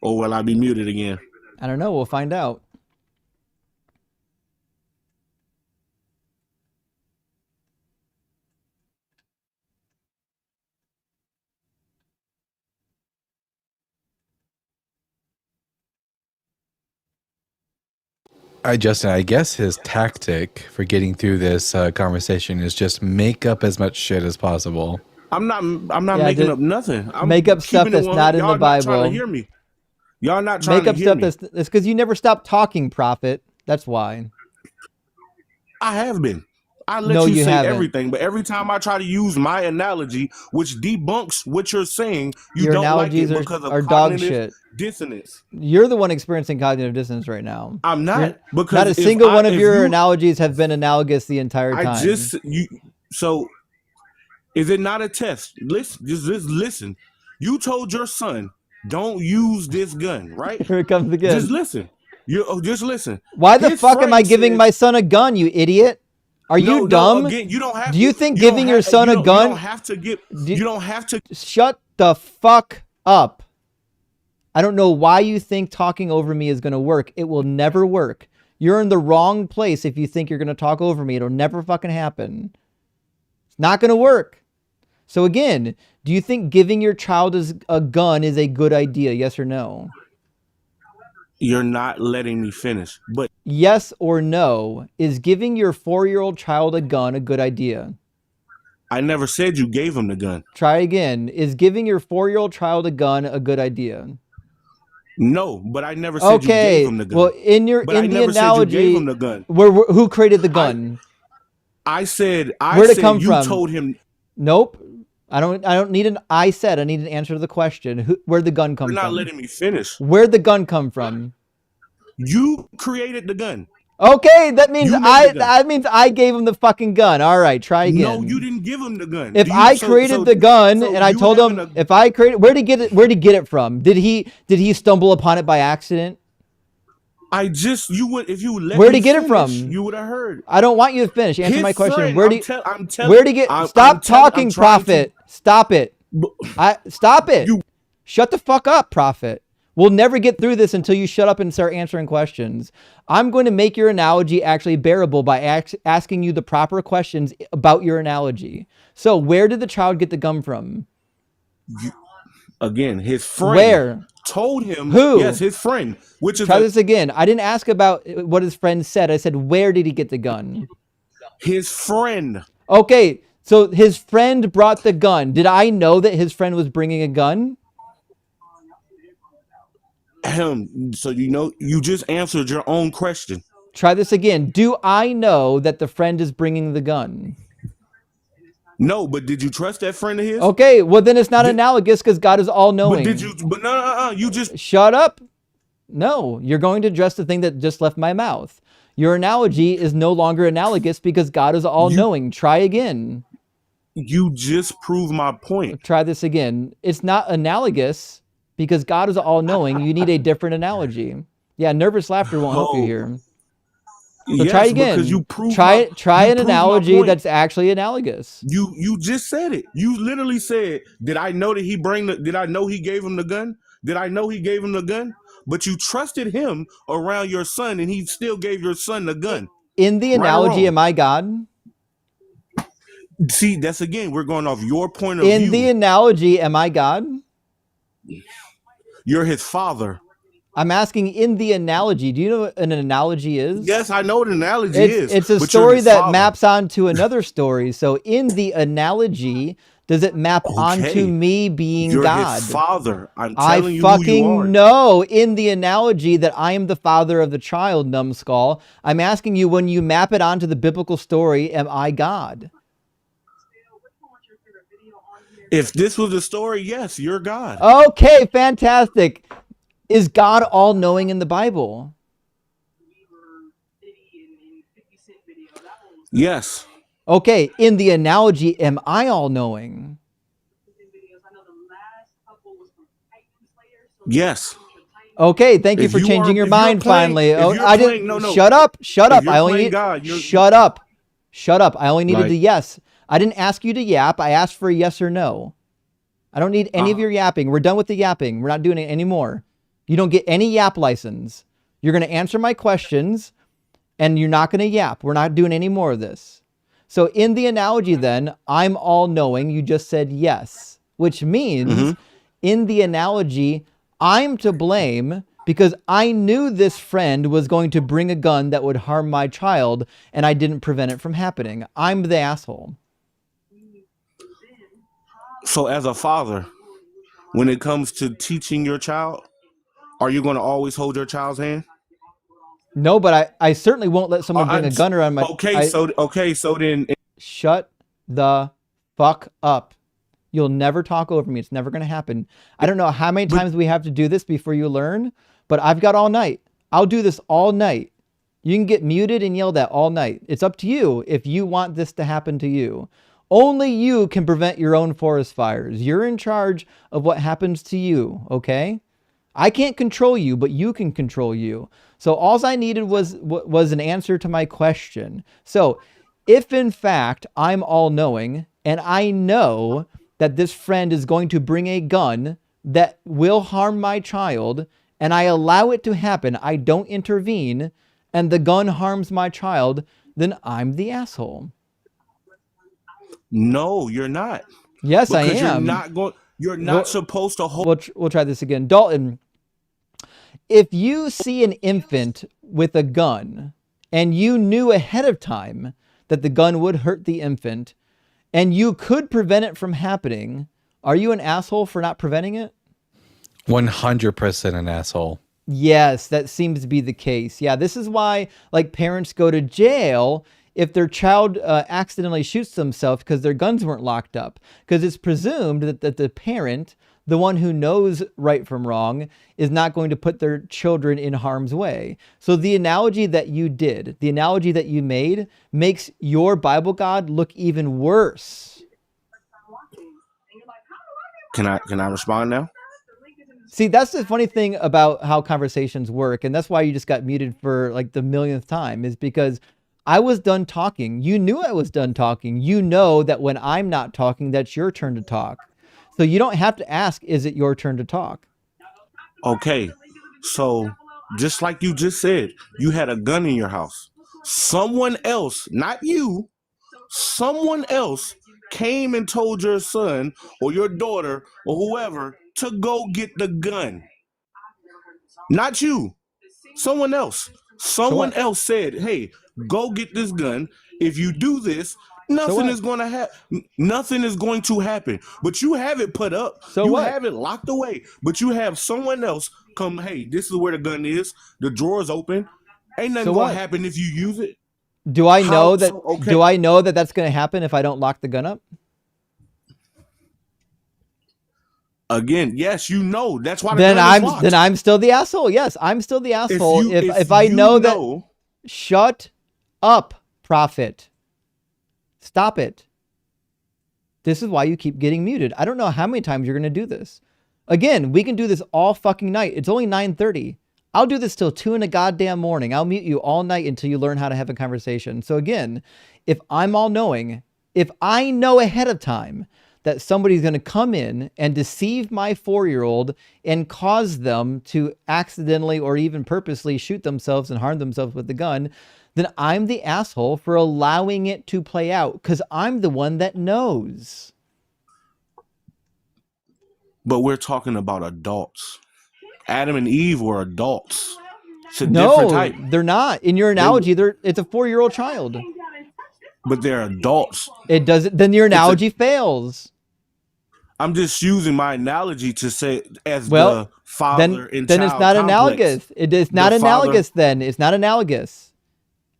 O: Will I be muted again?
A: I don't know. We'll find out.
B: Justin, I guess his tactic for getting through this conversation is just make up as much shit as possible.
O: I'm not making up nothing. I'm
A: make up stuff that's not in the Bible.
O: Y'all not trying to hear me. Y'all not trying to hear me.
A: Make up stuff that's because you never stop talking, Prophet. That's why.
O: I have been. I let you say
A: haven't.
O: everything, but every time I try to use my analogy, which debunks what you're saying,
A: your
O: don't
A: analogies
O: like it because of
A: are dog shit.
O: Dissonance.
A: You're the one experiencing cognitive dissonance right now.
O: I'm not, because
A: not a single one of your analogies have been analogous the entire time.
O: So is it not a test? Listen, just listen. You told your son, don't use this gun, right?
A: Here it comes again.
O: Just listen. Just listen.
A: Why the fuck am I giving my son a gun, you idiot? Are you dumb?
O: Again, you don't have.
A: Do you think giving your son a gun?
O: You don't have to give. You don't have to.
A: Shut the fuck up. I don't know why you think talking over me is going to work. It will never work. You're in the wrong place if you think you're going to talk over me. It'll never fucking happen. It's not going to work. So again, do you think giving your child a gun is a good idea? Yes or no?
O: You're not letting me finish. But
A: yes or no, is giving your 4-year-old child a gun a good idea?
O: I never said you gave him the gun.
A: Try again. Is giving your 4-year-old child a gun a good idea?
O: No, but I never said you gave him the gun.
A: Well, in the analogy,
O: you gave him the gun.
A: Who created the gun?
O: I said
A: Where'd it come
O: you
A: from?
O: Told him.
A: Nope. I don't need I need an answer to the question. Where'd the gun come from?
O: You're not letting me finish.
A: Where'd the gun come from?
O: You created the gun.
A: Okay, that means I gave him the fucking gun. All right, try again.
O: No, you didn't give him the gun.
A: If I created the gun and I told him if I created, where'd he get it from? Did he stumble upon it by accident?
O: If you let
A: where'd he get it from?
O: You would have heard.
A: I don't want you to finish. Answer my question. Where'd he get?
O: Stop
A: talking, Prophet. Stop it. Stop it. Shut the fuck up, Prophet. We'll never get through this until you shut up and start answering questions. I'm going to make your analogy actually bearable by asking you the proper questions about your analogy. So where did the child get the gun from?
O: Again, his friend.
A: Where?
O: Told him.
A: Who?
O: Yes, his friend.
A: Try this again. I didn't ask about what his friend said. I said, where did he get the gun?
O: His friend.
A: Okay, so his friend brought the gun. Did I know that his friend was bringing a gun?
O: So you just answered your own question.
A: Try this again. Do I know that the friend is bringing the gun?
O: No, but did you trust that friend of his?
A: Okay, well then it's not analogous because God is all knowing.
O: But no, you just
A: shut up. No, you're going to address the thing that just left my mouth. Your analogy is no longer analogous because God is all knowing. Try again.
O: You just proved my point.
A: Try this again. It's not analogous because God is all knowing. You need a different analogy. Yeah, nervous laughter won't help you here. So
O: yes,
A: try again.
O: Because you proved
A: try an analogy that's actually analogous.
O: You just said it. You literally said, "Did I know that Did I know he gave him the gun? Did I know he gave him the gun?" But you trusted him around your son, and he still gave your son the gun.
A: In the analogy, am I God?
O: See, that's again, we're going off your point of view.
A: In the analogy, am I God?
O: You're his father.
A: I'm asking in the analogy. Do you know what an analogy is?
O: Yes, I know what an analogy is.
A: It's a story that maps onto another story. So in the analogy, Does it map onto
O: Okay,
A: me being
O: you're his
A: God?
O: father. I'm
A: I
O: telling you who you
A: fucking
O: are.
A: know in the analogy that I am the father of the child, numbskull. I'm asking you, when you map it onto the biblical story, am I God?
O: If this was a story, yes, you're God.
A: Okay, fantastic. Is God all-knowing in the Bible?
O: Yes.
A: Okay, in the analogy, am I all-knowing?
O: Yes.
A: Okay, thank you
O: If
A: for
O: you
A: changing
O: are,
A: your
O: if you're
A: mind
O: playing,
A: finally.
O: if
A: Oh,
O: you're
A: I
O: playing,
A: didn't.
O: no, no.
A: Shut up. Shut
O: If
A: up.
O: you're
A: I only
O: playing
A: need.
O: God, you're
A: Shut up. Shut up. I only needed
O: like,
A: the yes. I didn't ask you to yap. I asked for a yes or no. I don't need any of your yapping. We're done with the yapping. We're not doing it anymore. You don't get any yap license. You're going to answer my questions and you're not going to yap. We're not doing any more of this. So in the analogy then, I'm all knowing. You just said yes, which means in the analogy, I'm to blame because I knew this friend was going to bring a gun that would harm my child and I didn't prevent it from happening. I'm the asshole.
O: so as a father, when it comes to teaching your child, are you going to always hold your child's hand?
A: No, but I certainly won't let someone bring a gun around my...
O: Okay, so then...
A: Shut the fuck up. You'll never talk over me. It's never going to happen. I don't know how many times we have to do this before you learn, but I've got all night. I'll do this all night. You can get muted and yelled at all night. It's up to you if you want this to happen to you. Only you can prevent your own forest fires. You're in charge of what happens to you, okay? I can't control you, but you can control you. So all I needed was an answer to my question. So if in fact I'm all-knowing and I know that this friend is going to bring a gun that will harm my child and I allow it to happen, I don't intervene, and the gun harms my child, then I'm the asshole.
O: No, you're not.
A: Yes, I
O: because
A: am.
O: you're not supposed to hold...
A: We'll try this again. Dalton, if you see an infant with a gun and you knew ahead of time that the gun would hurt the infant and you could prevent it from happening, are you an asshole for not preventing it?
B: 100% an asshole.
A: Yes, that seems to be the case. Yeah, this is why like parents go to jail if their child accidentally shoots themselves because their guns weren't locked up. Because it's presumed that the parent, the one who knows right from wrong, is not going to put their children in harm's way. So the analogy that you did, the analogy that you made, makes your Bible God look even worse.
O: Can I respond now?
A: See, that's the funny thing about how conversations work. And that's why you just got muted for like the millionth time, is because I was done talking. You knew I was done talking. You know that when I'm not talking, that's your turn to talk. So you don't have to ask, is it your turn to talk?
O: Okay, so just like you just said, you had a gun in your house. Someone else, not you, someone else came and told your son or your daughter or whoever to go get the gun. Not you. Someone else. Someone else said, hey, go get this gun. If you do this, nothing is going to happen. Nothing is going to happen. But you have it put up. You have it locked away. But you have someone else come, hey, this is where the gun is. The drawer's open. Ain't nothing going to happen if you use it.
A: Do I know that? Do I know that that's going to happen if I don't lock the gun up?
O: Again, yes, you know. That's why the
A: then
O: gun is locked.
A: Then I'm still the asshole. Yes, I'm still the asshole. If I know that. Shut up, prophet. Stop it. This is why you keep getting muted. I don't know how many times you're going to do this. Again, we can do this all fucking night. It's only 9:30. I'll do this till 2 in the goddamn morning. I'll mute you all night until you learn how to have a conversation. So again, if I'm all knowing, if I know ahead of time that somebody's going to come in and deceive my 4-year-old and cause them to accidentally or even purposely shoot themselves and harm themselves with the gun, then I'm the asshole for allowing it to play out because I'm the one that knows.
O: But we're talking about adults. Adam and Eve were adults. It's a different type.
A: They're not. In your analogy, it's a 4-year-old child.
O: But they're adults.
A: It doesn't. Then your analogy fails.
O: I'm just using my analogy to say as
A: Well,
O: the father and
A: then it's
O: child
A: not
O: complex.
A: analogous. It is
O: The
A: not
O: father,
A: analogous. Then it's not analogous.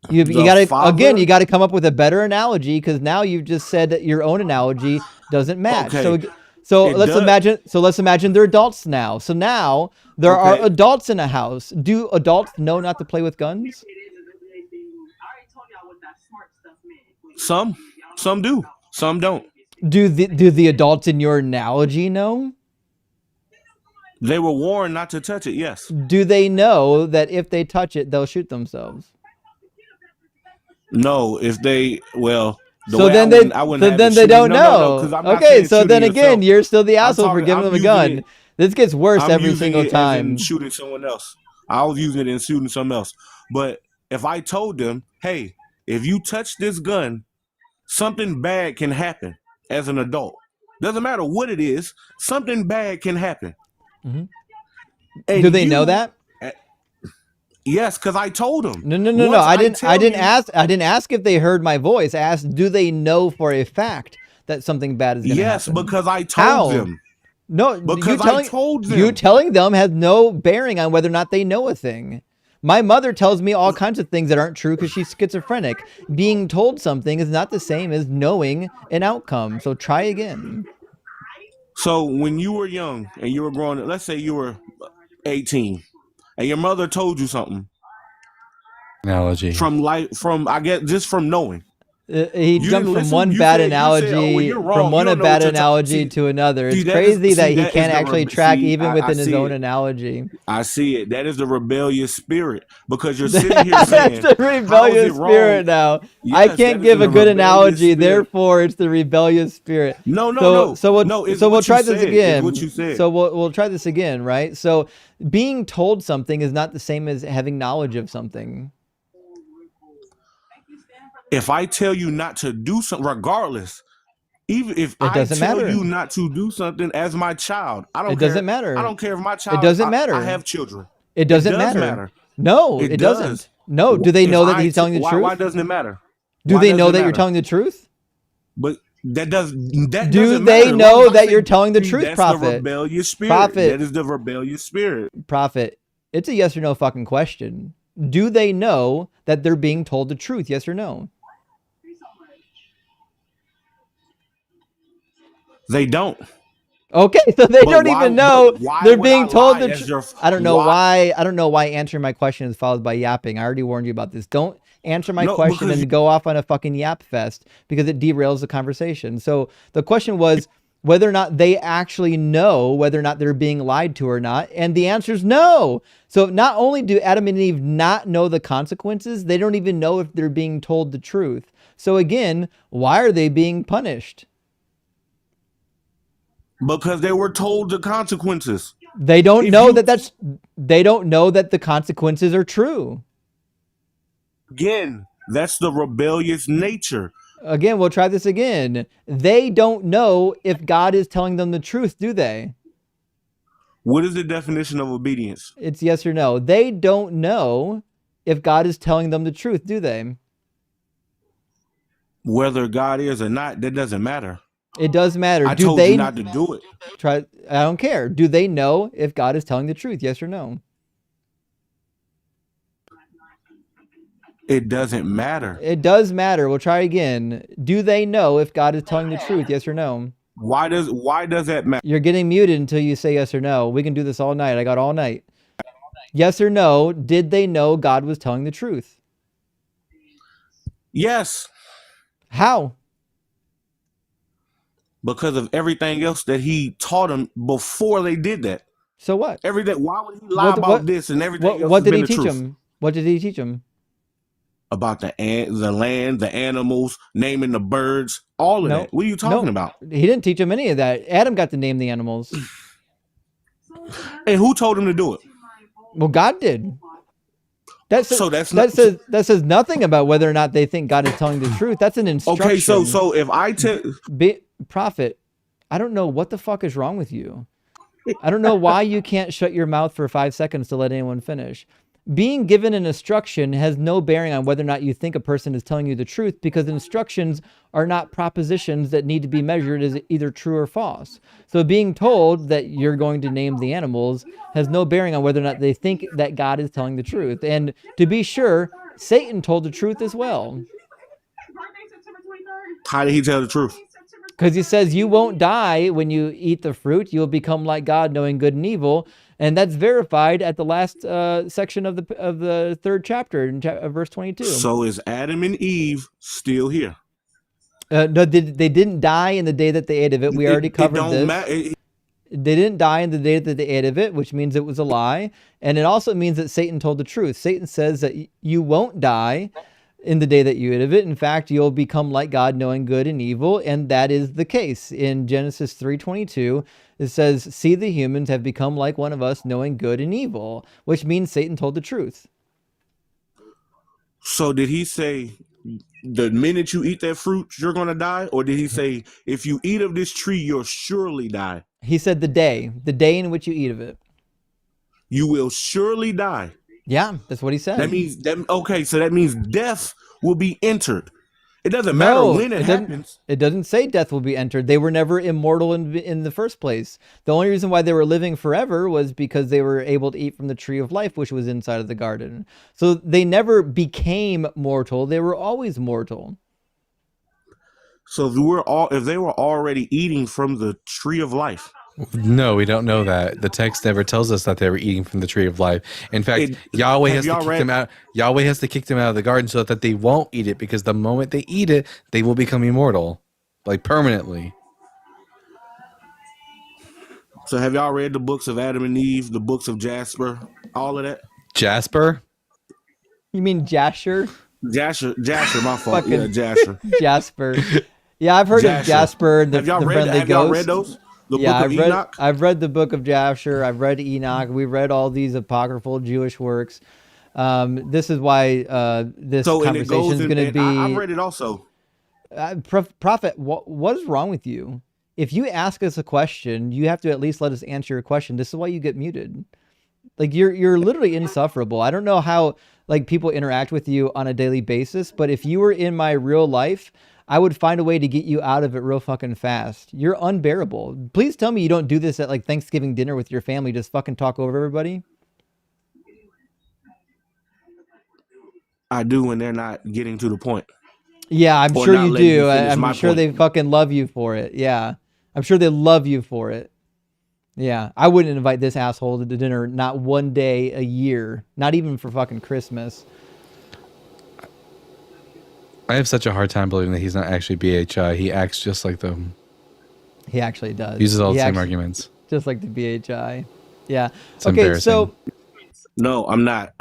A: You
O: the
A: got to again. You
O: father.
A: got to come up with a better analogy because now you've just said that your own analogy doesn't match.
O: Okay,
A: So
O: it
A: let's
O: does.
A: imagine. So let's imagine they're adults now. So now there are
O: Okay,
A: adults in a house. Do adults know not to play with guns?
O: some do, some don't.
A: Do the adults in your analogy know?
O: They were warned not to touch it. Yes.
A: Do they know that if they touch it, they'll shoot themselves?
O: No. If they the
A: So
O: way
A: then
O: I wouldn't
A: so
O: have it
A: then they
O: shooting.
A: don't
O: No. Because
A: know.
O: I'm not
A: Okay,
O: saying
A: so then
O: shooting
A: again,
O: yourself.
A: you're still the asshole for giving
O: I'm
A: them a
O: using
A: gun.
O: it.
A: This gets worse
O: I'm
A: every
O: using
A: single
O: it as in
A: time.
O: shooting someone else. I was using it in shooting someone else. But if I told them, hey, if you touch this gun, something bad can happen as an adult. Doesn't matter what it is, something bad can happen.
A: Mm-hmm.
O: And
A: Do they know that?
O: Yes, because I told them.
A: No. I didn't ask if they heard my voice. I asked, do they know for a fact that something bad is going to happen?
O: Yes, because I told them.
A: No,
O: because I told them.
A: You telling them has no bearing on whether or not they know a thing. My mother tells me all kinds of things that aren't true because she's schizophrenic. Being told something is not the same as knowing an outcome. So try again.
O: So when you were young and you were growing up, let's say you were 18 and your mother told you something.
B: Analogy.
O: From I guess just from knowing.
A: He jumped from one bad analogy to another. It's crazy that he can't actually track even within his own analogy.
O: I see it. That is the rebellious spirit because you're sitting here saying
A: that's the rebellious spirit now.
O: Yes,
A: I can't give a good analogy, therefore it's the rebellious spirit.
O: No.
A: So we'll try this again.
O: What you said.
A: So we'll try this again, right? So being told something is not the same as having knowledge of something.
O: If I tell you not to do something, regardless, even if I tell you not to do something as my child, I don't care.
A: It doesn't matter.
O: I don't care if my child.
A: It doesn't matter.
O: I have children.
A: It doesn't matter. No, it doesn't. No. Do they know that he's telling the truth?
O: Why doesn't it matter?
A: Do they know that you're telling the truth?
O: But that does. That
A: do they know that you're telling the truth, Prophet?
O: That's the rebellious spirit.
A: Prophet.
O: That is the rebellious spirit.
A: Prophet. It's a yes or no fucking question. Do they know that they're being told the truth? Yes or no?
O: They don't.
A: Okay, so they don't even know they're being told the truth. I don't know why. I don't know why answering my question is followed by yapping. I already warned you about this. Don't answer my question and go off on a fucking yap fest because it derails the conversation. So the question was whether or not they actually know whether or not they're being lied to or not, and the answer is no. So not only do Adam and Eve not know the consequences, they don't even know if they're being told the truth. So again, why are they being punished?
O: Because they were told the consequences.
A: They don't know they don't know that the consequences are true.
O: Again, that's the rebellious nature.
A: Again, we'll try this again. They don't know if God is telling them the truth, do they?
O: What is the definition of obedience?
A: It's yes or no. They don't know if God is telling them the truth, do they?
O: Whether God is or not, that doesn't matter.
A: It does matter.
O: I told you not to do it.
A: I don't care. Do they know if God is telling the truth? Yes or no?
O: It doesn't matter.
A: It does matter. We'll try again. Do they know if God is telling the truth? Yes or no?
O: Why does that matter?
A: You're getting muted until you say yes or no. We can do this all night. I got all night. Yes or no? Did they know God was telling the truth?
O: Yes.
A: How?
O: Because of everything else that he taught them before they did that.
A: So what?
O: Everything. Why would he lie about this and everything else?
A: What did he teach them? What did he teach them?
O: About the land, the animals, naming the birds, all of that. What are you talking about?
A: He didn't teach them any of that. Adam got to name the animals.
O: And who told him to do it?
A: Well, God did. That says nothing about whether or not they think God is telling the truth. That's an instruction.
O: Okay, so if I tell
A: Prophet, I don't know what the fuck is wrong with you. I don't know why you can't shut your mouth for 5 seconds to let anyone finish. Being given an instruction has no bearing on whether or not you think a person is telling you the truth, because instructions are not propositions that need to be measured as either true or false. So being told that you're going to name the animals has no bearing on whether or not they think that God is telling the truth. And to be sure, Satan told the truth as well.
O: How did he tell the truth?
A: Because he says you won't die when you eat the fruit. You'll become like God, knowing good and evil. And that's verified at the last section of the third chapter, in verse 22.
O: So is Adam and Eve still here?
A: No, they didn't die in the day that they ate of it. We already covered this. They didn't die in the day that they ate of it, which means it was a lie. And it also means that Satan told the truth. Satan says that you won't die in the day that you eat of it. In fact, you'll become like God, knowing good and evil. And that is the case. In Genesis 3:22, it says, see, the humans have become like one of us, knowing good and evil, which means Satan told the truth.
O: So did he say the minute you eat that fruit, you're going to die? Or did he say, if you eat of this tree, you'll surely die?
A: He said the day in which you eat of it.
O: You will surely die.
A: Yeah, that's what he said.
O: That means, okay, so that means death will be entered. It doesn't matter when it happens.
A: It doesn't say death will be entered. They were never immortal in the first place. The only reason why they were living forever was because they were able to eat from the tree of life, which was inside of the garden. So they never became mortal. They were always mortal.
O: So if they were already eating from the tree of life.
B: No, we don't know that. The text never tells us that they were eating from the tree of life. In fact, Yahweh has to kick them out. Yahweh has to kick them out of the garden so that they won't eat it, because the moment they eat it, they will become immortal, like permanently.
O: So have y'all read the books of Adam and Eve, the books of Jasper, all of that?
B: Jasper?
A: You mean Jasher?
O: Jasher, my fault. Yeah, Jasher.
A: Jasper. Yeah, I've heard of Jasper, the friendly ghost.
O: Have y'all read those?
A: I've read the book of Jasher. I've read Enoch. We've read all these apocryphal Jewish works. This is why this conversation is going to be.
O: I've read it also.
A: Prophet, what is wrong with you? If you ask us a question, you have to at least let us answer your question. This is why you get muted. Like you're literally insufferable. I don't know how like people interact with you on a daily basis, but if you were in my real life, I would find a way to get you out of it real fucking fast. You're unbearable. Please tell me you don't do this at like Thanksgiving dinner with your family, just fucking talk over everybody.
O: I do when they're not getting to the point.
A: Yeah, I'm sure you do. I'm sure they fucking love you for it. Yeah. I'm sure they love you for it. Yeah. I wouldn't invite this asshole to dinner not one day a year. Not even for fucking Christmas.
B: I have such a hard time believing that he's not actually BHI. He acts just like them.
A: He actually does.
B: Uses all the same arguments.
A: Just like the BHI. Yeah.
B: It's embarrassing.
O: No, I'm not.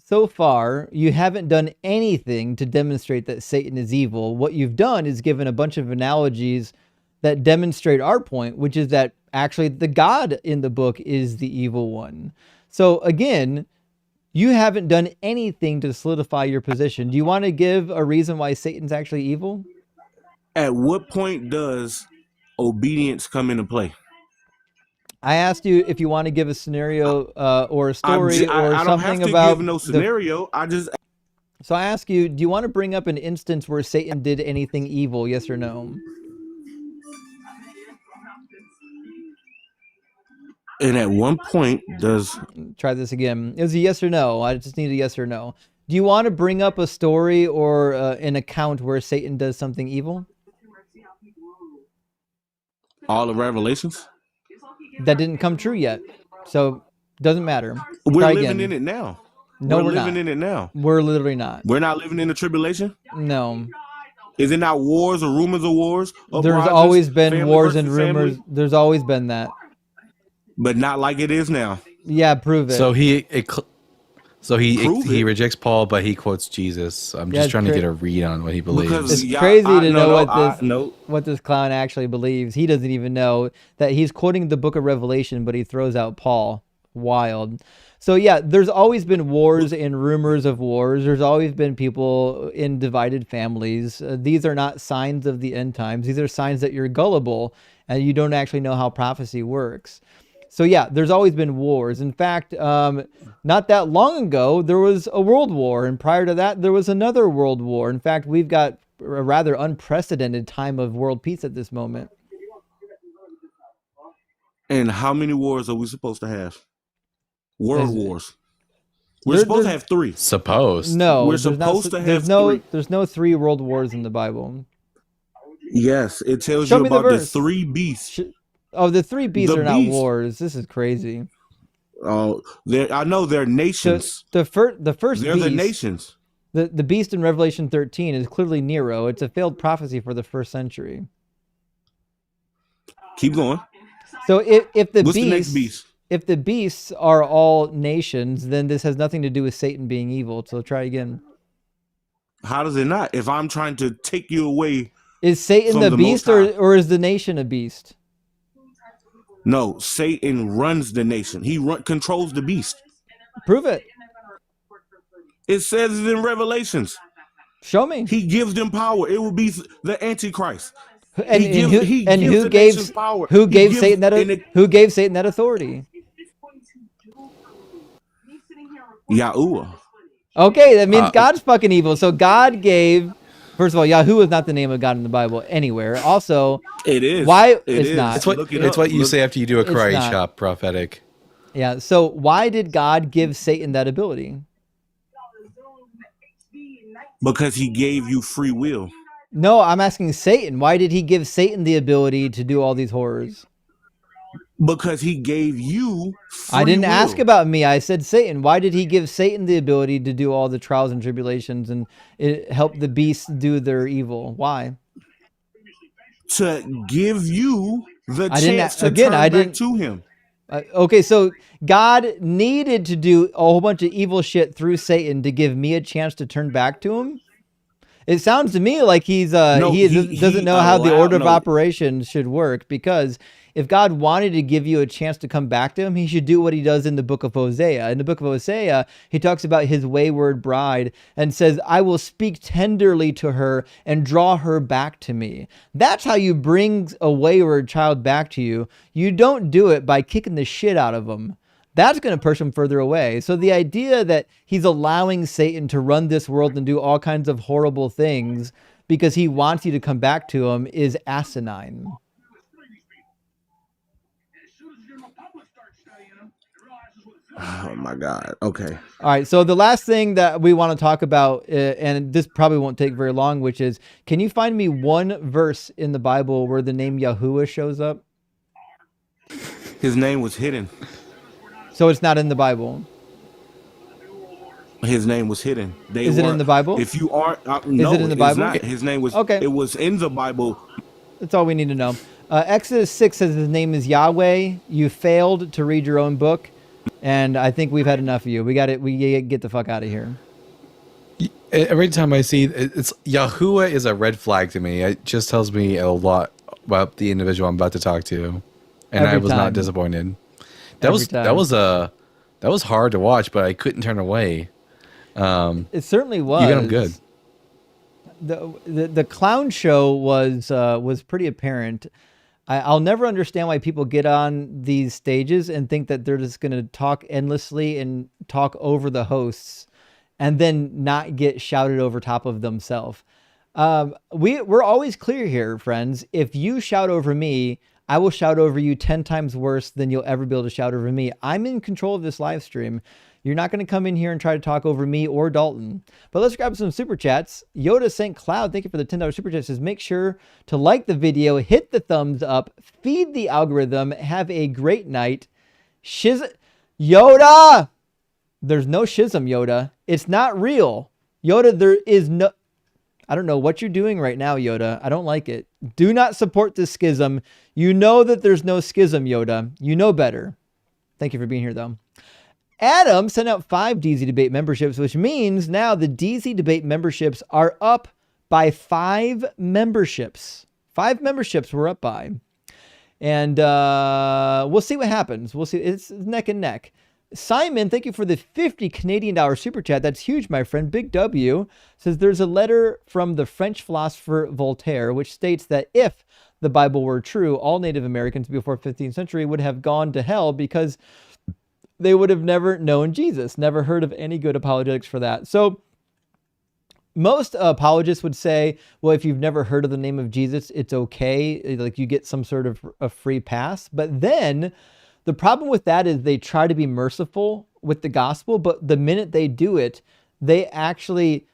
A: So far, you haven't done anything to demonstrate that Satan is evil. What you've done is given a bunch of analogies that demonstrate our point, which is that actually the God in the book is the evil one. So again, you haven't done anything to solidify your position. Do you want to give a reason why Satan's actually evil?
O: At what point does obedience come into play?
A: I asked you if you want to give a scenario or a story or
O: I don't
A: something
O: have to
A: about
O: give no scenario.
A: So I ask you, do you want to bring up an instance where Satan did anything evil? Yes or no?
O: And at one point does...
A: Try this again. It was a yes or no. I just need a yes or no. Do you want to bring up a story or an account where Satan does something evil?
O: All the Revelations?
A: That didn't come true yet. So, doesn't matter.
O: We're living in it now.
A: No, we're
O: living
A: not.
O: in it now.
A: We're literally not.
O: We're not living in the tribulation?
A: No.
O: Is it not wars or rumors of wars?
A: There's always been wars and rumors. Family? There's always been that.
O: But not like it is now.
A: Yeah, prove it.
B: So he rejects Paul, but he quotes Jesus. I'm just trying to get a read on what he believes.
A: It's crazy to know what this clown actually believes. He doesn't even know that he's quoting the book of Revelation, but he throws out Paul. Wild. So yeah, there's always been wars and rumors of wars. There's always been people in divided families. These are not signs of the end times. These are signs that you're gullible and you don't actually know how prophecy works. So yeah, there's always been wars. In fact, not that long ago, there was a world war, and prior to that, there was another world war. In fact, we've got a rather unprecedented time of world peace at this moment.
O: And how many wars are we supposed to have? World
A: Is-
O: wars. We're supposed to have 3.
B: Supposed.
A: No,
O: We're
A: there's
O: supposed to
A: there's
O: have
A: no
O: 3.
A: there's no 3 world wars in the Bible.
O: Yes, it tells
A: Show
O: you
A: me the
O: about the
A: verse.
O: 3 beasts.
A: Oh, the 3 beasts
O: The
A: are not
O: beast.
A: wars. This is crazy.
O: Oh, I know they're nations.
A: The first
O: They're
A: beast,
O: the nations.
A: the beast in Revelation 13 is clearly Nero. It's a failed prophecy for the first century.
O: Keep going.
A: So if the
O: What's the next beast?
A: if the beasts are all nations, then this has nothing to do with Satan being evil. So try again.
O: How does it not? If I'm trying to take you away,
A: Is Satan
O: from
A: the
O: the
A: beast
O: Most High.
A: or is the nation a beast?
O: No, Satan runs the nation. He controls the beast.
A: Prove it.
O: It says it in Revelations.
A: Show me.
O: He gives them power. It will be the Antichrist.
A: And who
O: the
A: gave
O: nations power.
A: who
O: He
A: gave
O: gives-
A: Satan that
O: and it-
A: who gave Satan that authority?
O: Yahuwah.
A: Okay, that means God's fucking evil. So God gave. First of all, Yahoo is not the name of God in the Bible anywhere. Also,
O: It is.
A: why
O: It
A: it's
O: is.
A: not.
B: It's what
O: Look it
B: it's
O: up.
B: what you
O: Look-
B: say after you do a
A: It's
B: karate
A: not.
B: chop, prophetic.
A: Yeah. So why did God give Satan that ability?
O: Because he gave you free will.
A: No, I'm asking Satan. Why did he give Satan the ability to do all these horrors?
O: Because he gave you free
A: I didn't
O: will.
A: ask about me. I said Satan. Why did he give Satan the ability to do all the trials and tribulations and help the beasts do their evil? Why?
O: To give you the
A: I didn't-
O: chance to
A: again,
O: turn
A: I
O: back
A: didn't-
O: to him.
A: Okay, so God needed to do a whole bunch of evil shit through Satan to give me a chance to turn back to him. It sounds to me like he doesn't know how the order of operations should work, because if God wanted to give you a chance to come back to him, he should do what he does in the book of Hosea. In the book of Hosea, he talks about his wayward bride and says, I will speak tenderly to her and draw her back to me. That's how you bring a wayward child back to you. You don't do it by kicking the shit out of them. That's going to push him further away. So the idea that he's allowing Satan to run this world and do all kinds of horrible things because he wants you to come back to him is asinine.
O: Oh my God. Okay.
A: All right. So the last thing that we want to talk about, and this probably won't take very long, which is, can you find me one verse in the Bible where the name Yahuwah shows up?
O: His name was hidden.
A: So it's not in the Bible.
O: His name was hidden.
A: Is it in the Bible?
O: If you aren't,
A: Is it in the Bible?
O: Not. His name was.
A: Okay.
O: It was in the Bible.
A: That's all we need to know. Exodus 6 says his name is Yahweh. You failed to read your own book, and I think we've had enough of you. We got it. We get the fuck out of here.
B: Every time I see it's Yahuwah is a red flag to me. It just tells me a lot about the individual I'm about to talk to, and I was not disappointed. That was hard to watch, but I couldn't turn away.
A: It certainly was.
B: You got him good.
A: The clown show was pretty apparent. I'll never understand why people get on these stages and think that they're just going to talk endlessly and talk over the hosts and then not get shouted over top of themselves. We're always clear here, friends. If you shout over me, I will shout over you 10 times worse than you'll ever be able to shout over me. I'm in control of this live stream. You're not going to come in here and try to talk over me or Dalton. But let's grab some super chats. Yoda St. Cloud, thank you for the $10 super chat. Says, make sure to like the video, hit the thumbs up, feed the algorithm, have a great night. Yoda! There's no schism, Yoda. It's not real. Yoda, there is no... I don't know what you're doing right now, Yoda. I don't like it. Do not support this schism. You know that there's no schism, Yoda. You know better. Thank you for being here, though. Adam sent out 5 DZ Debate memberships, which means now the DZ Debate memberships are up by 5 memberships. 5 memberships we're up by. And we'll see what happens. We'll see. It's neck and neck. Simon, thank you for the $50 Canadian super chat. That's huge, my friend. Big W says there's a letter from the French philosopher Voltaire, which states that if the Bible were true, all Native Americans before 15th century would have gone to hell because they would have never known Jesus, never heard of any good apologetics for that. So most apologists would say, well, if you've never heard of the name of Jesus, it's okay. Like you get some sort of a free pass. But then the problem with that is they try to be merciful with the gospel, but the minute they do it, they actually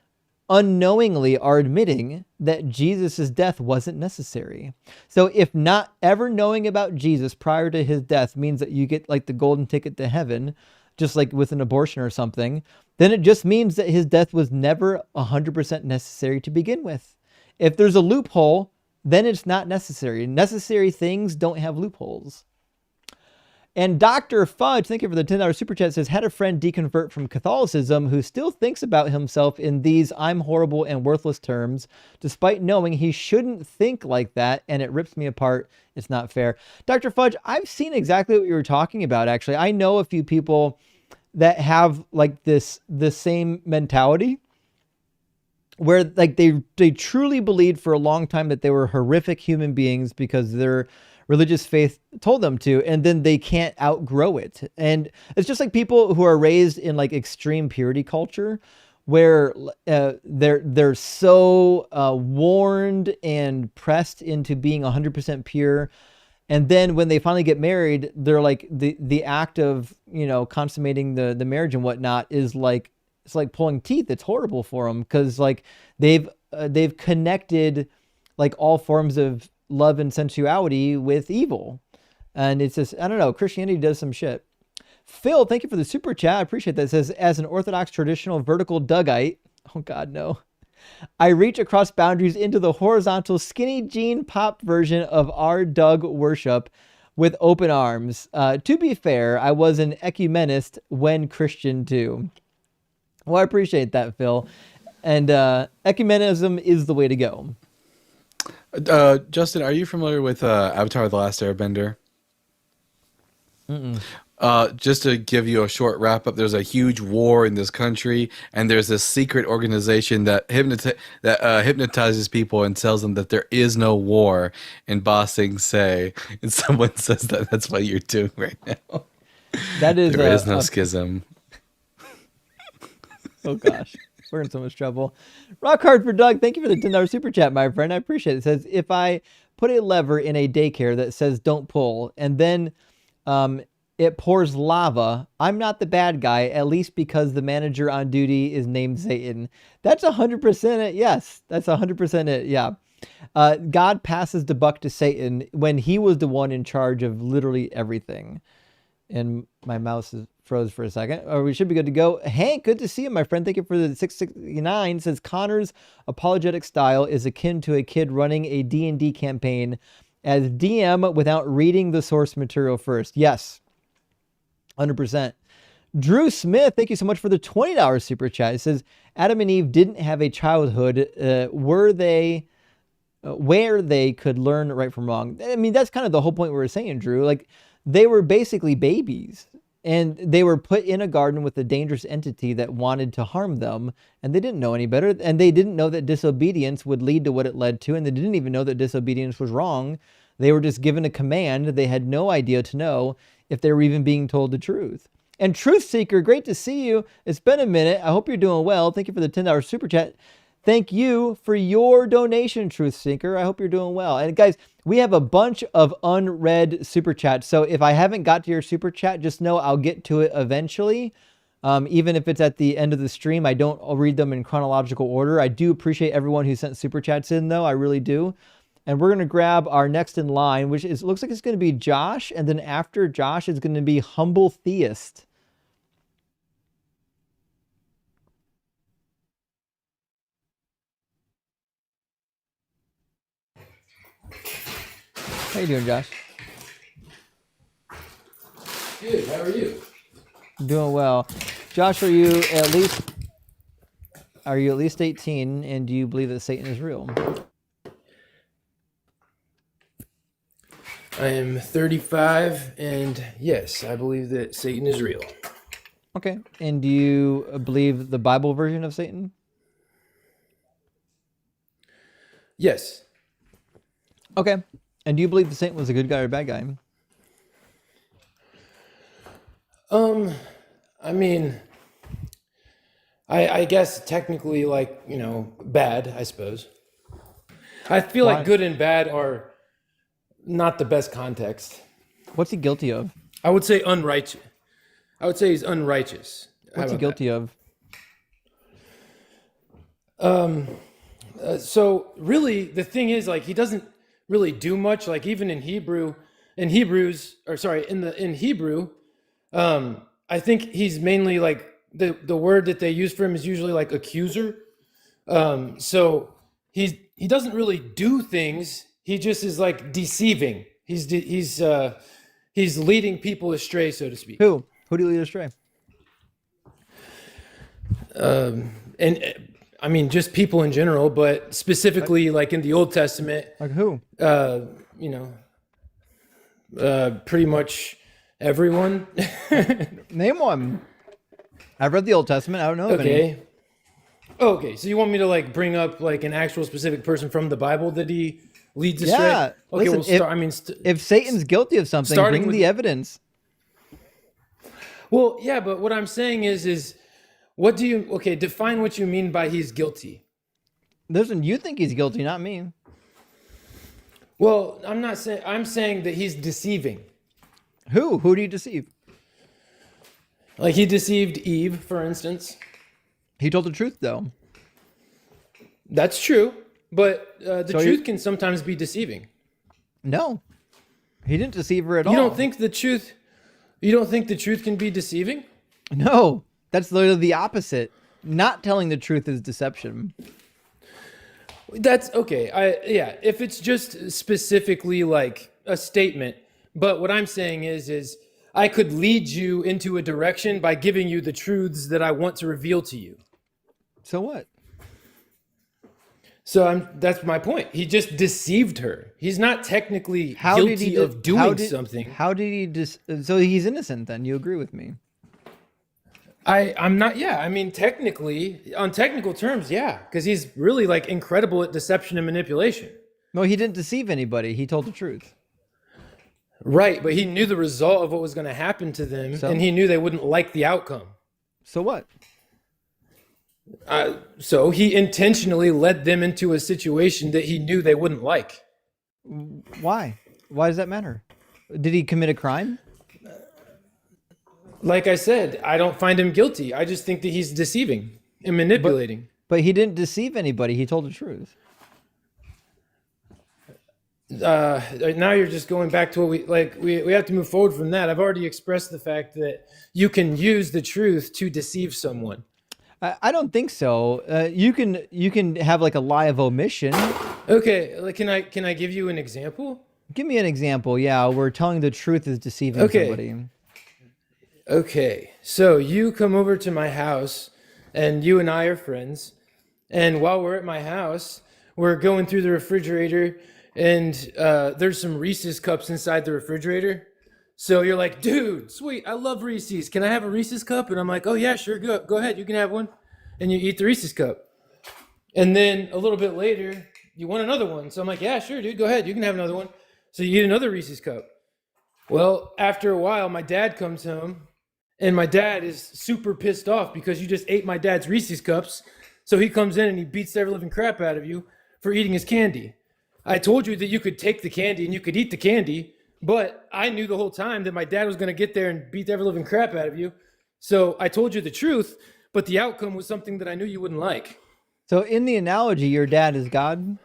A: unknowingly are admitting that Jesus' death wasn't necessary. So if not ever knowing about Jesus prior to his death means that you get like the golden ticket to heaven, just like with an abortion or something, then it just means that his death was never 100% necessary to begin with. If there's a loophole, then it's not necessary. Necessary things don't have loopholes. And Dr. Fudge, thank you for the $10 super chat, says, had a friend deconvert from Catholicism who still thinks about himself in these I'm horrible and worthless terms, despite knowing he shouldn't think like that, and it rips me apart. It's not fair. Dr. Fudge, I've seen exactly what you were talking about, actually. I know a few people that have like the same mentality where like they truly believed for a long time that they were horrific human beings because their religious faith told them to, and then they can't outgrow it. And it's just like people who are raised in like extreme purity culture where they're so warned and pressed into being 100% pure. And then when they finally get married, they're like the act of, consummating the marriage and whatnot is like, it's like pulling teeth. It's horrible for them because like they've connected like all forms of love and sensuality with evil. And it's just, I don't know, Christianity does some shit. Phil, thank you for the super chat. I appreciate that. It says, as an Orthodox traditional vertical Dougite, oh God, no, I reach across boundaries into the horizontal skinny jean pop version of our Doug worship with open arms. To be fair, I was an ecumenist when Christian too. Well, I appreciate that, Phil. And ecumenism is the way to go.
B: Justin, are you familiar with Avatar: The Last Airbender?
A: Mm-mm.
B: Just to give you a short wrap up, there's a huge war in this country, and there's this secret organization that hypnotizes people and tells them that there is no war. And Bossing say, and someone says that's what you're doing right now.
A: That is
B: there is no schism.
A: Oh gosh, we're in so much trouble. Rock hard for Doug. Thank you for the $10 super chat, my friend. I appreciate it. It says, if I put a lever in a daycare that says don't pull, and then it pours lava, I'm not the bad guy, at least because the manager on duty is named Satan. That's 100% it. Yes, that's 100% it. Yeah. God passes the buck to Satan when he was the one in charge of literally everything. And my mouse is froze for a second. Or we should be good to go. Hank, good to see you, my friend. Thank you for the 669. Says Connor's apologetic style is akin to a kid running a D&D campaign as DM without reading the source material first. Yes, 100%. Drew Smith, thank you so much for the $20 super chat. It says Adam and Eve didn't have a childhood. Where they could learn right from wrong. I mean, that's kind of the whole point we were saying, Drew. Like, they were basically babies, and they were put in a garden with a dangerous entity that wanted to harm them, and they didn't know any better, and they didn't know that disobedience would lead to what it led to, and they didn't even know that disobedience was wrong. They were just given a command. They had no idea to know if they were even being told the truth. And Truth Seeker, great to see you. It's been a minute. I hope you're doing well. Thank you for the $10 super chat. Thank you for your donation, Truth Seeker. I hope you're doing well. And guys, we have a bunch of unread super chats. So if I haven't got to your super chat, just know I'll get to it eventually. Even if it's at the end of the stream, I'll read them in chronological order. I do appreciate everyone who sent super chats in, though. I really do. And we're going to grab our next in line, which looks like it's going to be Josh. And then after Josh is going to be Humble Theist. How you doing, Josh?
P: Good. How are you?
A: Doing well. Josh, are you at least 18, and do you believe that Satan is real?
P: I am 35, and yes, I believe that Satan is real.
A: Okay. And do you believe the Bible version of Satan?
P: Yes.
A: Okay. And do you believe the Satan was a good guy or a bad guy?
P: I mean, I guess technically, like, bad, I suppose. I feel
A: Why?
P: like good and bad are not the best context.
A: What's he guilty of?
P: I would say unrighteous. I would say he's unrighteous. How
A: What's he
P: about
A: guilty of?
P: So really, the thing is, like, he doesn't really do much. Like, even in Hebrew, in Hebrew, I think he's mainly like the word that they use for him is usually like accuser. So he doesn't really do things. He just is like deceiving. He's leading people astray, so to speak.
A: Who do you lead astray?
P: And I mean, just people in general, but specifically like in the Old Testament,
A: Like who?
P: Pretty much everyone.
A: Name one. I've read the Old Testament. I don't know of any.
P: Okay. So you want me to like bring up like an actual specific person from the Bible that he leads astray?
A: Yeah.
P: Okay.
A: Listen, if Satan's guilty of something, bring the evidence.
P: Well, yeah, but what I'm saying is what do you, define what you mean by he's guilty.
A: Listen, you think he's guilty, not me.
P: Well, I'm saying that he's deceiving.
A: Who? Who do you deceive?
P: Like he deceived Eve, for instance.
A: He told the truth, though.
P: That's true, but the truth can sometimes be deceiving.
A: No, he didn't deceive her at all.
P: You don't think the truth can be deceiving?
A: No, that's literally the opposite. Not telling the truth is deception.
P: That's okay. If it's just specifically like a statement, but what I'm saying is I could lead you into a direction by giving you the truths that I want to reveal to you.
A: So what?
P: So that's my point. He just deceived her. He's not technically guilty of doing something.
A: How did he so he's innocent then? You agree with me?
P: I'm not. Yeah, I mean, technically, on technical terms, yeah, because he's really like incredible at deception and manipulation.
A: No, he didn't deceive anybody. He told the truth.
P: Right, but he knew the result of what was going to happen to them, and he knew they wouldn't like the outcome.
A: So what?
P: So he intentionally led them into a situation that he knew they wouldn't like.
A: Why? Why does that matter? Did he commit a crime?
P: Like I said, I don't find him guilty. I just think that he's deceiving and manipulating.
A: But he didn't deceive anybody. He told the truth.
P: Now you're just going back to what we have to move forward from that. I've already expressed the fact that you can use the truth to deceive someone.
A: I don't think so. You can have like a lie of omission.
P: Okay, like can I give you an example?
A: Give me an example. Yeah, where telling the truth is deceiving somebody.
P: Okay, so you come over to my house, and you and I are friends. And while we're at my house, we're going through the refrigerator, and there's some Reese's cups inside the refrigerator. So you're like, dude, sweet, I love Reese's. Can I have a Reese's cup? And I'm like, oh yeah, sure, go ahead, you can have one. And you eat the Reese's cup. And then a little bit later, you want another one. So I'm like, yeah, sure, dude, go ahead, you can have another one. So you eat another Reese's cup. Well, after a while, my dad comes home, and my dad is super pissed off because you just ate my dad's Reese's cups. So he comes in and he beats the ever-living crap out of you for eating his candy. I told you that you could take the candy and you could eat the candy, but I knew the whole time that my dad was going to get there and beat the ever-living crap out of you. So I told you the truth, but the outcome was something that I knew you wouldn't like.
A: So in the analogy, your dad is God?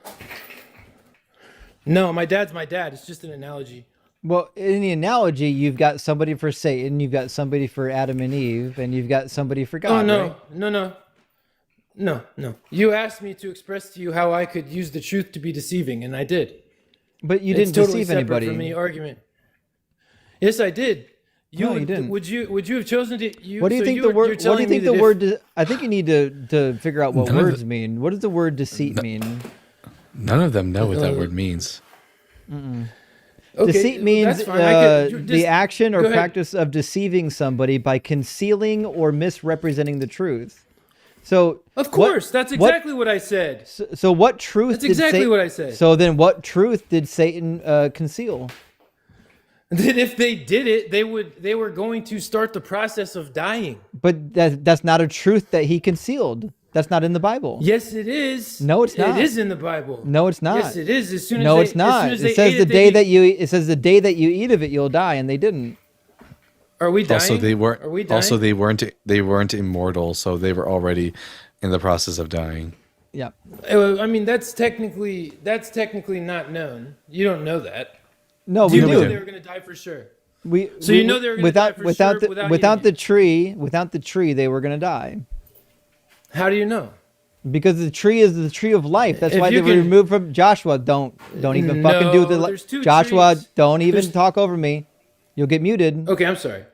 P: No, my dad's my dad. It's just an analogy.
A: Well, in the analogy, you've got somebody for Satan, you've got somebody for Adam and Eve, and you've got somebody for God.
P: Oh, no,
A: right?
P: No. You asked me to express to you how I could use the truth to be deceiving, and I did.
A: But you didn't
P: totally
A: deceive anybody.
P: From any argument. Yes, I did.
A: No, you didn't.
P: Would you have chosen to?
A: What do you think the word? What do you think the word? I think you need to figure out what words mean. What does the word deceit mean?
B: None of them know what that word means.
P: Okay,
A: deceit means the action or practice of deceiving somebody by concealing or misrepresenting the truth. So
P: Of course, that's exactly what I said.
A: So what truth?
P: That's exactly what I said.
A: So then, what truth did Satan conceal?
P: That if they did it, they were going to start the process of dying.
A: But that's not a truth that he concealed. That's not in the Bible.
P: Yes, it is.
A: No, it's not.
P: It is in the Bible.
A: No, it's not.
P: Yes, it is. As soon as
A: no,
P: they,
A: it's not.
P: As soon as
A: It says the day that you. It says the day that you eat of it, you'll die, and they didn't.
P: Are we dying?
B: Also, they weren't.
P: Are we dying?
B: Also, they weren't immortal, so they were already in the process of dying.
A: Yeah.
P: I mean, that's technically not known. You don't know that.
A: No,
P: Do you
A: we
P: know
A: do.
P: they were going to die for sure?
A: So
P: you know they were going to die for
A: without
P: sure
A: the,
P: without
A: the tree, without the tree, they were going to die.
P: How do you know?
A: Because the tree is the tree of life. That's
P: If
A: why they
P: you
A: were
P: can-
A: removed from Joshua. Don't even fucking do
P: No,
A: the
P: there's two
A: Joshua.
P: trees.
A: Don't even
P: There's-
A: talk over me. You'll get muted.
P: Okay, I'm sorry.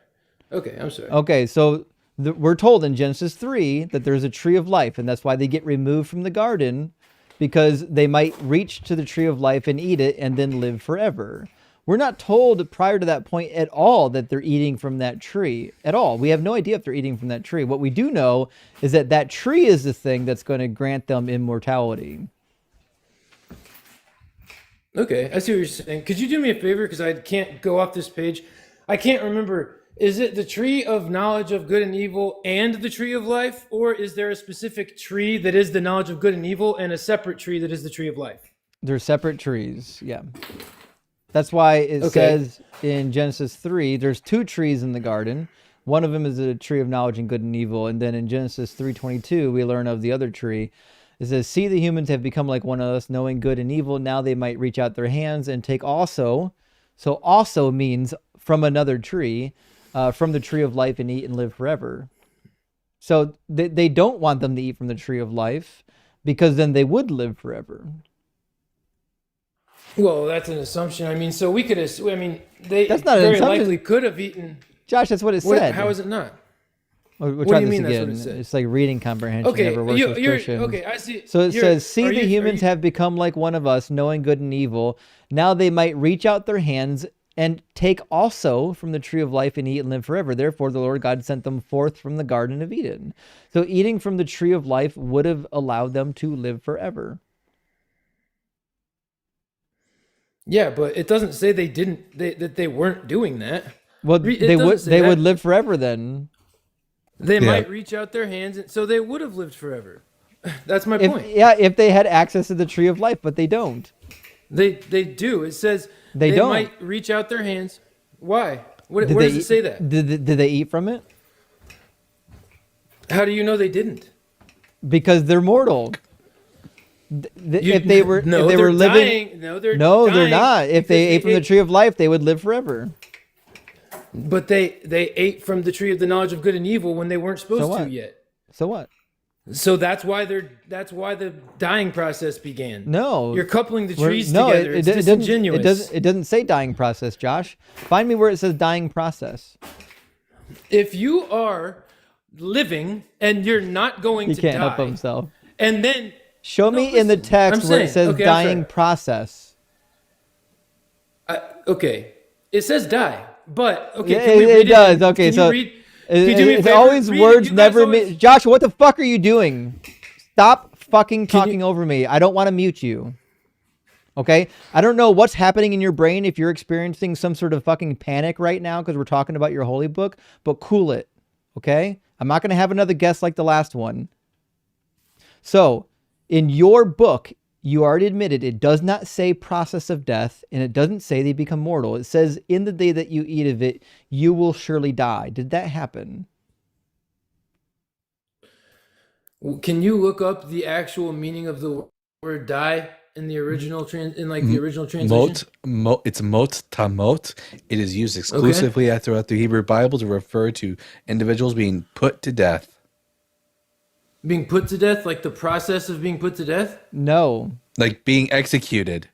P: Okay, I'm sorry.
A: Okay, so we're told in Genesis 3 that there's a tree of life, and that's why they get removed from the garden, because they might reach to the tree of life and eat it and then live forever. We're not told prior to that point at all that they're eating from that tree at all. We have no idea if they're eating from that tree. What we do know is that that tree is the thing that's going to grant them immortality.
P: Okay, I see what you're saying. Could you do me a favor? Because I can't go off this page. I can't remember. Is it the tree of knowledge of good and evil and the tree of life? Or is there a specific tree that is the knowledge of good and evil and a separate tree that is the tree of life?
A: They're separate trees, yeah. That's why it says in Genesis 3, there's two trees in the garden. One of them is a tree of knowledge and good and evil. And then in Genesis 3:22, we learn of the other tree. It says, see, the humans have become like one of us, knowing good and evil. Now they might reach out their hands and take also. So also means from another tree, from the tree of life, and eat and live forever. So they don't want them to eat from the tree of life, because then they would live forever.
P: Well, that's an assumption. I mean, so we could. I mean, they
A: That's not an
P: very
A: assumption.
P: likely could have eaten.
A: Josh, that's what it said.
P: How is it not?
A: We'll
P: What
A: try
P: do you
A: this
P: mean that's
A: again.
P: what it said?
A: It's like reading comprehension
P: Okay,
A: never works with Christians.
P: okay, I see.
A: So it says, see,
P: are
A: the
P: you-
A: humans have become like one of us, knowing good and evil. Now they might reach out their hands and take also from the tree of life and eat and live forever. Therefore, the Lord God sent them forth from the Garden of Eden. So eating from the tree of life would have allowed them to live forever.
P: Yeah, but it doesn't say they didn't. That they weren't doing that.
A: Well,
P: It
A: they
P: doesn't
A: would
P: say
A: they
P: that.
A: would live forever then.
P: They
B: Yeah.
P: might reach out their hands, and so they would have lived forever. That's my
A: If,
P: point.
A: yeah, if they had access to the tree of life, but they don't.
P: They do. It says
A: They don't.
P: might reach out their hands. Why? Where
A: Did
P: does
A: they
P: it say that?
A: Did they eat from it?
P: How do you know they didn't?
A: Because they're mortal. If they were
P: no,
A: if they
P: they're
A: were living
P: dying. No, they're
A: they're
P: dying
A: not. If they
P: because
A: ate from the tree of life, they would live forever.
P: But they ate from the tree of the knowledge of good and evil when they weren't supposed
A: So what?
P: to yet.
A: So what?
P: So that's why the dying process began.
A: No,
P: You're coupling the
A: We're-
P: trees
A: no,
P: together. It's disingenuous.
A: It doesn't say dying process, Josh. Find me where it says dying process.
P: If you are living and you're not going
A: He
P: to
A: can't
P: die,
A: help himself.
P: and then
A: Show me in the
P: listen,
A: text
P: I'm
A: where it
P: saying-
A: says
P: okay, I'm
A: dying
P: sorry.
A: process.
P: Okay, it says die, but okay,
A: Yeah,
P: can we
A: it
P: read
A: does.
P: and-
A: Okay,
P: can
A: so
P: you read, can you do me a
A: it's
P: favor?
A: always
P: Read it.
A: words
P: You guys
A: never
P: always-
A: mean. Josh, what the fuck are you doing? Stop fucking talking over me. I don't want to mute you. Okay? I don't know what's happening in your brain if you're experiencing some sort of fucking panic right now because we're talking about your holy book, but cool it. Okay? I'm not going to have another guest like the last one. So, in your book, you already admitted it does not say process of death, and it doesn't say they become mortal. It says, in the day that you eat of it, you will surely die. Did that happen?
P: Can you look up the actual meaning of the word die in the original the original translation?
B: It's mot tamot. It is used exclusively throughout the Hebrew Bible to refer to individuals being put to death.
P: Being put to death, like the process of being put to death?
A: No.
B: Like being executed.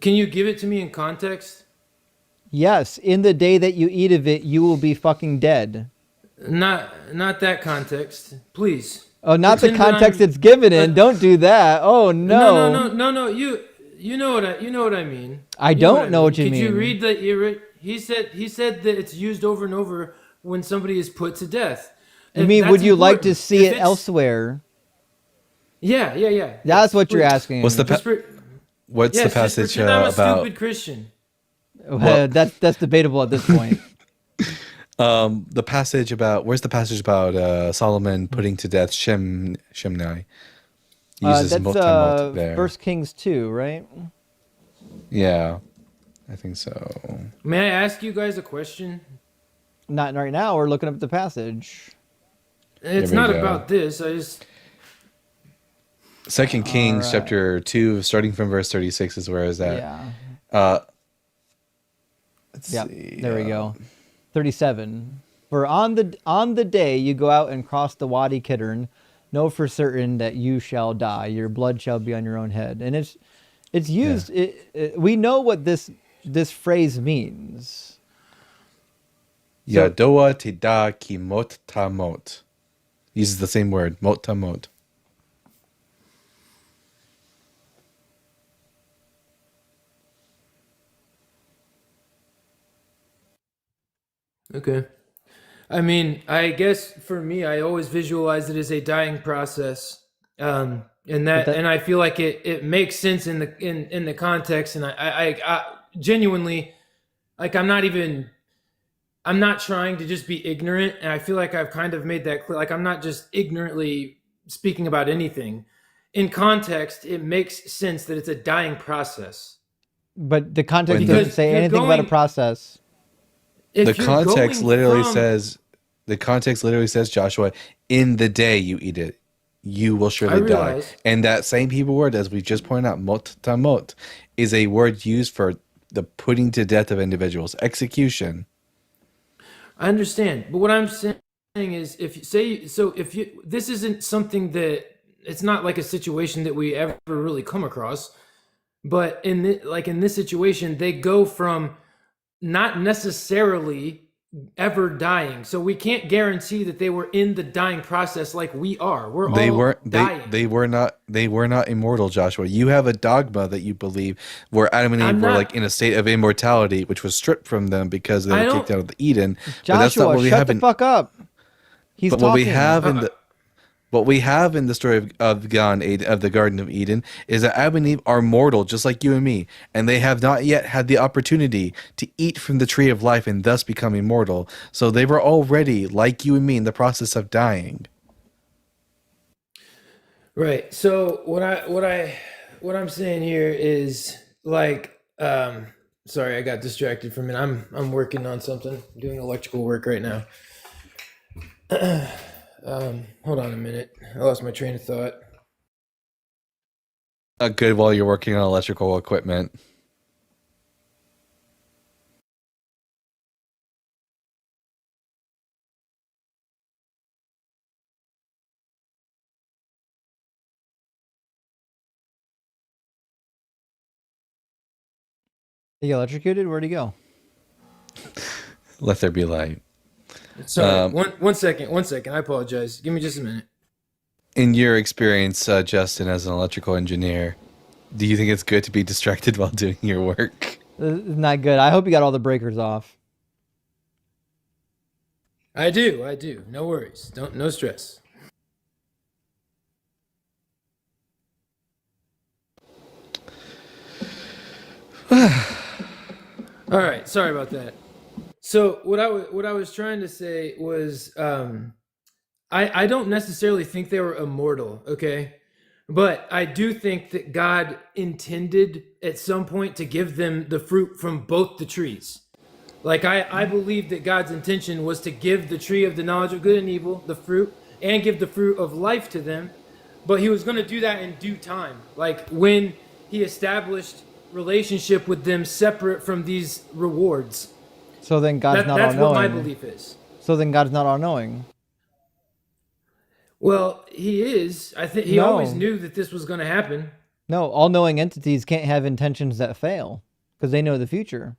P: Can you give it to me in context?
A: Yes, in the day that you eat of it, you will be fucking dead.
P: Not that context, please.
A: Oh, not the
P: Pretend that
A: context
P: I'm-
A: it's given in. Don't do that. Oh no.
P: No. You know what I mean.
A: I don't know what you
P: Could you
A: mean.
P: read that? He said that it's used over and over when somebody is put to death.
A: I mean, would you like to see it elsewhere?
P: Yeah.
A: That's what you're asking.
B: What's the
P: Yes, just
B: passage
P: pretend I'm a
B: about?
P: stupid Christian.
B: Well,
A: that's debatable at this point.
B: The passage about where's the passage about Solomon putting to death Shimei? He uses
A: That's
B: motamot there.
A: 1 Kings 2, right?
B: Yeah, I think so.
P: May I ask you guys a question?
A: Not right now. We're looking up the passage.
P: It's not about this. I just
B: 2 Kings chapter 2, starting from verse 36 is where is that?
A: Yeah.
B: Let's
A: Yep.
B: see.
A: There we go. 37. For on the day you go out and cross the Wadi Kidron, know for certain that you shall die. Your blood shall be on your own head. And it's used. We know what this phrase means.
B: Yadoa tida ki mot tamot. Uses the same word, mot tamot.
P: Okay. I mean, I guess for me, I always visualize it as a dying process, and I feel like it makes sense in the context, and I genuinely, like, I'm not trying to just be ignorant, and I feel like I've kind of made that clear. Like, I'm not just ignorantly speaking about anything. In context, it makes sense that it's a dying process.
A: But the context doesn't say anything about a process.
B: The context literally says, Joshua, in the day you eat it, you will surely die. And that same Hebrew word, as we just pointed out, mot tamot, is a word used for the putting to death of individuals, execution.
P: I understand, but what I'm saying is, this isn't something that, it's not like a situation that we ever really come across, but in this situation, they go from not necessarily ever dying. So we can't guarantee that they were in the dying process like we are.
B: They were not immortal, Joshua. You have a dogma that you believe where Adam and Eve were like in a state of immortality, which was stripped from them because they were kicked out of the Eden.
A: Joshua,
B: but that's not what we
A: shut
B: have
A: the fuck up. He's talking.
B: What we have in the story of the Garden of Eden is that Adam and Eve are mortal, just like you and me, and they have not yet had the opportunity to eat from the tree of life and thus become immortal. So they were already, like you and me, in the process of dying.
P: Right. So what I'm saying here is like, sorry, I got distracted for a minute. I'm working on something, doing electrical work right now. Hold on a minute. I lost my train of thought.
B: Good while you're working on electrical equipment.
A: He electrocuted? Where'd he go?
B: Let there be light.
P: Sorry, one second. I apologize. Give me just a minute.
B: In your experience, Justin, as an electrical engineer, do you think it's good to be distracted while doing your work?
A: It's not good. I hope you got all the breakers off.
P: I do. No worries. No stress. All right, sorry about that. So what I was trying to say was, I don't necessarily think they were immortal, okay? But I do think that God intended at some point to give them the fruit from both the trees. Like, I believe that God's intention was to give the tree of the knowledge of good and evil, the fruit, and give the fruit of life to them. But he was going to do that in due time. Like, when he established relationship with them separate from these rewards.
A: So then God's not all-knowing.
P: That's what my belief is.
A: So then God's not all-knowing.
P: Well, he is. I think he always knew that this was going to happen.
A: No, all-knowing entities can't have intentions that fail because they know the future.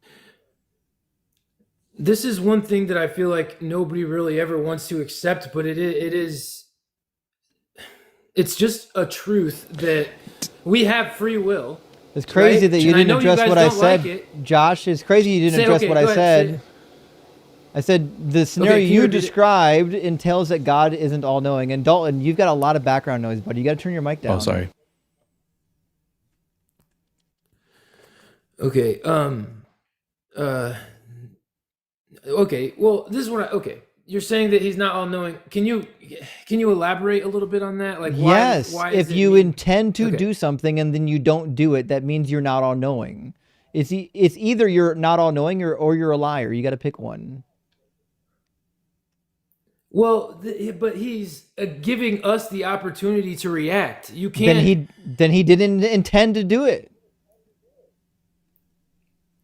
P: This is one thing that I feel like nobody really ever wants to accept, but it's just a truth that we have free will.
A: It's crazy that you didn't address what I said, Josh. It's crazy you didn't address what I said. I said the scenario
P: can
A: you
P: repeat it?
A: described entails that God isn't all-knowing. And Dalton, you've got a lot of background noise, buddy. You got to turn your mic down.
B: Oh, sorry.
P: Okay. Okay. Well, this is what okay. You're saying that he's not all-knowing. Can you elaborate a little bit on that? Like,
A: Yes,
P: why
A: if
P: does it
A: you
P: mean-
A: intend to
P: Okay.
A: do something and then you don't do it, that means you're not all-knowing. It's either you're not all-knowing or you're a liar. You got to pick one.
P: Well, but he's giving us the opportunity to react. You can't.
A: Then he didn't intend to do it.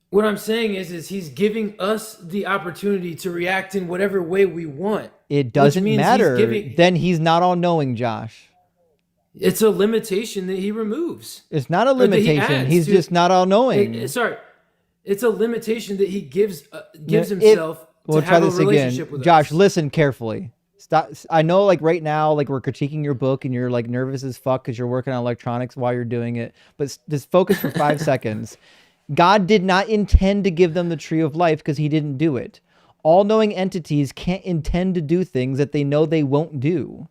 P: What I'm saying is he's giving us the opportunity to react in whatever way we want.
A: It doesn't
P: means he's
A: matter.
P: giving-
A: Then he's not all-knowing, Josh.
P: It's a limitation that he removes.
A: It's not a
P: Or that he
A: limitation.
P: adds
A: He's
P: to-
A: just not all-knowing.
P: Sorry, it's a limitation that he gives
A: If-
P: himself
A: We'll
P: to
A: try
P: have
A: this
P: a relationship
A: again.
P: with
A: Josh,
P: us.
A: listen carefully. Stop. I know, like right now, like we're critiquing your book and you're like nervous as fuck because you're working on electronics while you're doing it. But just focus for 5 seconds. God did not intend to give them the tree of life because he didn't do it. All-knowing entities can't intend to do things that they know they won't do.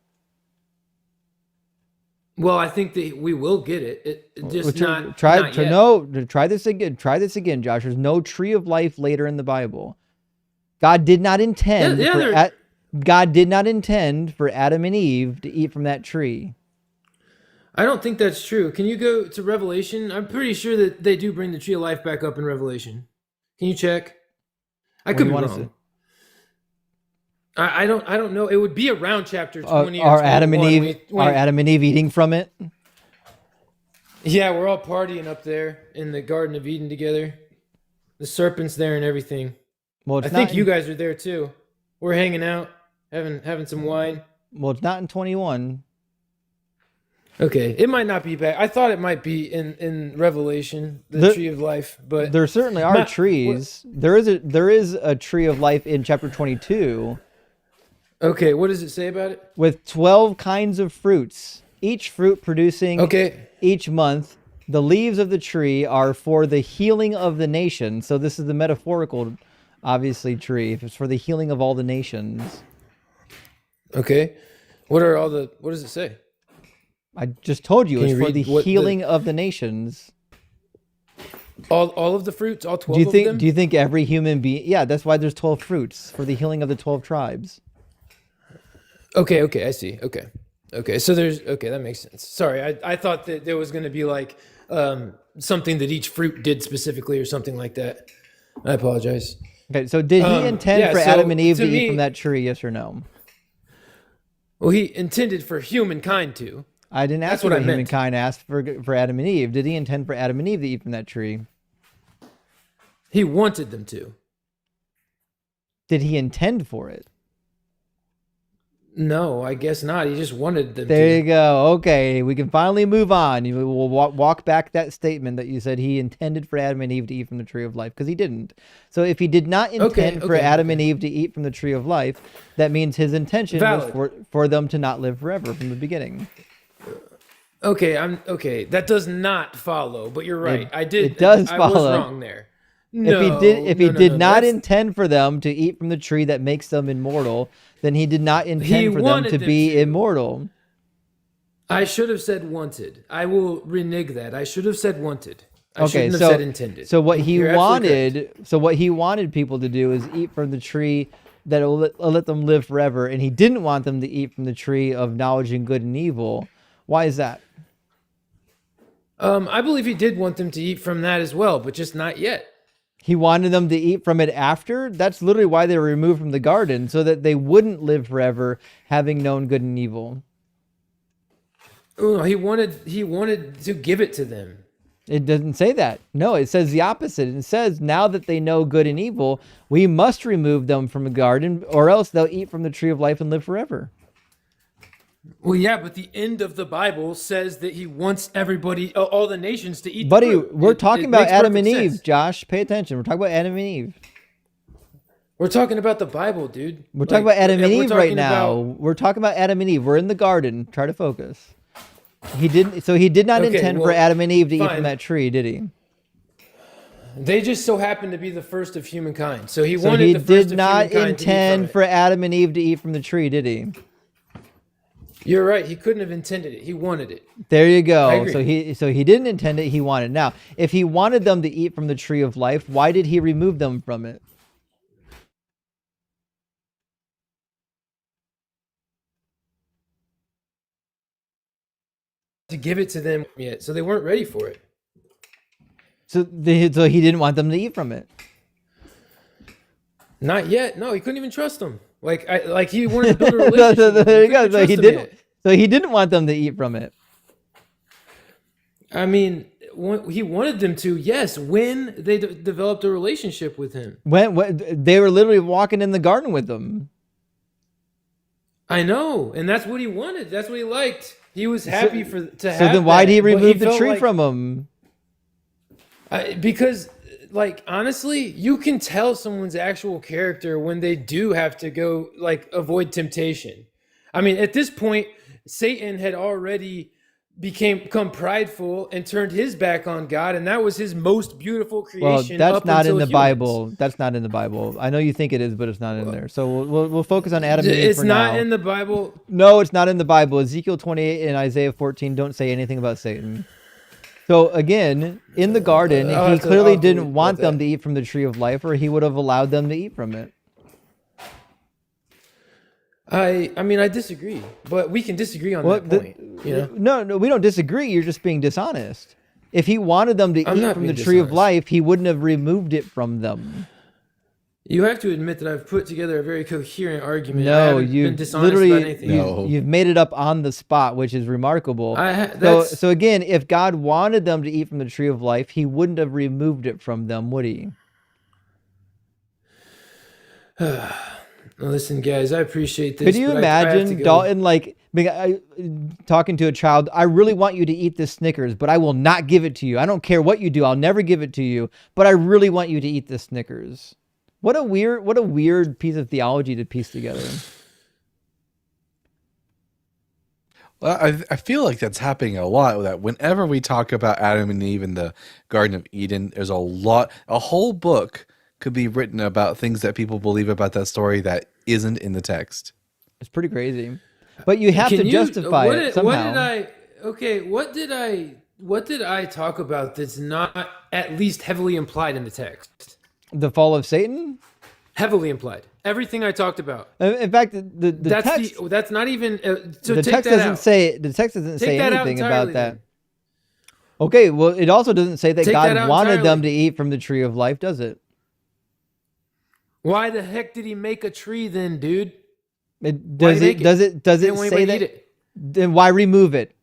P: Well, I think that we will get it. It just not
A: try
P: not
A: to
P: yet.
A: no. Try this again. Try this again, Josh. There's no tree of life later in the Bible. God did not intend. God did not intend for Adam and Eve to eat from that tree.
P: I don't think that's true. Can you go to Revelation? I'm pretty sure that they do bring the tree of life back up in Revelation. Can you check? I
A: What
P: could
A: do
P: be
A: you want
P: wrong.
A: us to-
P: I don't know. It would be around chapter 20
A: Are
P: or
A: Adam and
P: 21
A: Eve are Adam and Eve eating from it?
P: Yeah, we're all partying up there in the Garden of Eden together. The serpent's there and everything.
A: Well,
P: I think you guys are there too. We're hanging out, having some wine.
A: Well, it's not in 21.
P: Okay, it might not be back. I thought it might be in Revelation, the tree of life, but
A: There certainly are trees. There is a tree of life in chapter 22.
P: Okay, what does it say about it?
A: With 12 kinds of fruits, each fruit producing each month. The leaves of the tree are for the healing of the nation. So this is the metaphorical, obviously, tree. If it's for the healing of all the nations.
P: Okay, what does it say?
A: I just told you,
P: Can
A: it's
P: you
A: for the
P: read what
A: healing of the nations.
P: All of the fruits, all 12 of them?
A: Do you think every human being? Yeah, that's why there's 12 fruits for the healing of the 12 tribes.
P: Okay, I see. Okay. So that makes sense. Sorry, I thought that there was going to be like something that each fruit did specifically or something like that. I apologize.
A: Okay, so did he intend for
P: so
A: Adam and Eve to
P: me-
A: eat from that tree? Yes or no?
P: Well, he intended for humankind to.
A: I didn't ask
P: That's
A: you
P: what
A: what
P: I meant.
A: humankind asked for Adam and Eve. Did he intend for Adam and Eve to eat from that tree?
P: He wanted them to.
A: Did he intend for it?
P: No, I guess not. He just wanted them
A: There
P: to.
A: you go. Okay, we can finally move on. We'll walk back that statement that you said he intended for Adam and Eve to eat from the tree of life, because he didn't. So if he did not intend for Adam and Eve to eat from the tree of life, that means his intention
P: Valid.
A: was for them to not live forever from the beginning.
P: Okay. That does not follow, but you're right.
A: It does
P: I was
A: follow.
P: wrong there. No,
A: If he did not
P: that's-
A: intend for them to eat from the tree that makes them immortal, then he did not intend for them
P: wanted
A: to
P: them
A: be
P: to.
A: immortal.
P: I should have said wanted. I will renege that. I should have said wanted. I
A: Okay,
P: shouldn't have said intended.
A: So what he
P: You're absolutely correct.
A: wanted people to do is eat from the tree that will let them live forever, and he didn't want them to eat from the tree of knowledge and good and evil. Why is that?
P: I believe he did want them to eat from that as well, but just not yet.
A: He wanted them to eat from it after? That's literally why they were removed from the garden, so that they wouldn't live forever, having known good and evil.
P: Oh, he wanted to give it to them.
A: It doesn't say that. No, it says the opposite. It says, now that they know good and evil, we must remove them from the garden, or else they'll eat from the tree of life and live forever.
P: Well, yeah, but the end of the Bible says that he wants everybody, all the nations, to eat.
A: Buddy,
P: the fruit.
A: we're talking about
P: makes
A: Adam and
P: perfect
A: Eve,
P: sense.
A: Josh. Pay attention. We're talking about Adam and Eve.
P: We're talking about the Bible, dude.
A: We're talking about Adam and
P: we're
A: Eve right
P: talking
A: now.
P: about-
A: We're talking about Adam and Eve. We're in the garden. Try to focus. He did not
P: Okay,
A: intend for
P: well,
A: Adam and Eve to eat
P: fine.
A: from that tree, did he?
P: They just so happened to be the first of humankind. So he
A: So
P: wanted
A: he
P: the first
A: did
P: of
A: not
P: humankind to eat from
A: intend
P: it.
A: for Adam and Eve to eat from the tree, did he?
P: You're right. He couldn't have intended it. He wanted it.
A: There you
P: I
A: go.
P: agree.
A: So he didn't intend it. He wanted. Now, if he wanted them to eat from the tree of life, why did he remove them from it?
P: To give it to them yet, so they weren't ready for it.
A: So he didn't want them to eat from it.
P: Not yet. No, he couldn't even trust them. Like he wanted to build a relationship.
A: So
P: with them.
A: there
P: He
A: you go.
P: couldn't
A: So
P: trust
A: he
P: them
A: didn't.
P: yet.
A: So he didn't want them to eat from it.
P: I mean, he wanted them to. Yes, when they developed a relationship with him.
A: When they were literally walking in the garden with them.
P: I know, and that's what he wanted. That's what he liked. He was happy to have.
A: So then, why did he
P: that, but
A: remove the
P: felt
A: tree
P: like-
A: from him?
P: Because, like, honestly, you can tell someone's actual character when they do have to go, like, avoid temptation. I mean, at this point, Satan had already become prideful and turned his back on God, and that was his most beautiful
A: Well,
P: creation.
A: that's
P: up
A: not in
P: until
A: the
P: humans.
A: Bible. That's not in the Bible. I know you think it is, but it's not in there. So we'll focus on Adam and Eve
P: It's
A: for
P: not
A: now.
P: in the Bible.
A: No, it's not in the Bible. Ezekiel 28 and Isaiah 14 don't say anything about Satan. So again, in the garden,
P: I'll
A: he
P: have to
A: clearly
P: look
A: didn't want
P: at
A: them
P: that.
A: to eat from the tree of life, or he would have allowed them to eat from it.
P: I mean, I disagree, but we can disagree on that point. You know?
A: No, we don't disagree. You're just being dishonest. If he wanted them to
P: I'm
A: eat
P: not
A: from the
P: being
A: tree of
P: dishonest.
A: life, he wouldn't have removed it from them.
P: You have to admit that I've put together a very coherent argument. I
A: No,
P: haven't been
A: you've
P: dishonest
A: literally
P: about anything.
A: you've made it up on the spot, which is remarkable. So again, if God wanted them to eat from the tree of life, he wouldn't have removed it from them, would he?
P: Listen, guys, I appreciate this.
A: Could you
P: but I have to
A: imagine
P: go.
A: Dalton talking to a child? I really want you to eat this Snickers, but I will not give it to you. I don't care what you do. I'll never give it to you, but I really want you to eat this Snickers. What a weird piece of theology to piece together.
B: Well, I feel like that's happening a lot. That whenever we talk about Adam and Eve in the Garden of Eden, there's a whole book could be written about things that people believe about that story that isn't in the text.
A: It's pretty crazy, but you have to justify it somehow.
P: What did I talk about that's not at least heavily implied in the text?
A: The fall of Satan?
P: Heavily implied. Everything I talked about.
A: In fact, the text
P: that's not even. So
A: the
P: take
A: text
P: that
A: doesn't
P: out.
A: say the text doesn't
P: Take
A: say
P: that out
A: anything
P: entirely
A: about that.
P: then.
A: Okay, well, it also doesn't say that
P: Take that
A: God
P: out
A: wanted them
P: entirely.
A: to eat from the tree of life, does it?
P: Why the heck did he make a tree then, dude?
A: Does it
P: Didn't want
A: say
P: anybody
A: that?
P: to eat it.
A: Then why remove it?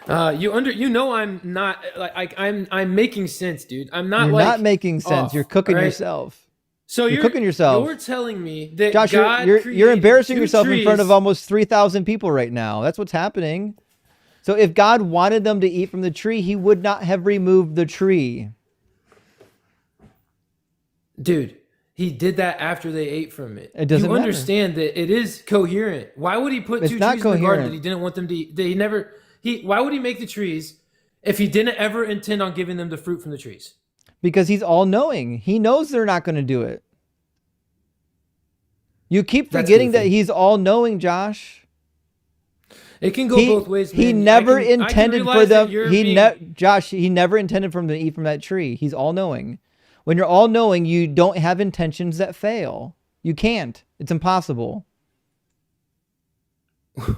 P: I'm not like I'm making sense, dude. I'm not
A: You're
P: like
A: not making sense.
P: off,
A: You're cooking
P: all right?
A: yourself.
P: So
A: you're cooking yourself.
P: You're telling me that
A: Josh,
P: God
A: you're
P: created
A: embarrassing
P: two
A: yourself in front of
P: trees-
A: almost 3,000 people right now. That's what's happening. So if God wanted them to eat from the tree, he would not have removed the tree.
P: Dude, he did that after they ate from it.
A: It doesn't
P: You
A: matter.
P: understand that it is coherent. Why would he put
A: It's
P: two
A: not
P: trees in the garden
A: coherent.
P: that he didn't want them to eat? Why would he make the trees if he didn't ever intend on giving them the fruit from the trees?
A: Because he's all-knowing. He knows they're not going to do it. You keep
P: That's
A: forgetting that
P: goofy.
A: he's all-knowing, Josh.
P: It can go both ways,
A: He
P: man.
A: never
P: I can
A: intended for
P: realize that
A: them.
P: you're being-
A: Josh, he never intended for them to eat from that tree. He's all-knowing. When you're all-knowing, you don't have intentions that fail. You can't. It's impossible.
P: Oh,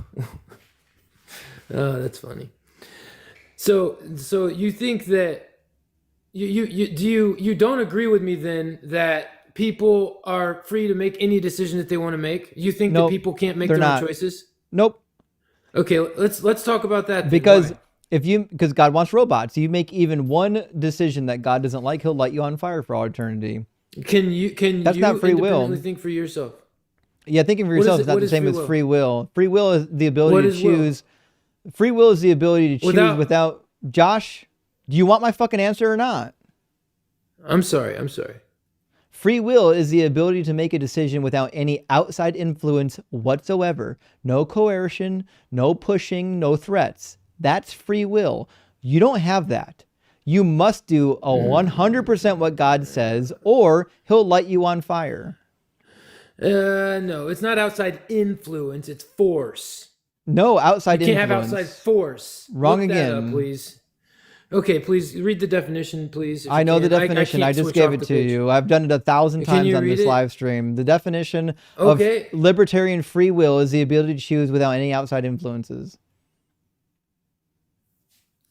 P: that's funny. So you think that you don't agree with me then that people are free to make any decision that they want to make? You think
A: Nope,
P: that people can't make
A: they're
P: their
A: not.
P: own choices?
A: Nope.
P: Okay, let's talk about that then.
A: Because
P: Why?
A: because God wants robots. You make even one decision that God doesn't like, he'll light you on fire for all eternity.
P: That's
A: not free will.
P: independently think for yourself?
A: Yeah, thinking for
P: What is
A: yourself
P: it-
A: is not
P: what
A: the
P: is
A: same
P: free
A: as
P: will?
A: free will. Free will is the ability
P: What
A: to
P: is will?
A: choose. Free will is the ability to choose without. Josh, do you want my fucking answer or not?
P: I'm sorry.
A: Free will is the ability to make a decision without any outside influence whatsoever. No coercion, no pushing, no threats. That's free will. You don't have that. You must do a 100% what God says, or he'll light you on fire.
P: No, it's not outside influence, it's force.
A: No, outside
P: You can't
A: influence.
P: have outside force.
A: Wrong
P: Look
A: again.
P: that up, please. Okay, please read the definition, please.
A: I know the definition. I just gave it to you. I've done it 1,000 times on this live stream. The definition of libertarian free will is the ability to choose without any outside influences.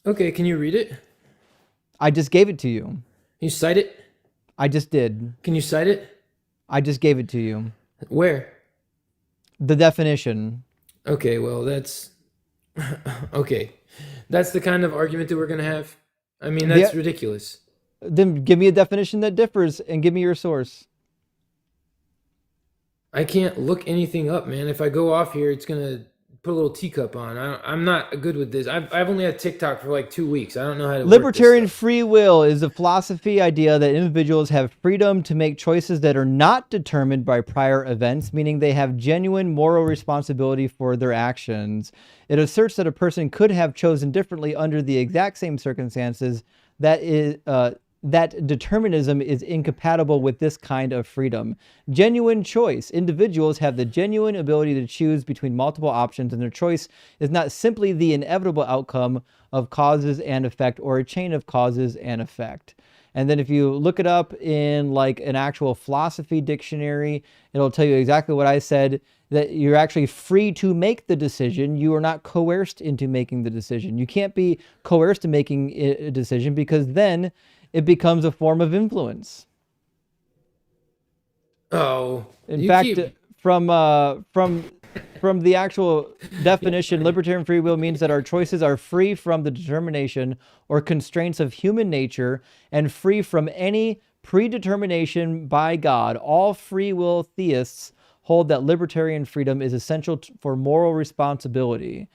P: Okay, can you read it?
A: I just gave it to you. Can
P: you cite it?
A: I just did.
P: Can you cite it?
A: I just gave it to you.
P: Where?
A: The definition.
P: Okay, well, that's... okay. That's the kind of argument that we're going to have? I mean, that's ridiculous.
A: Then give me a definition that differs and give me your source.
P: I can't look anything up, man. If I go off here, it's going to put a little teacup on. I'm not good with this. I've only had TikTok for like 2 weeks. I don't know how to
A: Libertarian free will is the philosophy idea that individuals have freedom to make choices that are not determined by prior events, meaning they have genuine moral responsibility for their actions. It asserts that a person could have chosen differently under the exact same circumstances. That determinism is incompatible with this kind of freedom. Genuine choice. Individuals have the genuine ability to choose between multiple options, and their choice is not simply the inevitable outcome of causes and effect or a chain of causes and effect. And then if you look it up in like an actual philosophy dictionary, it'll tell you exactly what I said, that you're actually free to make the decision. You are not coerced into making the decision. You can't be coerced to making a decision, because then it becomes a form of influence.
P: Oh.
A: In fact, from the actual definition, libertarian free will means that our choices are free from the determination or constraints of human nature and free from any predetermination by God. All free will theists hold that libertarian freedom is essential for moral responsibility.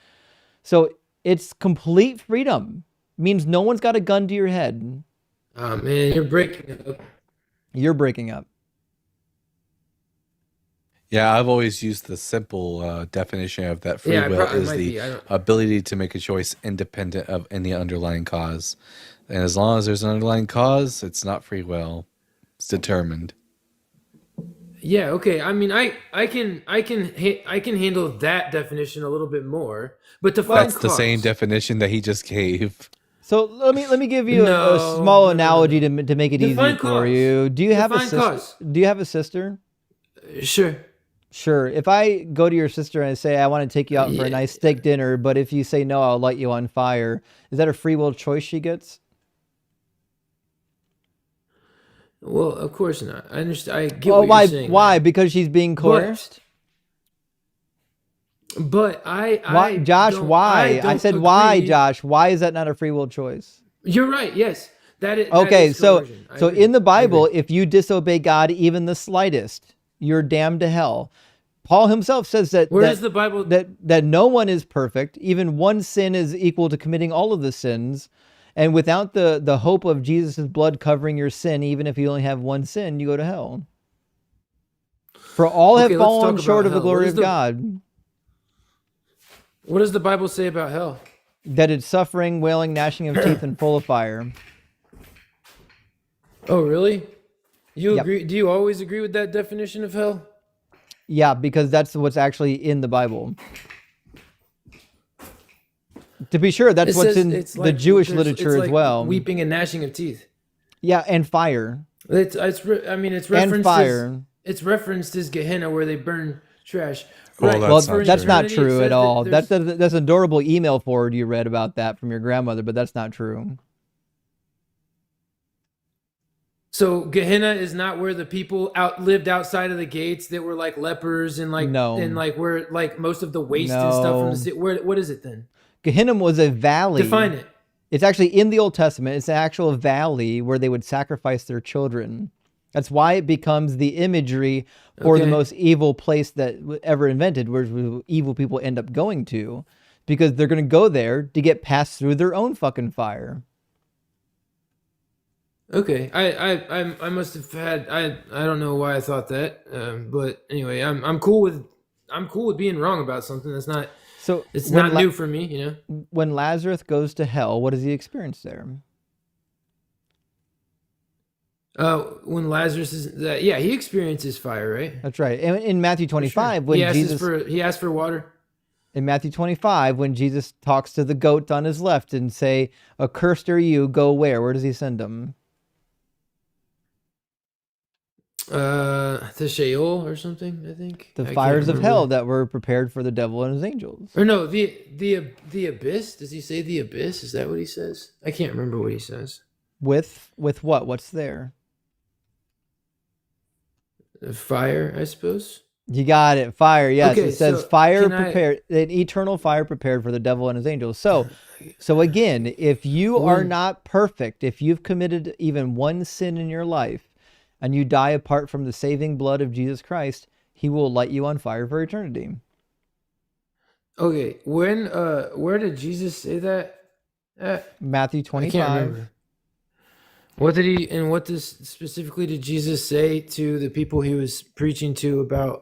A: So it's complete freedom. Means no one's got a gun to your head.
P: Oh, man, you're breaking up.
A: You're breaking up.
B: Yeah, I've always used the simple definition of that free will is the ability to make a choice independent of any underlying cause. And as long as there's an underlying cause, it's not free will. It's determined.
P: Yeah, okay. I mean, I can handle that definition a little bit more, but to find
B: That's the same definition that he just gave.
A: So let me give you a small analogy to make it easy for you. Do you have a sister? Do you have a sister?
P: Sure.
A: Sure. If I go to your sister and I say I want to take you out for a nice steak dinner, but if you say no, I'll light you on fire, is that a free will choice she gets?
P: Well, of course not. I understand. I get what you're saying.
A: Why? Because she's being coerced?
P: But
A: why, Josh, why? I said why, Josh. Why is that not a free will choice?
P: You're right. Yes. That is
A: so in the Bible, if you disobey God even the slightest, you're damned to hell. Paul himself says that
P: does the Bible
A: that no one is perfect. Even one sin is equal to committing all of the sins. And without the hope of Jesus' blood covering your sin, even if you only have one sin, you go to hell. For all have fallen short of the glory of God.
P: What does the Bible say about hell?
A: That it's suffering, wailing, gnashing of teeth, and full of fire.
P: Oh, really? You agree? Do you always agree with that definition of hell?
A: Yeah, because that's what's actually in the Bible. To be sure, that's what's in the Jewish literature as well.
P: Weeping and gnashing of teeth.
A: Yeah, and fire.
P: It's referenced
A: and fire.
P: It's referenced as Gehenna, where they burn trash.
A: Well, that's not true at all. That's an adorable email forward you read about that from your grandmother, but that's not true.
P: So Gehenna is not where the people lived outside of the gates that were like lepers and where like most of the waste and stuff from the city. What is it then?
A: Gehenna was a valley.
P: Define it.
A: It's actually in the Old Testament. It's an actual valley where they would sacrifice their children. That's why it becomes the imagery for the most evil place that ever invented, where evil people end up going to, because they're going to go there to get passed through their own fucking fire.
P: Okay, I must have had I don't know why I thought that, but anyway, I'm cool with being wrong about something. That's not
A: So
P: it's
A: when
P: not new for me, you know.
A: when Lazarus goes to hell, what does he experience there?
P: When Lazarus is yeah, he experiences fire, right?
A: That's right. And in Matthew 25,
P: Sure.
A: when
P: He asked for water.
A: In Matthew 25, when Jesus talks to the goat on his left and say, "Accursed are you, go where?" Where does he send him?
P: To Sheol or something, I think.
A: The
P: I can't
A: fires of
P: remember.
A: hell that were prepared for the devil and his angels.
P: Or no, the abyss. Does he say the abyss? Is that what he says? I can't remember what he says.
A: With what? What's there?
P: Fire, I suppose.
A: You got it. Fire. Yes,
P: Okay,
A: it says
P: so
A: fire
P: can I-
A: prepared, an eternal fire prepared for the devil and his angels. So again, if you are not perfect, if you've committed even one sin in your life, and you die apart from the saving blood of Jesus Christ, he will light you on fire for eternity.
P: Okay, where did Jesus say that?
A: Matthew 25.
P: I can't remember. What specifically did Jesus say to the people he was preaching to about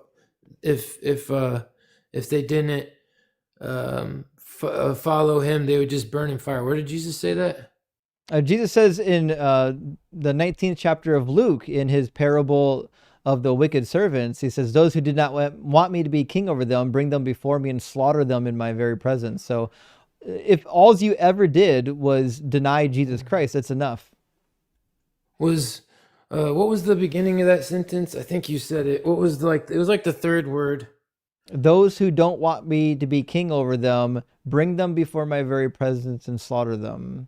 P: if they didn't follow him, they would just burn in fire? Where did Jesus say that?
A: Jesus says in the 19th chapter of Luke, in his parable of the wicked servants, he says, "Those who did not want me to be king over them, bring them before me and slaughter them in my very presence." So if all you ever did was deny Jesus Christ, that's enough.
P: What was the beginning of that sentence? I think you said it. What was it was like the third word.
A: Those who don't want me to be king over them, bring them before my very presence and slaughter them.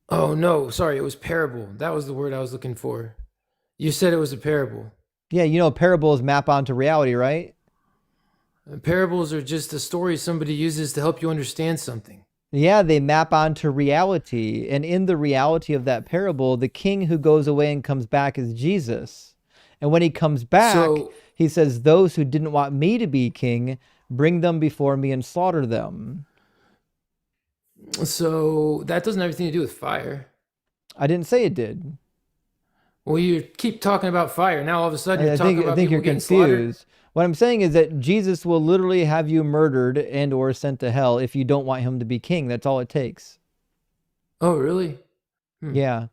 P: Oh no, sorry, it was parable. That was the word I was looking for. You said it was a parable.
A: Yeah, you know, parables map onto reality, right?
P: Parables are just a story somebody uses to help you understand something.
A: Yeah, they map onto reality. And in the reality of that parable, the king who goes away and comes back is Jesus. And when he comes back, he says, "Those who didn't want me to be king, bring them before me and slaughter them."
P: So that doesn't have anything to do with fire.
A: I didn't say it did.
P: Well, you keep talking about fire. Now all of a sudden you're talking about
A: I think
P: people
A: you're
P: getting slaughtered.
A: confused. What I'm saying is that Jesus will literally have you murdered and or sent to hell if you don't want him to be king. That's all it takes.
P: Oh, really?
A: Yeah.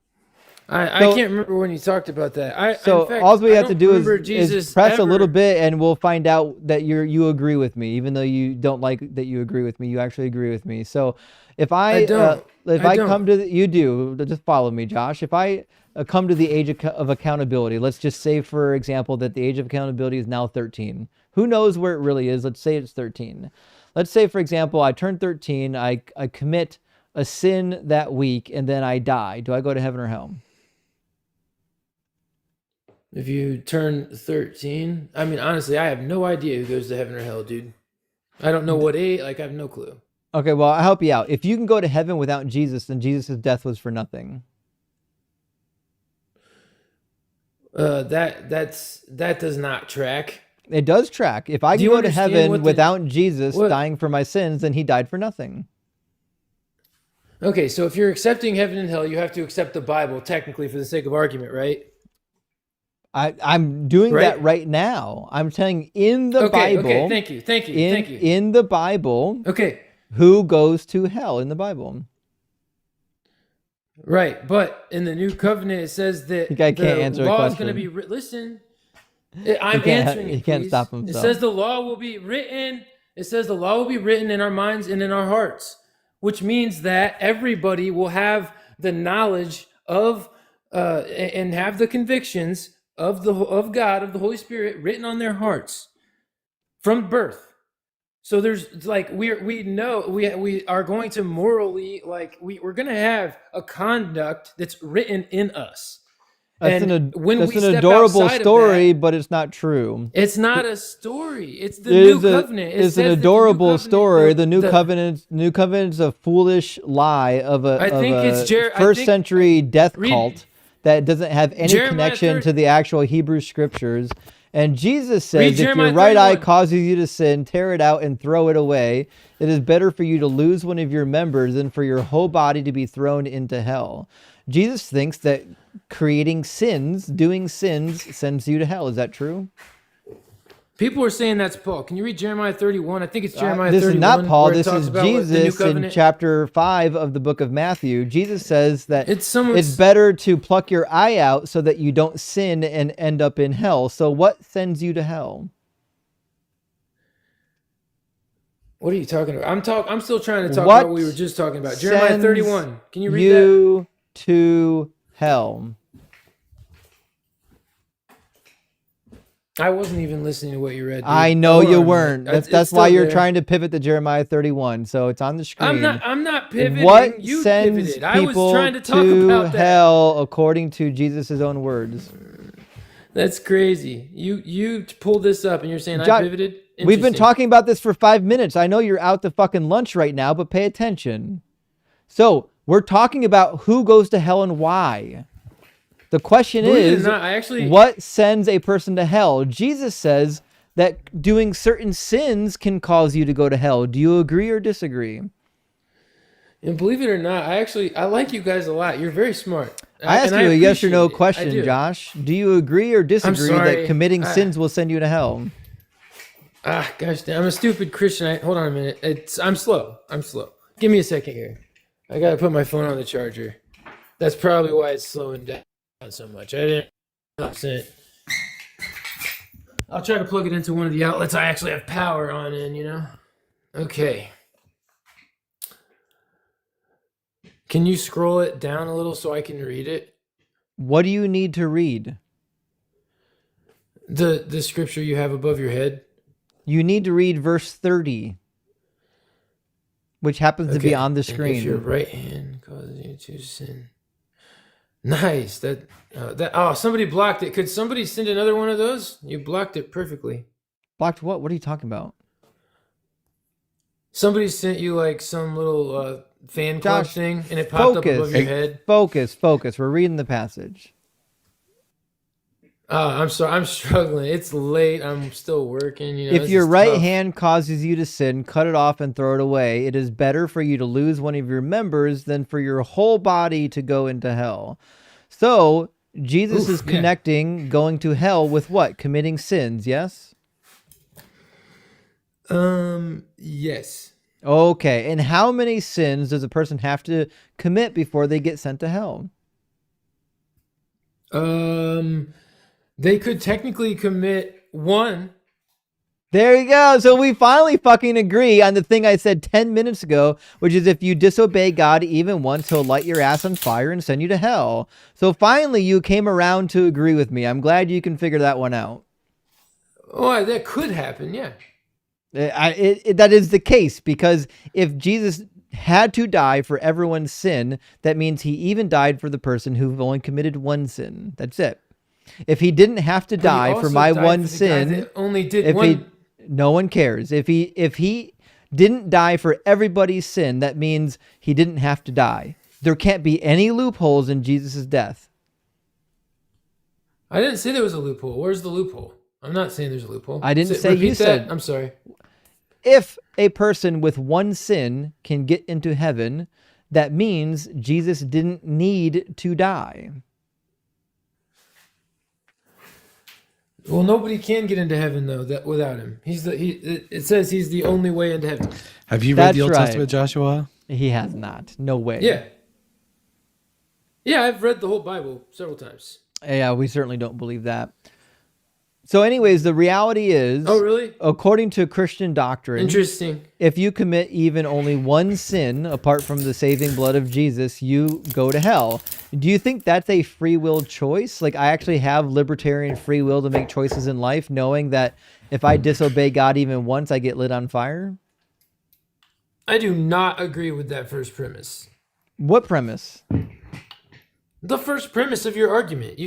P: I can't remember when you talked about that.
A: All we have to do is
P: Jesus
A: press a little bit, and we'll find out that you agree with me, even though you don't like that you agree with me. You actually agree with me. So if I come to you do just follow me, Josh. If I come to the age of accountability, let's just say, for example, that the age of accountability is now 13. Who knows where it really is? Let's say it's 13. Let's say, for example, I turn 13. I commit a sin that week, and then I die. Do I go to heaven or hell?
P: If you turn 13, I mean, honestly, I have no idea who goes to heaven or hell, dude. I don't know what age, I have no clue.
A: Okay, well, I'll help you out. If you can go to heaven without Jesus, then Jesus' death was for nothing.
P: That does not track.
A: It does track. If I can go to heaven without Jesus dying for my sins, then he died for nothing.
P: Okay, so if you're accepting heaven and hell, you have to accept the Bible, technically, for the sake of argument, right?
A: I'm doing that right now. I'm telling in the Bible.
P: Okay, thank you.
A: In the Bible.
P: Okay.
A: Who goes to hell in the Bible?
P: Right, but in the new covenant, it says that
A: the guy can't answer
P: law
A: a
P: is going to be
A: question.
P: listen. I'm answering it.
A: He can't
P: please.
A: stop himself.
P: It says the law will be written. It says the law will be written in our minds and in our hearts, which means that everybody will have the knowledge of and have the convictions of God, of the Holy Spirit written on their hearts from birth. So there's like we are going to morally we're going to have a conduct that's written in us.
A: That's an adorable story, but it's not true.
P: It's not a story. It's the new covenant.
A: It's an adorable story. The new covenant's a foolish lie of a first century death cult that doesn't have any connection to the actual Hebrew scriptures. And Jesus says, if your right eye causes you to sin, tear it out and throw it away. It is better for you to lose one of your members than for your whole body to be thrown into hell. Jesus thinks that creating sins, doing sins, sends you to hell. Is that true?
P: People are saying that's Paul. Can you read Jeremiah 31? I think it's Jeremiah
A: This
P: 31.
A: is not Paul.
P: where it
A: This
P: talks
A: is
P: about what the new
A: Jesus in
P: covenant.
A: chapter 5 of the book of Matthew. Jesus says that
P: It's
A: better to pluck your eye out so that you don't sin and end up in hell. So what sends you to hell?
P: What are you talking about? I'm still trying to talk
A: What
P: about what we were just talking about. Jeremiah 31. Can you read that?
A: you to hell?
P: I wasn't even listening to what you read. Dude.
A: I know
P: Hold
A: you
P: on a
A: weren't.
P: minute.
A: That's
P: It's
A: why
P: still
A: you're
P: there.
A: trying to pivot to Jeremiah 31. So it's on the screen.
P: I'm not pivoting.
A: What
P: You
A: sends
P: pivoted. I was
A: people
P: trying to talk
A: to
P: about that.
A: hell according to Jesus' own words?
P: That's crazy. You pulled this up and you're saying I
A: John,
P: pivoted?
A: we've been
P: Interesting.
A: talking about this for 5 minutes. I know you're out to fucking lunch right now, but pay attention. So we're talking about who goes to hell and why. The question
P: Believe it or
A: is,
P: not,
A: what sends a person to hell? Jesus says that doing certain sins can cause you to go to hell. Do you agree or disagree?
P: And believe it or not, I like you guys a lot. You're very smart.
A: I asked
P: and
A: you a yes or no
P: appreciate it. I
A: question,
P: do.
A: Josh. Do you agree or disagree
P: sorry.
A: that committing sins will send you to hell?
P: Gosh damn, I'm a stupid Christian. Hold on a minute. I'm slow. Give me a second here. I gotta put my phone on the charger. That's probably why it's slowing down so much. I didn't 100%. I'll try to plug it into one of the outlets I actually have power on in, you know? Okay. Can you scroll it down a little so I can read it?
A: What do you need to read?
P: The scripture you have above your head?
A: You need to read verse 30, which happens to be on the
P: And
A: screen.
P: if your right hand causes you to sin. Nice. Somebody blocked it. Could somebody send another one of those? You blocked it perfectly.
A: Blocked what? What are you talking about?
P: Somebody sent you like some little fan club
A: Josh,
P: thing, and it popped up above your head.
A: Focus. We're reading the passage.
P: I'm sorry. I'm struggling. It's late. I'm still working. You know,
A: If your right hand causes you to sin, cut it off and throw it away. It is better for you to lose one of your members than for your whole body to go into hell. So Jesus is connecting going to hell with what? Committing sins, yes?
P: Yes.
A: Okay. And how many sins does a person have to commit before they get sent to hell?
P: They could technically commit one.
A: There you go. So we finally fucking agree on the thing I said 10 minutes ago, which is if you disobey God even once, he'll light your ass on fire and send you to hell. So finally you came around to agree with me. I'm glad you can figure that one out.
P: Oh, that could happen, yeah.
A: That is the case, because if Jesus had to die for everyone's sin, that means he even died for the person who only committed one sin. That's it. If he didn't have to die for my one sin,
P: only did one.
A: No one cares. If he didn't die for everybody's sin, that means he didn't have to die. There can't be any loopholes in Jesus' death.
P: I didn't say there was a loophole. Where's the loophole? I'm not saying there's a loophole.
A: I didn't say you said.
P: I'm sorry.
A: If a person with one sin can get into heaven, that means Jesus didn't need to die.
P: Well, nobody can get into heaven though without him. It says he's the only way into heaven.
B: Have you read the Old Testament, Joshua?
A: He has not. No way.
P: Yeah. Yeah, I've read the whole Bible several times.
A: Yeah, we certainly don't believe that. So anyways, the reality is,
P: oh, really?
A: According to Christian doctrine,
P: interesting.
A: If you commit even only one sin apart from the saving blood of Jesus, you go to hell. Do you think that's a free will choice? Like, I actually have libertarian free will to make choices in life, knowing that if I disobey God even once, I get lit on fire?
P: I do not agree with that first premise.
A: What premise?
P: The first premise of your argument.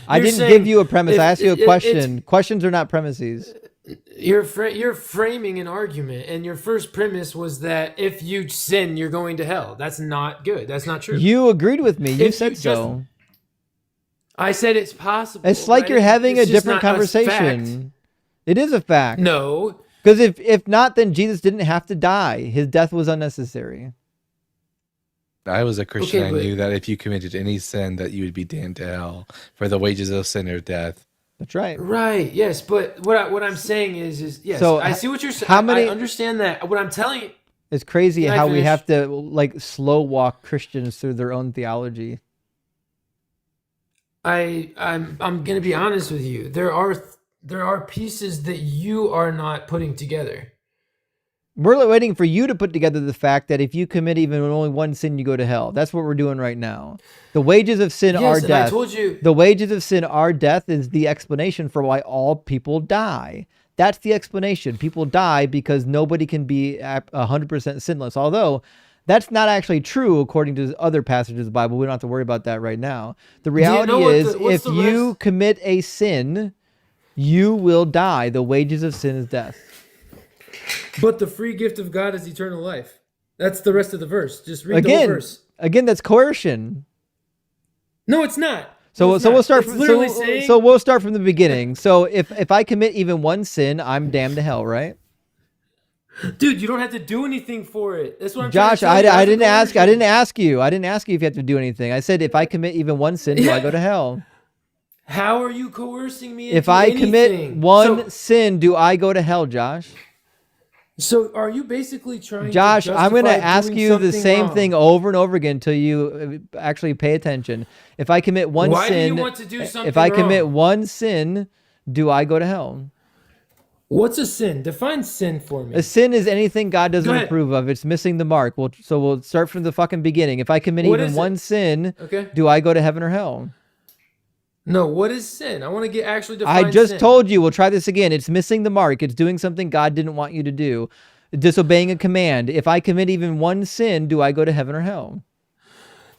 A: I didn't give you a premise. I asked you a question. Questions are not premises.
P: You're framing an argument, and your first premise was that if you sin, you're going to hell. That's not good. That's not true.
A: You agreed with me. You said so.
P: I said it's possible.
A: It's like you're having a different conversation. It is a fact.
P: No.
A: Because if not, then Jesus didn't have to die. His death was unnecessary.
B: I was a Christian. I knew that if you committed any sin, that you would be damned to hell, for the wages of sin are death.
A: That's right.
P: Right. Yes, but what I'm saying is yes.
A: So
P: I see what you're saying.
A: how many?
P: I understand that. What I'm telling you.
A: It's crazy
P: Can I
A: how we
P: finish?
A: have to like slow walk Christians through their own theology.
P: I'm gonna be honest with you. There are pieces that you are not putting together.
A: We're waiting for you to put together the fact that if you commit even only one sin, you go to hell. That's what we're doing right now. The wages of sin are
P: Yes, and
A: death.
P: I told you.
A: The wages of sin are death is the explanation for why all people die. That's the explanation. People die because nobody can be 100% sinless. Although that's not actually true according to other passages of the Bible. We don't have to worry about that right now. The reality is if you commit a sin, you will die. The wages of sin is death.
P: But the free gift of God is eternal life. That's the rest of the verse. Just read the whole verse.
A: Again, that's coercion.
P: No, it's not.
A: So
P: No, it's
A: we'll
P: not.
A: start
P: It's
A: from
P: literally saying,
A: so we'll start from the beginning. So if I commit even one sin, I'm damned to hell, right?
P: dude, you don't have to do anything for it. That's what I'm
A: Josh,
P: trying to tell you.
A: I didn't ask you. I didn't ask you if you have to do anything. I said if I commit even one sin, do I go to hell?
P: How are you coercing me into
A: If I commit
P: anything?
A: one sin, do I go to hell, Josh?
P: So are you basically trying
A: Josh,
P: to
A: I'm going to
P: justify
A: ask
P: doing
A: you the
P: something
A: same
P: wrong?
A: thing over and over again until you actually pay attention. If I commit one
P: Why do
A: sin,
P: you want to do something
A: if I commit
P: wrong?
A: one sin, do I go to hell?
P: What's a sin? Define sin for me.
A: A sin is anything God doesn't
P: Go ahead.
A: approve of. It's missing the mark. So we'll start from the fucking beginning. If I commit
P: What
A: even
P: is
A: one
P: it?
A: sin,
P: Okay.
A: do I go to heaven or hell?
P: No, what is sin? I want to get actually define
A: I just
P: sin.
A: told you. We'll try this again. It's missing the mark. It's doing something God didn't want you to do. Disobeying a command. If I commit even one sin, do I go to heaven or hell?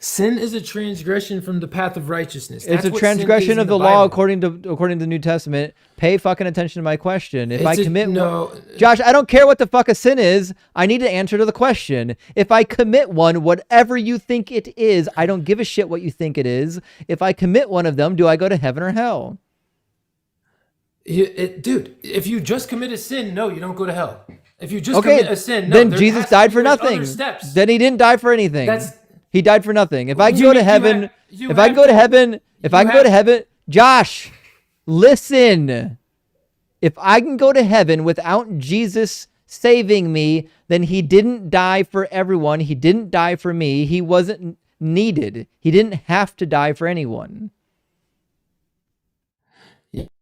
P: Sin is a transgression from the path of righteousness.
A: It's
P: That's
A: a
P: what sin
A: transgression
P: is in
A: of the
P: Bible.
A: law according to the New Testament. Pay fucking attention to my question. If I commit
P: no.
A: Josh, I don't care what the fuck a sin is. I need to answer to the question. If I commit one, whatever you think it is, I don't give a shit what you think it is. If I commit one of them, do I go to heaven or hell?
P: Dude, if you just commit a sin, no, you don't go to hell. If you just
A: Okay,
P: commit a sin, no,
A: then
P: there
A: Jesus
P: has to
A: died
P: be
A: for
P: other
A: nothing.
P: steps.
A: Then he didn't die for anything. He died for nothing. If I can
P: You
A: go to
P: mean-
A: heaven,
P: you
A: if I can
P: have
A: go to
P: to-
A: heaven, if
P: you
A: I can go
P: have-
A: to heaven, Josh, listen. If I can go to heaven without Jesus saving me, then he didn't die for everyone. He didn't die for me. He wasn't needed. He didn't have to die for anyone.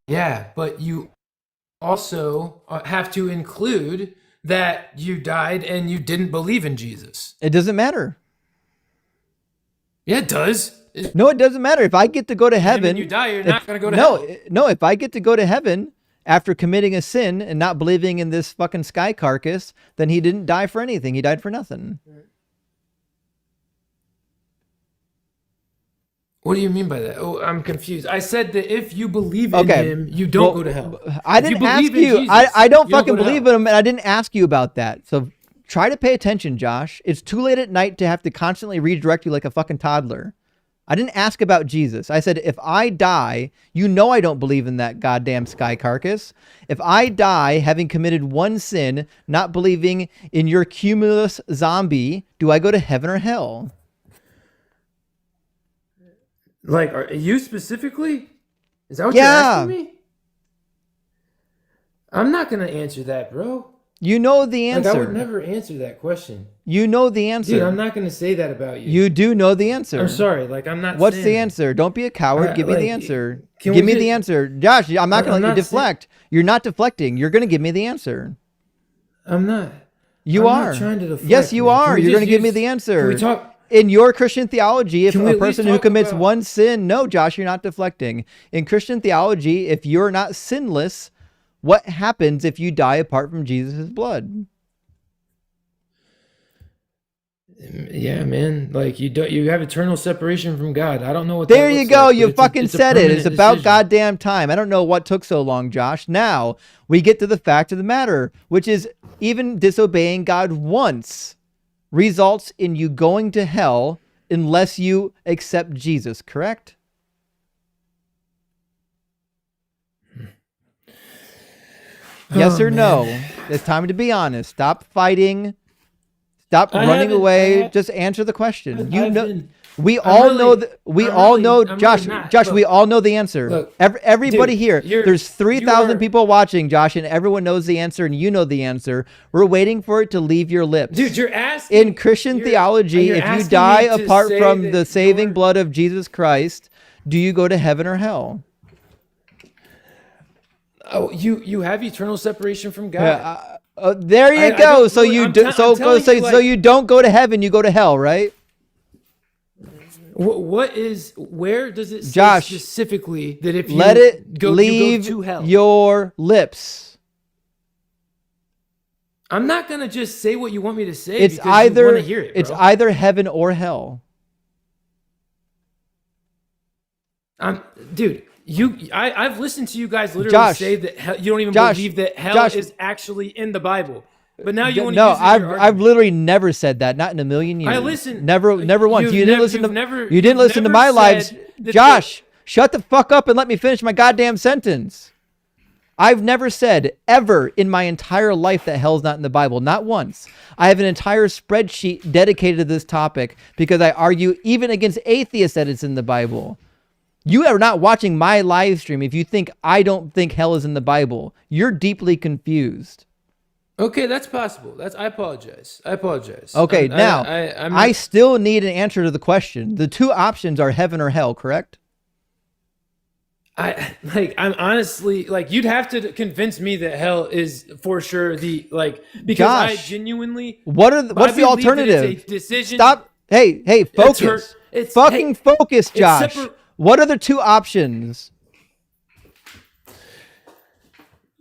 P: Yeah, but you also have to include that you died and you didn't believe in Jesus.
A: It doesn't matter.
P: Yeah, it does.
A: No, it doesn't matter. If I get to go to
P: And
A: heaven,
P: when you die, you're not going to go to
A: no,
P: hell.
A: no. If I get to go to heaven after committing a sin and not believing in this fucking sky carcass, then he didn't die for anything. He died for nothing.
P: What do you mean by that? Oh, I'm confused. I said that if you believe in him, you don't go to hell.
A: I
P: If
A: didn't
P: believe
A: ask
P: in
A: you.
P: Jesus,
A: I don't
P: you
A: fucking
P: go to
A: believe
P: hell.
A: in him, and I didn't ask you about that. So try to pay attention, Josh. It's too late at night to have to constantly redirect you like a fucking toddler. I didn't ask about Jesus. I said, if I die, you know I don't believe in that goddamn sky carcass. If I die having committed one sin, not believing in your cumulus zombie, do I go to heaven or hell?
P: Like, are you specifically? Is that what you're
A: Yeah.
P: asking me? I'm not going to answer that, bro.
A: You know the answer.
P: Like, I would never answer that question.
A: You know the answer.
P: Dude, I'm not going to say that about you.
A: You do know the answer.
P: I'm sorry. Like, I'm not
A: What's
P: saying
A: the
P: that.
A: answer? Don't be a coward. Give me the
P: like,
A: answer.
P: can
A: Give
P: we
A: me the
P: get-
A: answer. Josh, I'm not going
P: I'm
A: to let you
P: not saying-
A: deflect. You're not deflecting. You're going to give me the answer.
P: I'm not.
A: You
P: I'm
A: are.
P: not trying to deflect,
A: Yes, you
P: man. Can
A: are.
P: we
A: You're going to
P: just
A: give me
P: use-
A: the answer.
P: Can we talk?
A: In your Christian theology, if
P: Can we
A: a
P: at least
A: person who
P: talk
A: commits
P: about-
A: one sin, no, Josh, you're not deflecting. In Christian theology, if you're not sinless, what happens if you die apart from Jesus' blood?
P: Yeah, man. Like, you have eternal separation from God. I don't know what
A: There
P: that
A: you
P: looks
A: go.
P: like,
A: You
P: but
A: fucking
P: it's a
A: said it. It's
P: permanent
A: about
P: decision.
A: goddamn time. I don't know what took so long, Josh. Now we get to the fact of the matter, which is even disobeying God once results in you going to hell unless you accept Jesus, correct? Yes
P: Oh,
A: or no?
P: man.
A: It's time to be honest. Stop fighting. Stop
P: I
A: running
P: haven't-
A: away.
P: I-
A: Just answer the question. You
P: I've
A: know,
P: been-
A: We all know that.
P: I'm
A: Josh.
P: really not.
A: Josh,
P: Look,
A: we all know the answer.
P: look,
A: Everybody
P: dude,
A: here. There's 3,000
P: are-
A: people watching, Josh, and everyone knows the answer, and you know the answer. We're waiting for it to leave your lips.
P: Dude, you're asking.
A: In Christian theology,
P: you're
A: if you
P: asking
A: die
P: me to
A: apart
P: say
A: from
P: that
A: the saving blood of Jesus Christ, do you go to heaven or hell?
P: Oh, you have eternal separation from God.
A: There you go. So you don't go to heaven, you go to hell, right?
P: Where does it say
A: Josh,
P: specifically that if you
A: let it
P: you
A: leave
P: go to hell?
A: your lips?
P: I'm not gonna just say what you want me to say.
A: It's
P: because you want to hear it, bro.
A: It's either heaven or hell.
P: Dude, I've listened to you guys literally
A: Josh,
P: say that you don't even
A: Josh,
P: believe that hell
A: Josh,
P: is actually in the Bible. But now you want to
A: No,
P: use it as your
A: I've
P: argument.
A: literally never said that. Not in a million years.
P: I listened.
A: Never once. You didn't listen to. You didn't listen to
P: never
A: my lives.
P: said that
A: Josh, shut the fuck up and let me finish my goddamn sentence. I've never said ever in my entire life that hell's not in the Bible. Not once. I have an entire spreadsheet dedicated to this topic because I argue even against atheists that it's in the Bible. You are not watching my live stream if you think I don't think hell is in the Bible. You're deeply confused.
P: Okay, that's possible. I apologize.
A: Okay, I still need an answer to the question. The two options are heaven or hell, correct?
P: I'm honestly you'd have to convince me that hell is for sure because
A: Josh,
P: I genuinely
A: what's the alternative? Stop. Hey, focus. Focus, Josh. What are the two options?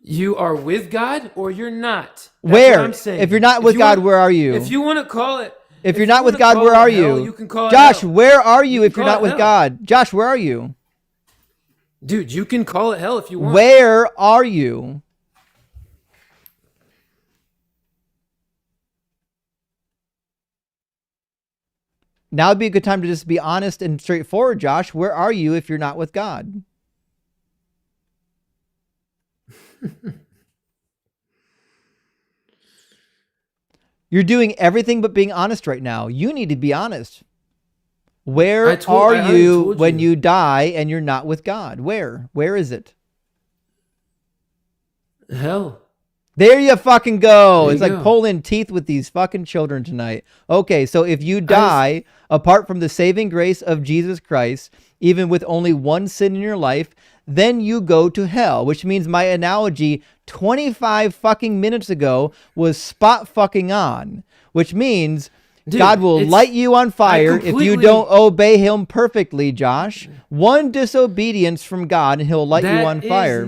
P: You are with God or you're not. That's
A: where?
P: What I'm saying.
A: If you're not with God, where are you?
P: If you want to call it.
A: If you're not with God, where are you?
P: You can call
A: Josh,
P: it hell.
A: where are you if you're not with
P: hell.
A: God? Josh, where are you?
P: Dude, you can call it hell if you want.
A: Where are you? Now would be a good time to just be honest and straightforward, Josh. Where are you if you're not with God? You're doing everything but being honest right now. You need to be honest. Where are you when you die and you're not with God? Where? Where is it?
P: Hell.
A: There you fucking go. It's like pulling teeth with these fucking children tonight. Okay, so if you die apart from the saving grace of Jesus Christ, even with only one sin in your life, then you go to hell, which means my analogy 25 fucking minutes ago was spot fucking on, which means God will light you on fire if you don't obey him perfectly, Josh. One disobedience from God and he'll light you on fire.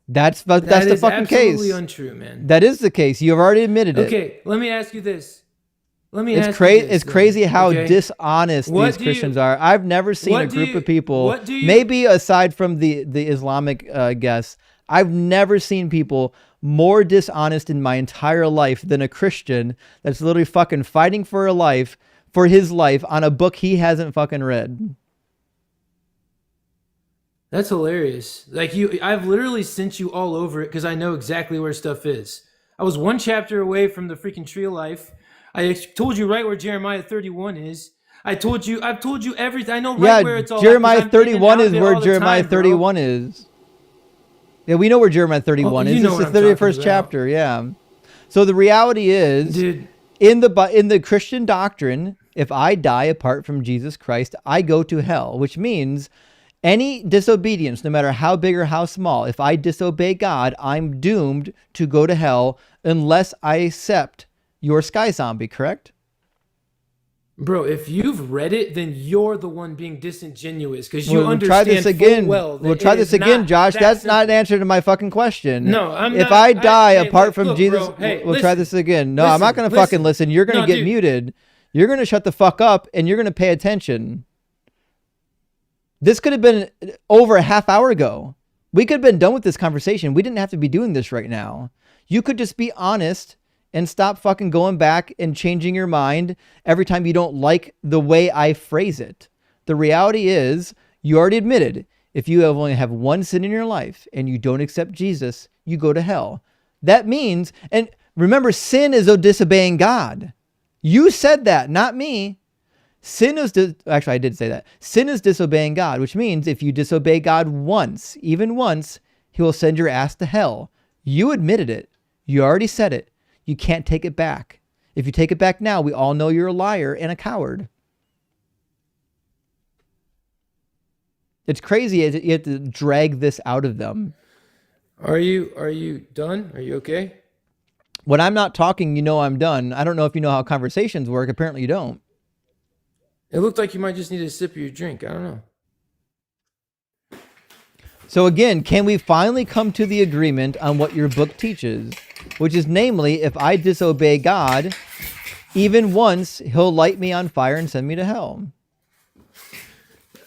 A: That's the fucking case.
P: Absolutely untrue, man.
A: That is the case. You've already admitted it.
P: Okay, let me ask you this.
A: It's crazy how dishonest these Christians are. I've never seen a group of people, maybe aside from the Islamic guests, I've never seen people more dishonest in my entire life than a Christian that's literally fucking fighting for his life on a book he hasn't fucking read.
P: That's hilarious. I've literally sent you all over it because I know exactly where stuff is. I was one chapter away from the freaking tree of life. I told you right where Jeremiah 31 is. I've told you everything. I know where it's all.
A: Jeremiah 31 is where Jeremiah 31 is. Yeah, we know where Jeremiah 31 is. It's the 31st chapter. Yeah. So the reality is,
P: dude,
A: in the Christian doctrine, if I die apart from Jesus Christ, I go to hell, which means any disobedience, no matter how big or how small, if I disobey God, I'm doomed to go to hell unless I accept your sky zombie, correct?
P: Bro, if you've read it, then you're the one being disingenuous because you understand
A: try this again.
P: Well
A: we'll try this again, Josh. That's not an answer to my fucking question.
P: No, I'm
A: if
P: not.
A: If I die apart from Jesus,
P: bro,
A: we'll try this again. No, I'm not going to fucking listen. You're going to get muted. You're going to shut the fuck up and you're going to pay attention. This could have been over a half hour ago. We could have been done with this conversation. We didn't have to be doing this right now. You could just be honest and stop fucking going back and changing your mind every time you don't like the way I phrase it. The reality is, you already admitted, if you only have one sin in your life and you don't accept Jesus, you go to hell. That means, and remember, sin is disobeying God. You said that, not me. Actually, I did say that. Sin is disobeying God, which means if you disobey God once, even once, he will send your ass to hell. You admitted it. You already said it. You can't take it back. If you take it back now, we all know you're a liar and a coward. It's crazy. You have to drag this out of them.
P: Are you done? Are you okay?
A: When I'm not talking, you know I'm done. I don't know if you know how conversations work. Apparently you don't.
P: It looked like you might just need a sip of your drink. I don't know.
A: So again, can we finally come to the agreement on what your book teaches? Which is namely, if I disobey God, even once, he'll light me on fire and send me to hell.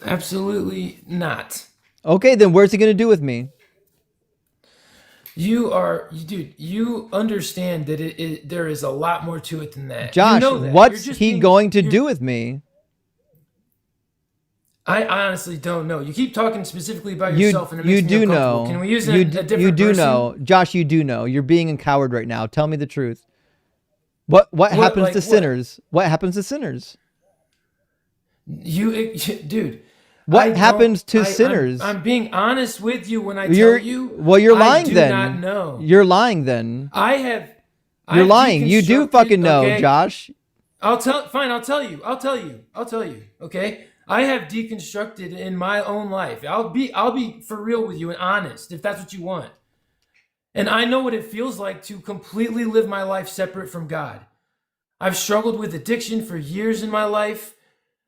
P: Absolutely not.
A: Okay, then where's he going to do with me?
P: Dude, you understand that there is a lot more to it than that.
A: Josh,
P: you know that.
A: what's he going to do with me?
P: I honestly don't know. You keep talking specifically about yourself, and it
A: you
P: makes
A: do
P: me uncomfortable.
A: know.
P: Can we use a different
A: You do
P: person?
A: know. Josh, you do know. You're being a coward right now. Tell me the truth. What happens to sinners? What happens to sinners?
P: Dude.
A: What happens to sinners?
P: I'm being honest with you when I tell you.
A: Well, you're lying then.
P: I do not know.
A: You're lying then.
P: You're
A: lying. You do fucking know, okay? Josh.
P: Fine, I'll tell you. Okay? I have deconstructed in my own life. I'll be for real with you and honest, if that's what you want. And I know what it feels like to completely live my life separate from God. I've struggled with addiction for years in my life.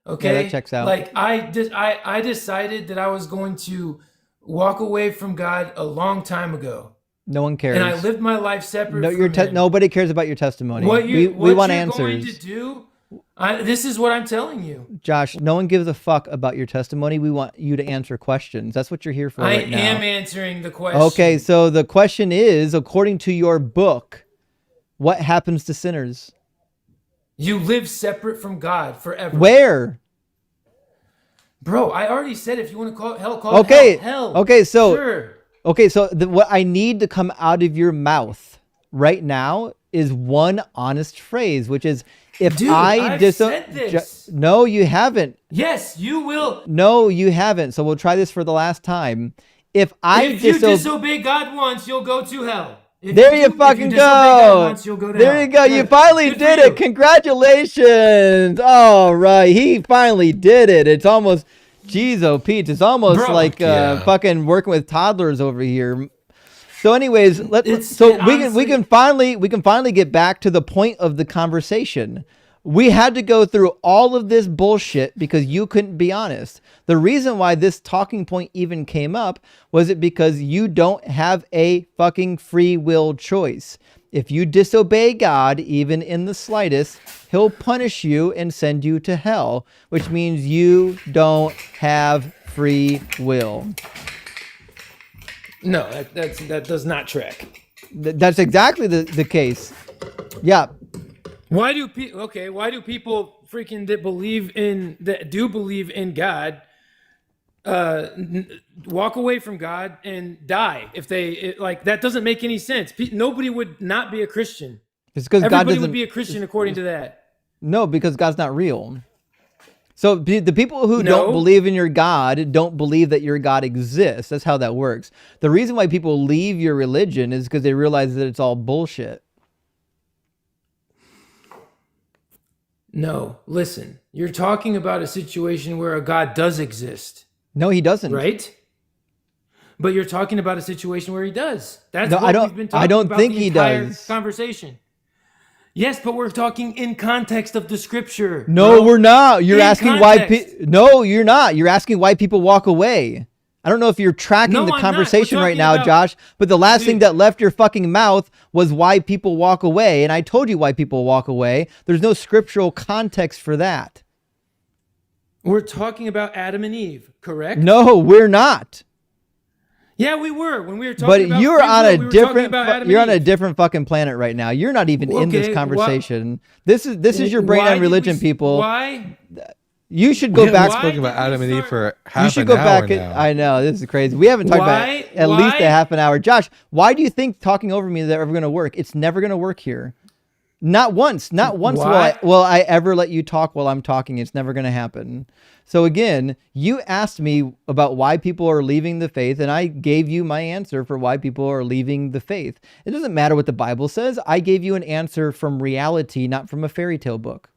P: Okay,
A: yeah, that checks out.
P: Like I decided that I was going to walk away from God a long time ago.
A: No one cares.
P: And I lived my life separate. From
A: nobody cares about your testimony. We want answers.
P: Going to do? This is what I'm telling you,
A: Josh. No one gives a fuck about your testimony. We want you to answer questions. That's what you're here for right now.
P: I am answering the question.
A: Okay, so the question is, according to your book, what happens to sinners?
P: You live separate from God forever.
A: Where?
P: Bro, I already said if you want to call it hell, call
A: it
P: hell.
A: Okay, so
P: sure.
A: Okay, so what I need to come out of your mouth right now is one honest phrase, which is if
P: Dude,
A: I've
P: said this.
A: No, you haven't.
P: Yes, you will.
A: No, you haven't. So we'll try this for the last time. If you
P: disobey God once, you'll go to hell.
A: There you fucking go. There you go. You finally did it. Congratulations. All right. He finally did it. It's almost, geez, oh, Pete. It's almost like fucking working with toddlers over here. So anyways, we can finally get back to the point of the conversation. We had to go through all of this bullshit because you couldn't be honest. The reason why this talking point even came up was it because you don't have a fucking free will choice. If you disobey God, even in the slightest, he'll punish you and send you to hell, which means you don't have free will.
P: No, that does not track.
A: That's exactly the case. Yeah.
P: Why do people freaking that do believe in God walk away from God and die if that doesn't make any sense. Nobody would not be a Christian.
A: It's because
P: everybody would be a Christian according to that.
A: No, because God's not real. So the people who don't believe in your God don't believe that your God exists. That's how that works. The reason why people leave your religion is because they realize that it's all bullshit.
P: No, listen. You're talking about a situation where a God does exist.
A: No, he doesn't.
P: Right? But you're talking about a situation where he does. That's
A: what we've been talking about the entire
P: conversation. Yes, but we're talking in context of the scripture.
A: No, we're not. You're asking why. No, you're not. You're asking why people walk away. I don't know if you're tracking the conversation right now, Josh, but the last thing that left your fucking mouth was why people walk away. And I told you why people walk away. There's no scriptural context for that.
P: We're talking about Adam and Eve, correct?
A: No, we're not.
P: Yeah, we were when we were talking about.
A: But you're on a different. You're on a different fucking planet right now. You're not even in this conversation. This is your brain on religion, people.
P: Why?
A: You should go back.
B: Spoken about Adam and Eve for half an hour now.
A: I know, this is crazy. We haven't talked about it at least a half an hour. Josh, why do you think talking over me is ever going to work? It's never going to work here. Not once. Not once
P: Why?
A: will I ever let you talk while I'm talking. It's never going to happen. So again, you asked me about why people are leaving the faith, and I gave you my answer for why people are leaving the faith. It doesn't matter what the Bible says. I gave you an answer from reality, not from a fairy tale book.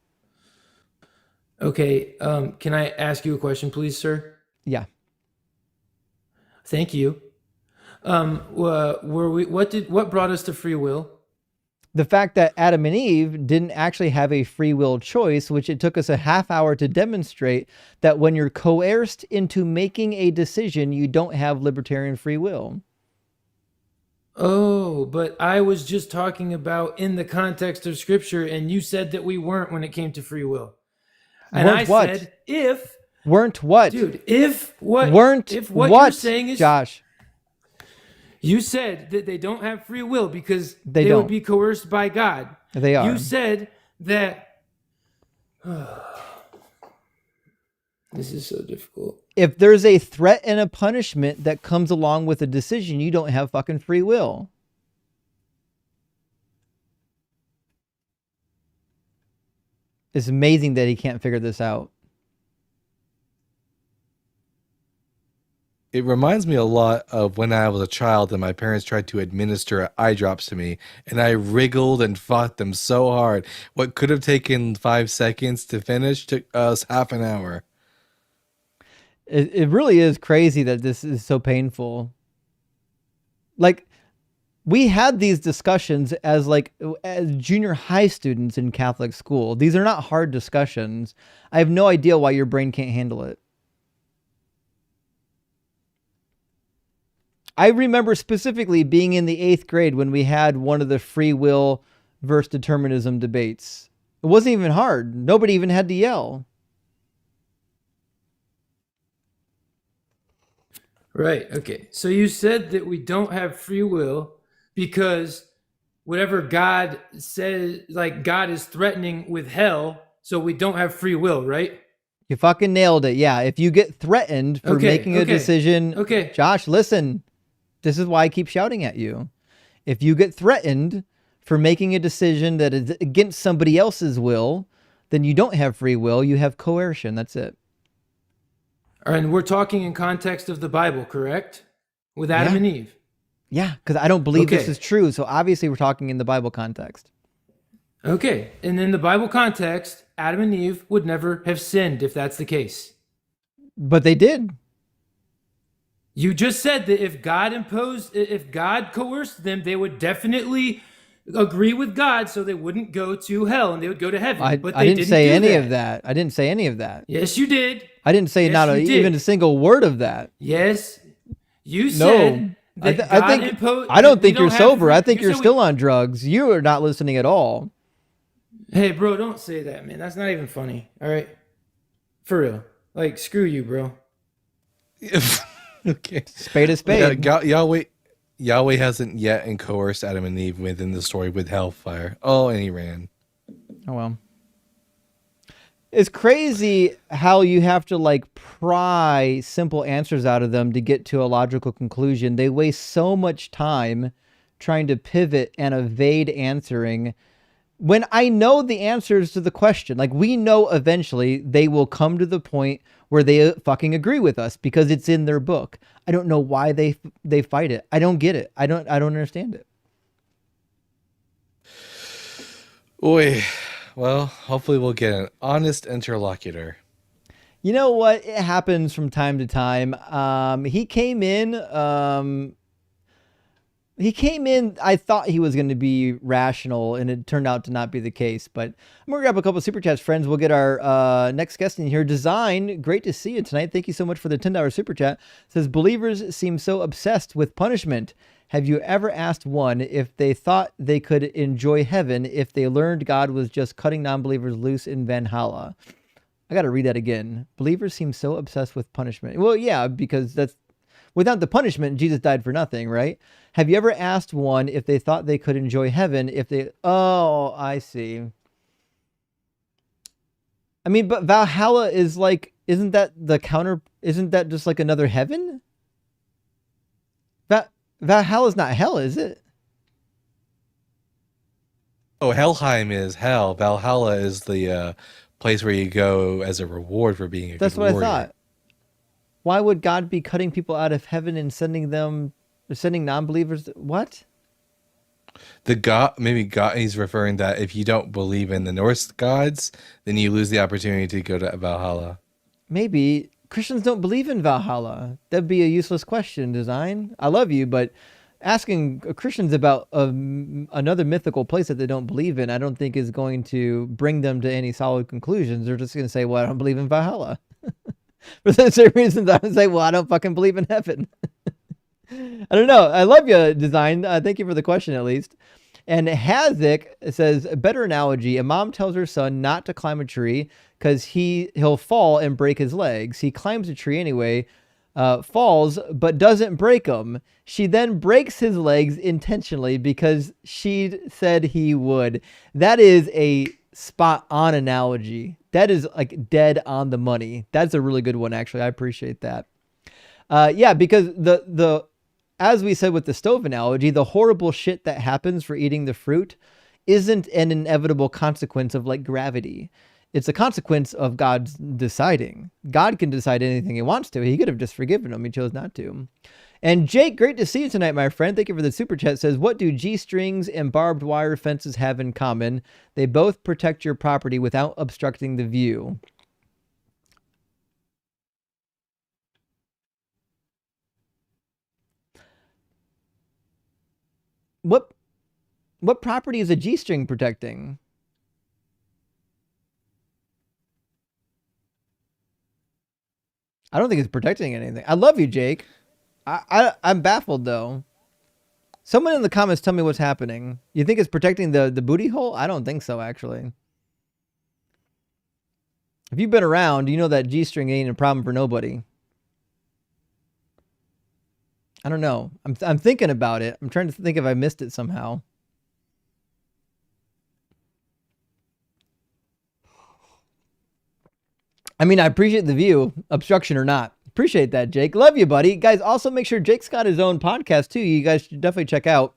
P: Okay. Can I ask you a question, please, sir?
A: Yeah.
P: Thank you. What brought us to free will?
A: The fact that Adam and Eve didn't actually have a free will choice, which it took us a half hour to demonstrate that when you're coerced into making a decision, you don't have libertarian free will.
P: Oh, but I was just talking about in the context of scripture, and you said that we weren't when it came to free will. And
A: Weren't
P: I
A: what?
P: said, if
A: Weren't what?
P: dude, if what
A: what
P: you're saying is
A: Josh?
P: You said that they don't have free will because
A: They
P: would
A: don't.
P: be coerced by God.
A: They are.
P: You said that. This is so difficult.
A: If there's a threat and a punishment that comes along with a decision, you don't have fucking free will. It's amazing that he can't figure this out.
B: It reminds me a lot of when I was a child and my parents tried to administer eye drops to me, and I wriggled and fought them so hard. What could have taken 5 seconds to finish took us half an hour.
A: It really is crazy that this is so painful. Like, we had these discussions as junior high students in Catholic school. These are not hard discussions. I have no idea why your brain can't handle it. I remember specifically being in the 8th grade when we had one of the free will versus determinism debates. It wasn't even hard. Nobody even had to yell.
P: Right. Okay. So you said that we don't have free will because whatever God says, like God is threatening with hell, so we don't have free will, right?
A: You fucking nailed it. Yeah. If you get threatened for making a decision, Josh, listen, this is why I keep shouting at you. If you get threatened for making a decision that is against somebody else's will, then you don't have free will. You have coercion. That's it.
P: And we're talking in context of the Bible, correct? With Adam and Eve.
A: Yeah, because I don't believe this is true. So obviously we're talking in the Bible context.
P: Okay. And in the Bible context, Adam and Eve would never have sinned if that's the case.
A: But they did.
P: You just said that if God coerced them, they would definitely agree with God, so they wouldn't go to hell and they would go to heaven. But
A: I didn't say any of that. I didn't say any of that.
P: Yes, you did.
A: I didn't say even a single word of that.
P: Yes, you said that
A: I don't think you're sober. I think you're still on drugs. You are not listening at all.
P: Hey, bro, don't say that, man. That's not even funny. All right, for real. Like, screw you, bro.
B: Okay.
A: Spade is spade.
B: Yahweh hasn't yet coerced Adam and Eve within the story with hellfire. Oh, and he ran.
A: Oh, well. It's crazy how you have to pry simple answers out of them to get to a logical conclusion. They waste so much time trying to pivot and evade answering when I know the answers to the question. Like, we know eventually they will come to the point where they fucking agree with us because it's in their book. I don't know why they fight it. I don't get it. I don't understand it.
B: Oy. Well, hopefully we'll get an honest interlocutor.
A: You know what? It happens from time to time. He came in. I thought he was going to be rational, and it turned out to not be the case. But I'm going to grab a couple of super chats, friends. We'll get our next guest in here. Design, great to see you tonight. Thank you so much for the $10 super chat. It says, believers seem so obsessed with punishment. Have you ever asked one if they thought they could enjoy heaven if they learned God was just cutting non-believers loose in Valhalla? I got to read that again. Believers seem so obsessed with punishment. Well, yeah, because without the punishment, Jesus died for nothing, right? Have you ever asked one if they thought they could enjoy heaven if they... Oh, I see. I mean, but Valhalla is isn't that just like another heaven? Valhalla's not hell, is it?
B: Oh, Helheim is hell. Valhalla is the place where you go as a reward for being a
A: That's
B: good
A: what I
B: warrior.
A: thought. Why would God be cutting people out of heaven and sending non-believers? What?
B: The god, maybe God, he's referring that if you don't believe in the Norse gods, then you lose the opportunity to go to Valhalla.
A: Maybe Christians don't believe in Valhalla. That'd be a useless question, Design. I love you, but asking Christians about another mythical place that they don't believe in, I don't think is going to bring them to any solid conclusions. They're just going to say, well, I don't believe in Valhalla. For the same reasons I would say, well, I don't fucking believe in heaven. I don't know. I love you, Design. Thank you for the question, at least. And Hazik says, a better analogy. A mom tells her son not to climb a tree because he'll fall and break his legs. He climbs a tree anyway, falls, but doesn't break them. She then breaks his legs intentionally because she said he would. That is a spot on analogy. That is like dead on the money. That's a really good one, actually. I appreciate that. Yeah, because the as we said with the stove analogy, the horrible shit that happens for eating the fruit isn't an inevitable consequence of like gravity. It's a consequence of God's deciding. God can decide anything he wants to. He could have just forgiven him. He chose not to. And Jake, great to see you tonight, my friend. Thank you for the super chat. Says, what do G-strings and barbed wire fences have in common? They both protect your property without obstructing the view. What property is a G-string protecting? I don't think it's protecting anything. I love you, Jake. I'm baffled though. Someone in the comments tell me what's happening. You think it's protecting the booty hole? I don't think so, actually. If you've been around, you know that G-string ain't a problem for nobody. I don't know. I'm thinking about it. I'm trying to think if I missed it somehow. I mean, I appreciate the view, obstruction or not. Appreciate that, Jake. Love you, buddy. Guys, also make sure Jake's got his own podcast, too. You guys should definitely check out.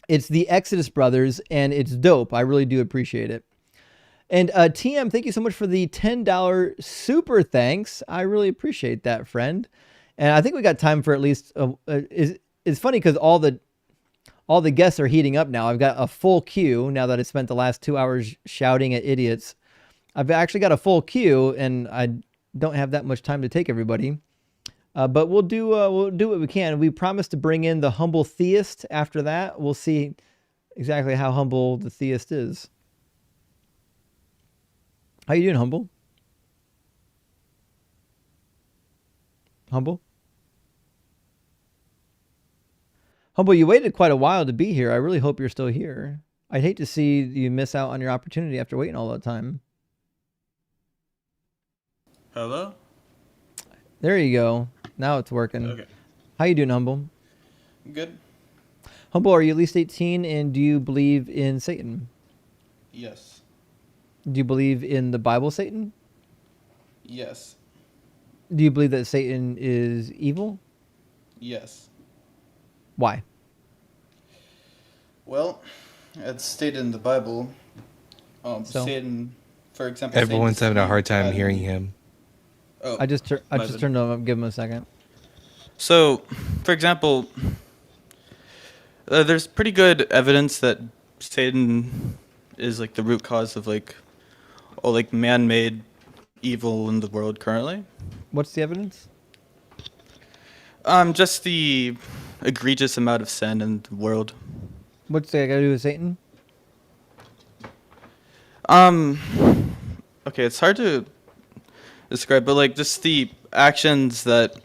A: It's the Exodus Brothers, and it's dope. I really do appreciate it. And TM, thank you so much for the $10 super thanks. I really appreciate that, friend. And I think we got time for at least... it's funny because all the guests are heating up now. I've got a full queue now that I spent the last 2 hours shouting at idiots. I've actually got a full queue, and I don't have that much time to take everybody. But we'll do what we can. We promise to bring in the humble theist after that. We'll see exactly how humble the theist is. How you doing, humble? Humble? Humble, you waited quite a while to be here. I really hope you're still here. I'd hate to see you miss out on your opportunity after waiting all that time.
Q: Hello?
A: There you go. Now it's working.
Q: Okay.
A: How you doing, Humble?
Q: Good.
A: Humble, are you at least 18 and do you believe in Satan?
Q: Yes.
A: Do you believe in the Bible Satan?
Q: Yes.
A: Do you believe that Satan is evil?
Q: Yes.
A: Why?
Q: Well, it's stated in the Bible. Satan, for example,
B: Everyone's
Q: Satan
B: having a hard time
Q: deceived
B: hearing
Q: Adam.
B: him.
Q: Oh,
A: I just turned him up. Give him a second.
Q: So, for example, there's pretty good evidence that Satan is like the root cause of like man-made evil in the world currently.
A: What's the evidence?
Q: Just the egregious amount of sin in the world.
A: What's that got to do with Satan?
Q: Okay, it's hard to describe, but like just the actions that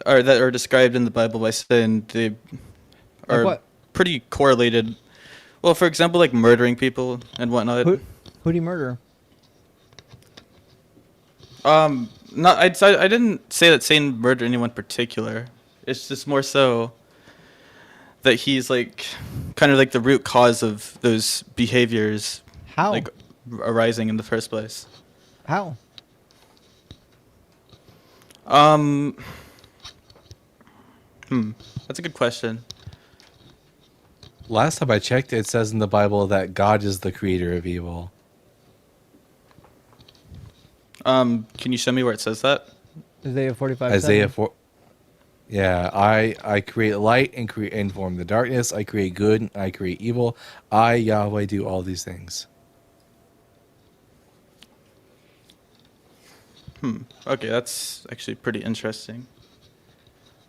Q: are described in the Bible by Satan, they are
A: what?
Q: pretty correlated. Well, for example, like murdering people and whatnot.
A: Who do you murder?
Q: Not I didn't say that Satan murdered anyone particular. It's just more so that he's like kind of like the root cause of those behaviors.
A: How?
Q: Like arising in the first place.
A: How?
Q: That's a good question.
B: Last time I checked, it says in the Bible that God is the creator of evil.
Q: Can you show me where it says that?
A: Isaiah 45:7.
B: Isaiah 4. Yeah, I create light and form the darkness. I create good and I create evil. I, Yahweh, do all these things.
Q: Okay, that's actually pretty interesting.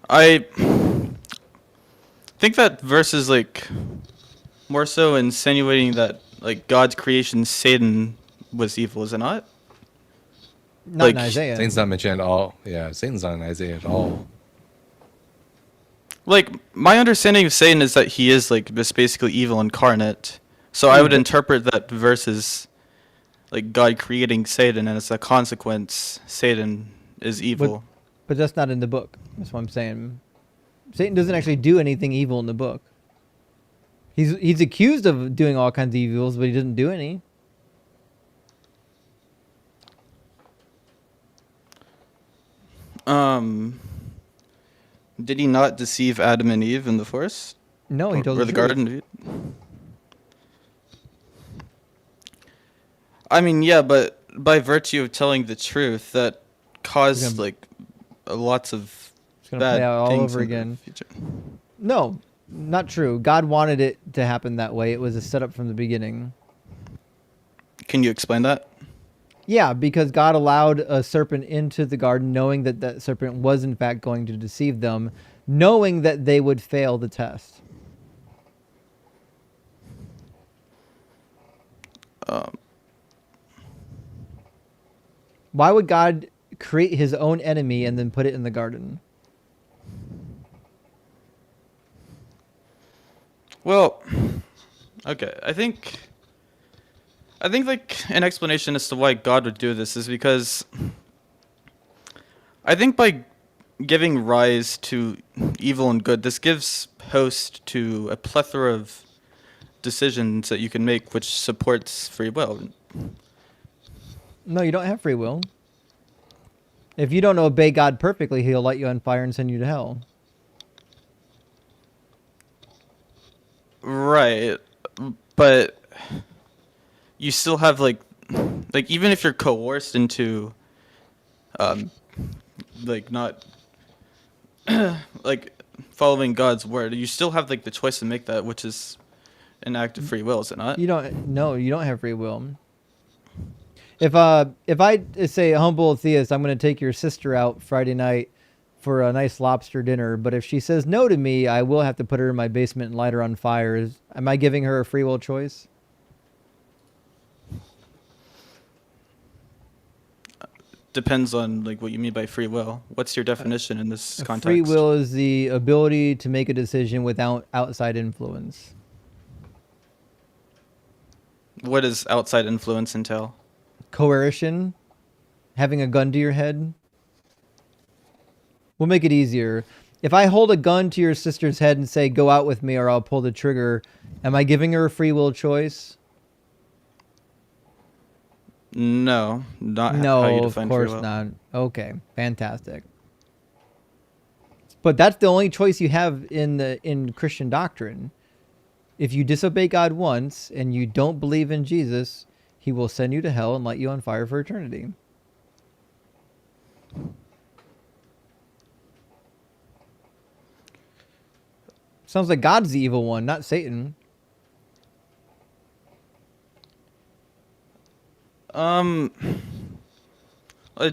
Q: I think that verse is like more so insinuating that like God's creation, Satan, was evil, is it not?
A: Not in Isaiah.
B: Satan's not mentioned at all. Yeah, Satan's not in Isaiah at all.
Q: Like my understanding of Satan is that he is like this basically evil incarnate. So I would interpret that verse as like God creating Satan, and as a consequence, Satan is evil.
A: But that's not in the book. That's what I'm saying. Satan doesn't actually do anything evil in the book. He's accused of doing all kinds of evils, but he doesn't do any.
Q: Did he not deceive Adam and Eve in the forest?
A: No, he told
Q: or
A: the
Q: the
A: truth.
Q: Garden of Eden? I mean, yeah, but by virtue of telling the truth, that caused like lots of
A: gonna
Q: bad
A: play out all
Q: things
A: over
Q: in the
A: again.
Q: future.
A: No, not true. God wanted it to happen that way. It was a setup from the beginning.
Q: Can you explain that?
A: Yeah, because God allowed a serpent into the garden, knowing that that serpent was in fact going to deceive them, knowing that they would fail the test. Why would God create his own enemy and then put it in the garden?
Q: Well, okay, I think like an explanation as to why God would do this is because I think by giving rise to evil and good, this gives host to a plethora of decisions that you can make which supports free will.
A: No, you don't have free will. If you don't obey God perfectly, he'll light you on fire and send you to hell.
Q: Right, but you still have like even if you're coerced into like not like following God's word, you still have like the choice to make that, which is an act of free will, is it not?
A: You don't. No, you don't have free will. If I say, humble theist, I'm going to take your sister out Friday night for a nice lobster dinner, but if she says no to me, I will have to put her in my basement and light her on fire. Am I giving her a free will choice?
Q: Depends on like what you mean by free will. What's your definition in this context?
A: Free will is the ability to make a decision without outside influence.
Q: What does outside influence entail?
A: Coercion, having a gun to your head. We'll make it easier. If I hold a gun to your sister's head and say, go out with me or I'll pull the trigger, am I giving her a free will choice?
Q: No, not
A: No,
Q: how you
A: of
Q: define free
A: course
Q: will.
A: not. Okay, fantastic. But that's the only choice you have in Christian doctrine. If you disobey God once and you don't believe in Jesus, he will send you to hell and light you on fire for eternity. Sounds like God's the evil one, not Satan.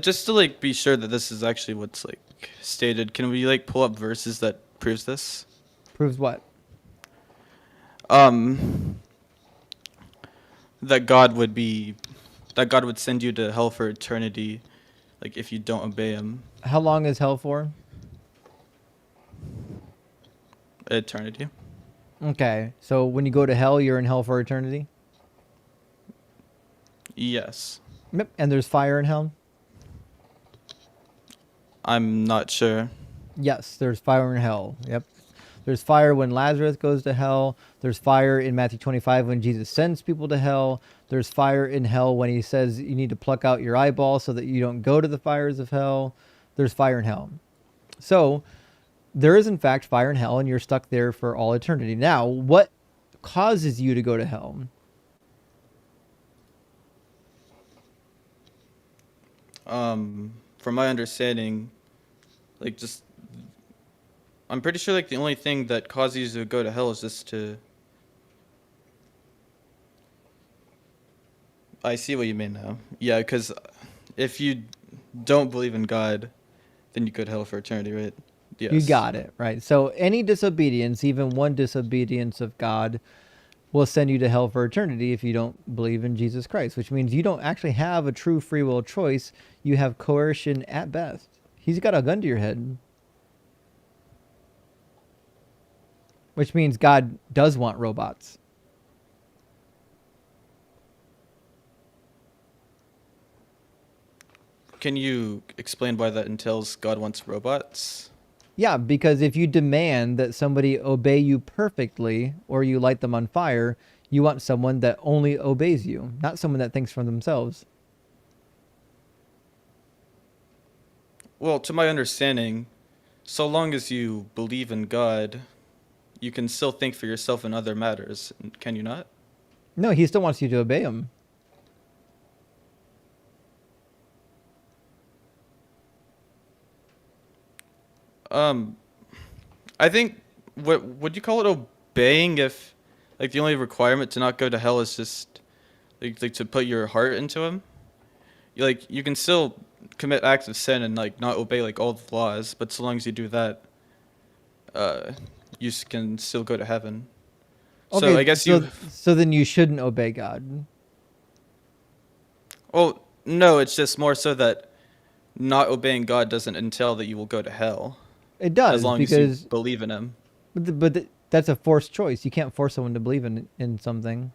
Q: Just to like be sure that this is actually what's like stated, can we like pull up verses that proves this?
A: Proves what?
Q: That God would send you to hell for eternity, like if you don't obey him.
A: How long is hell for?
Q: Eternity.
A: Okay, so when you go to hell, you're in hell for eternity?
Q: Yes.
A: Yep, and there's fire in hell?
Q: I'm not sure.
A: Yes, there's fire in hell. Yep. There's fire when Lazarus goes to hell. There's fire in Matthew 25 when Jesus sends people to hell. There's fire in hell when he says you need to pluck out your eyeball so that you don't go to the fires of hell. There's fire in hell. So there is in fact fire in hell and you're stuck there for all eternity. Now, what causes you to go to hell?
Q: From my understanding, like just I'm pretty sure like the only thing that causes you to go to hell is just to. I see what you mean now. Yeah, because if you don't believe in God, then you go to hell for eternity, right?
A: You
Q: Yes.
A: got it, right? So any disobedience, even one disobedience of God, will send you to hell for eternity if you don't believe in Jesus Christ, which means you don't actually have a true free will choice. You have coercion at best. He's got a gun to your head, which means God does want robots.
Q: Can you explain why that entails God wants robots?
A: Yeah, because if you demand that somebody obey you perfectly or you light them on fire, you want someone that only obeys you, not someone that thinks for themselves.
Q: Well, to my understanding, so long as you believe in God, you can still think for yourself in other matters, can you not?
A: No, he still wants you to obey him.
Q: Um, I think what would you call it obeying if like the only requirement to not go to hell is just like to put your heart into him? You can still commit acts of sin and like not obey like all the laws, but so long as you do that, uh, can still go to heaven. So I
A: Okay,
Q: guess you.
A: so then you shouldn't obey God.
Q: Well, no, it's just more so that not obeying God doesn't entail that you will go to hell,
A: It
Q: as
A: does
Q: long as you
A: because
Q: believe in Him.
A: that's a forced choice. You can't force someone to believe in something.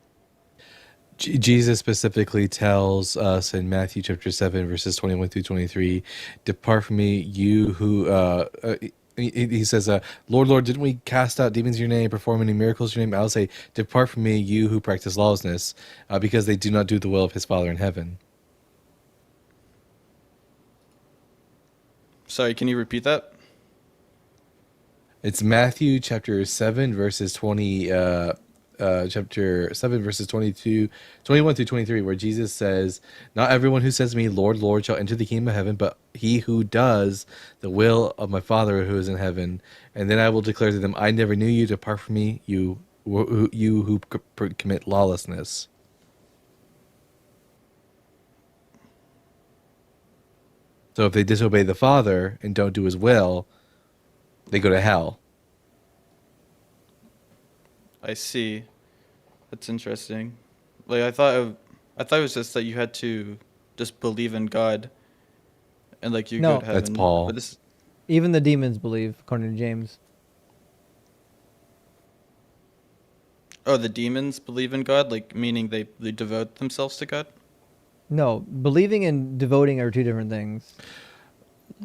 B: Jesus specifically tells us in Matthew chapter 7, verses 21 through 23, depart from me, you who, he says, Lord, Lord, didn't we cast out demons in your name, perform any miracles in your name? I'll say, depart from me, you who practice lawlessness, because they do not do the will of his Father in heaven.
Q: Sorry, can you repeat that?
B: It's Matthew chapter 7, verses 20, chapter 7 verses 21 through 23, where Jesus says, not everyone who says to me, Lord, Lord, shall enter the kingdom of heaven, but he who does the will of my Father who is in heaven. And then I will declare to them, I never knew you. Depart from me, you who commit lawlessness. So if they disobey the Father and don't do his will, they go to hell.
Q: I see. That's interesting. Like I thought it was just that you had to just believe in God, and like you go
A: No,
Q: to
B: That's
Q: heaven.
B: Paul.
Q: But this.
A: even the demons believe, according to James.
Q: Oh, the demons believe in God, like meaning they devote themselves to God.
A: No, believing and devoting are two different things.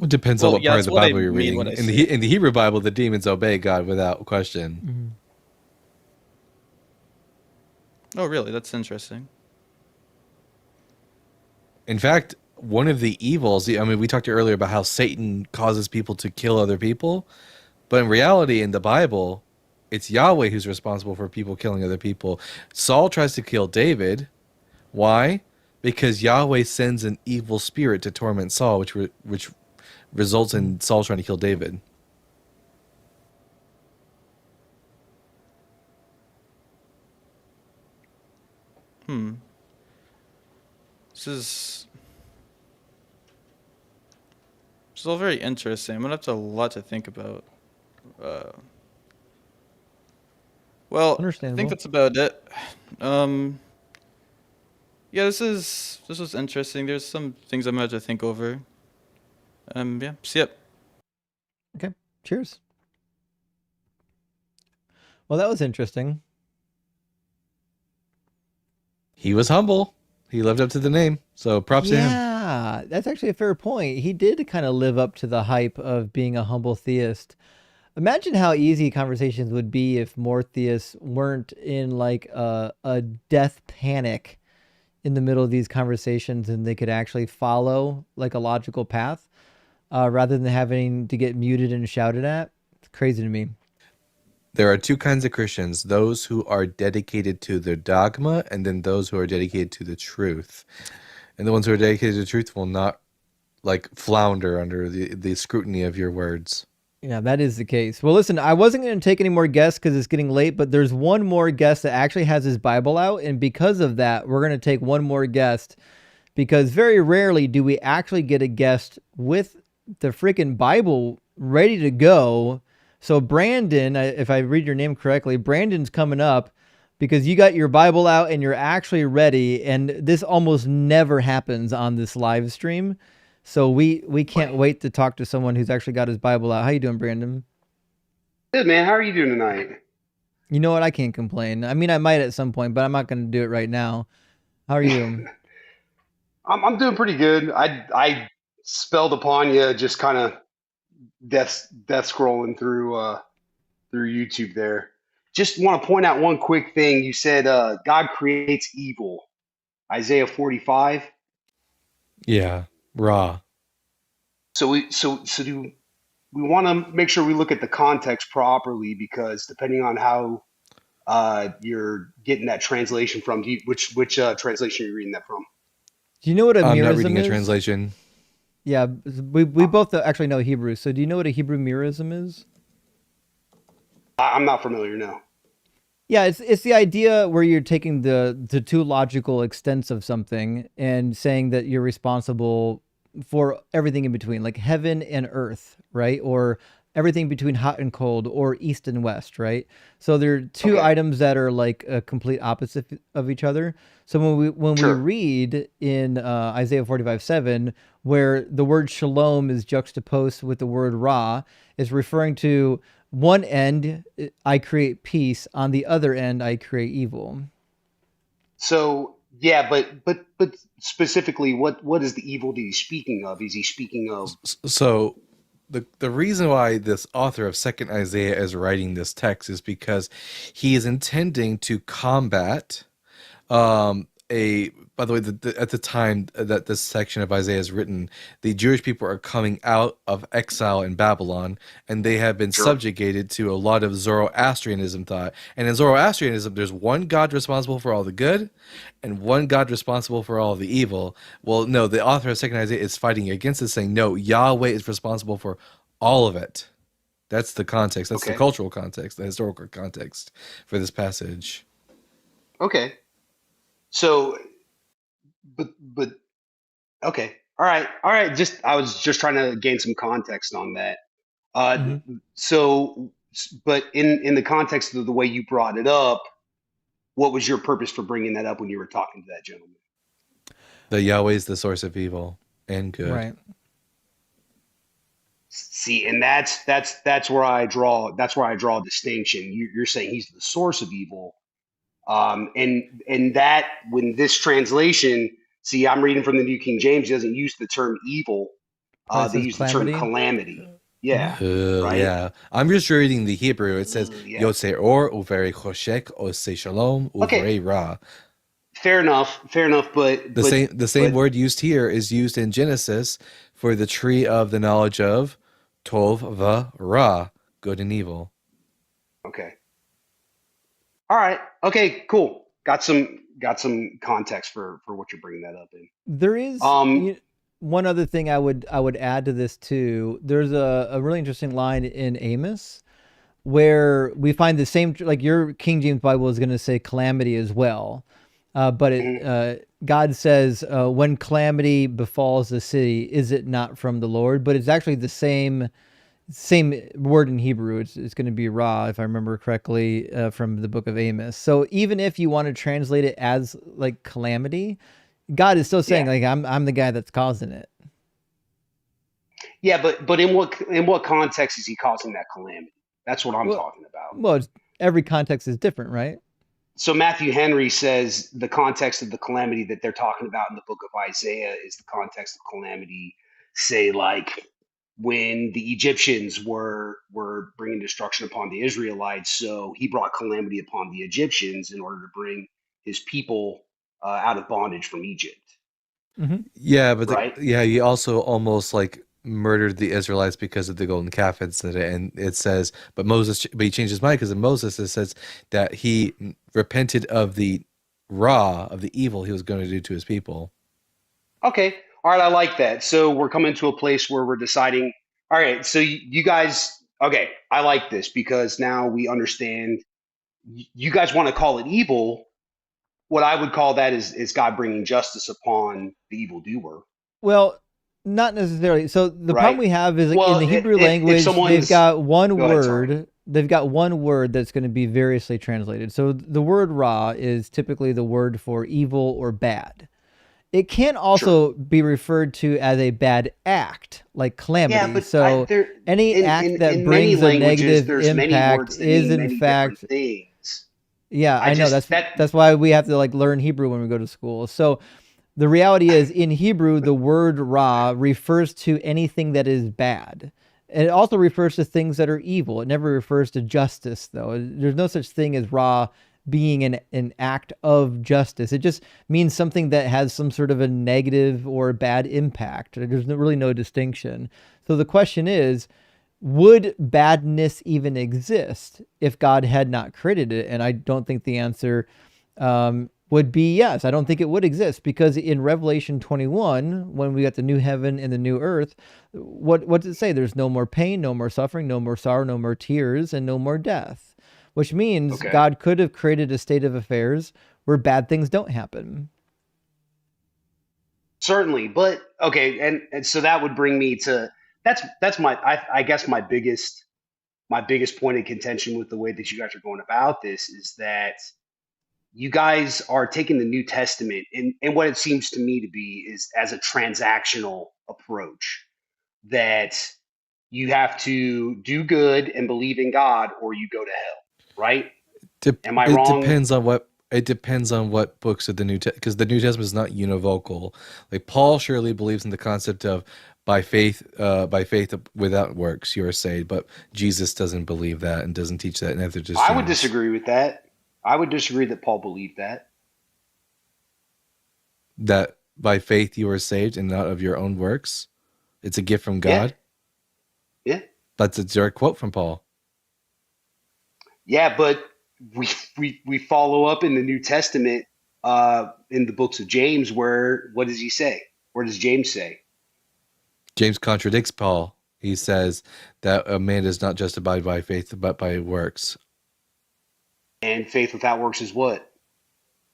B: It depends on
Q: Well,
B: what
Q: yeah,
B: part of
Q: that's
B: the
Q: what I
B: Bible you're
Q: mean when
B: reading.
Q: I say.
B: In the Hebrew Bible, the demons obey God without question.
A: Mm-hmm.
Q: Oh, really? That's interesting.
B: In fact, one of the evils, I mean, we talked earlier about how Satan causes people to kill other people, but in reality, in the Bible, it's Yahweh who's responsible for people killing other people. Saul tries to kill David. Why? Because Yahweh sends an evil spirit to torment Saul, which results in Saul trying to kill David.
Q: Hmm. This is all very interesting. I'm gonna have a lot to think about. Uh, well, I think
A: Understandable.
Q: that's about it. Um, yeah, this was interesting. There's some things I'm gonna have to think over. Yeah. See ya.
A: Okay. Cheers. Well, that was interesting.
B: He was humble. He lived up to the name. So props to him.
A: Yeah, that's actually a fair point. He did kind of live up to the hype of being a humble theist. Imagine how easy conversations would be if more theists weren't in like a death panic in the middle of these conversations and they could actually follow like a logical path rather than having to get muted and shouted at. It's crazy to me.
B: There are two kinds of Christians: those who are dedicated to their dogma, and then those who are dedicated to the truth. And the ones who are dedicated to the truth will not like flounder under the scrutiny of your words.
A: Yeah, that is the case. Well, listen, I wasn't going to take any more guests because it's getting late, but there's one more guest that actually has his Bible out, and because of that, we're going to take one more guest because very rarely do we actually get a guest with the freaking Bible ready to go. So Brandon, if I read your name correctly, Brandon's coming up because you got your Bible out and you're actually ready, and this almost never happens on this live stream. So we can't wait to talk to someone who's actually got his Bible out. How you doing, Brandon?
R: Good, man. How are you doing tonight?
A: You know what? I can't complain. I mean, I might at some point, but I'm not going to do it right now. How are you?
R: I'm doing pretty good. I spelled upon you just kind of death scrolling through YouTube there. Just want to point out one quick thing. You said God creates evil. Isaiah 45.
B: Yeah, raw.
R: So do we want to make sure we look at the context properly, because depending on how you're getting that translation from, which translation are you reading that from?
A: Do you know what a
B: I'm not
A: merism
B: reading a
A: is?
B: translation.
A: Yeah, we both actually know Hebrew. So do you know what a Hebrew merism is?
R: I'm not familiar, no.
A: Yeah, it's the idea where you're taking the two logical extents of something and saying that you're responsible for everything in between, like heaven and earth, right? Or everything between hot and cold, or east and west, right? So there are two
R: Okay.
A: items that are like a complete opposite of each other. So when we
R: Sure.
A: read in Isaiah 45:7, where the word shalom is juxtaposed with the word ra, is referring to one end I create peace, on the other end I create evil.
R: So yeah, but specifically, what is the evil that he's speaking of? Is he speaking of?
B: So the reason why this author of Second Isaiah is writing this text is because he is intending to combat a by the way, at the time that this section of Isaiah is written, the Jewish people are coming out of exile in Babylon, and they have been
R: Sure.
B: subjugated to a lot of Zoroastrianism thought. And in Zoroastrianism, there's one God responsible for all the good and one God responsible for all the evil. Well, no, the author of Second Isaiah is fighting against this, saying, no, Yahweh is responsible for all of it. That's the context. That's the
R: Okay.
B: cultural context, the historical context for this passage.
R: Okay. So, but okay. All right. All right. I was just trying to gain some context on that. Uh, so, but in the context of the way you brought it up, what was your purpose for bringing that up when you were talking to that gentleman?
B: That Yahweh is the source of evil and good.
A: Right.
R: See, and that's where I draw a distinction. You're saying he's the source of evil, and that when this translation, see, I'm reading from the New King James, doesn't use the term evil.
A: It
R: They
A: says
R: use the term
A: calamity.
R: calamity. Yeah, right.
B: Yeah. I'm just reading the Hebrew. It says
R: Yeah.
B: Yotze Or Uveri Choshek Ose Shalom
R: Okay.
B: Uveri Ra.
R: Fair enough. But
B: The same word used here is used in Genesis for the tree of the knowledge of Tov Va Ra, good and evil.
R: Okay. All right. Okay. Cool. Got some context for what you're bringing that up in.
A: There is one other thing I would add to this too. There's a really interesting line in Amos where we find the same, like your King James Bible is going to say calamity as well. But God says, when calamity befalls the city, is it not from the Lord? But it's actually the same word in Hebrew. It's going to be ra, if I remember correctly, from the book of Amos. So even if you want to translate it as like calamity, God is still saying, like, I'm the guy that's causing it.
R: Yeah, but in what context is he causing that calamity? That's what I'm talking about.
A: Well, every context is different, right?
R: So Matthew Henry says the context of the calamity that they're talking about in the book of Isaiah is the context of calamity, say like when the Egyptians were bringing destruction upon the Israelites. So he brought calamity upon the Egyptians in order to bring his people out of bondage from Egypt.
B: Yeah, but
R: right?
B: he also almost like murdered the Israelites because of the golden calf incident, and it says, but he changed his mind because in Moses it says that he repented of the evil he was going to do to his people.
R: Okay. All right. I like that. So we're coming to a place where we're deciding. All right. So you guys, okay. I like this because now we understand. You guys want to call it evil. What I would call that is God bringing justice upon the evildoer.
A: Well, not necessarily. So the problem
R: Right.
A: we have is like in
R: Well,
A: the Hebrew
R: if
A: language, they've
R: someone's,
A: got one
R: go ahead. Sorry.
A: word. They've got one word that's going to be variously translated. So the word ra is typically the word for evil or bad. It can also be referred to as a bad act, like calamity.
R: Yeah, but
A: So
R: there
A: any act that
R: in many
A: brings a
R: languages,
A: negative
R: there's many
A: impact
R: words that
A: is
R: mean
A: in
R: many different
A: fact.
R: things.
A: Yeah, I know. That's why we have to like learn Hebrew when we go to school. So the reality is in Hebrew, the word ra refers to anything that is bad. And it also refers to things that are evil. It never refers to justice, though. There's no such thing as ra being an act of justice. It just means something that has some sort of a negative or bad impact. There's really no distinction. So the question is, would badness even exist if God had not created it? And I don't think the answer would be yes. I don't think it would exist because in Revelation 21, when we got the new heaven and the new earth, what does it say? There's no more pain, no more suffering, no more sorrow, no more tears, and no more death, which means God could have created a state of affairs where bad things don't happen.
R: Certainly, but okay, and so that would bring me to that's my I guess my biggest point of contention with the way that you guys are going about this is that you guys are taking the New Testament and what it seems to me to be is as a transactional approach that you have to do good and believe in God or you go to hell, right? Am I
B: It
R: wrong?
B: depends on what books of the because the New Testament is not univocal. Like Paul surely believes in the concept of by faith without works you are saved, but Jesus doesn't believe that and doesn't teach that, and neither does
R: I would
B: James.
R: disagree with that. I would disagree that Paul believed that.
B: That by faith you are saved and not of your own works. It's a gift from God.
R: Yeah.
B: That's a direct quote from Paul.
R: Yeah, but we follow up in the New Testament in the books of James where what does he say? Where does James say?
B: James contradicts Paul. He says that a man is not justified by faith but by works.
R: And faith without works is what?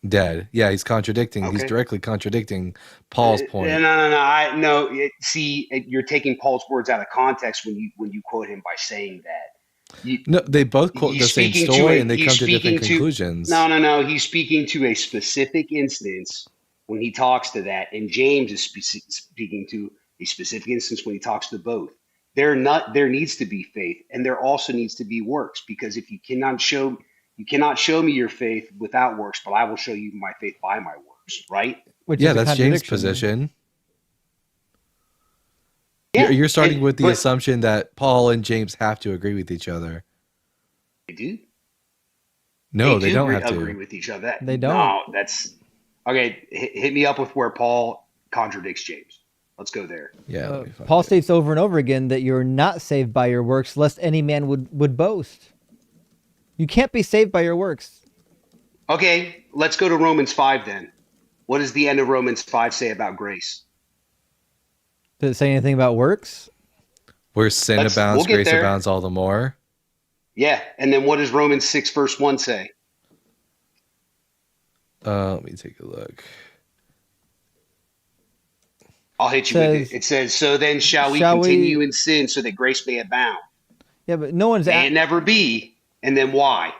B: Dead. Yeah, he's contradicting.
R: Okay.
B: He's directly contradicting Paul's point.
R: No. You're taking Paul's words out of context when you quote him by saying that.
B: No, they both quote the same story and they come to different conclusions.
R: No. He's speaking to a specific instance when he talks to that, and James is speaking to a specific instance when he talks to both. There needs to be faith, and there also needs to be works, because if you cannot show me your faith without works, but I will show you my faith by my works, right?
B: That's James' position.
R: Yeah,
B: you're starting with the assumption that Paul and James have to agree with each other.
R: They do.
B: No, they don't have to
R: agree with each other.
A: They don't.
R: No, that's okay. Hit me up with where Paul contradicts James. Let's go there.
B: Yeah.
A: Paul states over and over again that you're not saved by your works, lest any man would boast. You can't be saved by your works.
R: Okay, let's go to Romans 5 then. What does the end of Romans 5 say about grace?
A: Does it say anything about works?
B: Where sin abounds, grace abounds all the more.
R: Yeah, and then what does Romans 6 verse 1 say?
B: Let me take a look.
R: I'll hit you with it. It says, so then shall we continue in sin so that grace may abound?
A: Yeah, but no one's...
R: May it never be, and then why?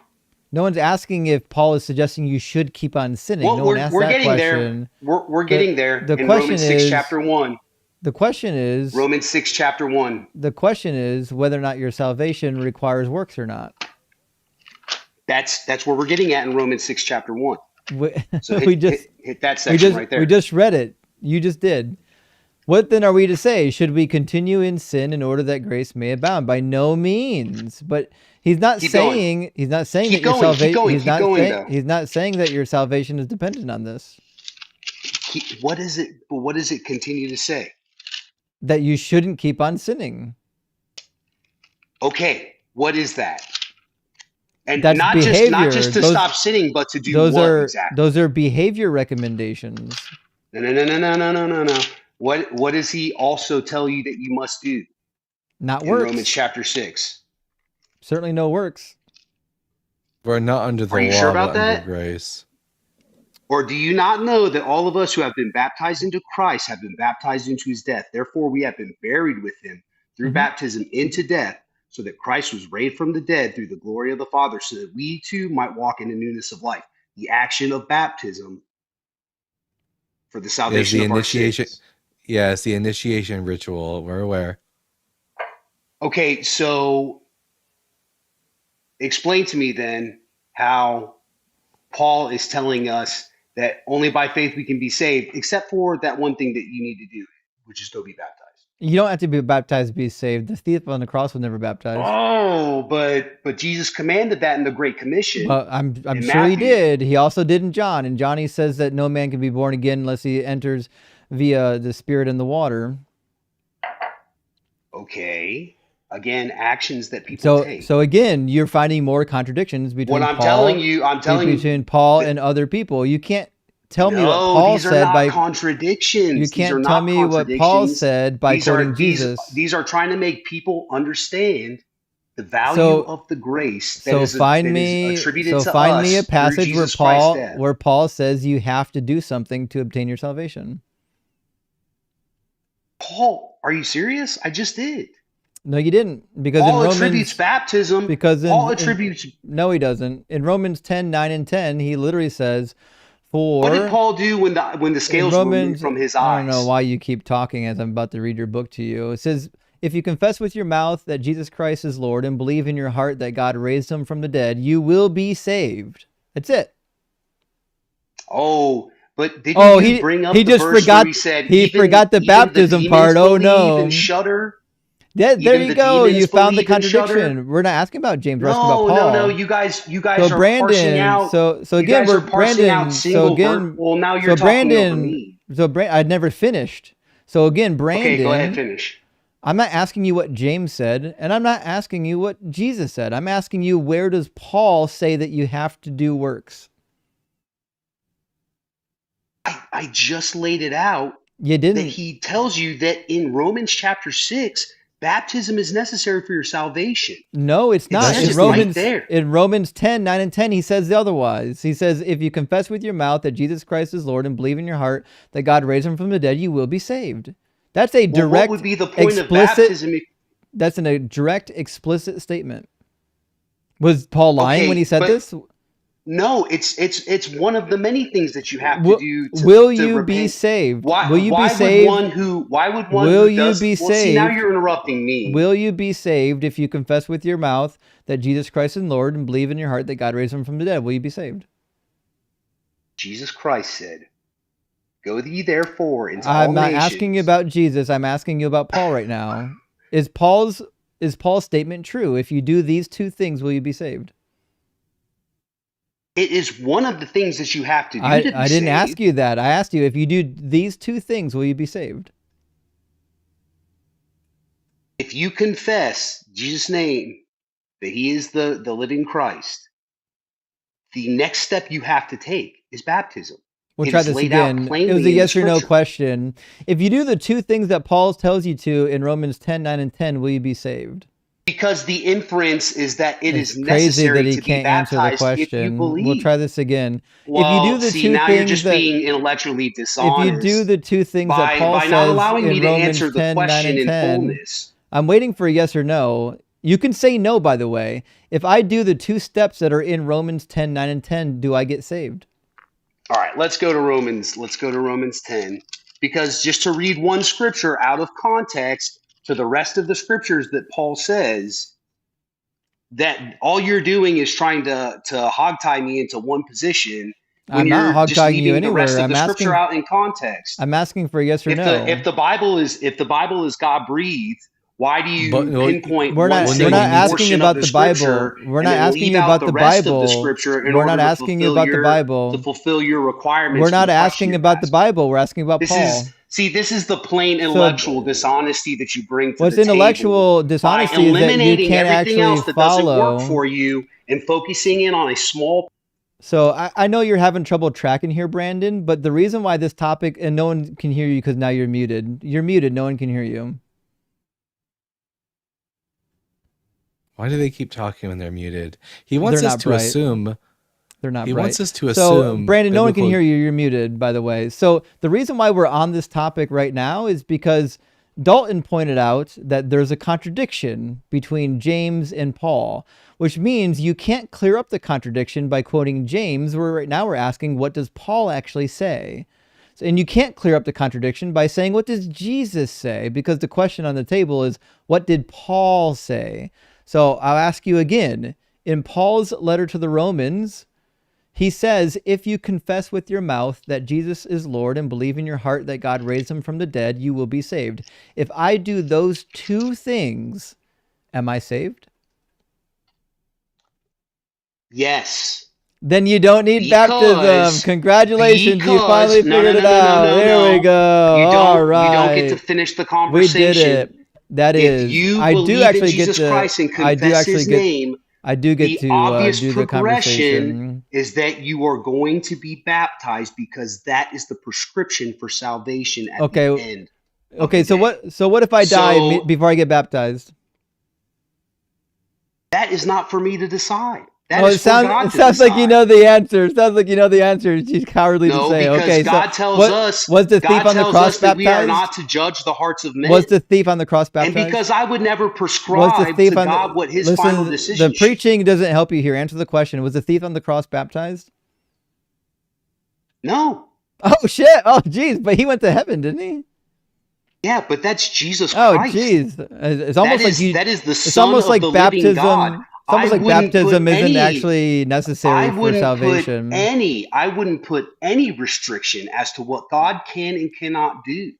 A: No one's asking if Paul is suggesting you should keep on sinning.
R: Well,
A: no one asked that question.
R: We're getting there.
A: The
R: in
A: question
R: Romans
A: is,
R: 6 chapter 1.
A: The question is...
R: Romans 6 chapter 1.
A: The question is whether or not your salvation requires works or not.
R: That's where we're getting at in Romans 6 chapter 1. So hit that section right there.
A: We just read it. You just did. What then are we to say? Should we continue in sin in order that grace may abound? By no means. But he's not saying that your salvation. He's not saying that your salvation is dependent on this.
R: What is it? But what does it continue to say?
A: That you shouldn't keep on sinning.
R: Okay, what is that? And
A: That's
R: not
A: behavior.
R: just to stop sinning, but to do
A: those
R: what
A: are
R: exactly?
A: those are behavior recommendations.
R: No. What does he also tell you that you must do?
A: Not
R: in
A: works.
R: Romans chapter 6.
A: Certainly no works.
B: We're not under the
R: Are you sure
B: law,
R: about
B: but under
R: that?
B: grace.
R: Or do you not know that all of us who have been baptized into Christ have been baptized into his death? Therefore, we have been buried with him through baptism into death, so that Christ was raised from the dead through the glory of the Father, so that we too might walk in the newness of life. The action of baptism for the
B: Is
R: salvation
B: the
R: of our
B: initiation?
R: sins.
B: Yeah, it's the initiation ritual. We're aware.
R: Okay, so explain to me then how Paul is telling us that only by faith we can be saved, except for that one thing that you need to do, which is go be baptized.
A: You don't have to be baptized to be saved. The thief on the cross was never baptized.
R: Oh, but Jesus commanded that in the Great Commission.
A: Well, I'm
R: in
A: sure he
R: Matthew.
A: did. He also did in John. And John, he says that no man can be born again unless he enters via the Spirit and the water.
R: Okay. Again, actions that people take.
A: So again, you're finding more contradictions between
R: What I'm
A: Paul,
R: telling you
A: between Paul and other people. You can't tell me what
R: no,
A: Paul
R: these are
A: said
R: not
A: by
R: contradictions.
A: You
R: These are
A: can't tell
R: not
A: me what Paul
R: contradictions.
A: said by quoting Jesus.
R: These are trying to make people understand the value of the grace that is attributed to
A: find
R: us
A: me a
R: through
A: passage
R: Jesus Christ's death.
A: where Paul says you have to do something to obtain your salvation.
R: Paul, are you serious? I just did.
A: No, you didn't, because
R: Paul
A: in Romans
R: attributes baptism.
A: Paul
R: attributes.
A: No, he doesn't. In Romans 10:9 and 10, he literally says,
R: What did Paul do when the scales were removed from his eyes?
A: I don't know why you keep talking as I'm about to read your book to you. It says, if you confess with your mouth that Jesus Christ is Lord and believe in your heart that God raised him from the dead, you will be saved. That's it.
R: Oh, but didn't you bring up the verse where he said
A: forgot the baptism part. Oh no.
R: And shudder?
A: Yeah, there you go. You found the
R: believe and shudder?
A: contradiction. We're not asking about James. We're asking about Paul.
R: No. You guys
A: So
R: are parsing out.
A: so
R: you
A: again,
R: guys
A: we're
R: are parsing
A: Brandon.
R: out single well, now you're
A: so
R: talking over
A: Brandon.
R: me.
A: I'd never finished. So again, Brandon.
R: Okay, go ahead, finish.
A: I'm not asking you what James said, and I'm not asking you what Jesus said. I'm asking you, where does Paul say that you have to do works?
R: I just laid it out.
A: You didn't.
R: That he tells you that in Romans chapter 6, baptism is necessary for your salvation.
A: No, it's not.
R: It says it right there.
A: In Romans 10:9 and 10, he says otherwise. He says, if you confess with your mouth that Jesus Christ is Lord and believe in your heart that God raised him from the dead, you will be saved. That's a direct,
R: what would be the point of baptism?
A: That's a direct, explicit statement. Was Paul lying when he said this?
R: No, it's one of the many things that you have to do.
A: Will you be saved? Will you be saved?
R: Why would one
A: will
R: who
A: you
R: does,
A: be
R: well,
A: saved?
R: See, now you're interrupting me.
A: Will you be saved if you confess with your mouth that Jesus Christ is Lord and believe in your heart that God raised him from the dead? Will you be saved?
R: Jesus Christ said, "Go ye therefore into all
A: nations." I'm not
R: nations.
A: asking you about Jesus. I'm asking you about Paul right now. Is Paul's statement true? If you do these two things, will you be saved?
R: It is one of the things that you have to do to be
A: I didn't ask you that. I asked you, if you do these two things, will you be saved?
R: If you confess Jesus' name, that he is the living Christ, the next step you have to take is baptism.
A: We'll try this again. It was a yes or no question. If you do the two things that Paul tells you to in Romans 10:9 and 10, will you be saved?
R: Because the inference is that
A: it's
R: is necessary
A: crazy that he
R: to
A: can't
R: be baptized
A: answer the question.
R: If you believe.
A: We'll try this again.
R: Well,
A: if you do the two
R: now
A: things
R: you're just being intellectually dishonest.
A: If you do the two things that Paul says
R: not allowing
A: in
R: me to
A: Romans
R: answer the
A: 10,
R: question
A: 9, and 10,
R: in fullness.
A: I'm waiting for a yes or no. You can say no, by the way. If I do the two steps that are in Romans 10, 9, and 10, do I get saved?
R: All right, let's go to Romans. Let's go to Romans 10. Because just to read one scripture out of context to the rest of the scriptures that Paul says, that all you're doing is trying to hogtie me into one position. When
A: I'm not hogtying you anywhere.
R: The rest of the scripture out in context.
A: I'm asking for a yes or no.
R: If the Bible is God breathed, Why do
B: But
R: you
B: well,
R: pinpoint
A: We're
R: one
A: not
B: well, no,
A: we're
B: you
A: not
R: single
B: need to.
A: asking
R: portion of
A: about
R: the
A: the Bible.
R: scripture
A: We're
R: and
A: not
R: then
A: asking
R: leave
A: you
R: out
A: about
R: the
A: the
R: rest of the
A: Bible.
R: scripture in
A: We're not
R: order to
A: asking you about the Bible.
R: fulfill your
A: We're
R: requirements for
A: not
R: the question
A: asking
R: you're
A: about the
R: asking?
A: Bible. We're asking about Paul.
R: This is the plain
A: So
R: intellectual dishonesty that you bring to
A: what's
R: the table
A: intellectual
R: by
A: dishonesty is that you
R: eliminating
A: can't
R: everything else
A: actually
R: that doesn't work
A: follow.
R: for you and focusing in on a small.
A: So I know you're having trouble tracking here, Brandon, but the reason why this topic, and no one can hear you because now you're muted. You're muted. No one can hear you.
B: Why do they keep talking when they're muted? He
A: They're
B: wants us
A: not
B: to
A: bright.
B: assume.
A: They're not
B: He
A: bright.
B: wants us to
A: So
B: assume
A: Brandon, no one can
B: biblical.
A: hear you. You're muted, by the way. So the reason why we're on this topic right now is because Dalton pointed out that there's a contradiction between James and Paul, which means you can't clear up the contradiction by quoting James. Right now we're asking, what does Paul actually say? And you can't clear up the contradiction by saying, what does Jesus say? Because the question on the table is, what did Paul say? So I'll ask you again. In Paul's letter to the Romans, he says, if you confess with your mouth that Jesus is Lord and believe in your heart that God raised him from the dead, you will be saved. If I do those two things, am I saved?
R: Yes.
A: Then you don't need baptism. Congratulations, you finally figured it out. There we go. All right.
R: You don't get to finish the
A: We
R: conversation.
A: did it. That is,
R: if you
A: I do
R: believe
A: actually
R: in Jesus
A: get to.
R: Christ and
A: I do
R: confess
A: actually
R: his
A: get.
R: name,
A: I do get
R: the
A: to
R: obvious
A: do the
R: progression
A: conversation.
R: is that you are going to be baptized because that is the prescription for salvation at
A: Okay.
R: the end.
A: Okay. So what? So what if I die before I get baptized?
R: That is not for me to decide. That
A: Oh,
R: is for God
A: it
R: to
A: sounds like you
R: decide.
A: know the answer. It sounds like you know the answer. She's cowardly to
R: No,
A: say.
R: because
A: Okay,
R: God
A: so
R: tells
A: what
R: us
A: was the thief on the cross
R: that we are
A: baptized?
R: not to judge the hearts of men.
A: Was the thief on the cross
R: And
A: baptized?
R: because I would never
A: Was the
R: prescribe
A: thief
R: to
A: on
R: God
A: the
R: what his final
A: listen?
R: decision
A: The preaching doesn't help you here. Answer the question. Was the thief on the cross baptized?
R: No.
A: Oh shit! Oh jeez, but he went to heaven, didn't he?
R: Yeah, but that's Jesus
A: Oh
R: Christ.
A: jeez, it's almost like you.
R: That is the
A: It's
R: Son
A: almost
R: of
A: like
R: the living God.
A: baptism. It's almost like baptism isn't actually necessary for salvation.
R: I wouldn't put any restriction as to what God can and cannot do.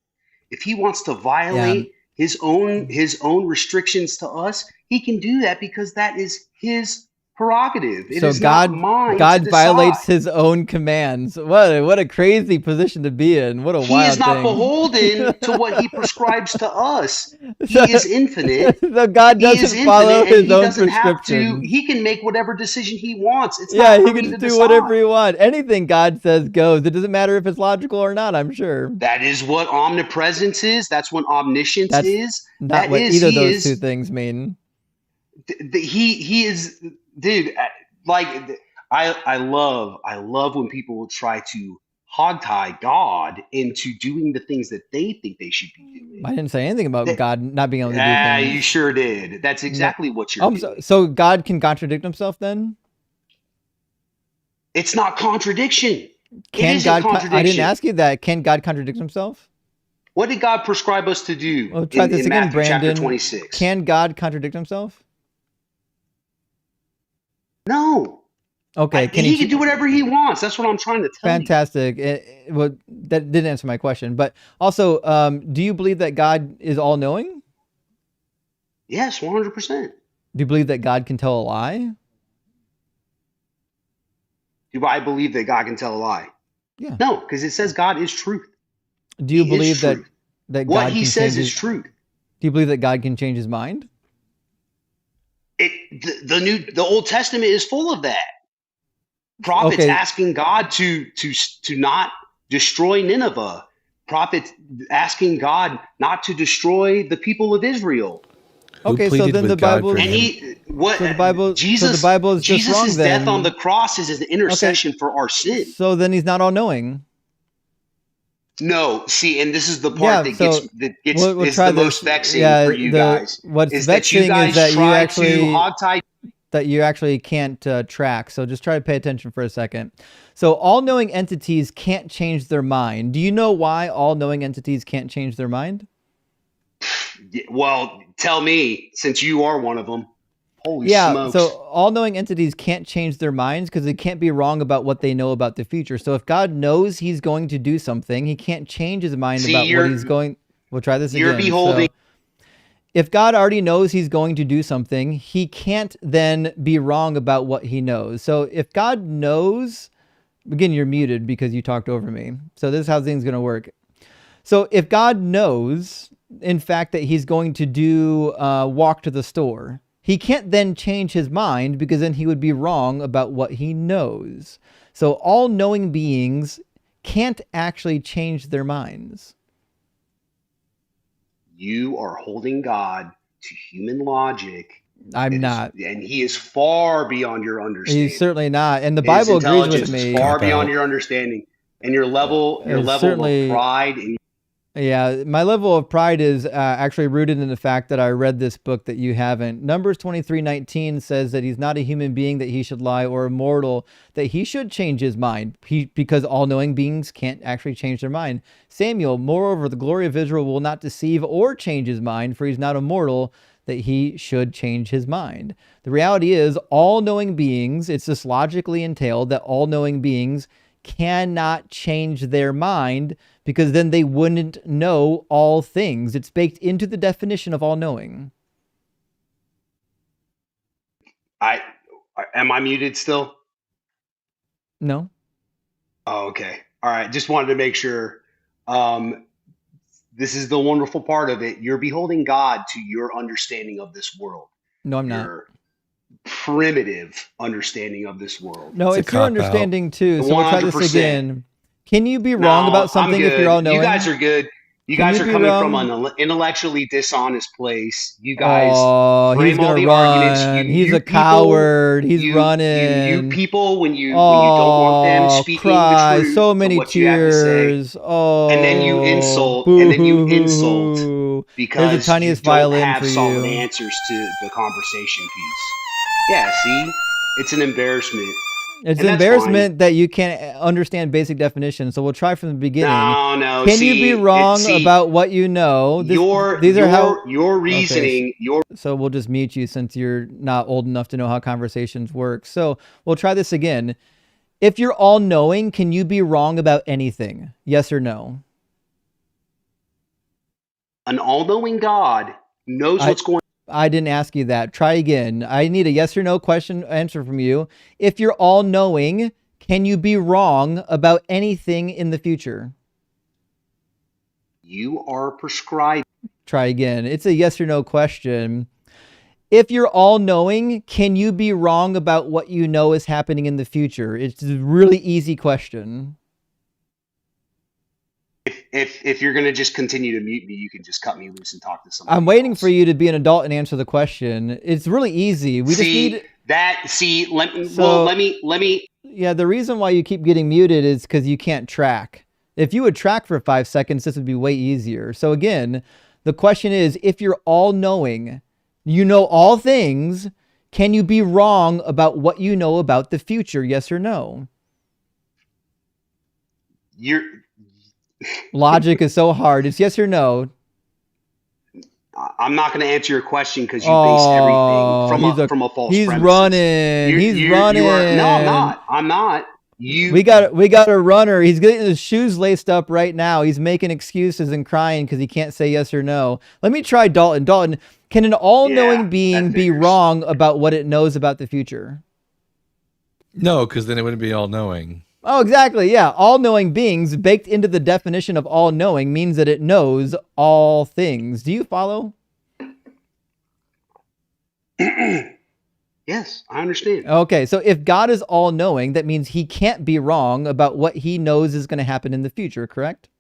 R: If he wants to violate his own restrictions to us, he can do that because that is his prerogative. It
A: So
R: is not mine to
A: God
R: decide.
A: violates his own commands. What a crazy position to be in. What a
R: He
A: wild
R: is not
A: thing.
R: beholden to what he prescribes to us. He is infinite.
A: So God doesn't follow his own prescriptions.
R: He can make whatever decision he wants. It's
A: Yeah,
R: not
A: he
R: for
A: can
R: me
A: just
R: to
A: do
R: decide.
A: whatever he wants. Anything God says goes. It doesn't matter if it's logical or not, I'm sure.
R: That is what omnipresence is. That's what omniscience
A: That's
R: is.
A: not what either of those two things mean.
R: He is, dude. Like I love when people will try to hogtie God into doing the things that they think they should be doing.
A: I didn't say anything about God not being able to do things.
R: You sure did. That's exactly what you're doing.
A: So God can contradict himself then?
R: It's not contradiction.
A: Can God? I didn't ask you that. Can God contradict himself?
R: What did God prescribe us to do?
A: Well, try this again,
R: Matthew
A: Brandon.
R: chapter 26.
A: Can God contradict himself?
R: No.
A: Okay.
R: He can do whatever he wants. That's what I'm trying to tell you.
A: Fantastic. Well, that didn't answer my question. But also, do you believe that God is all-knowing?
R: Yes, 100%.
A: Do you believe that God can tell a lie?
R: Do I believe that God can tell a lie?
A: Yeah.
R: No, because it says God is truth.
A: Do you believe that God
R: what he
A: can
R: says
A: change
R: is truth?
A: Do you believe that God can change his mind?
R: The Old Testament is full of that. Prophets asking God to not destroy Nineveh. Prophets asking God not to destroy the people of Israel.
A: Okay, so then the Bible
R: Jesus' death on the cross is an intercession for our sin.
A: So then he's not all knowing.
R: No, see, and this is the part that gets is the most vexing for you guys.
A: What's vexing is that you actually can't track. So just try to pay attention for a second. So all-knowing entities can't change their mind. Do you know why all-knowing entities can't change their mind?
R: Well, tell me, since you are one of them. Holy smokes.
A: So all-knowing entities can't change their minds because they can't be wrong about what they know about the future. So if God knows he's going to do something, he can't change his mind about what he's going. We'll try this again.
R: You're beholding.
A: if God already knows he's going to do something, he can't then be wrong about what he knows. So if God knows, again, you're muted because you talked over me. So this is how things going to work. So if God knows, in fact, that he's going to do walk to the store, he can't then change his mind because then he would be wrong about what he knows. So all-knowing beings can't actually change their minds.
R: You are holding God to human logic.
A: I'm not.
R: And he is far beyond your understanding.
A: He's certainly not. And the
R: His
A: Bible agrees with
R: intelligence
A: me.
R: is far beyond your understanding. And your level of pride and
A: yeah, my level of pride is actually rooted in the fact that I read this book that you haven't. Numbers 23:19 says that he's not a human being that he should lie, or immortal that he should change his mind, because all-knowing beings can't actually change their mind. Samuel, moreover, the glory of Israel will not deceive or change his mind, for he's not immortal that he should change his mind. The reality is all-knowing beings, it's just logically entailed that all-knowing beings cannot change their mind, because then they wouldn't know all things. It's baked into the definition of all-knowing.
R: Am I muted still?
A: No.
R: Oh, okay. All right. Just wanted to make sure. This is the wonderful part of it. You're beholding God to your understanding of this world.
A: No, I'm not.
R: Your primitive understanding of this world.
A: No, it's your understanding too. So we'll try this again. Can you be wrong about something if you're all-knowing?
R: You guys are good. You guys are coming from an intellectually dishonest place. You guys frame all the arguments.
A: He's a coward. He's running.
R: You people, when you don't want them speaking the truth,
A: so many
R: what you have to say, and then you insult, because you don't have solid answers to the conversation piece. Yeah, see, it's an embarrassment.
A: It's an embarrassment that you can't understand basic definitions. So we'll try from the beginning.
R: No.
A: Can you be wrong about what you know? Your reasoning. So we'll just mute you since you're not old enough to know how conversations work. So we'll try this again. If you're all-knowing, can you be wrong about anything? Yes or no?
R: An all-knowing God knows what's going on.
A: I didn't ask you that. Try again. I need a yes or no question answer from you. If you're all-knowing, can you be wrong about anything in the future?
R: You are prescribed.
A: Try again. It's a yes or no question. If you're all-knowing, can you be wrong about what you know is happening in the future? It's a really easy question.
R: If you're going to just continue to mute me, you can just cut me loose and talk to somebody
A: I'm waiting for you to be an adult and answer the question. It's really easy. Let
R: me.
A: Yeah, the reason why you keep getting muted is because you can't track. If you would track for 5 seconds, this would be way easier. So again, the question is, if you're all-knowing, you know all things, can you be wrong about what you know about the future? Yes or no? Logic is so hard. It's yes or no.
R: I'm not going to answer your question because you base everything from a false
A: he's
R: premise.
A: He's running.
R: No, I'm not.
A: We got a runner. He's getting his shoes laced up right now. He's making excuses and crying because he can't say yes or no. Let me try Dalton. Dalton, can an all-knowing being be wrong about what it knows about the future?
B: No, because then it wouldn't be all-knowing.
A: Oh, exactly. Yeah. All-knowing beings, baked into the definition of all-knowing, means that it knows all things. Do you follow?
R: Yes, I understand.
A: Okay, so if God is all-knowing, that means he can't be wrong about what he knows is going to happen in the future, correct?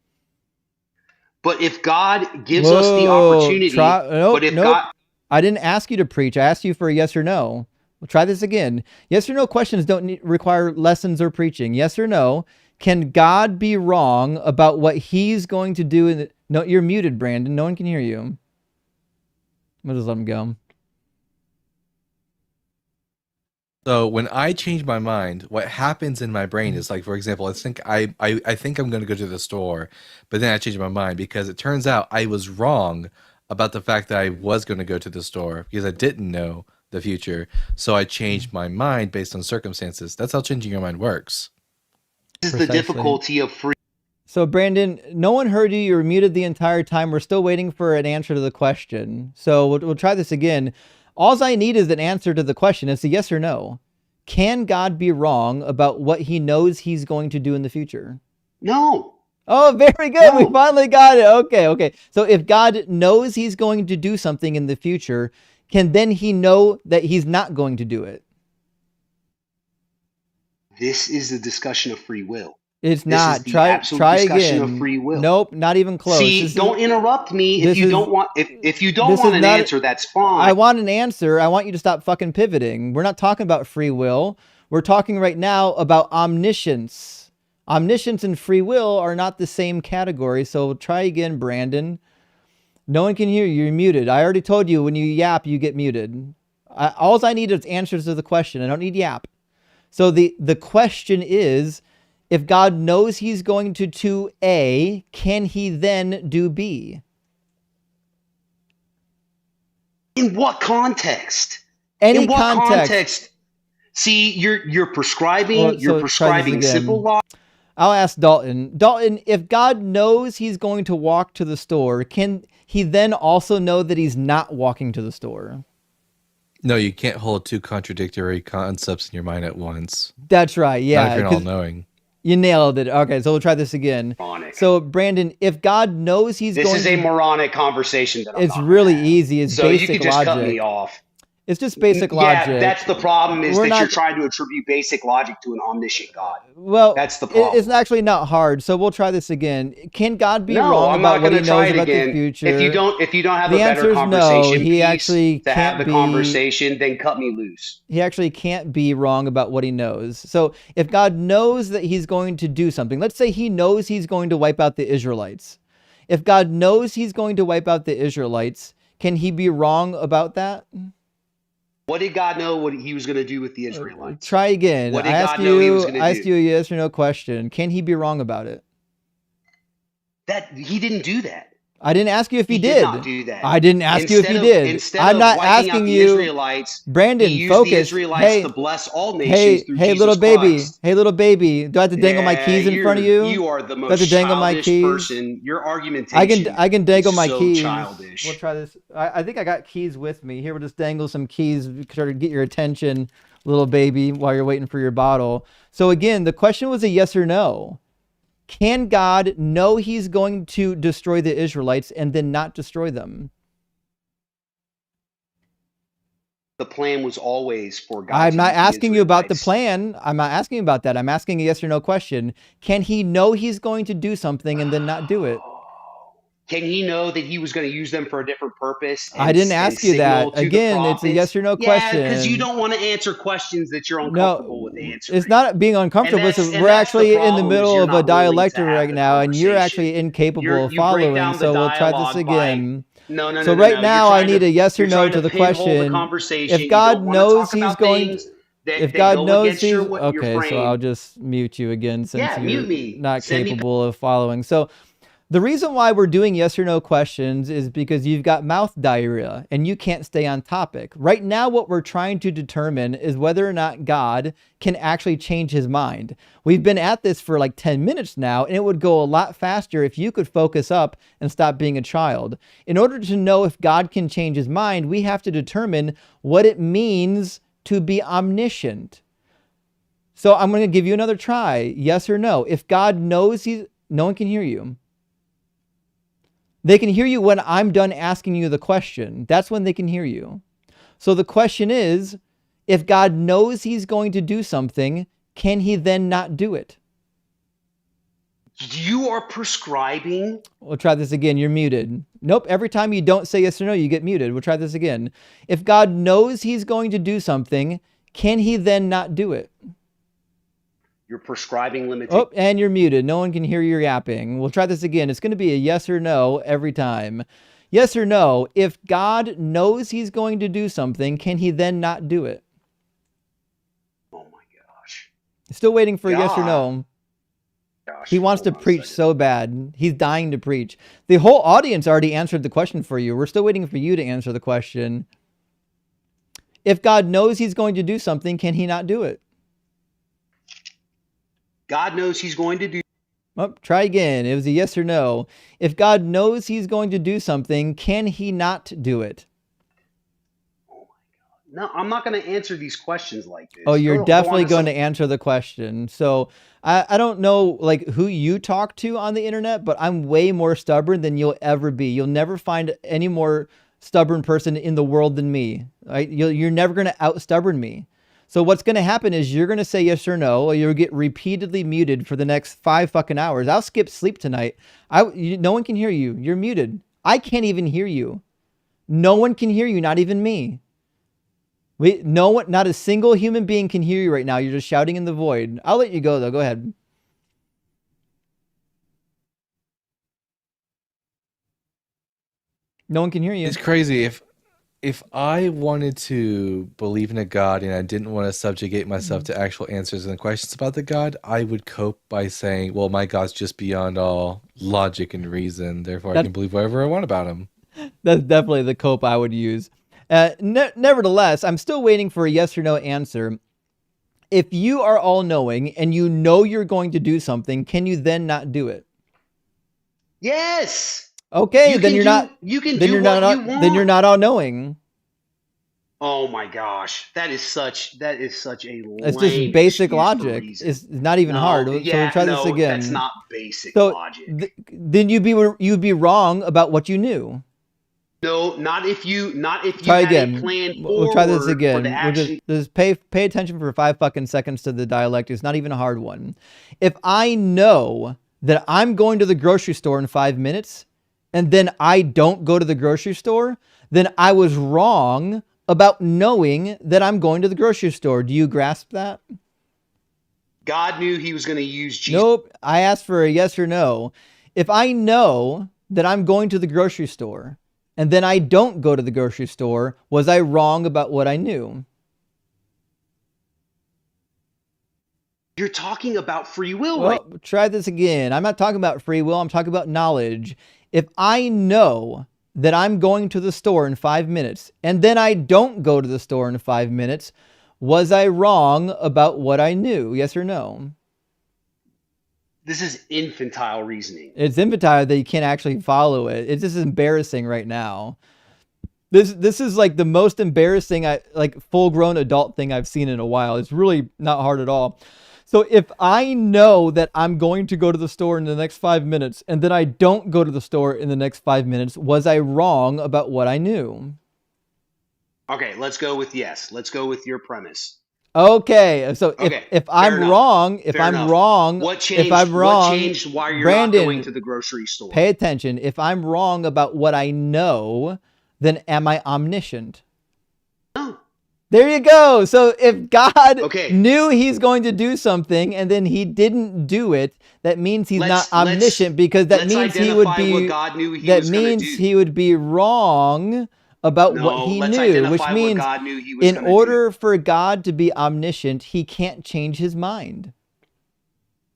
R: But if God gives us the opportunity...
A: Nope. I didn't ask you to preach. I asked you for a yes or no. We'll try this again. Yes or no questions don't require lessons or preaching. Yes or no. Can God be wrong about what he's going to do? No, you're muted, Brandon. No one can hear you. We'll just let him go.
B: So when I change my mind, what happens in my brain is, like, for example, I think I'm going to go to the store, but then I change my mind because it turns out I was wrong about the fact that I was going to go to the store because I didn't know the future. So I changed my mind based on circumstances. That's how changing your mind works.
R: This is the difficulty of free.
A: So Brandon, no one heard you. You were muted the entire time. We're still waiting for an answer to the question. So we'll try this again. All I need is an answer to the question. It's a yes or no. Can God be wrong about what he knows he's going to do in the future?
R: No.
A: Oh, very good. We finally got it. Okay. So if God knows he's going to do something in the future, can then he know that he's not going to do it?
R: This is a discussion of free will.
A: It's
R: This
A: not.
R: is the
A: Try
R: absolute discussion
A: again.
R: of free will.
A: Nope, not even close.
R: See, don't interrupt me if you don't want. If you don't
A: This
R: want
A: is
R: an
A: not.
R: answer, that's fine.
A: I want an answer. I want you to stop fucking pivoting. We're not talking about free will. We're talking right now about omniscience. Omniscience and free will are not the same category. So try again, Brandon. No one can hear you. You're muted. I already told you when you yap, you get muted. All I need is answers to the question. I don't need yap. So the question is, if God knows he's going to do A, can he then do B?
R: In what context?
A: Any
R: In what
A: context.
R: See, you're prescribing. You're prescribing simple law.
A: I'll ask Dalton. Dalton, if God knows he's going to walk to the store, can he then also know that he's not walking to the store?
B: No, you can't hold two contradictory concepts in your mind at once.
A: That's right. Yeah.
B: Not if you're all knowing.
A: You nailed it. Okay, so we'll try this again.
R: Moronic.
A: So, Brandon, if God knows he's
R: This
A: going
R: is a moronic conversation. That
A: it's really easy. It's
R: so
A: basic
R: you could just
A: logic.
R: cut me off.
A: It's just basic logic.
R: Yeah, that's the problem. Is
A: We're
R: that you're trying to attribute basic logic to an omniscient God.
A: Well,
R: that's the problem.
A: It's actually not hard. So we'll try this again. Can God be
R: No,
A: wrong
R: I'm
A: about
R: not
A: what he
R: going to try
A: knows
R: it
A: about
R: again.
A: the future?
R: If you don't have
A: the
R: a better
A: answer is
R: conversation
A: no. He
R: piece
A: actually
R: to
A: can't
R: have the
A: be,
R: conversation, then cut me loose.
A: He actually can't be wrong about what he knows. So if God knows that he's going to do something, let's say he knows he's going to wipe out the Israelites. If God knows he's going to wipe out the Israelites, can he be wrong about that?
R: What did God know what he was going to do with the Israelites?
A: Try again.
R: What did
A: I
R: God know he was going to do?
A: I asked you a yes or no question. Can he be wrong about it?
R: That he didn't do that.
A: I didn't ask you if he did.
R: Did not do that.
A: I didn't ask you if he did. I'm not asking you.
R: Israelites,
A: Brandon,
R: he used
A: focus.
R: the Israelites to bless all nations through
A: hey,
R: Jesus
A: little baby.
R: Christ.
A: Hey, little baby. Do I have to dangle my keys in front of you?
R: You are the
A: Do I have
R: most
A: to dangle my
R: childish
A: keys?
R: person. Your argumentation
A: I can dangle my
R: so
A: keys.
R: childish.
A: We'll try this. I think I got keys with me. Here, we'll just dangle some keys to get your attention, little baby, while you're waiting for your bottle. So again, the question was a yes or no. Can God know he's going to destroy the Israelites and then not destroy them?
R: The plan was always for God.
A: I'm not asking you about the plan. I'm not asking about that. I'm asking a yes or no question. Can he know he's going to do something and then not do it?
R: Can he know that he was going to use them for a different purpose?
A: I didn't ask you that. Again, it's a yes or no question.
R: Yeah, because you don't want to answer questions that you're uncomfortable with answering.
A: It's not being uncomfortable. We're actually in the middle of a dialectic right now, and you're actually incapable of following. So we'll try this again.
R: No.
A: So right now, I need a yes or no to the question. If God knows he's going, if God knows he's okay, so I'll just mute you again since you're not capable of following. So the reason why we're doing yes or no questions is because you've got mouth diarrhea and you can't stay on topic. Right now, what we're trying to determine is whether or not God can actually change his mind. We've been at this for like 10 minutes now, and it would go a lot faster if you could focus up and stop being a child. In order to know if God can change his mind, we have to determine what it means to be omniscient. So I'm going to give you another try. Yes or no. If God knows no one can hear you. They can hear you when I'm done asking you the question. That's when they can hear you. So the question is, if God knows he's going to do something, can he then not do it?
R: You are prescribing.
A: We'll try this again. You're muted. Nope. Every time you don't say yes or no, you get muted. We'll try this again. If God knows he's going to do something, can he then not do it?
R: You're prescribing limitations.
A: Oh, and you're muted. No one can hear your yapping. We'll try this again. It's going to be a yes or no every time. Yes or no, if God knows he's going to do something, can he then not do it?
R: Oh my gosh.
A: Still waiting for a yes or no. Gosh, he wants to preach so bad. He's dying to preach. The whole audience already answered the question for you. We're still waiting for you to answer the question. If God knows he's going to do something, can he not do it?
R: God knows he's going to do.
A: Well, try again. It was a yes or no. If God knows he's going to do something, can he not do it?
R: No, I'm not going to answer these questions like this.
A: Oh, you're
R: Go on
A: definitely
R: to
A: going
R: some.
A: to answer the question. So I don't know like who you talk to on the internet, but I'm way more stubborn than you'll ever be. You'll never find any more stubborn person in the world than me. Right? You're never going to out stubborn me. So what's going to happen is you're going to say yes or no, or you'll get repeatedly muted for the next 5 fucking hours. I'll skip sleep tonight. No one can hear you. You're muted. I can't even hear you. No one can hear you, not even me. No one, not a single human being can hear you right now. You're just shouting in the void. I'll let you go though. Go ahead. No one can hear you.
B: It's crazy. If I wanted to believe in a God and I didn't want to subjugate myself to actual answers and questions about the God, I would cope by saying, well, my God's just beyond all logic and reason. Therefore, I can believe whatever I want about him.
A: That's definitely the cope I would use. Nevertheless, I'm still waiting for a yes or no answer. If you are all knowing and you know you're going to do something, can you then not do it?
R: Yes.
A: Okay, then you're not.
R: You can
A: then
R: do
A: you're
R: what
A: not.
R: you want.
A: Then you're not all knowing.
R: Oh my gosh, that is such a lame.
A: It's just basic logic. It's not even hard. So we'll try this again.
R: That's not basic
A: so
R: logic.
A: Then you'd be wrong about what you knew.
R: No, not if you
A: Try
R: had
A: again.
R: a plan
A: We'll try this again.
R: For the action.
A: Just pay attention for 5 fucking seconds to the dialect. It's not even a hard one. If I know that I'm going to the grocery store in 5 minutes, and then I don't go to the grocery store, then I was wrong about knowing that I'm going to the grocery store. Do you grasp that?
R: God knew he was going to use Jesus.
A: Nope. I asked for a yes or no. If I know that I'm going to the grocery store and then I don't go to the grocery store, was I wrong about what I knew?
R: You're talking about free will,
A: well,
R: right?
A: Try this again. I'm not talking about free will. I'm talking about knowledge. If I know that I'm going to the store in 5 minutes and then I don't go to the store in 5 minutes, was I wrong about what I knew? Yes or no?
R: This is infantile reasoning.
A: It's infantile that you can't actually follow it. It's just embarrassing right now. This is like the most embarrassing full-grown adult thing I've seen in a while. It's really not hard at all. So if I know that I'm going to go to the store in the next 5 minutes and then I don't go to the store in the next 5 minutes, was I wrong about what I knew?
R: Okay, let's go with yes. Let's go with your premise.
A: Okay, so if I'm wrong,
R: what changed why you're not going to the grocery store?
A: Pay attention. If I'm wrong about what I know, then am I omniscient?
R: No.
A: There you go. So if God knew he's going to do something and then he didn't do it, that means he's not omniscient, because that means he would be wrong about what he knew, which means in order for God to be omniscient, he can't change his mind.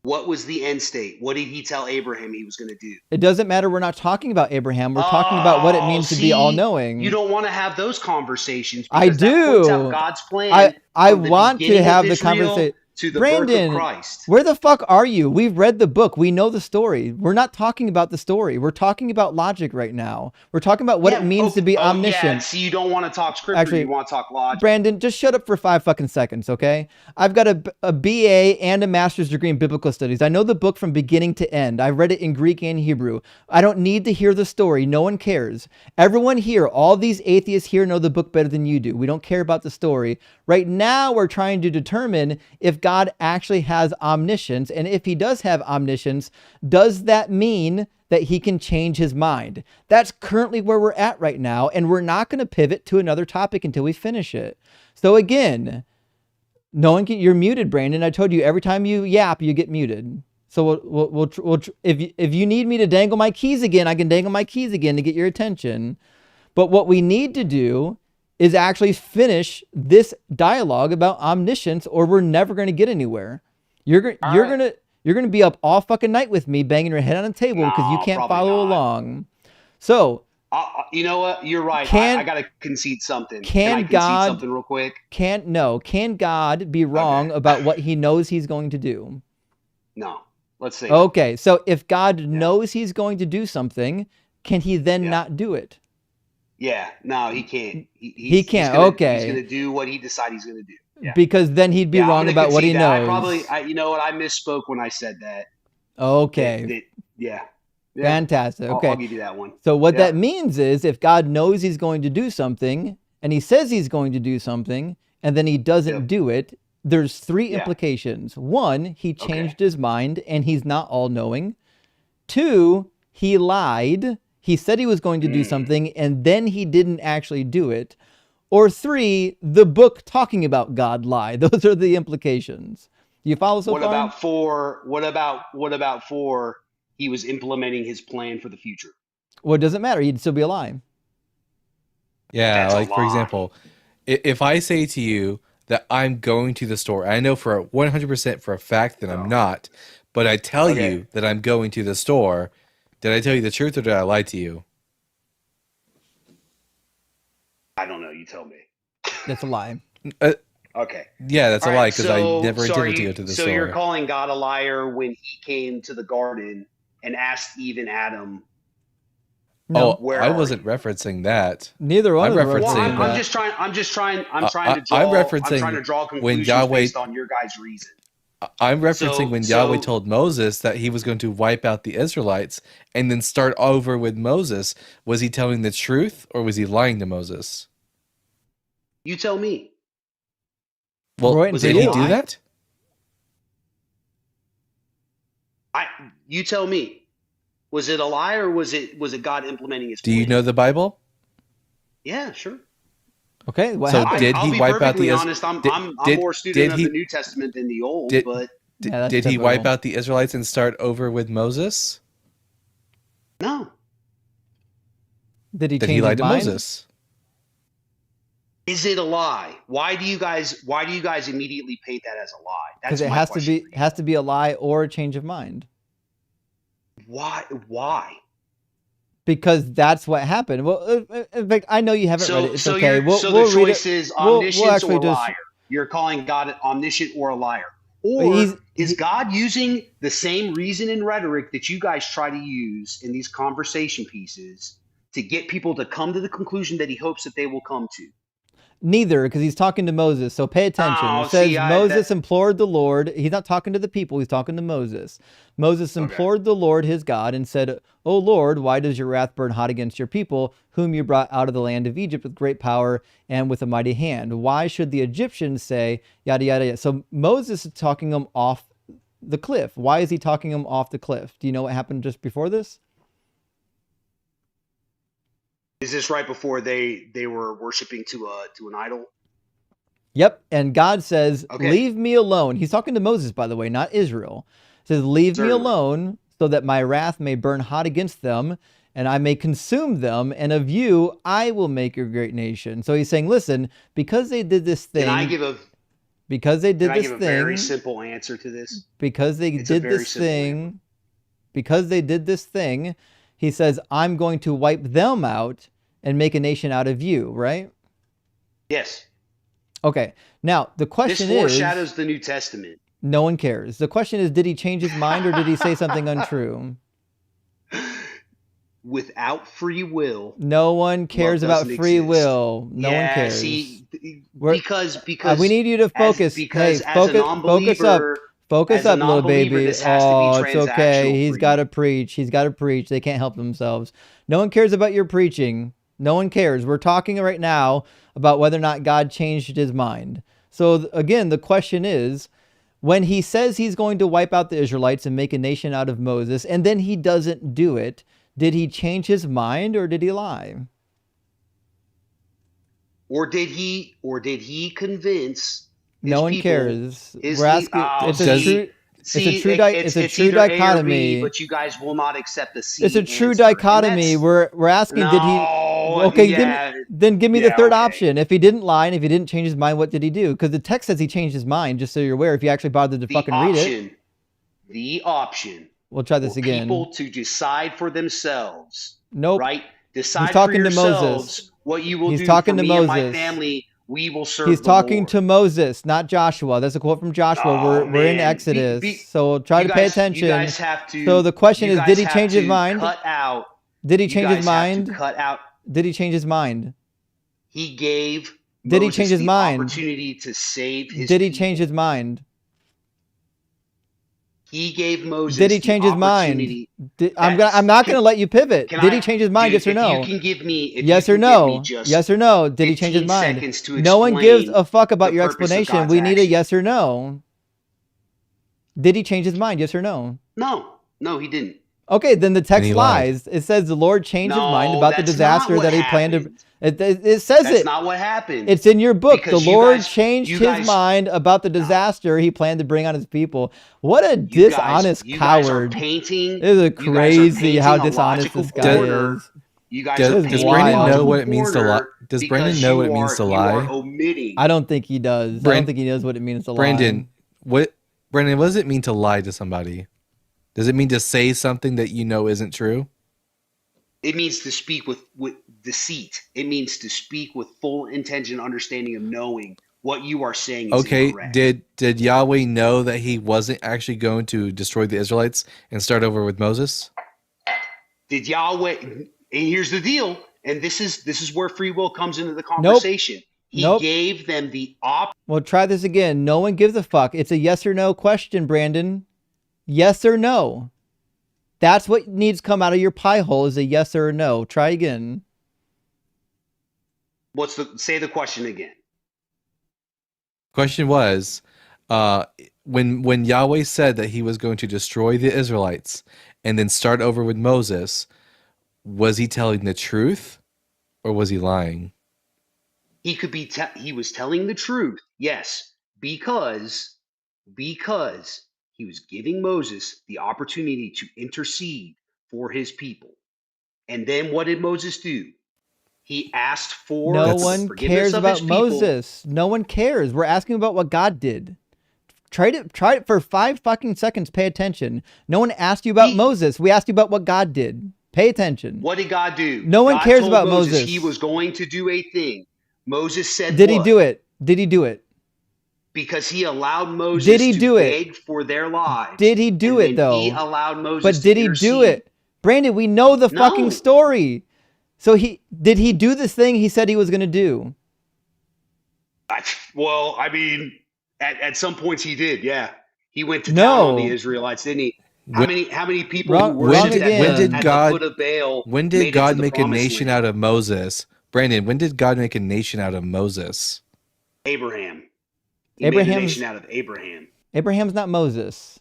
R: What was the end state? What did he tell Abraham he was going to do?
A: It doesn't matter. We're not talking about Abraham. We're talking about what it means to be all-knowing.
R: You don't want to have those conversations.
A: I do.
R: That points out God's plan.
A: I want to have the conversation.
R: To the
A: Brandon,
R: birth of Christ.
A: Where the fuck are you? We've read the book. We know the story. We're not talking about the story. We're talking about logic right now. We're talking about what it means to be omniscient.
R: Yeah. So you don't want to talk scripture. Actually, you want to talk logic.
A: Brandon, just shut up for 5 fucking seconds, okay? I've got a BA and a master's degree in biblical studies. I know the book from beginning to end. I read it in Greek and Hebrew. I don't need to hear the story. No one cares. Everyone here, all these atheists here know the book better than you do. We don't care about the story. Right now, we're trying to determine if God actually has omniscience, and if he does have omniscience, does that mean that he can change his mind? That's currently where we're at right now, and we're not going to pivot to another topic until we finish it. So again, no one can. You're muted, Brandon. I told you every time you yap, you get muted. So if you need me to dangle my keys again, I can dangle my keys again to get your attention. But what we need to do is actually finish this dialogue about omniscience, or we're never going to get anywhere. You're gonna be up all fucking night with me, banging your head on the table because you can't follow along. So,
R: you know what? You're right. I gotta concede something. Can I concede something real quick?
A: Can God be wrong about what he knows he's going to do?
R: No. Let's say that.
A: Okay, so if God knows he's going to do something, can he then not do it?
R: Yeah, no, he can't.
A: He can't.
R: He's gonna do what he decides he's gonna do. Yeah.
A: Because then he'd be
R: Yeah, I'm
A: wrong
R: gonna
A: about what he
R: concede that.
A: knows.
R: You know what? I misspoke when I said that.
A: Okay.
R: Yeah.
A: Fantastic. Okay.
R: I'll give you that one.
A: So what that means is if God knows he's going to do something and he says he's going to do something and then he doesn't do it, there's three implications. One, he changed his mind and he's not all knowing. Two, he lied. He said he was going to do something and then he didn't actually do it. Or three, the book talking about God lied. Those are the implications. Do you follow so
R: What
A: far?
R: about four? What about four? He was implementing his plan for the future.
A: Well, it doesn't matter. He'd still be a lie.
B: Yeah,
R: That's a
B: like for
R: lie.
B: example, if I say to you that I'm going to the store, I know for 100% for a fact that I'm not, but I tell you that I'm going to the store, did I tell you the truth or did I lie to you?
R: I don't know. You tell me.
A: That's a lie.
R: Okay.
B: Yeah, that's
R: All
B: a lie
R: right,
B: because I never
R: so
B: intended to go to the
R: so
B: store.
R: you're calling God a liar when he came to the garden and asked Eve and Adam.
B: No,
R: where
B: I
R: are
B: wasn't referencing that.
A: Neither one
B: I'm
A: of us
B: referencing
A: referencing
R: I'm
A: that.
R: just trying. I'm
B: referencing
R: trying to draw
B: when
R: conclusions
B: Yahweh.
R: based on your guys' reason.
B: I'm referencing when Yahweh
R: so-
B: told Moses that he was going to wipe out the Israelites and then start over with Moses. Was he telling the truth or was he lying to Moses?
R: You tell me.
B: Well, did he do that?
R: You tell me. Was it a lie or was it God implementing his
B: Do
R: plan?
B: you know the Bible?
R: Yeah, sure.
A: Okay. What
B: So
A: happened?
B: did
R: I'll
B: he
R: be
B: wipe out
R: perfectly
B: the
R: honest. I'm more student of the New Testament than the Old, but
B: did he wipe out the Israelites and start over with Moses?
R: No.
A: Did he
B: Then
A: change
B: he lied
A: his
B: to
A: mind?
B: Moses.
R: Is it a lie? Why do you guys immediately paint that as a lie?
A: Because
R: That's
A: it
R: my
A: has
R: question.
A: to be a lie or a change of mind.
R: Why?
A: Because that's what happened. Well, in fact, I know you haven't read it. It's
R: so
A: okay.
R: the
A: We'll read
R: choice
A: it.
R: is
A: We'll
R: omniscience
A: actually
R: or
A: just.
R: liar. You're calling God omniscient or a liar. Or is God using the same reason and rhetoric that you guys try to use in these conversation pieces to get people to come to the conclusion that he hopes that they will come to?
A: Neither, because he's talking to Moses. So pay attention.
R: Oh,
A: It says
R: see,
A: Moses implored the Lord. He's not talking to the people. He's talking to Moses. Moses implored the Lord his God and said, "O Lord, why does your wrath burn hot against your people, whom you brought out of the land of Egypt with great power and with a mighty hand? Why should the Egyptians say, yada, yada, yada?" So Moses is talking them off the cliff. Why is he talking them off the cliff? Do you know what happened just before this?
R: Is this right before they were worshiping to an idol?
A: Yep. And God says, "Leave me alone." He's talking to Moses, by the way, not Israel. He says, "Leave me alone so that my wrath may burn hot against them and I may consume them. And of you, I will make a great nation." So he's saying, listen, because they did this thing.
R: Can I give a very simple answer to this?
A: Because they did this thing. Because they did this thing, he says, "I'm going to wipe them out and make a nation out of you," right?
R: Yes.
A: Okay. Now, the question
R: this
A: is...
R: foreshadows the New Testament.
A: No one cares. The question is, did he change his mind or did he say something untrue?
R: Without free will.
A: No one cares about free will. No one cares.
R: See, because
A: we need you to focus. Focus up. Focus up, little baby. Oh, it's okay. He's got to preach. He's got to preach. They can't help themselves. No one cares about your preaching. No one cares. We're talking right now about whether or not God changed his mind. So again, the question is, when he says he's going to wipe out the Israelites and make a nation out of Moses, and then he doesn't do it, did he change his mind or did he lie?
R: Or did he convince?
A: No one cares. We're asking. It's a true
R: either
A: dichotomy.
R: A or B, but you guys will not accept the C.
A: It's a true
R: answer.
A: dichotomy. We're asking. Did he? Okay, give me the third option. If he didn't lie and if he didn't change his mind, what did he do? Because the text says he changed his mind. Just so you're aware, if you actually bothered to read it.
R: The option.
A: We'll try this again.
R: People to decide for themselves.
A: Nope.
R: Right. Decide
A: He's talking
R: for yourselves
A: to Moses.
R: what you will
A: He's
R: do
A: talking
R: for
A: to
R: me and my
A: Moses.
R: family we will serve
A: He's
R: the
A: talking
R: Lord.
A: to Moses, not Joshua. That's a quote from Joshua.
R: Oh
A: We're in
R: man,
A: Exodus, so try to pay
R: you
A: attention.
R: guys have to.
A: So the question
R: You
A: is, did
R: guys
A: he
R: have
A: change his
R: to
A: mind?
R: cut out.
A: Did he
R: You
A: change his
R: guys have to
A: mind?
R: cut out.
A: Did he change his mind?
R: He gave
A: Did he
R: Moses
A: change his
R: the
A: mind?
R: opportunity to save his
A: Did he
R: people.
A: change his mind?
R: He gave Moses
A: Did he
R: the
A: change his mind?
R: opportunity.
A: I'm not gonna let you pivot.
R: Can
A: Did
R: I,
A: he change his mind?
R: dude,
A: Yes or
R: if
A: no?
R: you can give me, if
A: Yes
R: you
A: or
R: can give me
A: no?
R: just
A: Yes or no? Did he change his
R: 15
A: mind?
R: seconds to
A: No one gives
R: explain
A: a fuck about
R: the
A: your
R: purpose of
A: explanation.
R: God's
A: We need a
R: action.
A: yes or no. Did he change his mind? Yes or no?
R: No, he didn't.
A: Okay, then the
B: And
A: text
B: he lied.
A: lies. It says the Lord changed his mind
R: No,
A: about the
R: that's not
A: disaster
R: what
A: that he planned to.
R: happened.
A: It says
R: That's
A: it.
R: not what happened.
A: It's in your book. The
R: Because
A: Lord changed
R: you
A: his
R: guys,
A: mind about the disaster he planned to bring on his people. What a dishonest
R: you guys are
A: coward.
R: painting.
A: This is
R: You guys are
A: crazy how
R: painting a
A: dishonest
R: logical
A: this guy
R: border.
A: is.
R: You guys are
A: This is
R: painting
B: Does Brandon
R: a
A: wild.
B: know
R: logical
B: what it means to lie?
R: border
B: Does Brandon
R: because
B: know what it means to
R: you are
B: lie?
R: omitting.
A: I don't think he does. I don't think he knows what it means to lie.
B: Brandon, what does it mean to lie to somebody? Does it mean to say something that you know isn't true?
R: It means to speak with deceit. It means to speak with full intention, understanding of knowing what you are saying is
B: Okay,
R: incorrect.
B: did Yahweh know that he wasn't actually going to destroy the Israelites and start over with Moses?
R: Did Yahweh? And here's the deal. And this is where free will comes into the conversation. He gave them the
A: Well, try this again. No one gives a fuck. It's a yes or no question, Brandon. Yes or no. That's what needs to come out of your pie hole is a yes or a no. Try again.
R: Say the question again.
B: Question was, when Yahweh said that he was going to destroy the Israelites and then start over with Moses, was he telling the truth or was he lying?
R: He could be. He was telling the truth. Yes, because he was giving Moses the opportunity to intercede for his people. And then what did Moses do? He asked for
A: No
R: the
A: one
R: forgiveness
A: cares
R: of his
A: about
R: people.
A: Moses. No one cares. We're asking about what God did. Try it for 5 fucking seconds. Pay attention. No one asked you about Moses. We asked you about what God did. Pay attention.
R: What did God do?
A: No one
R: God
A: cares
R: told
A: about Moses.
R: He was going to do a thing. Moses said,
A: Did he do it? Did he do it?
R: Because he allowed Moses
A: Did he
R: to
A: do it?
R: beg for their lives.
A: Did he do it though?
R: He allowed Moses
A: but did
R: to
A: he
R: intercede.
A: do it? Brandon, we know the fucking
R: No.
A: story. So did he do this thing he said he was going to do?
R: Well, I mean, at some points he did. Yeah, he went to town on the Israelites, didn't he? How many people who worshipped at the foot of Baal?
B: When did God make a nation out of Moses? Brandon, when did God make a nation out of Moses?
R: Abraham. He made a nation out of Abraham.
A: Abraham's not Moses.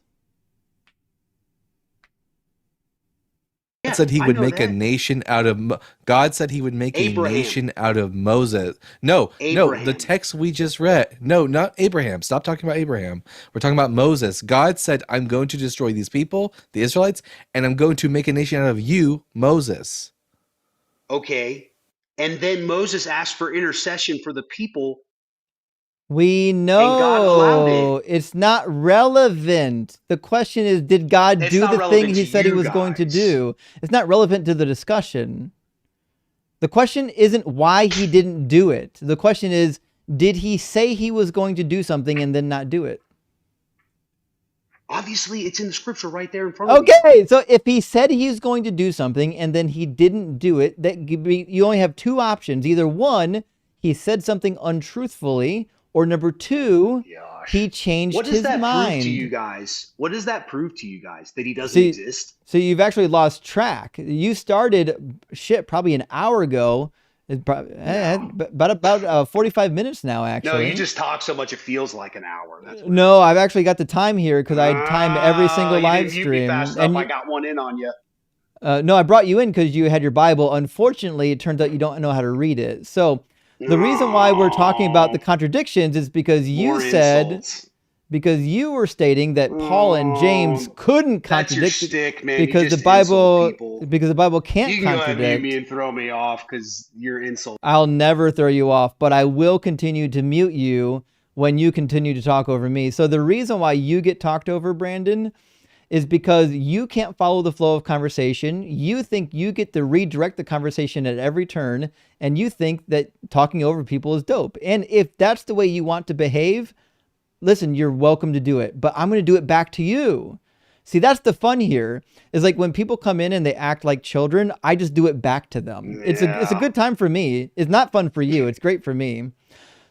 B: God said he would make a nation out of God said he would make
R: Abraham.
B: a nation out of Moses. No, the text we just read. No, not Abraham. Stop talking about Abraham. We're talking about Moses. God said, I'm going to destroy these people, the Israelites, and I'm going to make a nation out of you, Moses.
R: Okay. And then Moses asked for intercession for the people.
A: We
R: And God allowed
A: know it's not relevant. The question is, did God
R: It's
A: do
R: not
A: the thing
R: relevant
A: he
R: to
A: said he
R: you
A: was going to
R: guys.
A: do? It's not relevant to the discussion. The question isn't why he didn't do it. The question is, did he say he was going to do something and then not do it?
R: Obviously, it's in the scripture right there in front of you.
A: Okay, so if he said he was going to do something and then he didn't do it, you only have 2 options. Either 1, he said something untruthfully, or number 2, he changed
R: What does
A: his
R: that
A: mind.
R: prove to you guys? What does that prove to you guys? That he doesn't exist?
A: So you've actually lost track. You started probably an hour ago. It's about 45 minutes now, actually.
R: No, you just talk so much it feels like an hour. That's
A: No, I've actually got the time here because I timed every single
R: you
A: live
R: didn't mute
A: stream.
R: me fast enough. I got one in on you.
A: No, I brought you in because you had your Bible. Unfortunately, it turns out you don't know how to read it. So the reason why we're talking about the contradictions is because you because you were stating that Paul and James couldn't contradict
R: That's your shtick, man.
A: because
R: you
A: the
R: just
A: Bible
R: insult people.
A: because the Bible can't
R: You can go ahead and
A: contradict.
R: mute me and throw me off because you're insulting.
A: I'll never throw you off, but I will continue to mute you when you continue to talk over me. So the reason why you get talked over, Brandon, is because you can't follow the flow of conversation. You think you get to redirect the conversation at every turn, and you think that talking over people is dope. And if that's the way you want to behave, listen, you're welcome to do it, but I'm going to do it back to you. See, that's the fun here, is like when people come in and they act like children, I just do it back to them. It's a good time for me. It's not fun for you. It's great for me.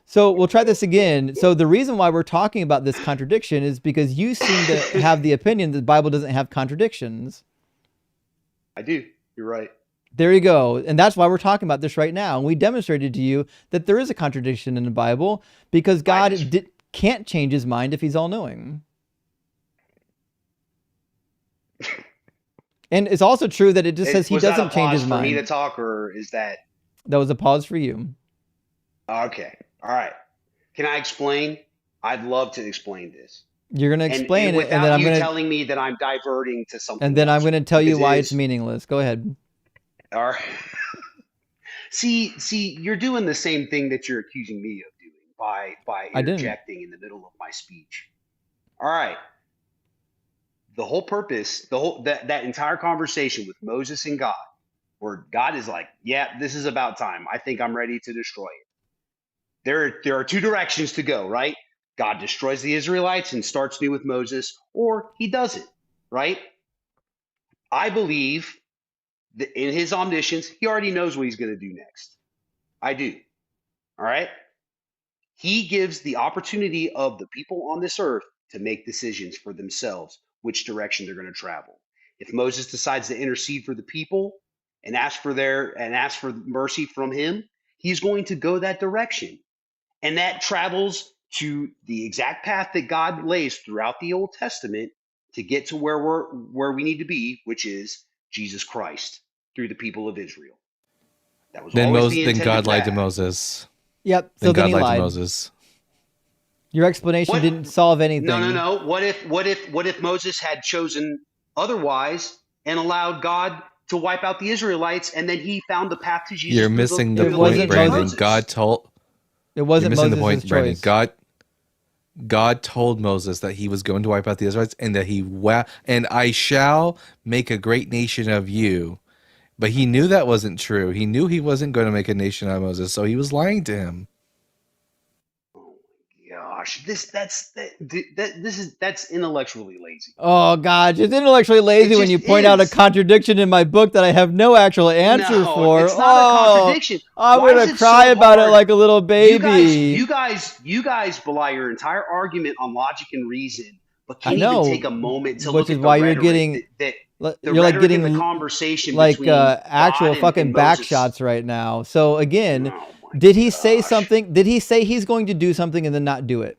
A: So we'll try this again. So the reason why we're talking about this contradiction is because you seem to have the opinion that the Bible doesn't have contradictions.
R: I do. You're right.
A: There you go. And that's why we're talking about this right now. And we demonstrated to you that there is a contradiction in the Bible because God can't change his mind if he's all-knowing. And it's also true that it just says he doesn't change his mind.
R: Was that a pause for me to talk, or is that...
A: That was a pause for you.
R: Okay. All right. Can I explain? I'd love to explain this.
A: You're going to explain it, and then I'm going to...
R: telling me that I'm diverting to something
A: And then
R: else,
A: I'm going to tell you why it's meaningless. Go ahead.
R: All right. See, you're doing the same thing that you're accusing me of doing by interjecting in the middle of my speech. All right. The whole purpose, that entire conversation with Moses and God, where God is like, yeah, this is about time. I think I'm ready to destroy it. There are two directions to go, right? God destroys the Israelites and starts new with Moses, or he doesn't, right? I believe that in his omniscience, he already knows what he's going to do next. I do. All right? He gives the opportunity of the people on this earth to make decisions for themselves, which direction they're going to travel. If Moses decides to intercede for the people and ask for mercy from him, he's going to go that direction. And that travels to the exact path that God lays throughout the Old Testament to get to where we need to be, which is Jesus Christ through the people of Israel. That was always the intended
B: Then God lied to
R: path.
B: Moses.
A: Yep.
B: Then God
A: he
B: lied
A: lied
B: to Moses.
A: Your explanation didn't solve anything.
R: No. What if Moses had chosen otherwise and allowed God to wipe out the Israelites, and then he found the path to Jesus?
B: You're missing the point, Brandon.
A: It wasn't
B: Missing
A: Moses'
B: the point, Brandon.
A: choice.
B: God told Moses that he was going to wipe out the Israelites, and that and I shall make a great nation of you. But he knew that wasn't true. He knew he wasn't going to make a nation out of Moses, so he was lying to him.
R: Gosh, that's intellectually lazy.
A: Oh gosh, it's intellectually lazy when you point out a contradiction in my book that I have no actual answer for.
R: It's not a contradiction.
A: I'm gonna cry about it like a little baby.
R: You guys belie your entire argument on logic and reason, but can't even take a moment to look at the rhetoric in the conversation between
A: actual
R: God
A: fucking
R: and
A: back
R: Moses.
A: shots right now. So again, did he say something? Did he say he's going to do something and then not do it?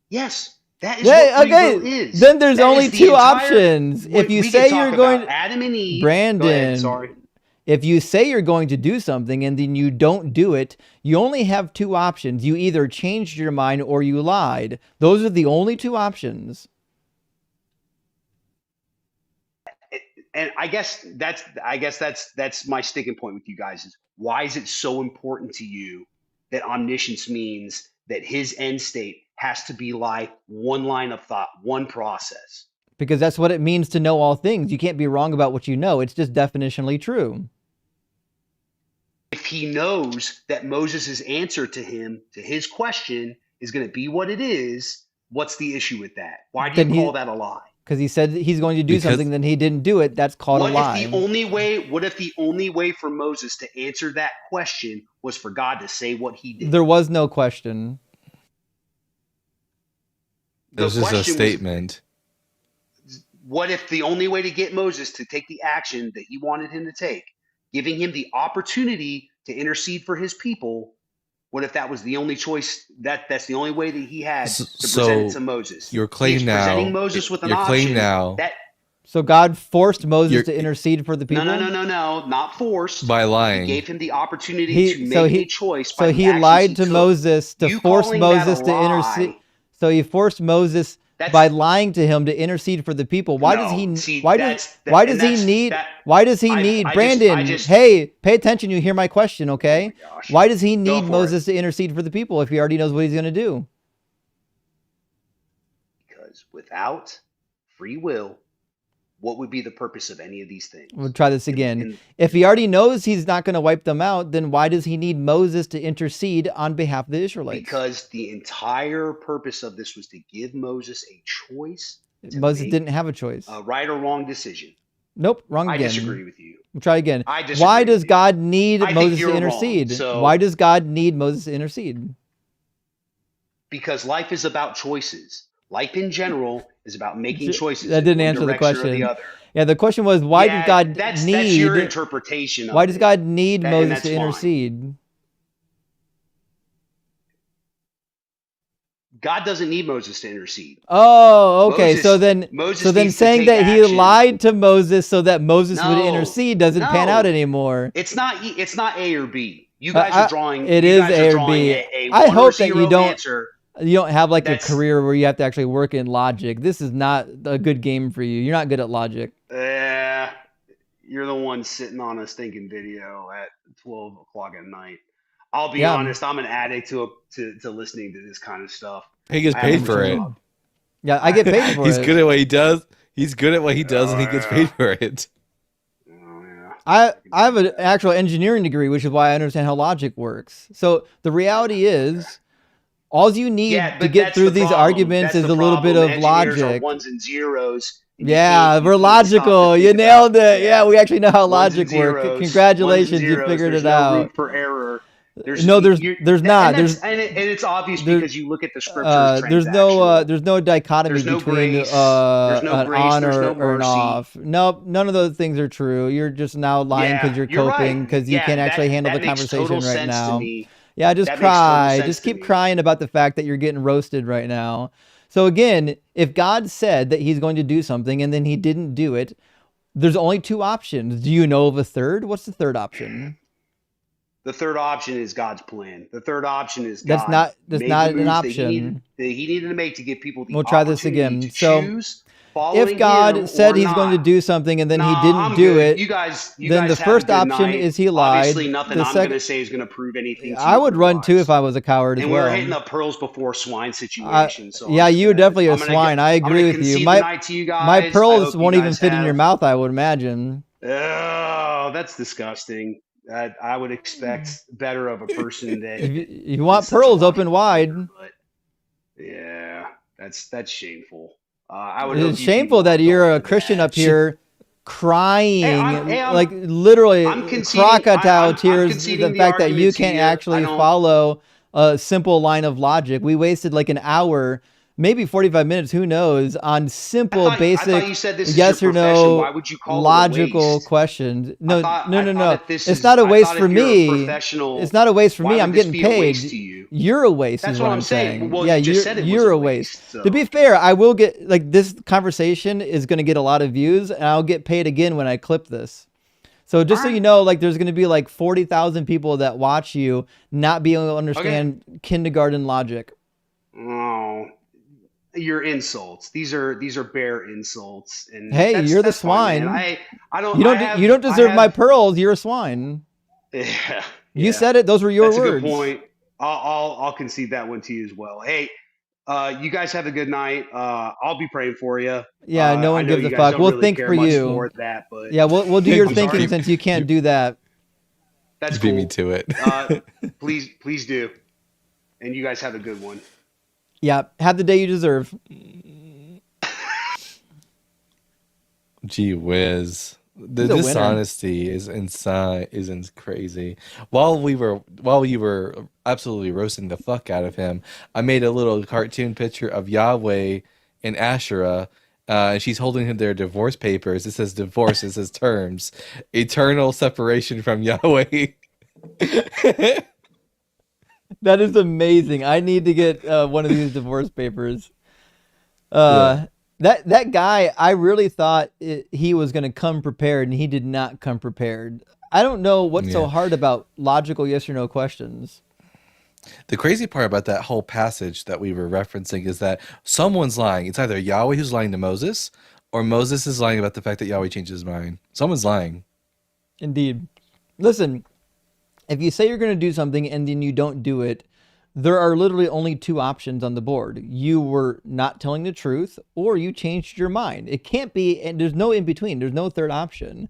R: Yes, that is what free will is.
A: Then there's
R: That
A: only
R: is the
A: two
R: entire-
A: options.
R: we-
A: If you
R: we
A: say
R: could talk
A: you're going,
R: about Adam and Eve.
A: Brandon,
R: Go ahead, sorry.
A: if you say you're going to do something and then you don't do it, you only have two options. You either changed your mind or you lied. Those are the only two options.
R: And I guess that's my sticking point with you guys is why is it so important to you that omniscience means that his end state has to be like one line of thought, one process?
A: Because that's what it means to know all things. You can't be wrong about what you know. It's just definitionally true.
R: If he knows that Moses' answer to his question is going to be what it is, what's the issue with that? Why do you call that a lie?
A: Because he said he's going to do something, then he didn't do it. That's called a lie.
R: What if the only way for Moses to answer that question was for God to say what he did?
A: There was no question.
B: It was just a statement.
R: What if the only way to get Moses to take the action that he wanted him to take, giving him the opportunity to intercede for his people, what if that was the only choice, that's the only way that he had to present it to Moses?
B: Your claim now,
R: presenting Moses with an
B: your
R: option
B: claim now,
A: so God forced Moses to intercede for the people?
R: No, not forced.
B: By lying.
R: He gave him the opportunity to make a choice.
A: So he lied to Moses to force Moses to intercede. So he forced Moses by lying to him to intercede for the people. Why does he need Brandon? Hey, pay attention. You hear my question, okay? Why does he need Moses to intercede for the people if he already knows what he's going to do?
R: was without free will, what would be the purpose of any of these things?
A: We'll try this again. If he already knows he's not going to wipe them out, then why does he need Moses to intercede on behalf of the Israelites?
R: Because the entire purpose of this was to give Moses a choice.
A: Moses didn't have a choice.
R: A right or wrong decision.
A: Nope, wrong again.
R: I disagree with you.
A: We'll try again.
R: I disagree
A: Why does God need Moses to
R: you're
A: intercede?
R: wrong, so-
A: Why does God need Moses to intercede?
R: Because life is about choices. Life in general is about making choices.
A: That didn't
R: in one
A: answer the
R: direction or
A: question.
R: the other.
A: Yeah, the question was, why
R: Yeah,
A: does God
R: that's
A: need?
R: your interpretation of
A: Why does
R: it.
A: God need
R: And
A: Moses
R: that's
A: to
R: fine.
A: intercede?
R: God doesn't need Moses to intercede.
A: Oh, okay.
R: Moses-
A: so then
R: Moses
A: saying
R: needs to
A: that
R: take
A: he
R: action.
A: lied to Moses so that Moses would
R: No,
A: intercede doesn't pan
R: no.
A: out anymore.
R: It's not A or B. You guys are drawing.
A: It
R: you
A: is
R: guys
A: A
R: are
A: or
R: drawing
A: B.
R: a
A: I
R: one or
A: hope that you
R: zero
A: don't.
R: answer.
A: You don't have like a
R: That's-
A: career where you have to actually work in logic. This is not a good game for you. You're not good at logic.
R: You're the one sitting on a stinking video at 12 o'clock at night. I'll be
A: Yeah.
R: honest. I'm an addict to listening to this kind of stuff.
B: He gets
R: I have
B: paid
R: a
B: for it.
R: job.
A: Yeah, I get paid for
B: He's
A: it.
B: good at what he does. He's good at what he does, and he gets paid for it.
A: I have an actual engineering degree, which is why I understand how logic works. So the reality is, all you need
R: Yeah,
A: to
R: but
A: get
R: that's
A: through
R: the
A: these
R: problem.
A: arguments
R: That's
A: is
R: the
A: a little bit
R: problem.
A: of
R: Engineers
A: logic.
R: are ones and zeros. and you
A: Yeah,
R: can't-
A: we're
R: you can't stop to
A: logical. You
R: think about
A: nailed
R: it.
A: it. Yeah, we actually know how
R: Ones and
A: logic works.
R: zeros.
A: Congratulations,
R: Ones and
A: you
R: zeros.
A: figured
R: There's
A: it
R: no
A: out.
R: room for error.
A: No, there's not.
R: And,
A: There's
R: and it's obvious
A: there-
R: because you look at the scriptures.
A: there's no dichotomy
R: There's no
A: between
R: grace. There's no
A: an
R: grace.
A: on
R: There's no
A: or an
R: mercy.
A: off. Nope, none of those things are true. You're just now lying because you're coping because you can't actually handle the
R: that makes
A: conversation
R: total
A: right
R: sense
A: now.
R: To me.
A: Yeah, just
R: That makes total
A: cry.
R: sense
A: Just
R: to
A: keep
R: me.
A: crying about the fact that you're getting roasted right now. So again, if God said that he's going to do something and then he didn't do it, there's only two options. Do you know of a third? What's the third option?
R: The third option is God's plan. The third option is
A: That's
R: God
A: not
R: made
A: an
R: the moves
A: option.
R: that he needed to make to give people the
A: We'll try this
R: opportunity
A: again.
R: to
A: So,
R: choose following
A: if God
R: him
A: said
R: or
A: he's
R: not.
A: going to do something and then he
R: Nah,
A: didn't
R: I'm
A: do
R: good.
A: it,
R: You guys
A: then the
R: have a
A: first
R: good
A: option
R: night.
A: is he lied.
R: Obviously, nothing
A: The
R: I'm
A: second,
R: going to say is going to prove anything. To
A: I
R: you
A: would run too if I was a coward as
R: and
A: well.
R: we're hitting the pearls before swine situation. So
A: yeah, you're definitely a swine. I
R: I'm
A: agree
R: gonna
A: with you.
R: concede
A: My
R: the night to you guys.
A: my
R: I
A: pearls
R: hope you
A: won't even
R: guys
A: fit in your
R: have-
A: mouth, I would imagine.
R: Oh, that's disgusting. I would expect better of a person that
A: If you want pearls, open wide.
R: yeah, that's shameful. I would hope
A: It's
R: you
A: shameful that you're a Christian up here crying, like literally crocodile tears.
R: conceding
A: The
R: the
A: fact that you
R: argument to
A: can't
R: you.
A: actually
R: I don't-
A: follow a simple line of logic. We wasted like an hour, maybe 45 minutes, who knows, on simple,
R: I thought
A: basic
R: you said this is
A: yes
R: your
A: or
R: profession.
A: no
R: Why would you call it a
A: logical
R: waste?
A: questions. No,
R: thought
A: no.
R: that this
A: It's
R: is-
A: not a
R: I
A: waste
R: thought
A: for
R: if you're a
A: me.
R: professional,
A: It's not a waste for
R: why
A: me.
R: would
A: I'm
R: this
A: getting
R: be a
A: paid.
R: waste to you?
A: You're a waste,
R: That's
A: is
R: what
A: what
R: I'm saying.
A: saying.
R: Well,
A: Yeah,
R: you just said it was
A: you're
R: a
A: a waste.
R: waste, so-
A: To be fair, I will get like this conversation is going to get a lot of views, and I'll get paid again when I clip this. So just so you know, like there's going to be like 40,000 people that watch you not being able to understand kindergarten logic.
R: Oh, your insults. These are bare insults. And
A: Hey, you're the
R: that's fine,
A: swine.
R: man. I don't.
A: You don't.
R: I have-
A: you don't
R: I
A: deserve
R: have-
A: my pearls. You're a swine.
R: Yeah,
A: You said it. Those were your
R: that's
A: words.
R: a good point. I'll concede that one to you as well. Hey, you guys have a good night. I'll be praying for you.
A: Yeah, no
R: I
A: one
R: know
A: gives
R: you
A: a
R: guys
A: fuck.
R: don't
A: We'll
R: really
A: think
R: care
A: for
R: much
A: you.
R: for that, but
A: Yeah, we'll do your
R: I'm
A: thinking
R: sorry.
A: since you can't do that.
R: That's
B: Beat
R: cool.
B: me to it.
R: Please do. And you guys have a good one.
A: Yeah, have the day you deserve.
B: Gee whiz. The
A: He's a winner.
B: dishonesty is inside, crazy. While you were absolutely roasting the fuck out of him, I made a little cartoon picture of Yahweh and Asherah. And she's holding their divorce papers. It says divorce. It says terms. Eternal separation from Yahweh.
A: That is amazing. I need to get one of these divorce papers. That guy, I really thought he was going to come prepared, and he did not come prepared. I don't know what's so hard about logical yes or no questions.
B: The crazy part about that whole passage that we were referencing is that someone's lying. It's either Yahweh who's lying to Moses, or Moses is lying about the fact that Yahweh changed his mind. Someone's lying.
A: Indeed. Listen, if you say you're going to do something and then you don't do it, there are literally only two options on the board. You were not telling the truth, or you changed your mind. It can't be, and there's no in between. There's no third option.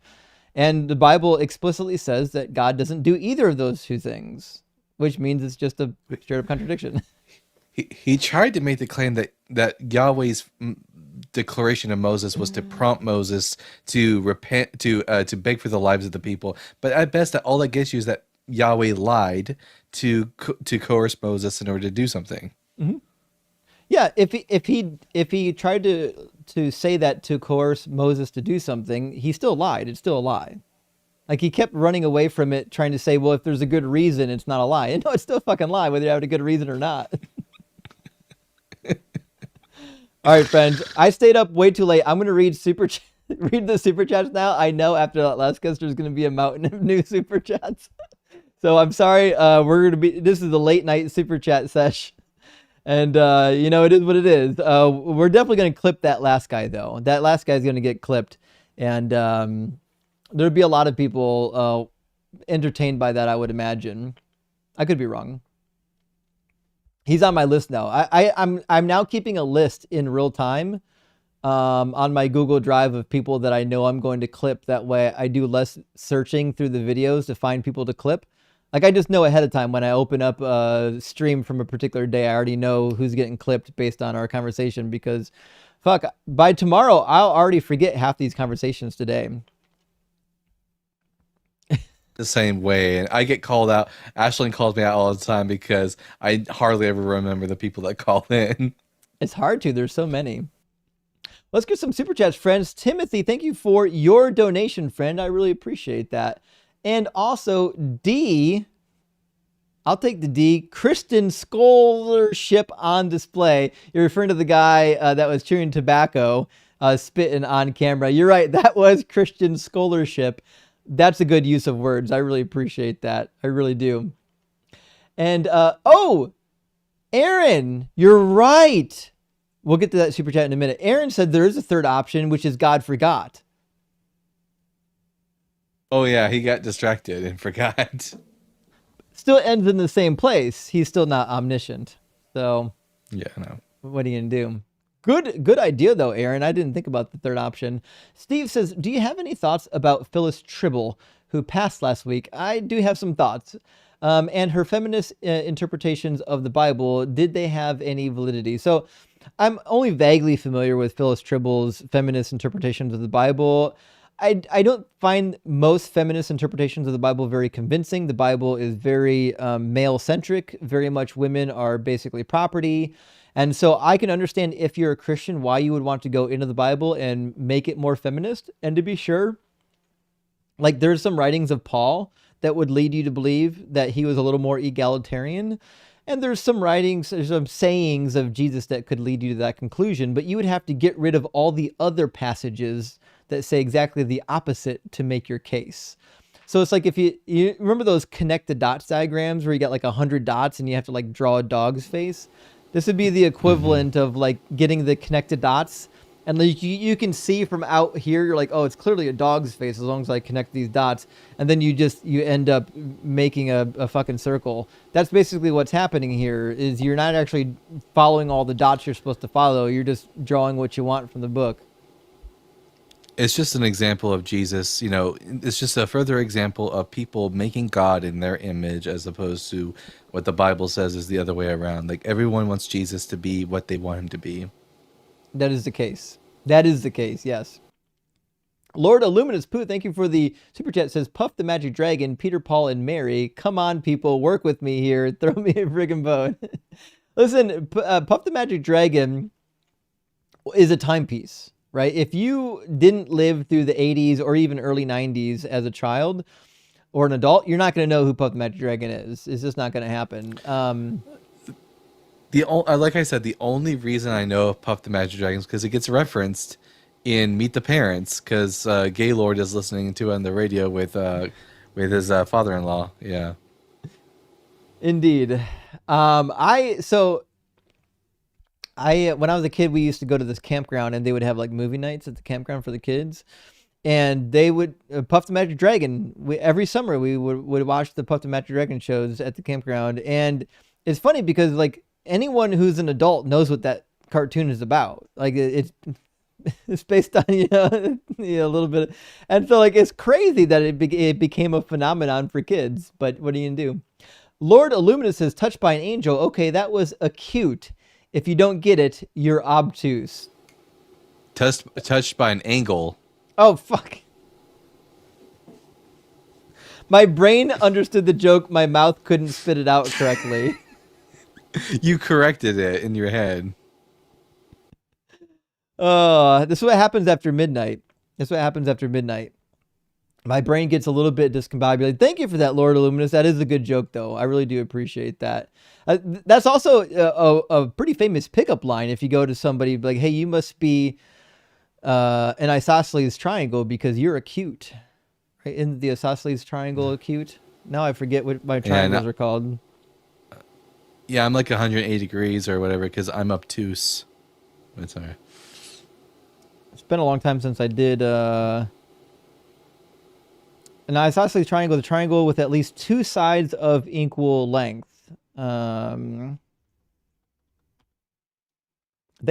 A: And the Bible explicitly says that God doesn't do either of those two things, which means it's just a straight up contradiction.
B: He tried to make the claim that Yahweh's declaration of Moses was to prompt Moses to repent, to beg for the lives of the people. But at best, that all that gets you is that Yahweh lied to coerce Moses in order to do something.
A: Mm-hmm. Yeah, if he tried to say that to coerce Moses to do something, he still lied. It's still a lie. Like, he kept running away from it, trying to say, well, if there's a good reason, it's not a lie. And no, it's still a fucking lie, whether you have a good reason or not. All right, friends. I stayed up way too late. I'm going to read read the super chats now. I know after that last guest, there's going to be a mountain of new super chats. So I'm sorry. This is the late night super chat sesh. And, it is what it is. We're definitely going to clip that last guy, though. That last guy is going to get clipped. And there'll be a lot of people entertained by that, I would imagine. I could be wrong. He's on my list now. I'm now keeping a list in real time on my Google Drive of people that I know I'm going to clip. That way I do less searching through the videos to find people to clip. Like, I just know ahead of time when I open up a stream from a particular day, I already know who's getting clipped based on our conversation, because fuck, by tomorrow, I'll already forget half these conversations today.
B: The same way, and I get called out. Ashlyn calls me out all the time because I hardly ever remember the people that call in.
A: It's hard to. There's so many. Let's get some super chats, friends. Timothy, thank you for your donation, friend. I really appreciate that. And also, D, I'll take the D, Christian scholarship on display. You're referring to the guy that was chewing tobacco, spitting on camera. You're right. That was Christian scholarship. That's a good use of words. I really appreciate that. I really do. And, Aaron, you're right. We'll get to that super chat in a minute. Aaron said there is a third option, which is God forgot.
B: Oh, yeah, he got distracted and forgot.
A: Still ends in the same place. He's still not omniscient. So,
B: yeah, no.
A: What are you going to do? Good idea, though, Aaron. I didn't think about the third option. Steve says, do you have any thoughts about Phyllis Tribble, who passed last week? I do have some thoughts. And her feminist interpretations of the Bible, did they have any validity? So I'm only vaguely familiar with Phyllis Tribble's feminist interpretations of the Bible. I don't find most feminist interpretations of the Bible very convincing. The Bible is very male-centric. Very much women are basically property. And so I can understand, if you're a Christian, why you would want to go into the Bible and make it more feminist. And to be sure, like, there's some writings of Paul that would lead you to believe that he was a little more egalitarian. And there's some writings, there's some sayings of Jesus that could lead you to that conclusion. But you would have to get rid of all the other passages that say exactly the opposite to make your case. So it's like, if you remember those connect the dots diagrams where you got like 100 dots and you have to like draw a dog's face. This would be the equivalent of like getting the connected dots, and like you can see from out here, you're like, oh, it's clearly a dog's face as long as I connect these dots, and then you end up making a fucking circle. That's basically what's happening here. Is you're not actually following all the dots you're supposed to follow. You're just drawing what you want from the book.
B: It's just an example of Jesus, it's just a further example of people making God in their image, as opposed to what the Bible says is the other way around. Like, everyone wants Jesus to be what they want him to be.
A: That is the case. That is the case, yes. Lord Illuminous Pooh, thank you for the super chat. Says, Puff the Magic Dragon, Peter, Paul, and Mary. Come on, people, work with me here. Throw me a friggin' bone. Listen, Puff the Magic Dragon is a timepiece. Right? If you didn't live through the 80s or even early 90s as a child or an adult, you're not going to know who Puff the Magic Dragon is. It's just not going to happen.
B: Like I said, the only reason I know of Puff the Magic Dragon is because it gets referenced in Meet the Parents, because Gaylord is listening to it on the radio with his father-in-law. Yeah.
A: Indeed. When I was a kid, we used to go to this campground, and they would have like movie nights at the campground for the kids. And they would Puff the Magic Dragon. Every summer we would watch the Puff the Magic Dragon shows at the campground. And it's funny because like anyone who's an adult knows what that cartoon is about. Like it's based on a little bit, and so like it's crazy that it became a phenomenon for kids. But what are you gonna do? Lord Illuminus says, touched by an angel. Okay, that was acute. If you don't get it, you're obtuse.
B: Touched by an angle.
A: Oh, fuck. My brain understood the joke. My mouth couldn't spit it out correctly.
B: You corrected it in your head.
A: This is what happens after midnight. My brain gets a little bit discombobulated. Thank you for that, Lord Illuminus. That is a good joke, though. I really do appreciate that. That's also a pretty famous pickup line. If you go to somebody like, hey, you must be an isosceles triangle because you're acute. Right? Isn't the isosceles triangle acute? Now I forget what my triangles are called.
B: Yeah, I'm like 180 degrees or whatever because I'm obtuse. It's all right.
A: It's been a long time since I did an isosceles triangle, the triangle with at least two sides of equal length. They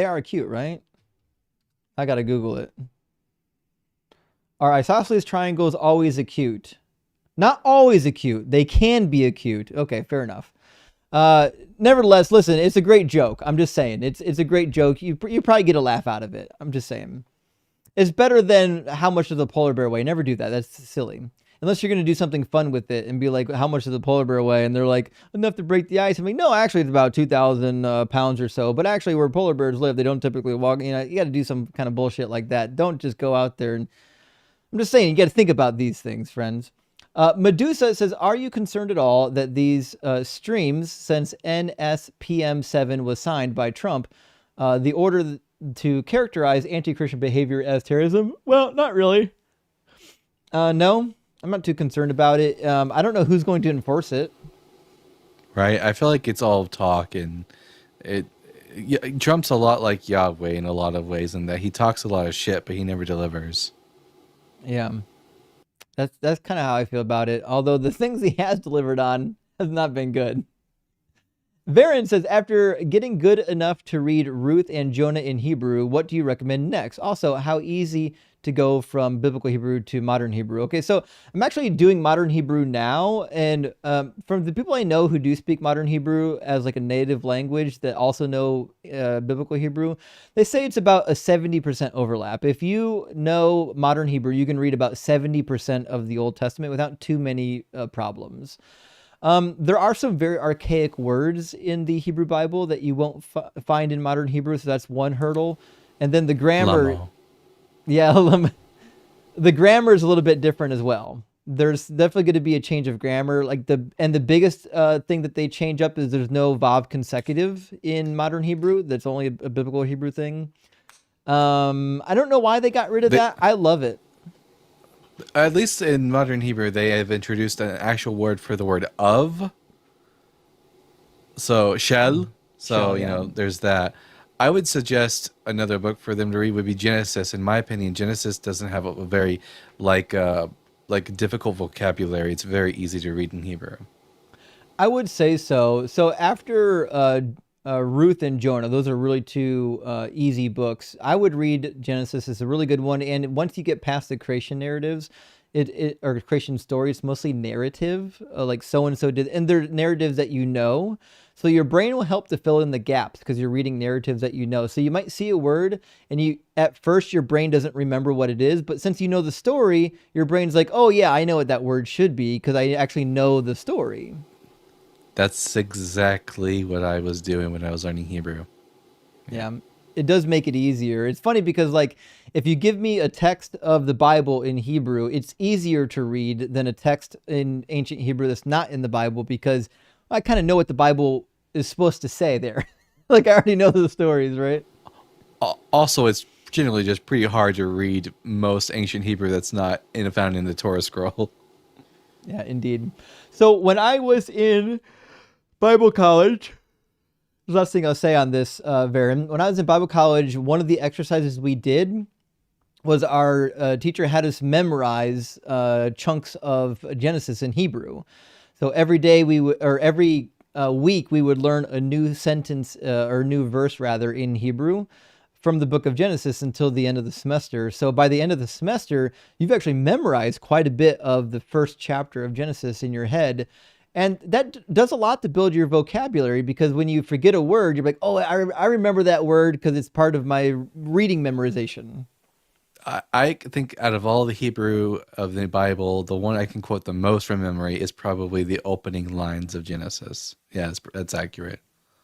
A: are acute, right? I gotta Google it. Are isosceles triangles always acute? Not always acute. They can be acute. Okay, fair enough. Nevertheless, listen, it's a great joke. I'm just saying. It's a great joke. You probably get a laugh out of it. I'm just saying. It's better than how much does the polar bear weigh? Never do that. That's silly. Unless you're going to do something fun with it and be like, how much does the polar bear weigh? And they're like, enough to break the ice. I'm like, no, actually it's about 2,000 pounds or so. But actually where polar bears live, they don't typically walk. You got to do some kind of bullshit like that. Don't just go out there. And I'm just saying, you got to think about these things, friends. Medusa says, are you concerned at all that these streams, since NSPM7 was signed by Trump, the order to characterize anti-Christian behavior as terrorism? Well, not really. No, I'm not too concerned about it. I don't know who's going to enforce it.
B: Right? I feel like it's all talk, and Trump's a lot like Yahweh in a lot of ways, in that he talks a lot of shit, but he never delivers.
A: Yeah. That's kind of how I feel about it. Although the things he has delivered on has not been good. Varen says, after getting good enough to read Ruth and Jonah in Hebrew, what do you recommend next? Also, how easy to go from biblical Hebrew to modern Hebrew? Okay, so I'm actually doing modern Hebrew now. And from the people I know who do speak modern Hebrew as like a native language that also know biblical Hebrew, they say it's about a 70% overlap. If you know modern Hebrew, you can read about 70% of the Old Testament without too many problems. There are some very archaic words in the Hebrew Bible that you won't find in modern Hebrew, so that's one hurdle. And then the grammar,
B: Lamo.
A: yeah, the grammar is a little bit different as well. There's definitely going to be a change of grammar. The biggest thing that they change up is there's no vav consecutive in modern Hebrew. That's only a biblical Hebrew thing. I don't know why they got rid of that. I love it.
B: At least in modern Hebrew, they have introduced an actual word for the word of. So, shel. So,
A: Shel, yeah.
B: there's that. I would suggest another book for them to read would be Genesis. In my opinion, Genesis doesn't have a very, difficult vocabulary. It's very easy to read in Hebrew.
A: I would say so. So after Ruth and Jonah, those are really two easy books. I would read Genesis. It's a really good one. And once you get past the creation narratives, or creation stories, mostly narrative, like so-and-so did, and they're narratives that you know. So your brain will help to fill in the gaps because you're reading narratives that you know. So you might see a word and at first your brain doesn't remember what it is, but since you know the story, your brain's like, oh yeah, I know what that word should be because I actually know the story.
B: That's exactly what I was doing when I was learning Hebrew.
A: Yeah, it does make it easier. It's funny because if you give me a text of the Bible in Hebrew, it's easier to read than a text in ancient Hebrew that's not in the Bible because I kind of know what the Bible is supposed to say there. I already know the stories, right?
B: Also, it's generally just pretty hard to read most ancient Hebrew that's not found in the Torah scroll.
A: Yeah, indeed. So when I was in Bible college, the last thing I'll say on this, Varen, when I was in Bible college, one of the exercises we did was our teacher had us memorize chunks of Genesis in Hebrew. So every day every week we would learn a new sentence or new verse rather in Hebrew from the book of Genesis until the end of the semester. So by the end of the semester, you've actually memorized quite a bit of the first chapter of Genesis in your head. And that does a lot to build your vocabulary, because when you forget a word, you're like, oh, I remember that word because it's part of my reading memorization.
B: I think out of all the Hebrew of the Bible, the one I can quote the most from memory is probably the opening lines of Genesis. Yeah, that's accurate.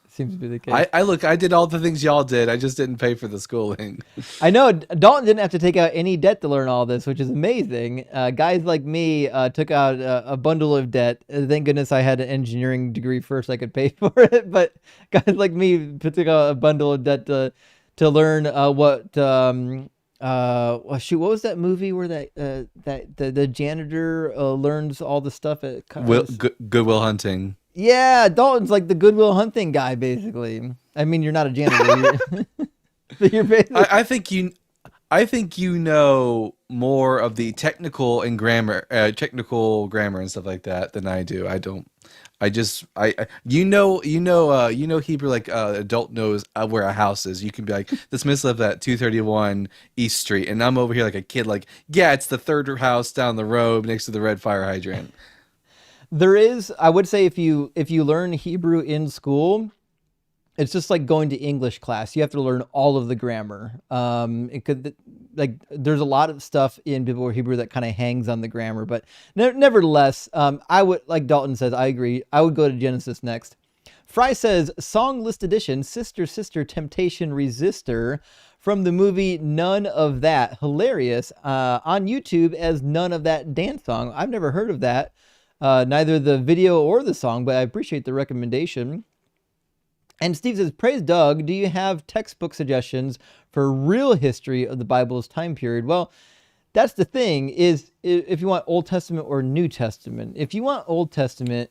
A: Seems to be the case.
B: I did all the things y'all did. I just didn't pay for the schooling.
A: I know Dalton didn't have to take out any debt to learn all this, which is amazing. Guys like me took out a bundle of debt. Thank goodness I had an engineering degree first. I could pay for it. But guys like me took out a bundle of debt to learn what what was that movie where the janitor learns all the stuff at
B: Good Will Hunting.
A: Yeah, Dalton's like the Good Will Hunting guy, basically. I mean, you're not a janitor. You're basically...
B: I think you know more of the technical grammar and stuff like that than I do. I don't. You know Hebrew like adult knows where a house is. You can be like, this Miss live at 231 East Street, and I'm over here like a kid, like, yeah, it's the third house down the road next to the red fire hydrant.
A: There is, I would say, if you learn Hebrew in school, it's just like going to English class. You have to learn all of the grammar. There's a lot of stuff in Biblical Hebrew that kind of hangs on the grammar, but nevertheless, I would, like Dalton says, I agree. I would go to Genesis next. Fry says, song list edition, Sister, Sister, Temptation, Resistor, from the movie None of That. Hilarious. On YouTube as None of That dance song. I've never heard of that. Neither the video or the song, but I appreciate the recommendation. And Steve says, praise Doug, do you have textbook suggestions for real history of the Bible's time period? Well, that's the thing, is if you want Old Testament or New Testament. If you want Old Testament,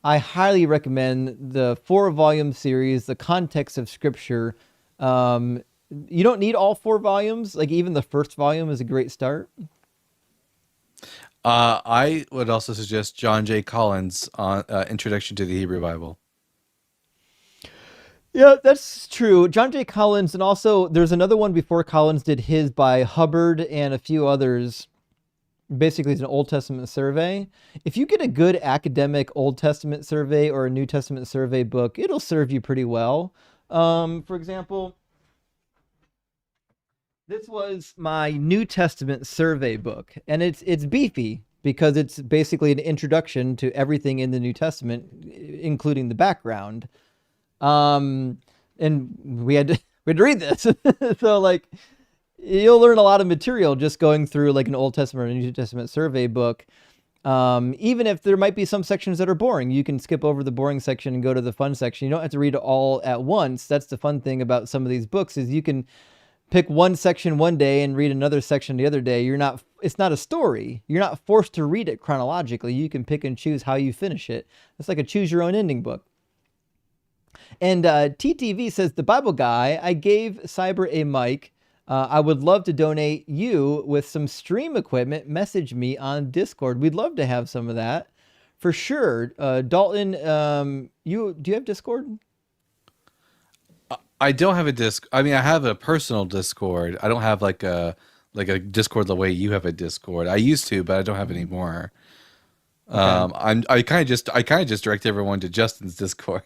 A: I highly recommend the 4-volume series, The Context of Scripture. You don't need all 4 volumes. Like, even the first volume is a great start.
B: I would also suggest John J. Collins' on Introduction to the Hebrew Bible.
A: Yeah, that's true. John J. Collins, and also there's another one before Collins did his by Hubbard and a few others. Basically, it's an Old Testament survey. If you get a good academic Old Testament survey or a New Testament survey book, it'll serve you pretty well. For example, this was my New Testament survey book, and it's beefy because it's basically an introduction to everything in the New Testament, including the background. And we had to read this. So like, you'll learn a lot of material just going through like an Old Testament or New Testament survey book. Even if there might be some sections that are boring, you can skip over the boring section and go to the fun section. You don't have to read it all at once. That's the fun thing about some of these books, is you can pick one section one day and read another section the other day. It's not a story. You're not forced to read it chronologically. You can pick and choose how you finish it. It's like a choose your own ending book. And TTV says, the Bible guy, I gave Cyber a mic. I would love to donate you with some stream equipment. Message me on Discord. We'd love to have some of that for sure. Dalton, do you have Discord?
B: I don't have a I mean, I have a personal Discord. I don't have like a Discord the way you have a Discord. I used to, but I don't have it anymore. Okay. I kind of just direct everyone to Justin's Discord.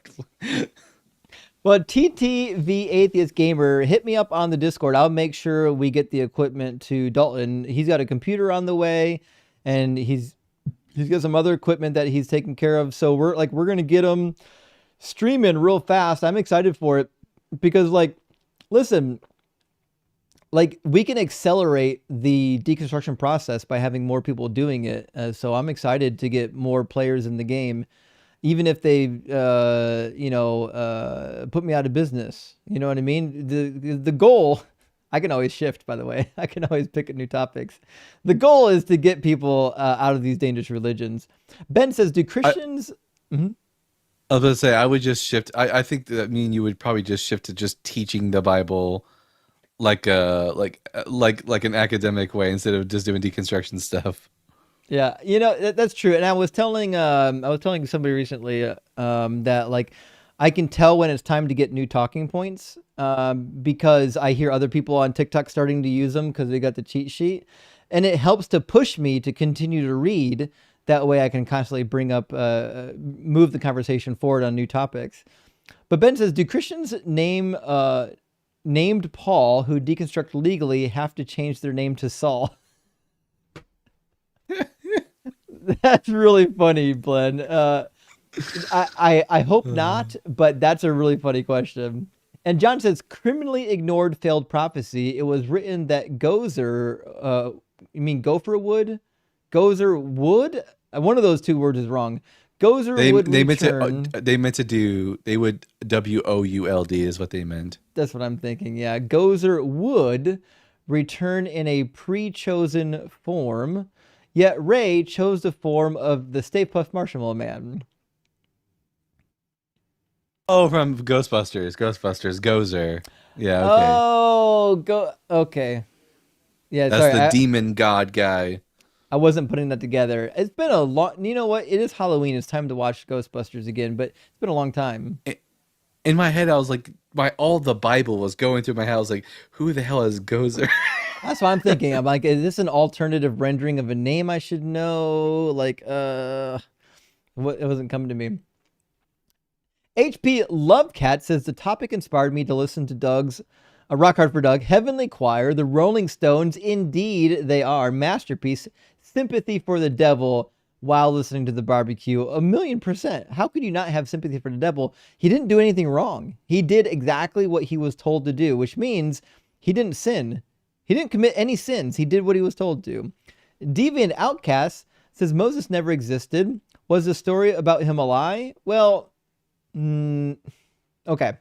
A: Well, TTV Atheist Gamer, hit me up on the Discord. I'll make sure we get the equipment to Dalton. He's got a computer on the way, and he's got some other equipment that he's taking care of. So we're gonna get him streaming real fast. I'm excited for it because, like, listen, like, we can accelerate the deconstruction process by having more people doing it. So I'm excited to get more players in the game, even if they, put me out of business. You know what I mean? The goal, I can always shift, by the way. I can always pick at new topics. The goal is to get people out of these dangerous religions. Ben says, do Christians...
B: I was going to say, I would just shift. I think that you would probably just shift to just teaching the Bible like an academic way instead of just doing deconstruction stuff.
A: Yeah, that's true. And I was telling somebody recently that like I can tell when it's time to get new talking points because I hear other people on TikTok starting to use them because they got the cheat sheet, and it helps to push me to continue to read. That way, I can constantly move the conversation forward on new topics. But Ben says, do Christians named Paul who deconstruct legally have to change their name to Saul? That's really funny, Glenn. I hope not, but that's a really funny question. And John says, criminally ignored failed prophecy. It was written that Gozer, you mean Gopher would? Gozer would? One of those two words is wrong. Gozer would return.
B: They meant to do, they would WOULD is what they meant.
A: That's what I'm thinking. Yeah. Gozer would return in a pre-chosen form, yet Ray chose the form of the Stay Puft Marshmallow Man.
B: Oh, from Ghostbusters. Gozer. Yeah, okay.
A: Oh, okay. Yeah,
B: That's
A: sorry.
B: the demon god guy.
A: I wasn't putting that together. It's been a long, you know what? It is Halloween. It's time to watch Ghostbusters again, but it's been a long time.
B: In my head, I was like, all the Bible was going through my head. I was like, who the hell is Gozer?
A: That's what I'm thinking. I'm like, is this an alternative rendering of a name I should know? Like, it wasn't coming to me. HP Lovecat says the topic inspired me to listen to Doug's Rock Hard for Doug, Heavenly Choir, the Rolling Stones. Indeed, they are masterpiece. Sympathy for the Devil while listening to the barbecue. 1,000,000%. How could you not have sympathy for the devil? He didn't do anything wrong. He did exactly what he was told to do, which means he didn't sin. He didn't commit any sins. He did what he was told to. Deviant Outcast says Moses never existed. Was the story about him a lie? Well, okay.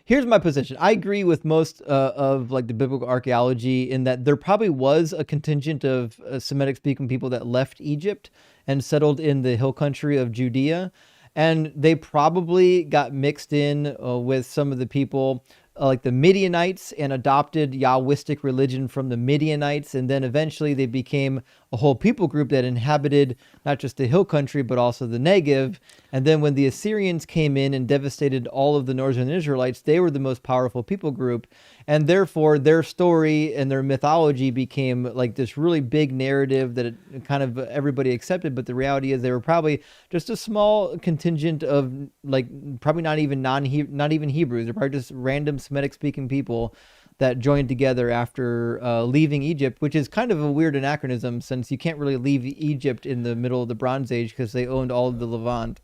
A: Here's my position. I agree with most of like the biblical archaeology in that there probably was a contingent of Semitic speaking people that left Egypt and settled in the hill country of Judea. And they probably got mixed in with some of the people like the Midianites and adopted Yahwistic religion from the Midianites. And then eventually they became a whole people group that inhabited not just the hill country, but also the Negev. And then when the Assyrians came in and devastated all of the northern Israelites, they were the most powerful people group. And therefore their story and their mythology became like this really big narrative that kind of everybody accepted. But the reality is they were probably just a small contingent of like probably not even Hebrews. They're probably just random Semitic speaking people that joined together after leaving Egypt, which is kind of a weird anachronism since you can't really leave Egypt in the middle of the Bronze Age because they owned all of the Levant.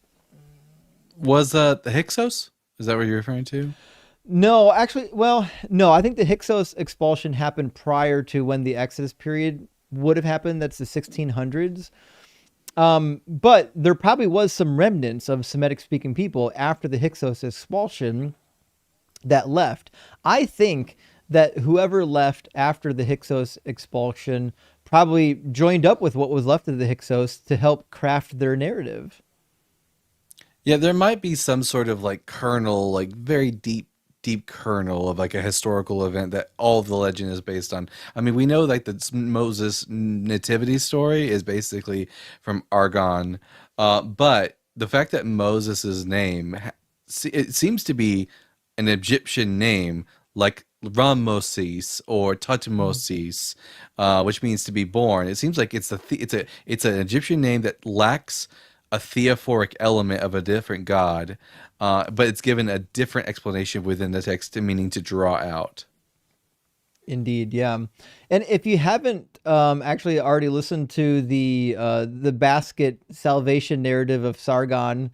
B: Was the Hyksos? Is that what you're referring to?
A: No, actually, well, no, I think the Hyksos expulsion happened prior to when the Exodus period would have happened. That's the 1600s. But there probably was some remnants of Semitic speaking people after the Hyksos expulsion that left. I think that whoever left after the Hyksos expulsion probably joined up with what was left of the Hyksos to help craft their narrative.
B: Yeah, there might be some sort of like kernel, like very deep kernel of like a historical event that all of the legend is based on. I mean, we know like the Moses nativity story is basically from Argon, but the fact that Moses's name, it seems to be an Egyptian name like Ramoses or Tutmosis, which means to be born. It seems like it's an Egyptian name that lacks a theophoric element of a different god, but it's given a different explanation within the text, meaning to draw out.
A: Indeed, yeah. And if you haven't actually already listened to the basket salvation narrative of Sargon,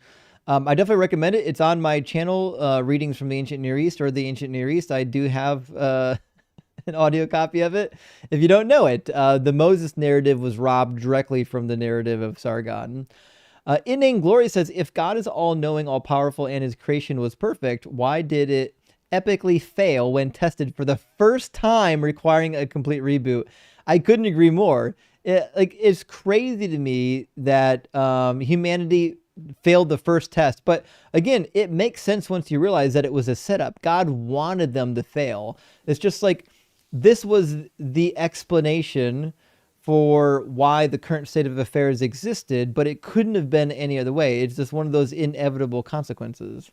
A: I definitely recommend it. It's on my channel, Readings from the Ancient Near East or the Ancient Near East. I do have an audio copy of it. If you don't know it, the Moses narrative was robbed directly from the narrative of Sargon. Inane Glory says, if God is all-knowing, all-powerful, and his creation was perfect, why did it epically fail when tested for the first time, requiring a complete reboot? I couldn't agree more. It's crazy to me that humanity failed the first test. But again, it makes sense once you realize that it was a setup. God wanted them to fail. It's just like this was the explanation for why the current state of affairs existed, but it couldn't have been any other way. It's just one of those inevitable consequences.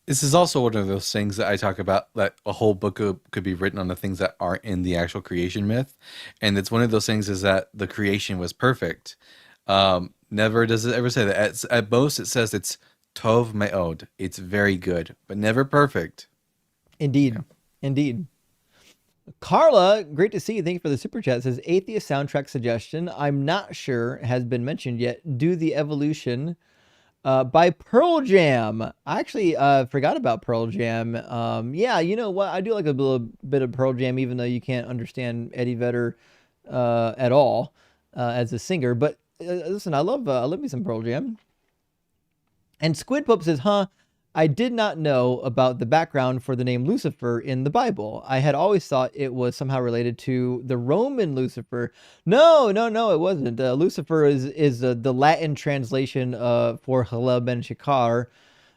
B: This is also one of those things that I talk about, that a whole book could be written on the things that aren't in the actual creation myth. And it's one of those things is that the creation was perfect. Never does it ever say that. At most, it says it's tov me'od. It's very good, but never perfect.
A: Indeed. Indeed. Carla, great to see you. Thank you for the super chat. It says atheist soundtrack suggestion. I'm not sure has been mentioned yet. Do the Evolution by Pearl Jam. I actually forgot about Pearl Jam. Yeah, you know what? I do like a little bit of Pearl Jam, even though you can't understand Eddie Vedder at all as a singer. But listen, I love me some Pearl Jam. And Squid Pope says, I did not know about the background for the name Lucifer in the Bible. I had always thought it was somehow related to the Roman Lucifer. No, it wasn't. Lucifer is the Latin translation for Hillel ben Shakar,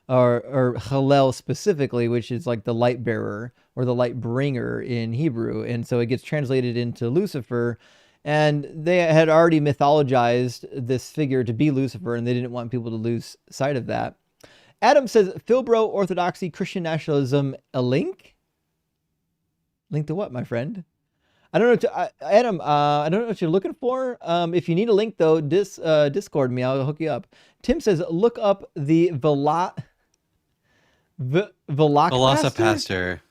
A: or Hillel specifically, which is like the light bearer or the light bringer in Hebrew. And so it gets translated into Lucifer. And they had already mythologized this figure to be Lucifer, and they didn't want people to lose sight of that. Adam says, Philbro, Orthodoxy, Christian nationalism, a link? Link to what, my friend? I don't know, Adam, I don't know what you're looking for. If you need a link, though, Discord me. I'll hook you up. Tim says, look up the
B: Velocipaster.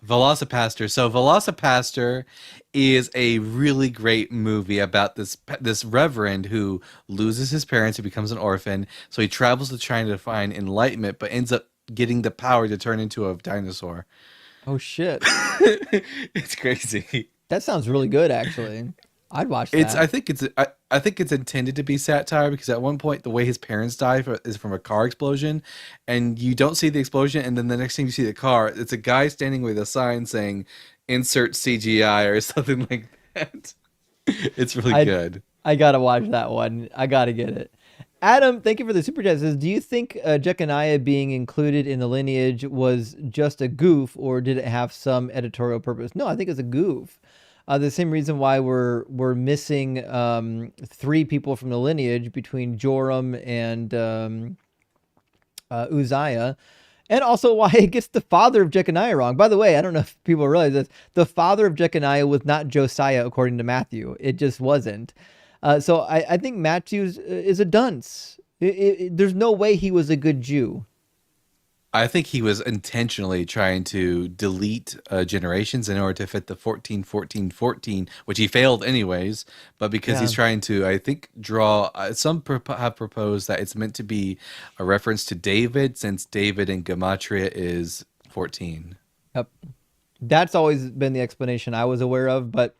B: Velocipaster. So Velocipaster is a really great movie about this reverend who loses his parents, who becomes an orphan. So he travels to China to find enlightenment, but ends up getting the power to turn into a dinosaur.
A: Oh shit!
B: It's crazy.
A: That sounds really good, actually. I'd watch that.
B: I think it's intended to be satire, because at one point the way his parents die is from a car explosion, and you don't see the explosion, and then the next time you see the car, it's a guy standing with a sign saying "Insert CGI" or something like that. It's really good.
A: I gotta watch that one. I gotta get it. Adam, thank you for the super chat. Says, do you think Jeconiah being included in the lineage was just a goof, or did it have some editorial purpose? No, I think it's a goof. The same reason why we're missing 3 people from the lineage between Joram and Uzziah, and also why it gets the father of Jeconiah wrong. By the way, I don't know if people realize this. The father of Jeconiah was not Josiah, according to Matthew. It just wasn't. So I think Matthew is a dunce. There's no way he was a good Jew.
B: I think he was intentionally trying to delete generations in order to fit the 14, 14, 14, which he failed anyways. But because he's trying to, I think, draw, some have proposed that it's meant to be a reference to David, since David in Gematria is 14.
A: Yep. That's always been the explanation I was aware of. But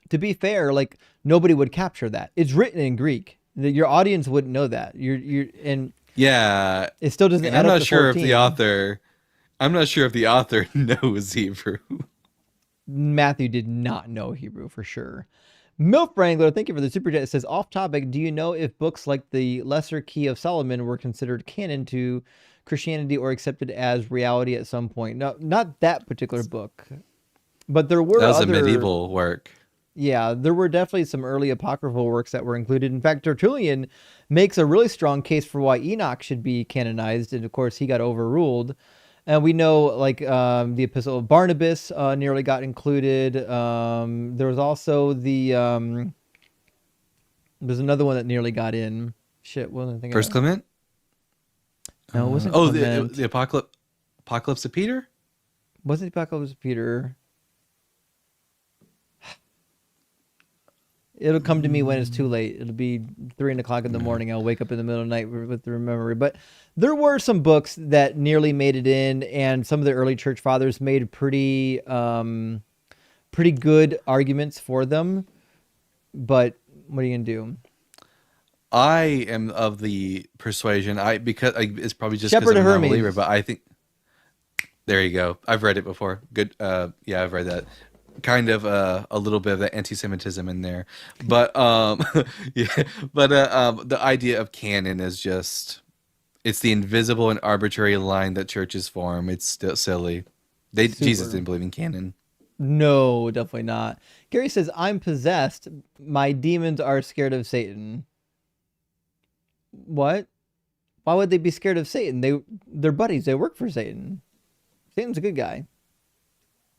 A: to be fair, like, nobody would capture that. It's written in Greek. Your audience wouldn't know that.
B: Yeah,
A: it still doesn't.
B: I'm not sure if the author. I'm not sure if the author knows Hebrew.
A: Matthew did not know Hebrew for sure. Milf Wrangler, thank you for the super chat. It says, off topic, do you know if books like the Lesser Key of Solomon were considered canon to Christianity or accepted as reality at some point? No, not that particular book, but there were.
B: That was a medieval work.
A: Yeah, there were definitely some early apocryphal works that were included. In fact, Tertullian makes a really strong case for why Enoch should be canonized, and of course he got overruled. And we know, like, the Epistle of Barnabas nearly got included. There was also the there's another one that nearly got in. Shit, what was I thinking?
B: First Clement?
A: No, it wasn't.
B: The Apocalypse of Peter?
A: Wasn't the Apocalypse of Peter? It'll come to me when it's too late. It'll be 3 o'clock in the morning. I'll wake up in the middle of the night with the memory. But there were some books that nearly made it in, and some of the early church fathers made pretty good arguments for them. But what are you gonna do?
B: I am of the persuasion. It's probably just
A: Shepherd
B: because I'm
A: of
B: not a
A: Hermes.
B: believer, but I think there you go. I've read it before. Good. Yeah, I've read that. Kind of a little bit of that anti-Semitism in there, but yeah, but the idea of canon is just, it's the invisible and arbitrary line that churches form. It's still silly. Jesus didn't believe in canon.
A: No, definitely not. Gary says, I'm possessed. My demons are scared of Satan. What? Why would they be scared of Satan? They're buddies. They work for Satan. Satan's a good guy.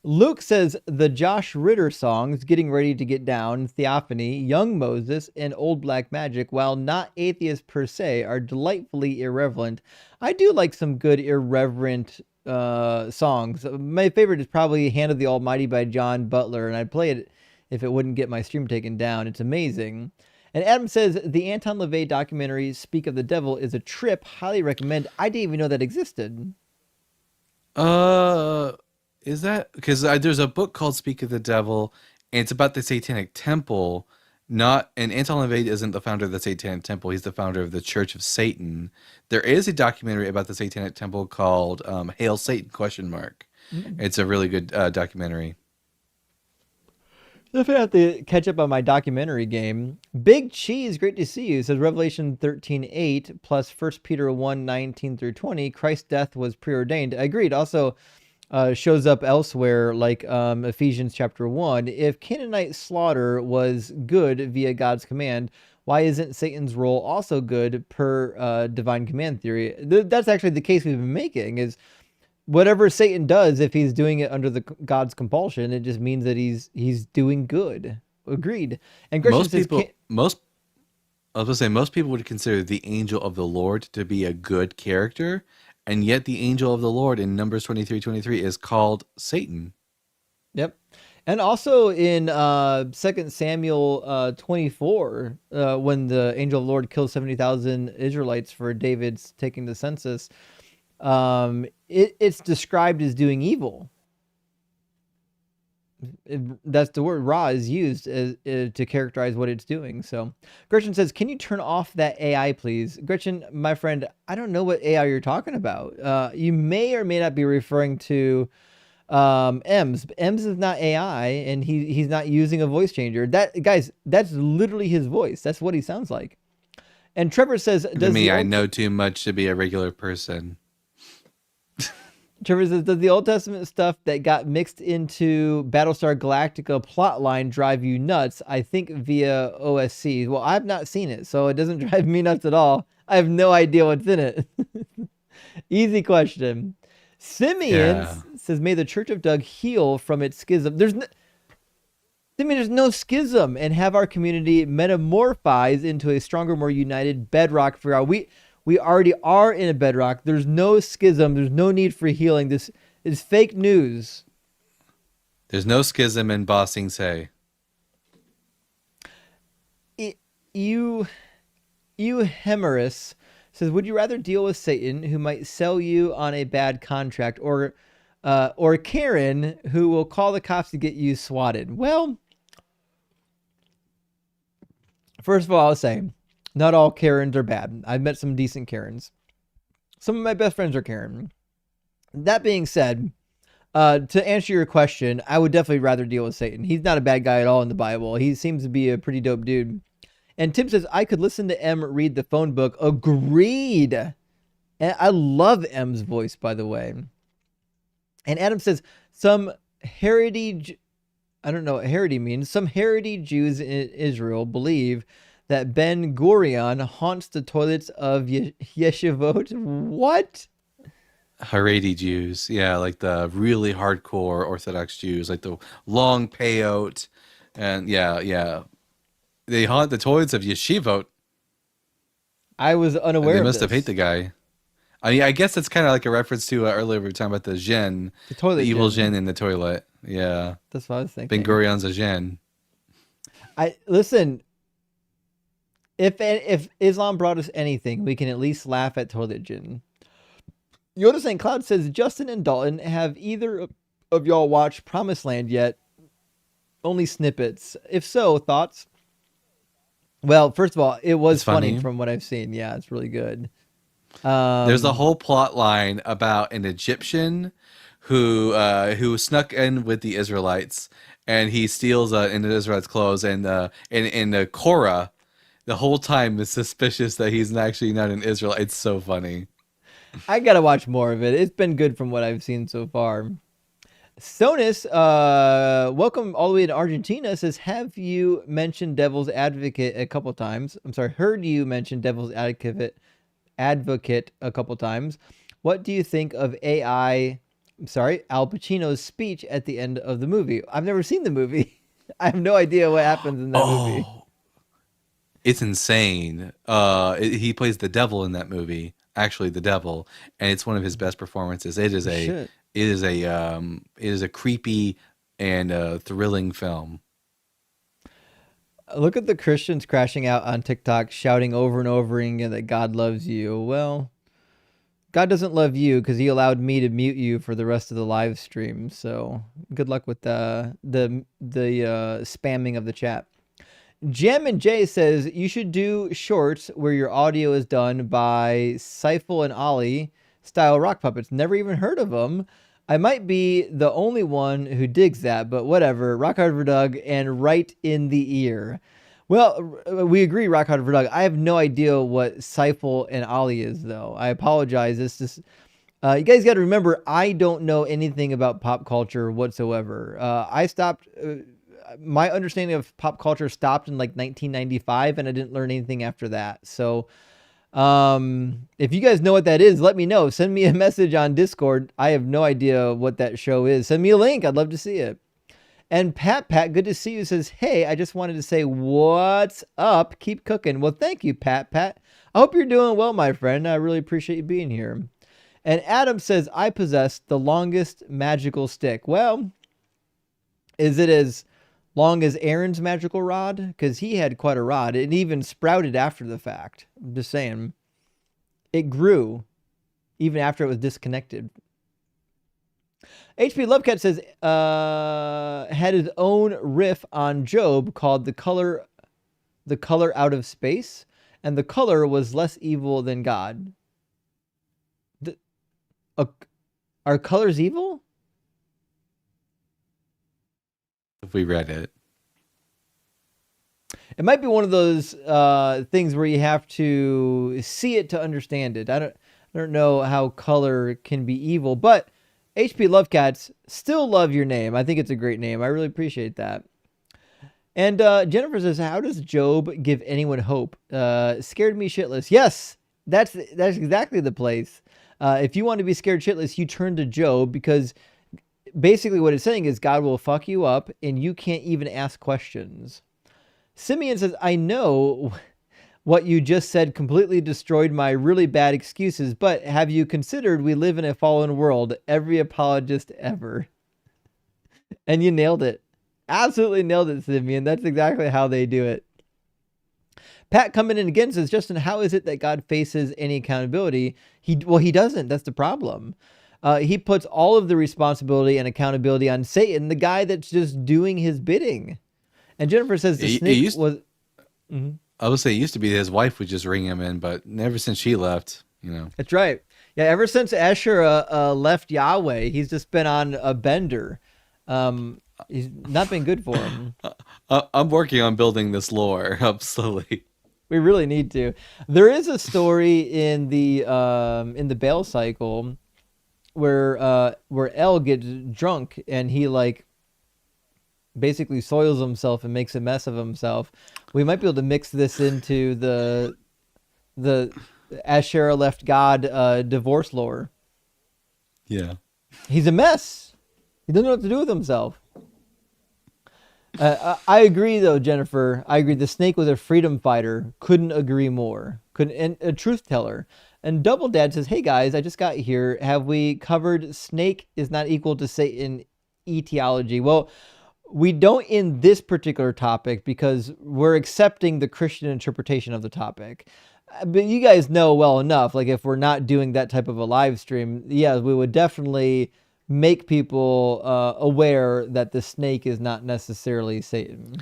A: Luke says the Josh Ritter songs, Getting Ready to Get Down, Theophany, Young Moses, and Old Black Magic, while not atheist per se, are delightfully irreverent. I do like some good irreverent songs. My favorite is probably Hand of the Almighty by John Butler, and I'd play it if it wouldn't get my stream taken down. It's amazing. And Adam says the Anton LaVey documentary Speak of the Devil is a trip. Highly recommend. I didn't even know that existed.
B: Is that because there's a book called Speak of the Devil, and it's about the Satanic Temple. Not and Anton LaVey isn't the founder of the Satanic Temple; he's the founder of the Church of Satan. There is a documentary about the Satanic Temple called "Hail Satan?" It's a really good documentary.
A: Definitely have to catch up on my documentary game. Big Cheese, great to see you. Says Revelation 13:8 plus 1 Peter 1:19 through 20. Christ's death was preordained. Agreed. Also shows up elsewhere, like Ephesians chapter 1. If Canaanite slaughter was good via God's command, why isn't Satan's role also good per divine command theory? That's actually the case we've been making. Is whatever Satan does, if he's doing it under the God's compulsion, it just means that he's doing good. Agreed. And Christian
B: Most
A: says,
B: people, most I was gonna say most people would consider the angel of the Lord to be a good character, and yet the angel of the Lord in Numbers 23:23 is called Satan.
A: Yep. And also in 2 Samuel 24, when the angel of the Lord kills 70,000 Israelites for David's taking the census, it's described as doing evil. That's the word Ra is used to characterize what it's doing. So Gretchen says, can you turn off that AI, please? Gretchen, my friend, I don't know what AI you're talking about. You may or may not be referring to Ems. Ems is not AI, and he's not using a voice changer. That, guys, that's literally his voice. That's what he sounds like. And Trevor says,
B: To me, I know too much to be a regular person.
A: Trevor says, does the Old Testament stuff that got mixed into Battlestar Galactica plotline drive you nuts? I think via OSC. Well, I've not seen it, so it doesn't drive me nuts at all. I have no idea what's in it. Easy question. Simeon says, may the Church of Doug heal from its schism. There's no schism, and have our community metamorphose into a stronger, more united bedrock for our... We already are in a bedrock. There's no schism. There's no need for healing. This is fake news.
B: There's no schism in Ba Sing Se.
A: You Hemerus says, would you rather deal with Satan, who might sell you on a bad contract, or Karen, who will call the cops to get you swatted? Well, first of all, I'll say, not all Karens are bad. I've met some decent Karens. Some of my best friends are Karen. That being said, to answer your question, I would definitely rather deal with Satan. He's not a bad guy at all in the Bible. He seems to be a pretty dope dude. And Tim says, I could listen to M read the phone book. Agreed. And I love M's voice, by the way. And Adam says, some heritage, I don't know what heritage means. Some heritage Jews in Israel believe that Ben Gurion haunts the toilets of yeshivot. What?
B: Haredi Jews, yeah, like the really hardcore Orthodox Jews, like the long payout, and yeah, they haunt the toilets of yeshivot.
A: I was unaware.
B: They must have hate the guy. I mean, I guess it's kind of like a reference to earlier we were talking about the Jinn, the evil Jinn in the toilet. Yeah,
A: that's what I was thinking.
B: Ben Gurion's a Jinn.
A: Listen. If Islam brought us anything, we can at least laugh at toilet Jinn. Yoda St. Cloud says, Justin and Dalton, have either of y'all watched Promised Land yet? Only snippets. If so, thoughts? Well, first of all, it was funny from what I've seen. Yeah, it's really good.
B: There's a whole plot line about an Egyptian who snuck in with the Israelites, and he steals in the Israelites' clothes, and in the Korah, the whole time is suspicious that he's actually not an Israelite. It's so funny.
A: I gotta watch more of it. It's been good from what I've seen so far. Sonus, welcome all the way to Argentina, says, have you mentioned devil's advocate a couple times? I'm sorry, heard you mention devil's advocate a couple times. What do you think of AI, Al Pacino's speech at the end of the movie? I've never seen the movie. I have no idea what happens in that movie.
B: Oh, it's insane. He plays the devil in that movie, actually the devil, and it's one of his best performances. It is a creepy and thrilling film.
A: Look at the Christians crashing out on TikTok, shouting over and over again that God loves you. Well, God doesn't love you because he allowed me to mute you for the rest of the live stream. So good luck with the spamming of the chat. Jam and Jay says you should do shorts where your audio is done by Seifel and Ollie style rock puppets. Never even heard of them. I might be the only one who digs that, but whatever. Rock Hard for Doug and right in the ear. Well, we agree, Rock Hard for Doug. I have no idea what Seifel and Ollie is, though. I apologize. This just you guys got to remember, I don't know anything about pop culture whatsoever. I stopped. My understanding of pop culture stopped in like 1995, and I didn't learn anything after that. So, if you guys know what that is, let me know. Send me a message on Discord. I have no idea what that show is. Send me a link. I'd love to see it. And Pat, good to see you, says, hey, I just wanted to say, what's up? Keep cooking. Well, thank you, Pat. I hope you're doing well, my friend. I really appreciate you being here. And Adam says, I possess the longest magical stick. Well, is it as long as Aaron's magical rod? Because he had quite a rod. It even sprouted after the fact. I'm just saying. It grew even after it was disconnected. HP Lovecat says, had his own riff on Job called the color out of space, and the color was less evil than God. Are colors evil?
B: If we read it.
A: It might be one of those things where you have to see it to understand it. I don't know how color can be evil, but HP Lovecats, still love your name. I think it's a great name. I really appreciate that. And Jennifer says, how does Job give anyone hope? Scared me shitless. Yes, that's exactly the place. If you want to be scared shitless, you turn to Job, because basically what it's saying is God will fuck you up and you can't even ask questions. Simeon says, I know what you just said completely destroyed my really bad excuses, but have you considered we live in a fallen world? Every apologist ever. And you nailed it. Absolutely nailed it, Simeon. That's exactly how they do it. Pat coming in again says, Justin, how is it that God faces any accountability? He doesn't. That's the problem. He puts all of the responsibility and accountability on Satan, the guy that's just doing his bidding. And Jennifer says the snake was... Mm-hmm.
B: I would say it used to be his wife would just ring him in, but ever since she left,
A: That's right. Yeah, ever since Asher left Yahweh, he's just been on a bender. He's not been good for him.
B: I'm working on building this lore up slowly.
A: We really need to. There is a story in the Baal cycle where El gets drunk and he basically soils himself and makes a mess of himself. We might be able to mix this into the Asherah left God divorce lore.
B: Yeah.
A: He's a mess. He doesn't know what to do with himself. I agree, though, Jennifer. I agree. The snake was a freedom fighter. Couldn't agree more. And a truth teller. And Double Dad says, hey, guys, I just got here. Have we covered snake is not equal to Satan etiology? Well, we don't in this particular topic because we're accepting the Christian interpretation of the topic. But you guys know well enough, if we're not doing that type of a live stream, yeah, we would definitely make people aware that the snake is not necessarily Satan.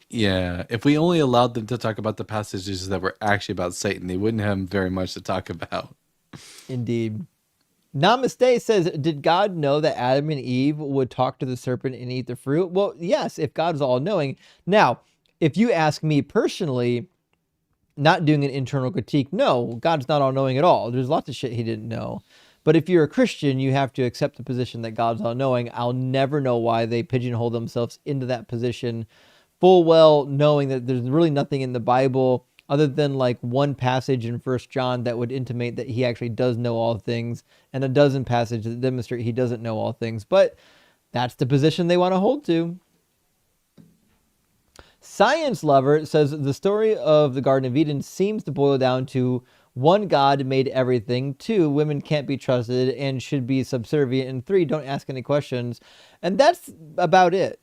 B: Yeah, if we only allowed them to talk about the passages that were actually about Satan, they wouldn't have very much to talk about.
A: Indeed. Namaste says, did God know that Adam and Eve would talk to the serpent and eat the fruit? Well, yes, if God's all-knowing. Now, if you ask me personally, not doing an internal critique, no, God's not all-knowing at all. There's lots of shit he didn't know. But if you're a Christian, you have to accept the position that God's all-knowing. I'll never know why they pigeonhole themselves into that position, full well knowing that there's really nothing in the Bible other than like one passage in First John that would intimate that he actually does know all things, and a dozen passages that demonstrate he doesn't know all things. But that's the position they want to hold to. Science Lover says the story of the Garden of Eden seems to boil down to one, God made everything. Two, women can't be trusted and should be subservient. And three, don't ask any questions. And that's about it.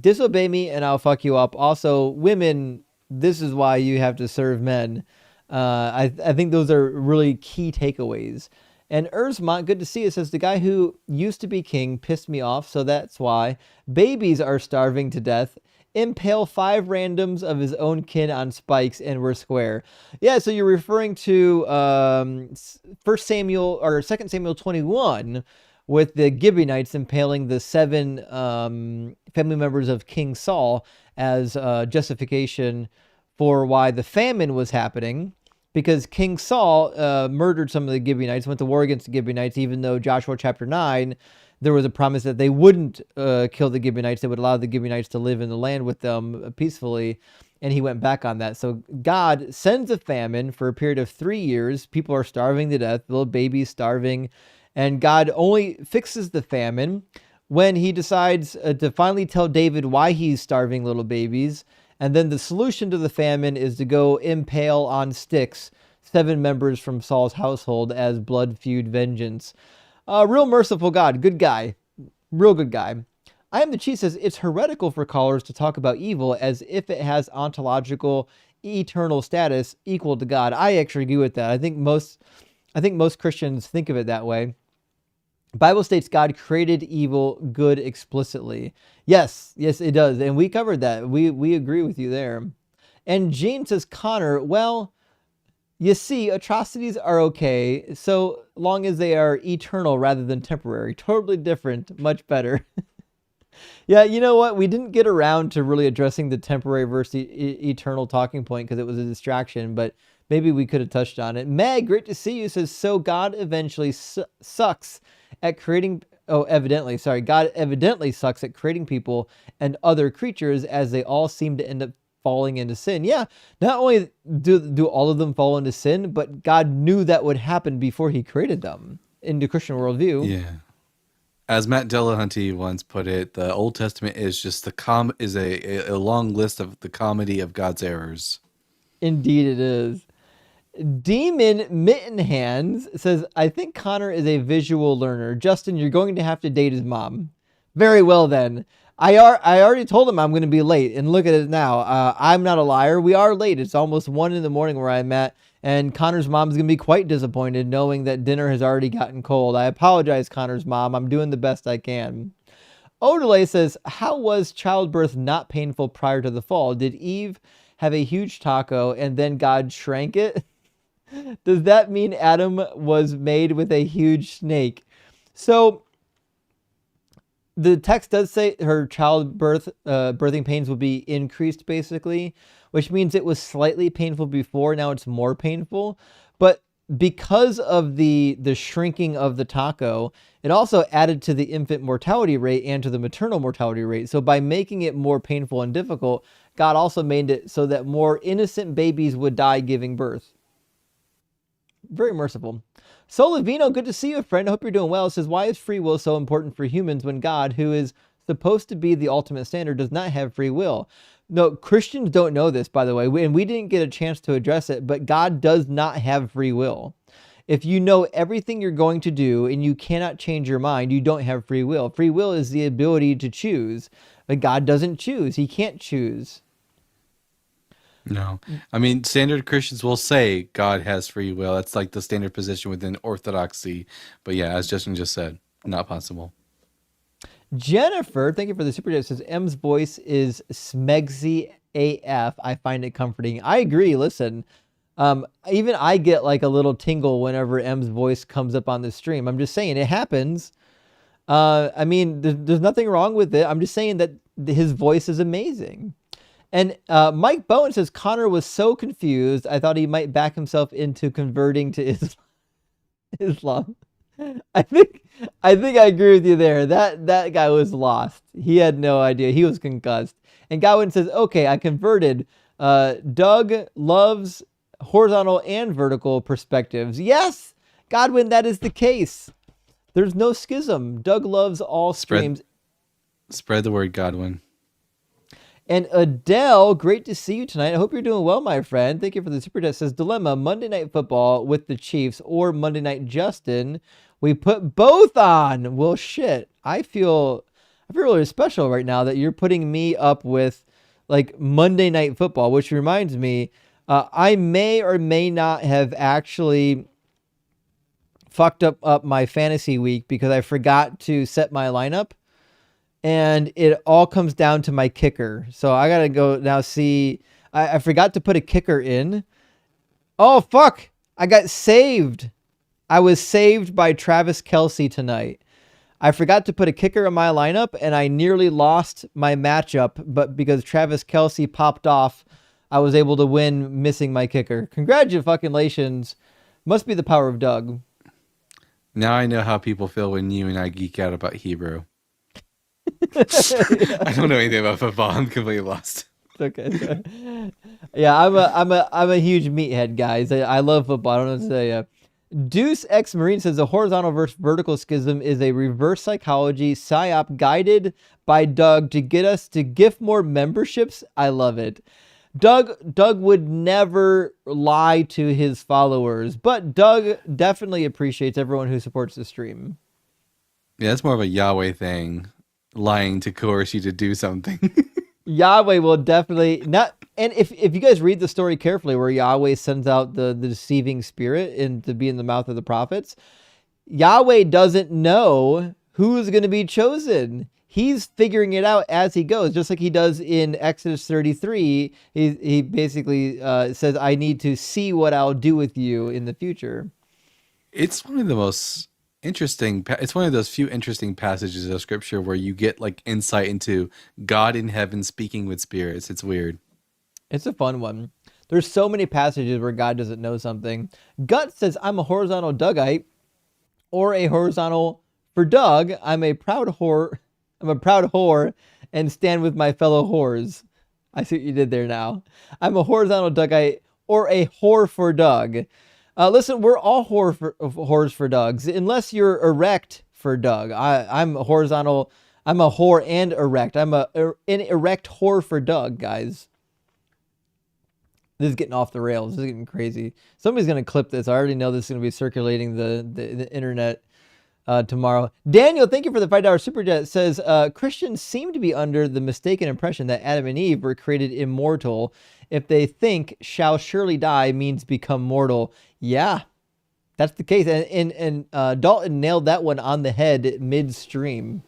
A: Disobey me and I'll fuck you up. Also, women, this is why you have to serve men. I think those are really key takeaways. And Erzmont, good to see you, says the guy who used to be king pissed me off, so that's why. Babies are starving to death. Impale 5 randoms of his own kin on spikes and we're square. Yeah, so you're referring to 1 Samuel or 2 Samuel 21 with the Gibeonites impaling the 7 family members of King Saul as justification for why the famine was happening, because King Saul murdered some of the Gibeonites, went to war against the Gibeonites, even though Joshua chapter 9, there was a promise that they wouldn't kill the Gibeonites. They would allow the Gibeonites to live in the land with them peacefully. And he went back on that. So God sends a famine for a period of 3 years. People are starving to death, little babies starving. And God only fixes the famine when he decides to finally tell David why he's starving little babies. And then the solution to the famine is to go impale on sticks 7 members from Saul's household as blood feud vengeance. Real merciful God, good guy, real good guy. I am the Chief says it's heretical for callers to talk about evil as if it has ontological, eternal status equal to God. I actually agree with that. I think most Christians think of it that way. Bible states God created evil good explicitly. Yes, it does. And we covered that. We agree with you there. And Gene says, Connor, well, you see, atrocities are okay so long as they are eternal rather than temporary. Totally different, much better. Yeah, you know what? We didn't get around to really addressing the temporary versus eternal talking point because it was a distraction, but maybe we could have touched on it. Meg, great to see you, says, so God eventually sucks at creating... Oh, evidently, sorry. God evidently sucks at creating people and other creatures as they all seem to end up falling into sin. Yeah, not only do all of them fall into sin, but God knew that would happen before he created them in the Christian worldview.
B: Yeah. As Matt Dillahunty once put it, the Old Testament is just a long list of the comedy of God's errors.
A: Indeed it is. Demon Mitten Hands says, I think Connor is a visual learner. Justin, you're going to have to date his mom. Very well then. I already told him I'm going to be late, and look at it now. I'm not a liar. We are late. It's almost 1 in the morning where I'm at, and Connor's mom is going to be quite disappointed knowing that dinner has already gotten cold. I apologize, Connor's mom. I'm doing the best I can. Odelay says, how was childbirth not painful prior to the fall? Did Eve have a huge taco and then God shrank it? Does that mean Adam was made with a huge snake? So the text does say her childbirth birthing pains will be increased, basically, which means it was slightly painful before. Now it's more painful. But because of the shrinking of the taco, it also added to the infant mortality rate and to the maternal mortality rate. So by making it more painful and difficult, God also made it so that more innocent babies would die giving birth. Very merciful. Solavino, good to see you, friend. I hope you're doing well. It says, why is free will so important for humans when God, who is supposed to be the ultimate standard, does not have free will? No, Christians don't know this, by the way, and we didn't get a chance to address it, but God does not have free will. If you know everything you're going to do and you cannot change your mind, you don't have free will. Free will is the ability to choose, but God doesn't choose. He can't choose.
B: No. I mean, standard Christians will say God has free will. That's like the standard position within Orthodoxy. But yeah, as Justin just said, not possible.
A: Jennifer, thank you for the super chat. Says M's voice is smegsy AF. I find it comforting. I agree. Listen, even I get like a little tingle whenever M's voice comes up on the stream. I'm just saying it happens. I mean, there's nothing wrong with it. I'm just saying that his voice is amazing. And Mike Bowen says, Connor was so confused, I thought he might back himself into converting to Islam. I think I agree with you there. That guy was lost. He had no idea. He was concussed. And Godwin says, "Okay, I converted. Doug loves horizontal and vertical perspectives." Yes, Godwin, that is the case. There's no schism. Doug loves all streams.
B: Spread the word, Godwin.
A: And Adele, great to see you tonight. I hope you're doing well, my friend. Thank you for the super chat. Says dilemma: Monday Night Football with the Chiefs or Monday Night Justin. We put both on. Well, shit. I feel really special right now that you're putting me up with like Monday Night Football, which reminds me, I may or may not have actually fucked up my fantasy week because I forgot to set my lineup. And it all comes down to my kicker. So I got to go now see. I forgot to put a kicker in. Oh, fuck. I got saved. I was saved by Travis Kelce tonight. I forgot to put a kicker in my lineup, and I nearly lost my matchup. But because Travis Kelce popped off, I was able to win missing my kicker. Congratulations. Must be the power of Doug.
B: Now I know how people feel when you and I geek out about Hebrew. I don't know anything about football. I'm completely lost.
A: Okay. Yeah, I'm a huge meathead, guys. I love football. I don't know what to say. Deuce X Marine says the horizontal versus vertical schism is a reverse psychology psyop guided by Doug to get us to gift more memberships. I love it. Doug would never lie to his followers, but Doug definitely appreciates everyone who supports the stream.
B: Yeah, that's more of a Yahweh thing. Lying to coerce you to do something.
A: Yahweh will definitely not. And if you guys read the story carefully, where Yahweh sends out the deceiving spirit and to be in the mouth of the prophets, Yahweh doesn't know who's going to be chosen. He's figuring it out as he goes, just like he does in Exodus 33. He basically says, "I need to see what I'll do with you in the future."
B: It's one of the most interesting. It's one of those few interesting passages of scripture where you get like insight into God in heaven speaking with spirits. It's weird.
A: It's a fun one. There's so many passages where God doesn't know something. Gut says, "I'm a horizontal Dougite," or a horizontal for Doug. I'm a proud whore and stand with my fellow whores. I see what you did there now. I'm a horizontal Dougite or a whore for Doug. Listen, we're all whores for Dougs, unless you're erect for Doug. I'm horizontal. I'm a whore and erect. I'm an erect whore for Doug, guys. This is getting off the rails. This is getting crazy. Somebody's going to clip this. I already know this is going to be circulating the internet tomorrow. Daniel, thank you for the $5 super chat. Says Christians seem to be under the mistaken impression that Adam and Eve were created immortal if they think "shall surely die" means become mortal. Yeah, that's the case. And Dalton nailed that one on the head midstream.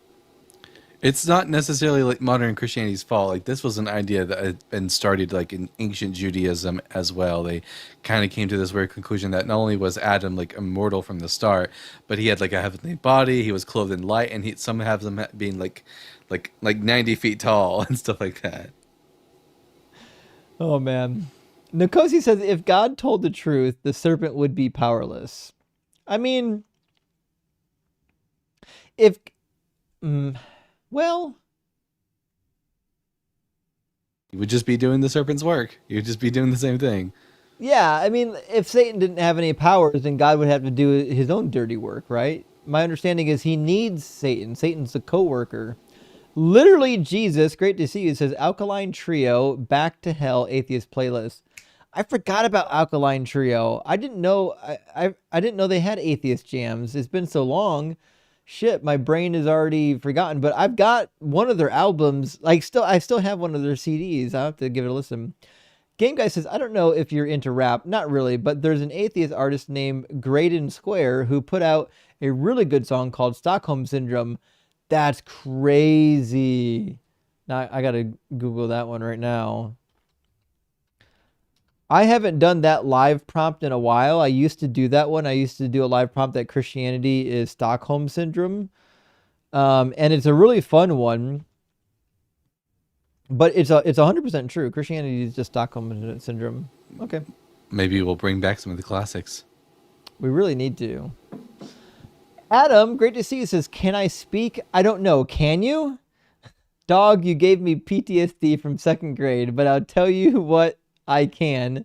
B: It's not necessarily like modern Christianity's fault. Like this was an idea that had been started like in ancient Judaism as well. They kind of came to this weird conclusion that not only was Adam like immortal from the start, but he had like a heavenly body. He was clothed in light, and some have them being like 90 feet tall and stuff like that.
A: Oh man, Nkosi says if God told the truth, the serpent would be powerless. I mean, if well,
B: You would just be doing the serpent's work. You would just be doing the same thing.
A: yeah, I mean, if Satan didn't have any powers, then God would have to do his own dirty work, right? My understanding is he needs Satan. Satan's a co-worker. Literally Jesus, great to see you, says Alkaline Trio, Back to Hell Atheist Playlist. I forgot about Alkaline Trio. I didn't know I didn't know they had atheist jams. It's been so long. Shit, my brain is already forgotten, but I've got one of their albums. I still have one of their CDs. I'll have to give it a listen. Game Guy says, I don't know if you're into rap. Not really, but there's an atheist artist named Graydon Square who put out a really good song called Stockholm Syndrome. That's crazy. Now I gotta Google that one right now. I haven't done that live prompt in a while. I used to do that one. I used to do a live prompt that Christianity is Stockholm Syndrome. And it's a really fun one. But it's 100% true. Christianity is just Stockholm Syndrome. Okay.
B: Maybe we'll bring back some of the classics.
A: We really need to. Adam, great to see you. Says, can I speak? I don't know. Can you? Dog, you gave me PTSD from second grade, but I'll tell you what I can.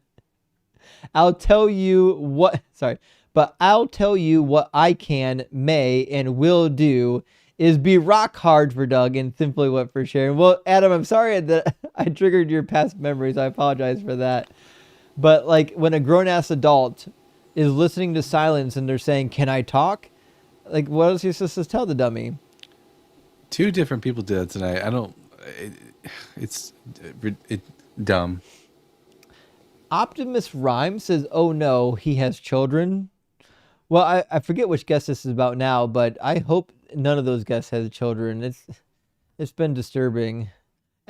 A: I'll tell you what, sorry, but I'll tell you what I can, may, and will do is be rock hard for Doug and simply what for sharing. Well, Adam, I'm sorry that I triggered your past memories. I apologize for that. But like when a grown ass adult is listening to silence and they're saying, can I talk? Like, what else are you supposed to tell the dummy?
B: Two different people did that tonight. I don't. It's dumb.
A: Optimus Rhyme says, oh no, he has children. Well, I forget which guest this is about now, but I hope none of those guests has children. It's been disturbing.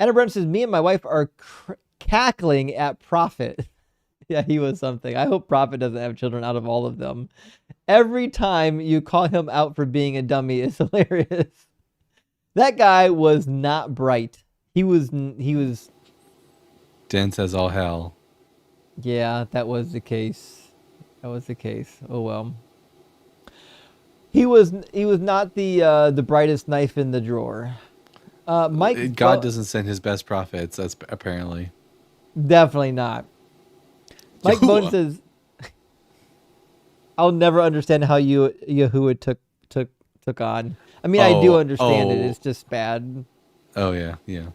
A: Anna Brem says, me and my wife are cackling at Prophet. Yeah, he was something. I hope Prophet doesn't have children out of all of them. Every time you call him out for being a dummy is hilarious. That guy was not bright. He was
B: dense as all hell.
A: Yeah, that was the case. That was the case. Oh well. He was not the brightest knife in the drawer. Mike,
B: God doesn't send his best prophets. That's apparently.
A: Definitely not. Mike Bone says, "I'll never understand how Yahuwah took on. I mean, I do understand it. It's just bad.
B: Oh yeah, yeah.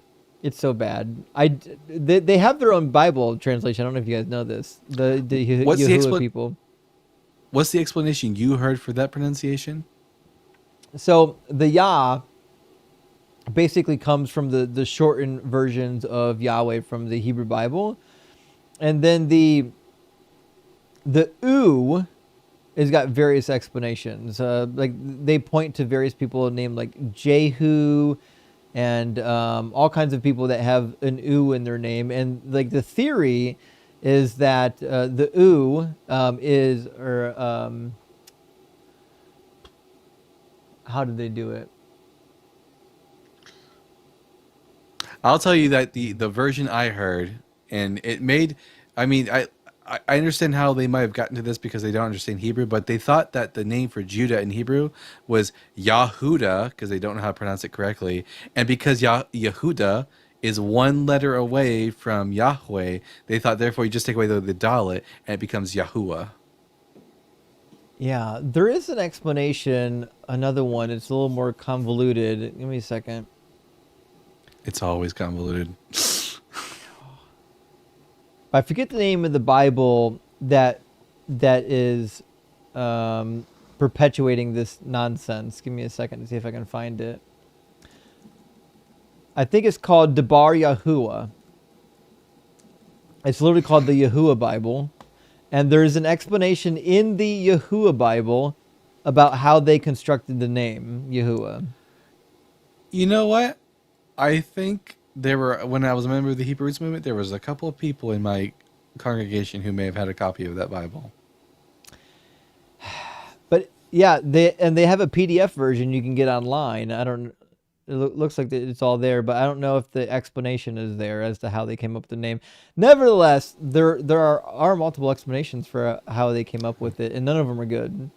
A: It's so bad. They have their own Bible translation. I don't know if you guys know this. The Yahuwah people.
B: What's the explanation you heard for that pronunciation?
A: So the Yah basically comes from the shortened versions of Yahweh from the Hebrew Bible, and then the U has got various explanations. Like they point to various people named like Jehu, and all kinds of people that have an U in their name, and like the theory is that the U is how did they do it?
B: I'll tell you that the version I heard, and it made, I mean, I understand how they might have gotten to this because they don't understand Hebrew, but they thought that the name for Judah in Hebrew was Yahuda because they don't know how to pronounce it correctly, and because Yahuda is one letter away from Yahweh, they thought therefore you just take away the dalet and it becomes Yahuwah.
A: Yeah, there is an explanation. Another one. It's a little more convoluted. Give me a second.
B: It's always convoluted.
A: I forget the name of the Bible that is perpetuating this nonsense. Give me a second to see if I can find it. I think it's called Debar Yahuwah. It's literally called the Yahuwah Bible. And there's an explanation in the Yahuwah Bible about how they constructed the name Yahuwah.
B: You know what? I think there were, when I was a member of the Hebrew Roots movement, there was a couple of people in my congregation who may have had a copy of that Bible.
A: But yeah, they have a PDF version you can get online. It looks like it's all there, but I don't know if the explanation is there as to how they came up with the name. Nevertheless, there are multiple explanations for how they came up with it, and none of them are good.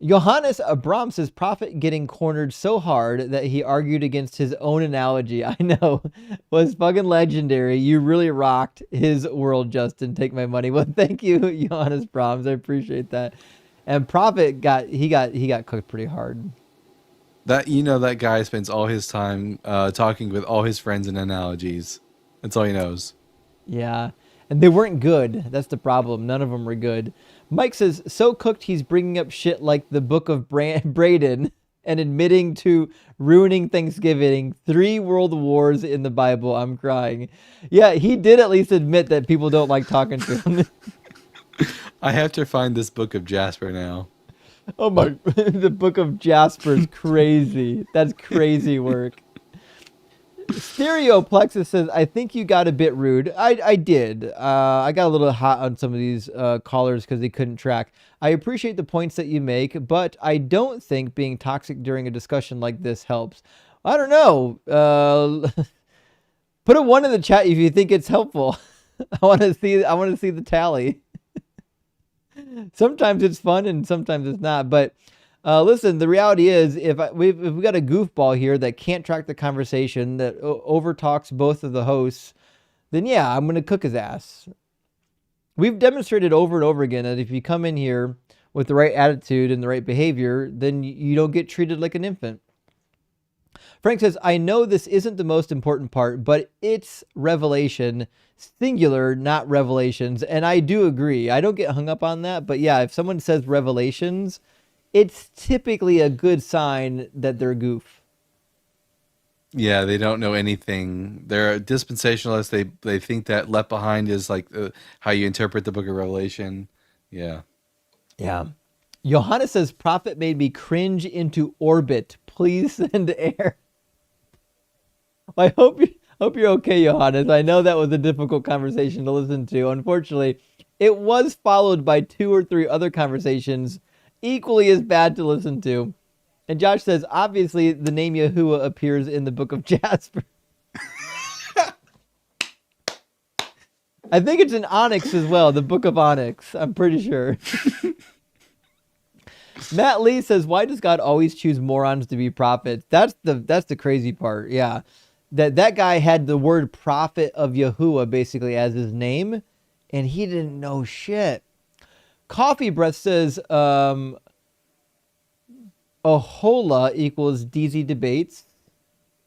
A: Johannes Abram's prophet getting cornered so hard that he argued against his own analogy, I know, was fucking legendary. You really rocked his world, Justin. Take my money. Well, thank you, Johannes Brahms. I appreciate that. And prophet got cooked pretty hard.
B: That, you know, that guy spends all his time talking with all his friends in analogies. That's all he knows.
A: Yeah, and they weren't good. That's the problem. None of them were good. Mike says, so cooked he's bringing up shit like the book of Braden and admitting to ruining Thanksgiving, 3 world wars in the Bible. I'm crying. Yeah, he did at least admit that people don't like talking to him.
B: I have to find this book of Jasper now.
A: Oh my, the book of Jasper is crazy. That's crazy work. Stereoplexus says, I think you got a bit rude. I did. I got a little hot on some of these callers because they couldn't track. I appreciate the points that you make, but I don't think being toxic during a discussion like this helps. I don't know. Put a 1 in the chat if you think it's helpful. I want to see the tally. Sometimes it's fun and sometimes it's not. But listen, the reality is, if we got a goofball here that can't track the conversation, that overtalks both of the hosts, then yeah, I'm gonna cook his ass. We've demonstrated over and over again that if you come in here with the right attitude and the right behavior, then you don't get treated like an infant. Frank says, I know this isn't the most important part, but it's revelation, singular, not revelations. And I do agree. I don't get hung up on that. But yeah, if someone says revelations, it's typically a good sign that they're a goof.
B: Yeah, they don't know anything. They're dispensationalists. They think that left behind is like how you interpret the book of Revelation. Yeah.
A: Yeah. Johannes says, prophet made me cringe into orbit. Please send air. I hope you're okay, Johannes. I know that was a difficult conversation to listen to. Unfortunately, it was followed by 2 or 3 other conversations equally as bad to listen to. And Josh says, obviously, the name Yahuwah appears in the book of Jasper. I think it's in Onyx as well, the book of Onyx. I'm pretty sure. Matt Lee says, why does God always choose morons to be prophets? That's the crazy part. Yeah. That guy had the word prophet of Yahuwah basically as his name, and he didn't know shit. Coffee Breath says, Ahola equals DZ debates.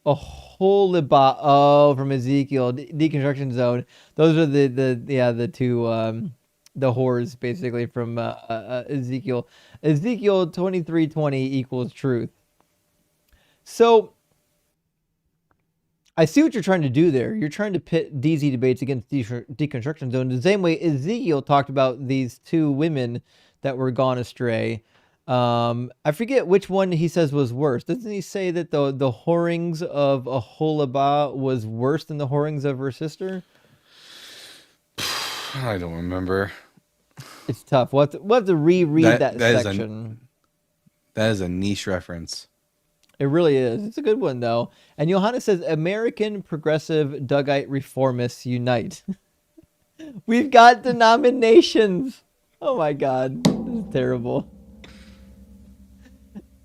A: Aholiba, from Ezekiel, Deconstruction Zone. Those are the two, the whores basically from Ezekiel. Ezekiel 23:20 equals truth. So I see what you're trying to do there. You're trying to pit DZ debates against Deconstruction Zone the same way Ezekiel talked about these 2 women that were gone astray. I forget which one he says was worse. Doesn't he say that the whorings of Aholibah was worse than the whorings of her sister?
B: I don't remember.
A: It's tough. We'll have to reread that section.
B: That is a niche reference.
A: It really is. It's a good one, though. And Johannes says, American progressive Dugite reformists unite. We've got denominations. Oh, my God. This is terrible.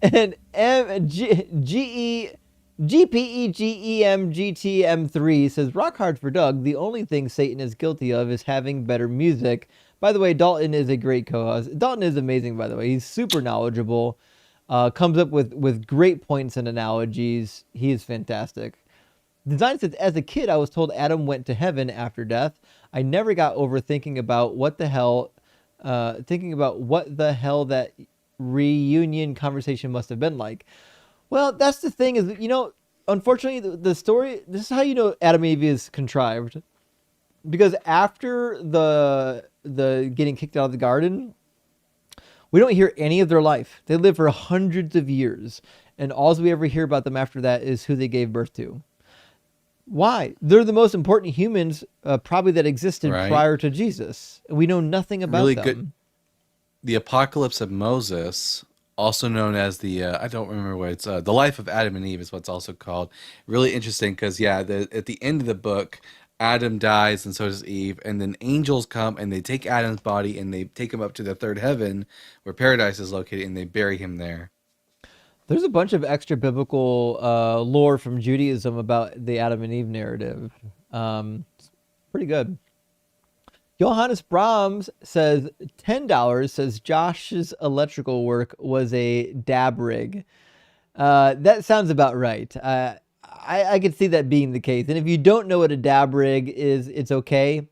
A: And GPEGEMGTM3 says, rock hard for Doug. The only thing Satan is guilty of is having better music. By the way, Dalton is a great co-host. Dalton is amazing, by the way. He's super knowledgeable. Comes up with great points and analogies. He is fantastic. Design says, as a kid, I was told Adam went to heaven after death. I never got over thinking about what the hell that reunion conversation must have been like. Well, that's the thing is, unfortunately, the story, this is how you know Adam and Eve is contrived. Because after the getting kicked out of the garden, we don't hear any of their life. They live for hundreds of years. And all we ever hear about them after that is who they gave birth to. Why? They're the most important humans probably that existed prior to Jesus. We know nothing about them. Good.
B: The Apocalypse of Moses, also known as the, I don't remember what it's, the Life of Adam and Eve is what's also called. Really interesting because, at the end of the book, Adam dies and so does Eve, and then angels come and they take Adam's body and they take him up to the 3rd heaven where paradise is located, and they bury him there.
A: There's a bunch of extra biblical lore from Judaism about the Adam and Eve narrative. It's pretty good. Johannes Brahms says $10 says Josh's electrical work was a dab rig. That sounds about right. I could see that being the case. And if you don't know what a dab rig is, it's okay.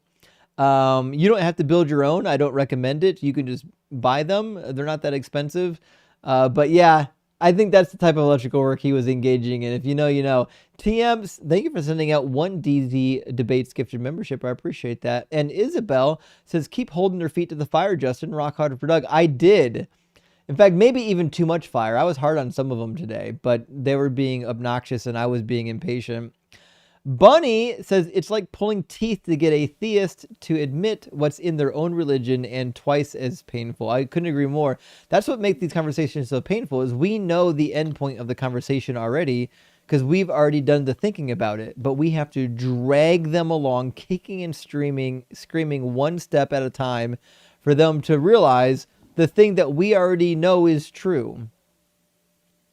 A: You don't have to build your own. I don't recommend it. You can just buy them. They're not that expensive. But yeah, I think that's the type of electrical work he was engaging in. If you know, you know. TMs, thank you for sending out 1 DZ Debates gifted membership. I appreciate that. And Isabel says, keep holding their feet to the fire, Justin. Rock hard for Doug. I did. In fact, maybe even too much fire. I was hard on some of them today, but they were being obnoxious and I was being impatient. Bunny says it's like pulling teeth to get a theist to admit what's in their own religion and twice as painful. I couldn't agree more. That's what makes these conversations so painful is we know the end point of the conversation already because we've already done the thinking about it, but we have to drag them along, kicking and screaming one step at a time for them to realize the thing that we already know is true.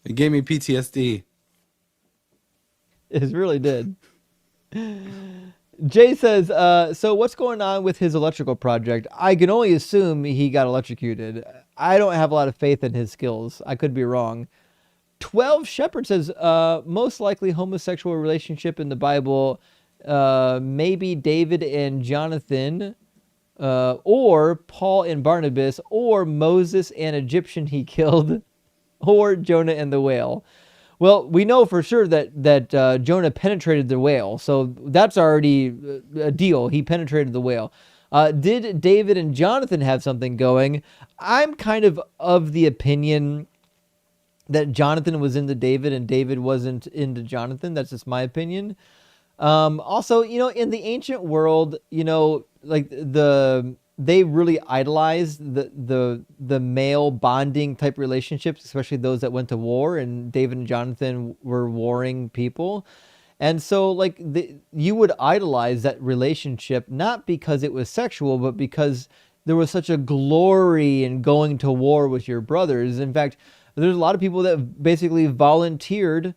B: It gave me PTSD.
A: It really did. Jay says, so what's going on with his electrical project? I can only assume he got electrocuted. I don't have a lot of faith in his skills. I could be wrong. 12 Shepherd says, most likely homosexual relationship in the Bible, maybe David and Jonathan, or Paul and Barnabas, or Moses and Egyptian he killed, or Jonah and the whale. Well, we know for sure that Jonah penetrated the whale, so that's already a deal. He penetrated the whale. Did David and Jonathan have something going? I'm kind of the opinion that Jonathan was into David and David wasn't into Jonathan. That's just my opinion. Also, in the ancient world, like they really idolized the male bonding type relationships, especially those that went to war, and David and Jonathan were warring people. And so like you would idolize that relationship, not because it was sexual, but because there was such a glory in going to war with your brothers. In fact, there's a lot of people that basically volunteered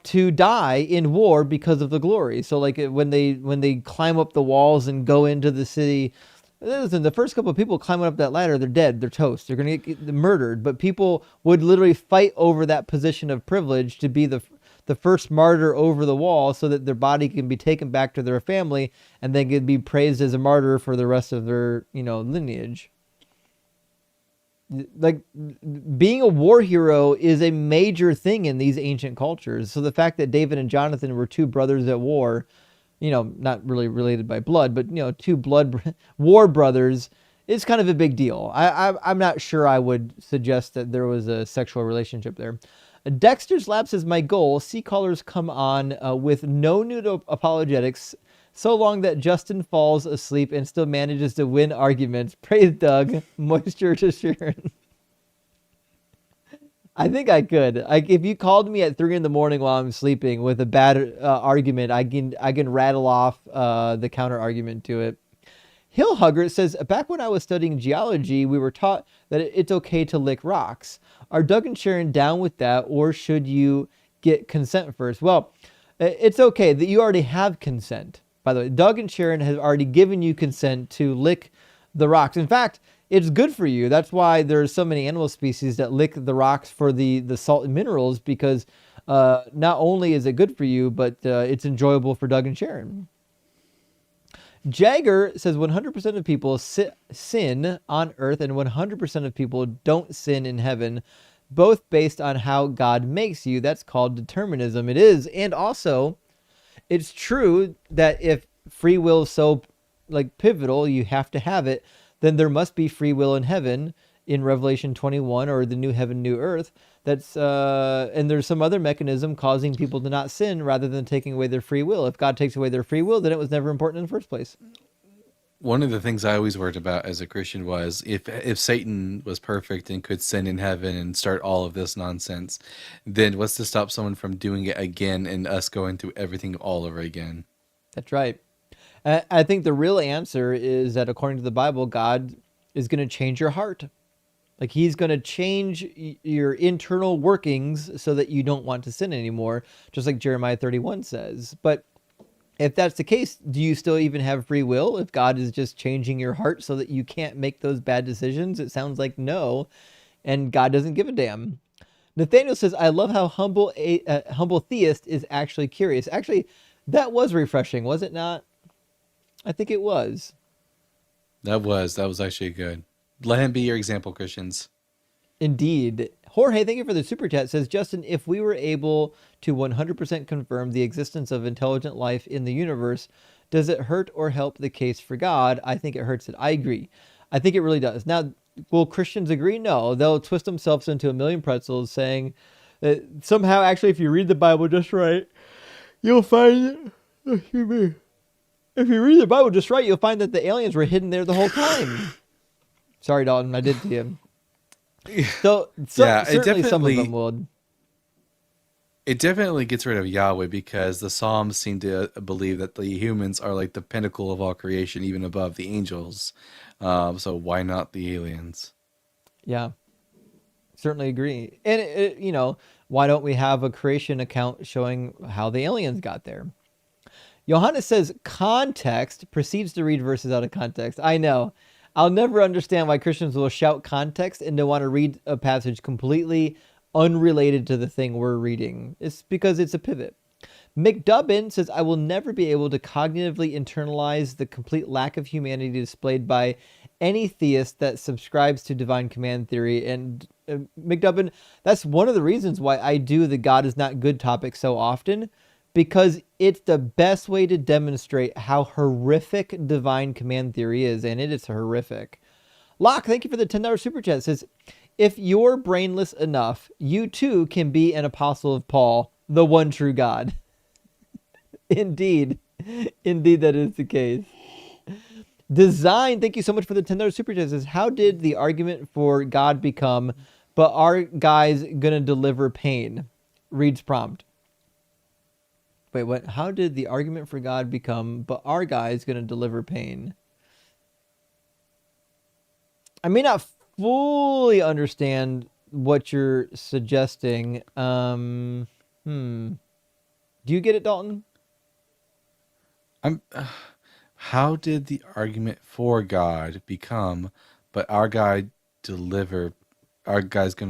A: to die in war because of the glory. So like when they climb up the walls and go into the city, listen, the first couple of people climbing up that ladder, they're dead, they're toast, they're going to get murdered. But people would literally fight over that position of privilege to be the first martyr over the wall, so that their body can be taken back to their family and then can be praised as a martyr for the rest of their lineage. Like being a war hero is a major thing in these ancient cultures. So the fact that David and Jonathan were two brothers at war, not really related by blood, but two war brothers, is kind of a big deal. I'm not sure I would suggest that there was a sexual relationship there. Dexter's Lab says, my goal, see callers come on with no nude apologetics, so long that Justin falls asleep and still manages to win arguments. Praise Doug. Moisture to Sharon. I think I could. If you called me at 3 a.m. while I'm sleeping with a bad argument, I can rattle off the counter argument to it. Hill Hugger says, back when I was studying geology, we were taught that it's okay to lick rocks. Are Doug and Sharon down with that, or should you get consent first? Well, it's okay that you already have consent. By the way, Doug and Sharon have already given you consent to lick the rocks. In fact, it's good for you. That's why there's so many animal species that lick the rocks for the salt and minerals, because not only is it good for you, but it's enjoyable for Doug and Sharon. Jagger says 100% of people sin on earth and 100% of people don't sin in heaven, both based on how God makes you. That's called determinism. It is. And also, it's true that if free will is so pivotal, you have to have it, then there must be free will in heaven in Revelation 21, or the new heaven, new earth. That's and there's some other mechanism causing people to not sin rather than taking away their free will. If God takes away their free will, then it was never important in the first place.
B: One of the things I always worried about as a Christian was if Satan was perfect and could sin in heaven and start all of this nonsense, then what's to stop someone from doing it again and us going through everything all over again?
A: That's right. I think the real answer is that according to the Bible, God is going to change your heart. Like he's going to change your internal workings so that you don't want to sin anymore, just like Jeremiah 31 says. But if that's the case, do you still even have free will if God is just changing your heart so that you can't make those bad decisions? It sounds like no, and God doesn't give a damn. Nathaniel says, I love how humble theist is actually curious. Actually, that was refreshing, was it not? I think it was.
B: That was actually good. Let him be your example, Christians.
A: Indeed. Jorge, thank you for the super chat. Says, Justin, if we were able to 100% confirm the existence of intelligent life in the universe, does it hurt or help the case for God? I think it hurts it. I agree. I think it really does. Now, will Christians agree? No. They'll twist themselves into a million pretzels saying that somehow, actually, if you read the Bible just right, you'll find, excuse me, if you read the Bible just right, you'll find that the aliens were hidden there the whole time. Sorry, Dalton, I did to you. So
B: yeah,
A: certainly some of them would.
B: It definitely gets rid of Yahweh because the Psalms seem to believe that the humans are like the pinnacle of all creation, even above the angels. So why not the aliens?
A: Yeah, certainly agree. And why don't we have a creation account showing how the aliens got there? Johannes says context proceeds to read verses out of context. I know. I'll never understand why Christians will shout context and don't want to read a passage completely unrelated to the thing we're reading. It's because it's a pivot. McDubbin says, I will never be able to cognitively internalize the complete lack of humanity displayed by any theist that subscribes to divine command theory. And McDubbin, that's one of the reasons why I do the God is not good topic so often, because it's the best way to demonstrate how horrific divine command theory is, and it is horrific. Locke, thank you for the $10 super chat. It says, if you're brainless enough, you too can be an apostle of Paul, the one true God. Indeed. Indeed, that is the case. Design, thank you so much for the $10 super chat. It says, how did the argument for God become, but are guys gonna deliver pain? Reads prompt. Wait, what? How did the argument for God become, but are guys going to deliver pain? I may not fully understand what you're suggesting. Do you get it, Dalton?
B: How did the argument for God become, but our guy's going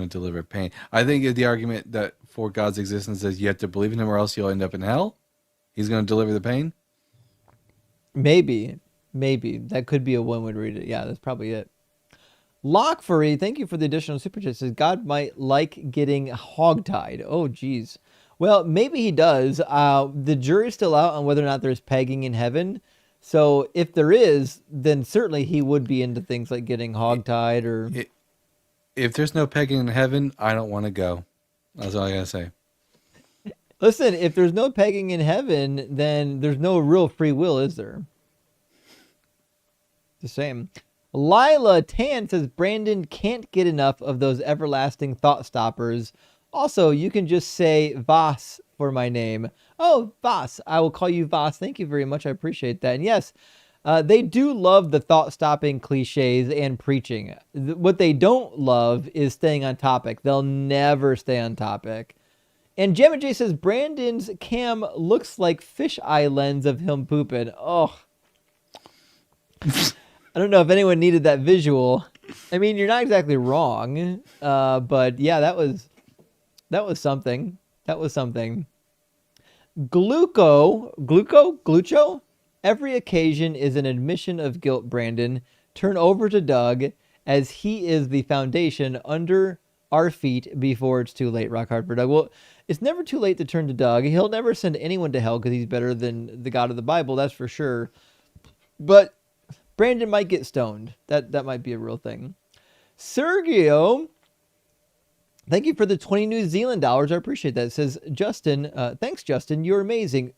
B: to deliver pain? I think the argument that for God's existence is you have to believe in him or else you'll end up in hell. He's going to deliver the pain?
A: Maybe. That could be a one way to read it. Yeah, that's probably it. Lockfurry, thank you for the additional super chat. Says God might like getting hogtied. Oh, geez. Well, maybe he does. The jury's still out on whether or not there's pegging in heaven. So if there is, then certainly he would be into things like getting hogtied or...
B: If there's no pegging in heaven, I don't want to go. That's all I got to say.
A: Listen, if there's no pegging in heaven, then there's no real free will, is there? The same. Lila Tan says Brandon can't get enough of those everlasting thought stoppers. Also, you can just say Voss for my name. Oh, Voss. I will call you Voss. Thank you very much. I appreciate that. And yes, they do love the thought-stopping cliches and preaching. What they don't love is staying on topic. They'll never stay on topic. And Gemma J says, Brandon's cam looks like fisheye lens of him pooping. Oh. I don't know if anyone needed that visual. I mean, you're not exactly wrong. But yeah, that was something. That was something. Glucho? Every occasion is an admission of guilt, Brandon. Turn over to Doug, as he is the foundation under our feet before it's too late. Rock hard for Doug. Well, it's never too late to turn to Doug. He'll never send anyone to hell because he's better than the God of the Bible, that's for sure. But Brandon might get stoned. That might be a real thing. Sergio, thank you for the 20 New Zealand dollars. I appreciate that. It says, Justin, thanks, Justin. You're amazing.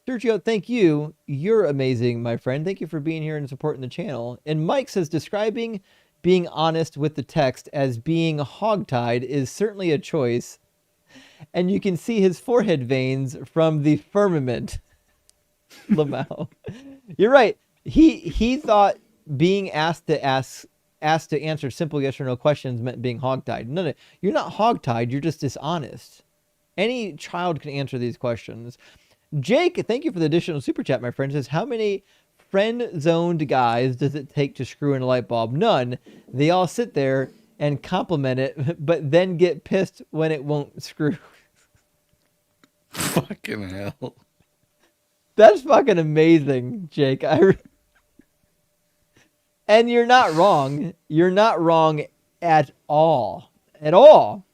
A: Sergio, thank you. You're amazing, my friend. Thank you for being here and supporting the channel. And Mike says, describing being honest with the text as being hogtied is certainly a choice. And you can see his forehead veins from the firmament. Lamau. You're right. He thought being asked to answer simple yes or no questions meant being hogtied. No, you're not hogtied. You're just dishonest. Any child can answer these questions. Jake, thank you for the additional super chat, my friend. Says, how many friend-zoned guys does it take to screw in a light bulb? None. They all sit there and compliment it, but then get pissed when it won't screw.
B: Fucking hell.
A: That's fucking amazing, Jake. And you're not wrong. You're not wrong at all. At all.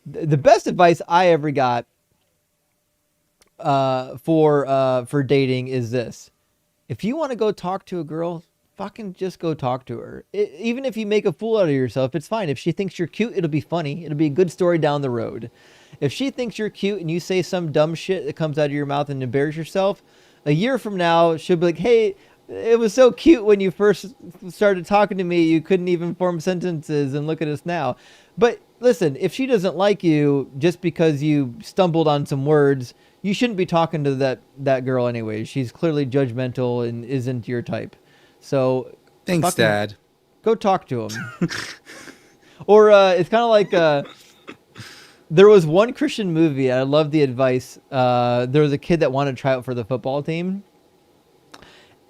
A: The best advice I ever got for dating is this. If you want to go talk to a girl, fucking just go talk to her. Even if you make a fool out of yourself, it's fine. If she thinks you're cute, it'll be funny. It'll be a good story down the road. If she thinks you're cute and you say some dumb shit that comes out of your mouth and embarrass yourself, a year from now, she'll be like, hey, it was so cute when you first started talking to me. You couldn't even form sentences, and look at us now. But listen, if she doesn't like you just because you stumbled on some words, you shouldn't be talking to that girl anyway. She's clearly judgmental and isn't your type. So
B: Thanks,
A: fucking
B: Dad.
A: go talk to him. Or it's kind of like there was one Christian movie. I love the advice. There was a kid that wanted to try out for the football team,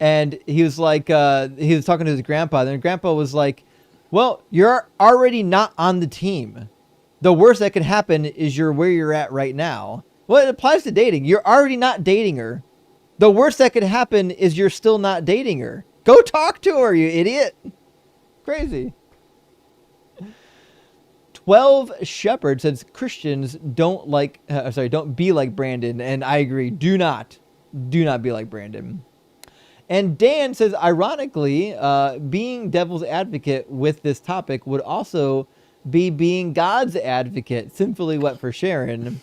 A: and he was like, he was talking to his grandpa, and grandpa was like, well, you're already not on the team. The worst that could happen is you're where you're at right now. Well, it applies to dating. You're already not dating her. The worst that could happen is you're still not dating her. Go talk to her, you idiot. Crazy. 12 Shepherd says Christians don't be like Brandon, and I agree. Do not be like Brandon. And Dan says, ironically, being devil's advocate with this topic would also be being God's advocate. Sinfully wet for Sharon.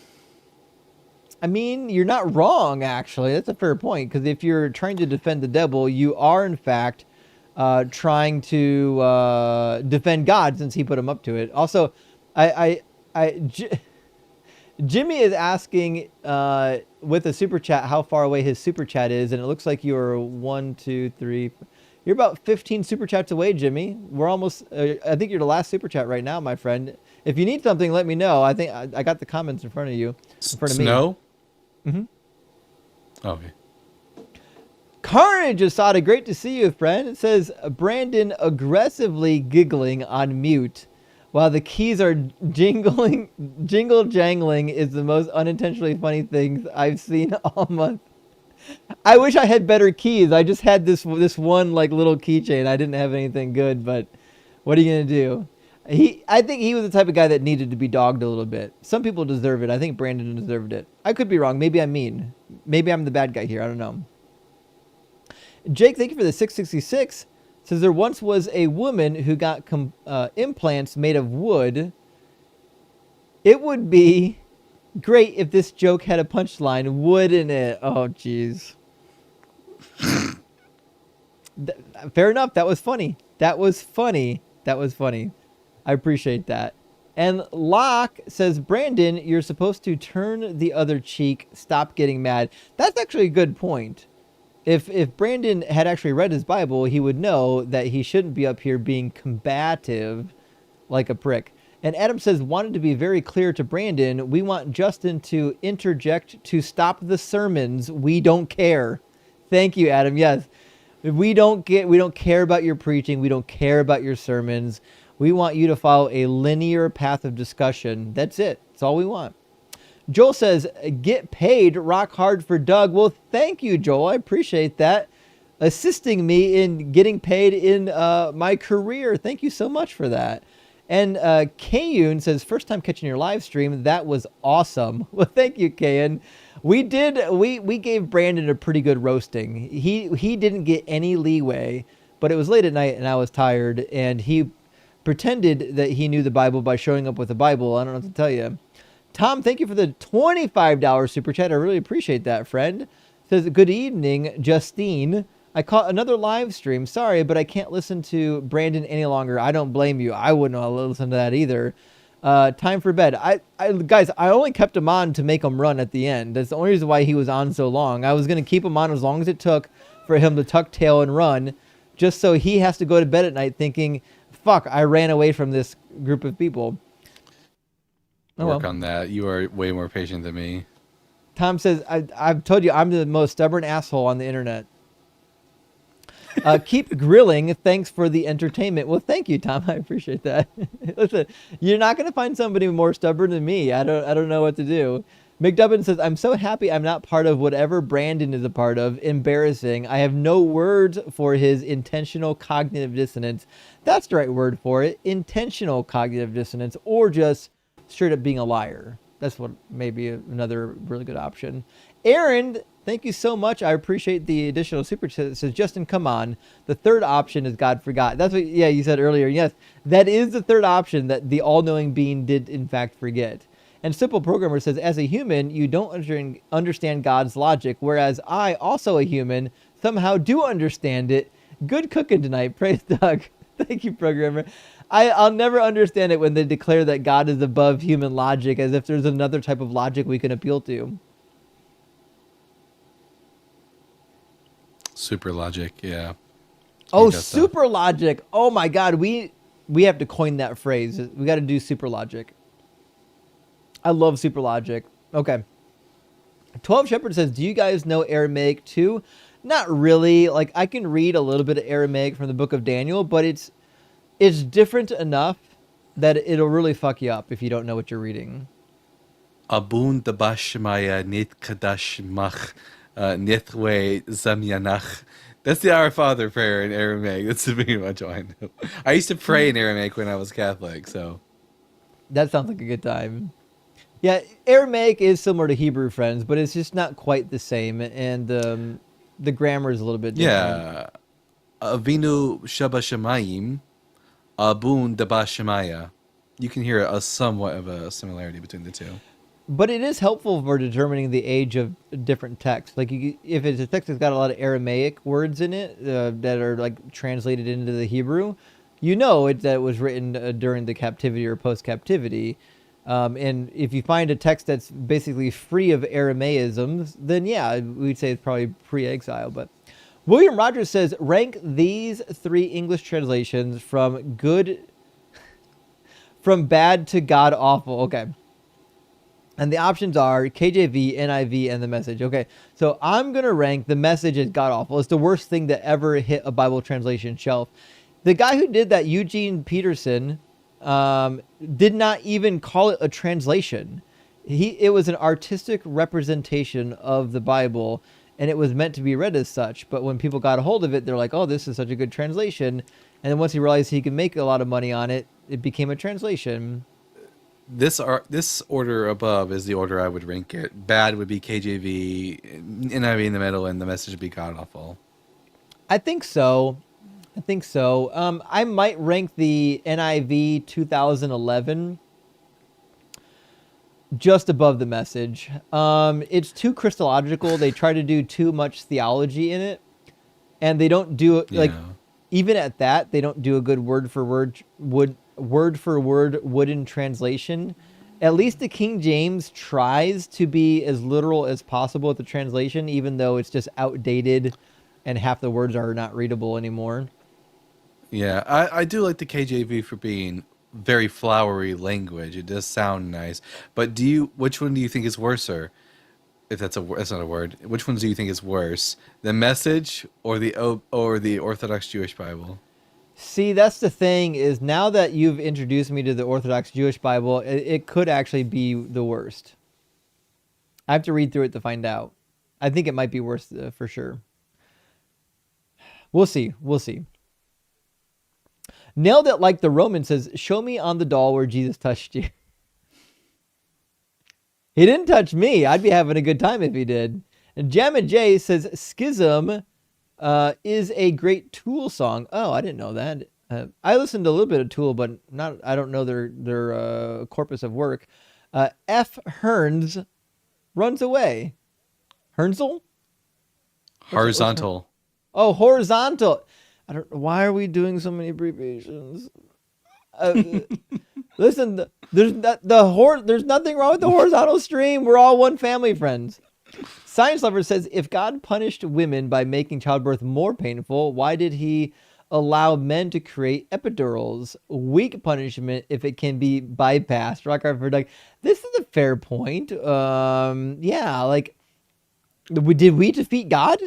A: I mean, you're not wrong, actually. That's a fair point, because if you're trying to defend the devil, you are, in fact, trying to defend God, since he put him up to it. Also, Jimmy is asking with a super chat how far away his super chat is, and it looks like you're 1, 2, 3. You're about 15 super chats away, Jimmy. We're almost. I think you're the last super chat right now, my friend. If you need something, let me know. I think I got the comments in front of you, in front of me.
B: Snow?
A: Mm-hmm.
B: Okay.
A: Carnage Asada, great to see you, friend. It says Brandon aggressively giggling on mute while the keys are jingle jangling is the most unintentionally funny things I've seen all month. I wish I had better keys. I just had this one like little keychain. I didn't have anything good, but what are you gonna do? I think he was the type of guy that needed to be dogged a little bit. Some people deserve it. I think Brandon deserved it. I could be wrong. Maybe I'm mean. Maybe I'm the bad guy here. I don't know. Jake, thank you for the 666. Says there once was a woman who got implants made of wood. It would be great if this joke had a punchline, wouldn't it? Oh, jeez. Fair enough. That was funny. That was funny. I appreciate that. And Locke says, Brandon, you're supposed to turn the other cheek. Stop getting mad. That's actually a good point. If Brandon had actually read his Bible, he would know that he shouldn't be up here being combative like a prick. And Adam says, wanted to be very clear to Brandon, we want Justin to interject to stop the sermons. We don't care. Thank you, Adam. Yes. We don't care about your preaching. We don't care about your sermons. We want you to follow a linear path of discussion. That's it. That's all we want. Joel says, get paid, rock hard for Doug. Well, thank you, Joel. I appreciate that. Assisting me in getting paid in my career. Thank you so much for that. And Kayun says, first time catching your live stream. That was awesome. Well, thank you, Kayun. We gave Brandon a pretty good roasting. He didn't get any leeway, but it was late at night and I was tired. And he pretended that he knew the Bible by showing up with the Bible. I don't know what to tell you. Tom, thank you for the $25 super chat. I really appreciate that, friend. Says, good evening, Justine. I caught another live stream. Sorry, but I can't listen to Brandon any longer. I don't blame you. I wouldn't want to listen to that either. Time for bed. Guys, I only kept him on to make him run at the end. That's the only reason why he was on so long. I was going to keep him on as long as it took for him to tuck tail and run, just so he has to go to bed at night thinking, fuck, I ran away from this group of people.
B: Work on that. You are way more patient than me.
A: Tom says, I've told you I'm the most stubborn asshole on the internet. Keep grilling. Thanks for the entertainment. Well, thank you, Tom. I appreciate that. Listen, you're not going to find somebody more stubborn than me. I don't know what to do. McDubbin says, I'm so happy I'm not part of whatever Brandon is a part of. Embarrassing. I have no words for his intentional cognitive dissonance. That's the right word for it. Intentional cognitive dissonance, or just straight up being a liar. That's what maybe another really good option. Aaron, thank you so much. I appreciate the additional super chat. It says, Justin, come on. The third option is God forgot. That's what, yeah, you said earlier. Yes, that is the third option that the all-knowing being did in fact forget. And Simple Programmer says, as a human, you don't understand God's logic, whereas I, also a human, somehow do understand it. Good cooking tonight. Praise Doug. Thank you, Programmer. I'll never understand it when they declare that God is above human logic, as if there's another type of logic we can appeal to.
B: Super logic, yeah.
A: Oh,
B: That stuff.
A: super logic. Oh my God, we have to coin that phrase. We got to do super logic. I love super logic. Okay. 12 Shepherd says, "Do you guys know Aramaic too?" Not really. Like I can read a little bit of Aramaic from the book of Daniel, but it's different enough that it'll really fuck you up if you don't know what you're reading.
B: Abun dabashmaya nit kadashmach nithwe zamyanach. That's the Our Father prayer in Aramaic. That's pretty much all I know. I used to pray in Aramaic when I was Catholic, so
A: That sounds like a good time. Yeah, Aramaic is similar to Hebrew, friends, but it's just not quite the same, and the grammar is a little bit different.
B: yeah. Avinu Shabashamayim, Abun Dabashemaya. You can hear a somewhat of a similarity between the two.
A: But it is helpful for determining the age of different texts. Like if it's a text that's got a lot of Aramaic words in it that are like translated into the Hebrew, you know that it was written during the captivity or post-captivity. And if you find a text that's basically free of Aramaisms, then yeah, we'd say it's probably pre-exile. But William Rogers says, rank these 3 English translations from bad to god awful. Okay. And the options are KJV, NIV, and the Message. Okay, so I'm going to rank the Message as god awful. It's the worst thing that ever hit a Bible translation shelf. The guy who did that, Eugene Peterson, did not even call it a translation. It was an artistic representation of the Bible, and it was meant to be read as such. But when people got a hold of it, they're like, oh, this is such a good translation. And then once he realized he could make a lot of money on it, it became a translation.
B: This order above is the order I would rank it. Bad would be KJV, NIV in the middle, and the Message would be god awful.
A: I think so. I might rank the NIV 2011 just above the Message. It's too Christological. They try to do too much theology in it, and they don't do it like. Even at that, they don't do a good word for word wooden translation. At least the King James tries to be as literal as possible with the translation, even though it's just outdated and half the words are not readable anymore.
B: Yeah, I do like the KJV for being very flowery language. It does sound nice. But which one do you think is worser? If that's not a word. Which ones do you think is worse? The Message or the Orthodox Jewish Bible?
A: See, that's the thing is now that you've introduced me to the Orthodox Jewish Bible, it could actually be the worst. I have to read through it to find out. I think it might be worse for sure. We'll see. Nailed it like the Roman says, show me on the doll where Jesus touched you. He didn't touch me. I'd be having a good time if he did. And Jamma J says, Schism is a great Tool song. Oh, I didn't know that. I listened to a little bit of Tool, but I don't know their corpus of work. F. Hearns runs away. Hernsel?
B: Horizontal.
A: Oh, horizontal. I don't. Why are we doing so many abbreviations? Listen, there's nothing wrong with the horizontal stream. We're all one family, friends. Science Lover says, if God punished women by making childbirth more painful, why did he allow men to create epidurals? Weak punishment if it can be bypassed. Rockhartford, like, this is a fair point. Yeah, like, did we defeat God?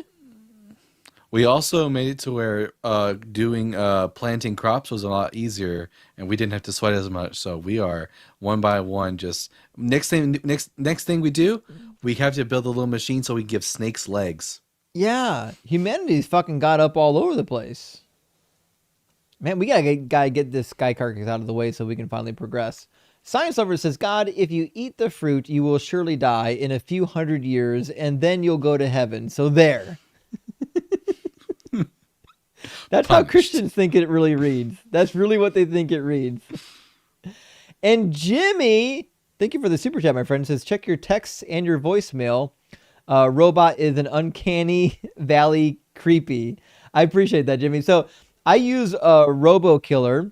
B: We also made it to where planting crops was a lot easier, and we didn't have to sweat as much. So we are one by one. Just next thing we do, we have to build a little machine so we give snakes legs.
A: Yeah, humanity's fucking got up all over the place. Man, we gotta get this sky carcass out of the way so we can finally progress. Science Lover says, God, if you eat the fruit, you will surely die in a few hundred years, and then you'll go to heaven. So there. That's how Christians think it really reads. That's really what they think it reads. And Jimmy, thank you for the super chat, my friend, says, check your texts and your voicemail. Robot is an uncanny valley creepy. I appreciate that, Jimmy. So I use Robo Killer,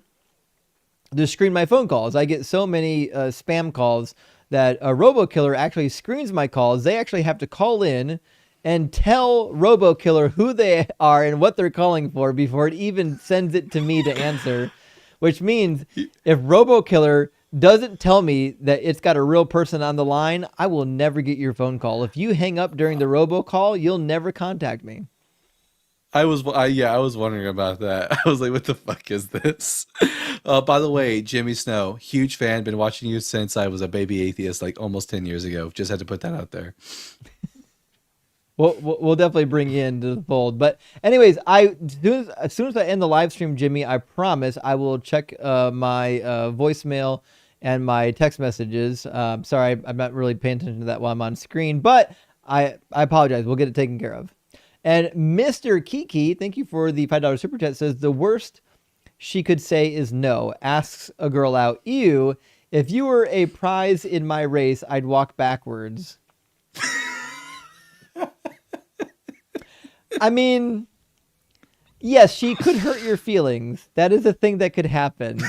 A: to screen my phone calls. I get so many spam calls that a RoboKiller actually screens my calls. They actually have to call in and tell RoboKiller who they are and what they're calling for before it even sends it to me to answer, which means if RoboKiller doesn't tell me that it's got a real person on the line, I will never get your phone call. If you hang up during the robocall, you'll never contact me.
B: I was wondering about that. I was like, what the fuck is this? By the way, Jimmy Snow, huge fan, been watching you since I was a baby atheist, like almost 10 years ago. Just had to put that out there.
A: We'll definitely bring you into the fold. But anyways, as soon as I end the live stream, Jimmy, I promise I will check my voicemail and my text messages. Sorry, I'm not really paying attention to that while I'm on screen, but I apologize. We'll get it taken care of. And Mr. Kiki, thank you for the $5 super chat, says the worst she could say is no. Asks a girl out, ew, if you were a prize in my race, I'd walk backwards. I mean, yes, she could hurt your feelings. That is a thing that could happen.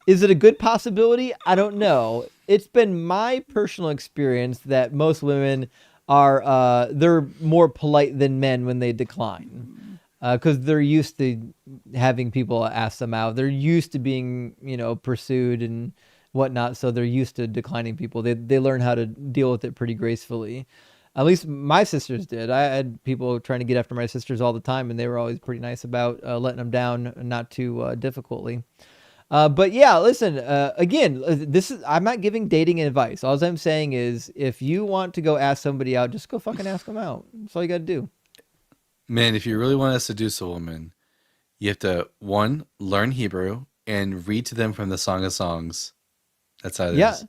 A: Is it a good possibility? I don't know. It's been my personal experience that most women are they're more polite than men when they decline, because they're used to having people ask them out. They're used to being, pursued and whatnot, so they're used to declining people. They learn how to deal with it pretty gracefully. At least my sisters did. I had people trying to get after my sisters all the time, and they were always pretty nice about letting them down, not too difficultly. But yeah, listen, again, I'm not giving dating advice. All I'm saying is if you want to go ask somebody out, just go fucking ask them out. That's all you got to do.
B: Man, if you really want to seduce a woman, you have to, one, learn Hebrew and read to them from the Song of Songs. That's how it is.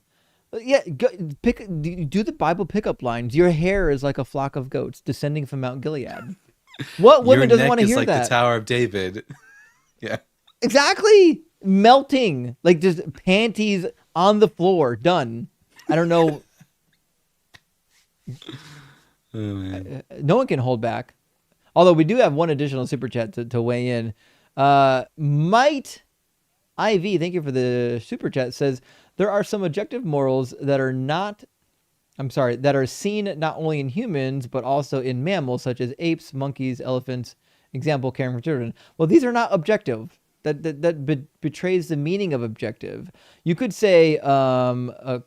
A: Yeah, do the Bible pickup lines. Your hair is like a flock of goats descending from Mount Gilead. What woman doesn't want to hear
B: like
A: that?
B: The Tower of David. Yeah.
A: Exactly. Melting. Like just panties on the floor. Done. I don't know.
B: Oh, man.
A: No one can hold back. Although we do have one additional super chat to weigh in. Might IV, thank you for the super chat, says there are some objective morals that are seen not only in humans but also in mammals such as apes, monkeys, elephants. Example, caring for children. Well, these are not objective. That betrays the meaning of objective. You could say the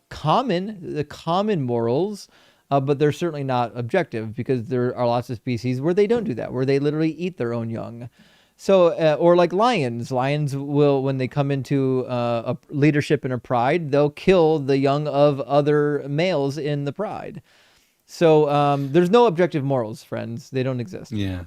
A: common morals, but they're certainly not objective because there are lots of species where they don't do that, where they literally eat their own young. So, or like lions will, when they come into a leadership and a pride, they'll kill the young of other males in the pride. So there's no objective morals, friends. They don't exist.
B: Yeah.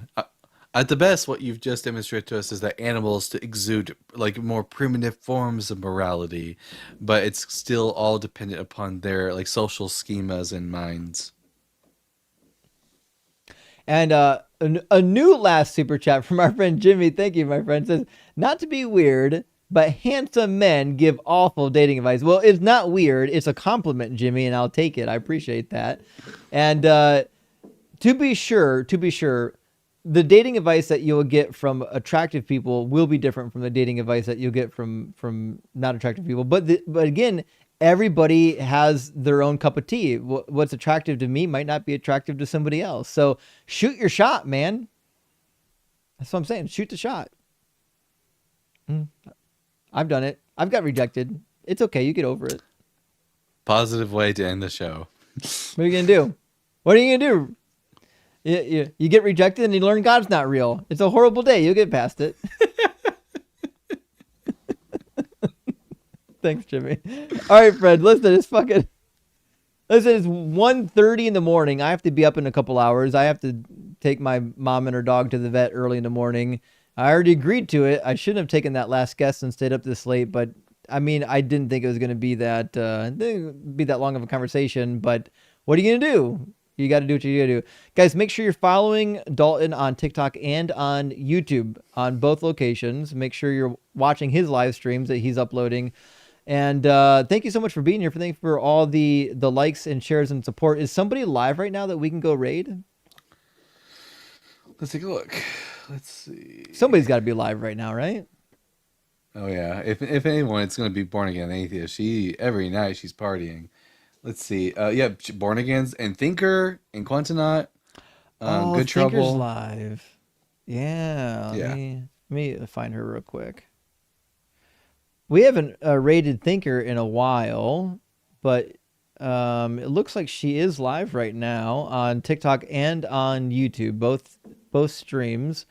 B: At the best, what you've just demonstrated to us is that animals to exude like more primitive forms of morality, but it's still all dependent upon their like social schemas and minds.
A: And a new last super chat from our friend Jimmy. Thank you, my friend. Says, not to be weird, but handsome men give awful dating advice. Well, it's not weird. It's a compliment, Jimmy, and I'll take it. I appreciate that. And to be sure, the dating advice that you'll get from attractive people will be different from the dating advice that you'll get from not attractive people. But again, everybody has their own cup of tea. What's attractive to me might not be attractive to somebody else. So shoot your shot, man. That's what I'm saying. Shoot the shot. I've done it. I've got rejected. It's okay. You get over it.
B: Positive way to end the show.
A: What are you going to do? What are you going to do? You get rejected and you learn God's not real. It's a horrible day. You'll get past it. Thanks, Jimmy. All right, Fred. Listen, it's 1:30 in the morning. I have to be up in a couple hours. I have to take my mom and her dog to the vet early in the morning. I already agreed to it. I shouldn't have taken that last guest and stayed up this late, but I mean, I didn't think it was going to be that long of a conversation. But what are you going to do? You got to do what you got to do. Guys, make sure you're following Dalton on TikTok and on YouTube on both locations. Make sure you're watching his live streams that he's uploading. And thank you so much for being here. Thank you for all the likes and shares and support. Is somebody live right now that we can go raid?
B: Let's take a look. Let's see.
A: Somebody's got to be live right now, right?
B: Oh yeah. If anyone, it's gonna be born again atheist. She every night she's partying. Let's see. Yeah, born agains and thinker and Quantonaut.
A: Oh,
B: Good
A: Thinker's
B: Trouble.
A: Live. Yeah,
B: Yeah.
A: let me find her real quick. We haven't rated Thinker in a while, but it looks like she is live right now on TikTok and on YouTube, both streams.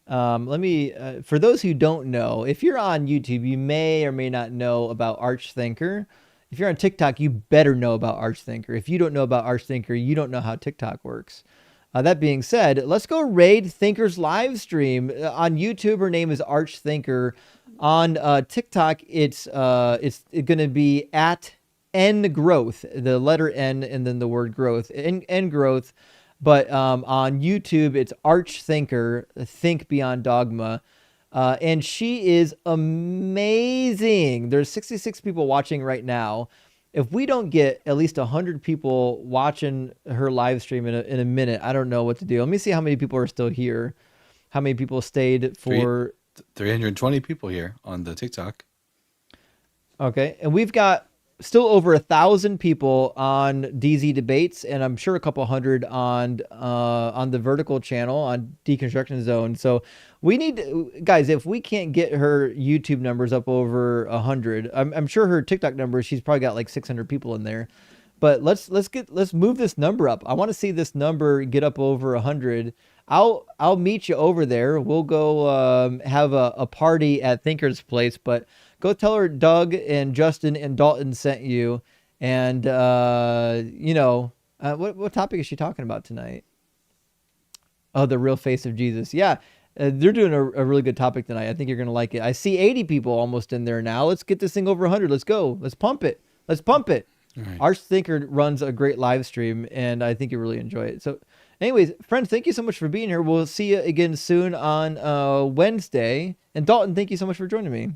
A: Let me, for those who don't know, if you're on YouTube, you may or may not know about Archthinker. If you're on TikTok, you better know about Archthinker. If you don't know about Archthinker, you don't know how TikTok works. That being said, let's go raid Thinker's live stream on YouTube. Her name is Archthinker. On TikTok, it's going to be at N growth, the letter N and then the word growth, N growth. But on YouTube, it's Archthinker, Think Beyond Dogma. And she is amazing. There's 66 people watching right now. If we don't get at least 100 people watching her live stream in a minute, I don't know what to do. Let me see how many people are still here. How many people stayed for
B: 320 people here on the TikTok.
A: Okay, and we've got still over 1,000 people on DZ debates, and I'm sure a couple hundred on the vertical channel on Deconstruction Zone. So we need guys, if we can't get her YouTube numbers up over 100, I'm sure her TikTok numbers, she's probably got like 600 people in there. But let's move this number up. I want to see this number get up over 100. I'll meet you over there. We'll go have a party at Thinker's place, but go tell her Doug and Justin and Dalton sent you. And what topic is she talking about tonight? Oh, the real face of Jesus. Yeah, they're doing a really good topic tonight. I think you're gonna like it. I see 80 people almost in there now. Let's get this thing over 100. Let's go. Let's pump it. Let's pump it.
B: Right.
A: Archthinker runs a great live stream, and I think you really enjoy it. So, anyways, friends, thank you so much for being here. We'll see you again soon on Wednesday. And Dalton, thank you so much for joining me.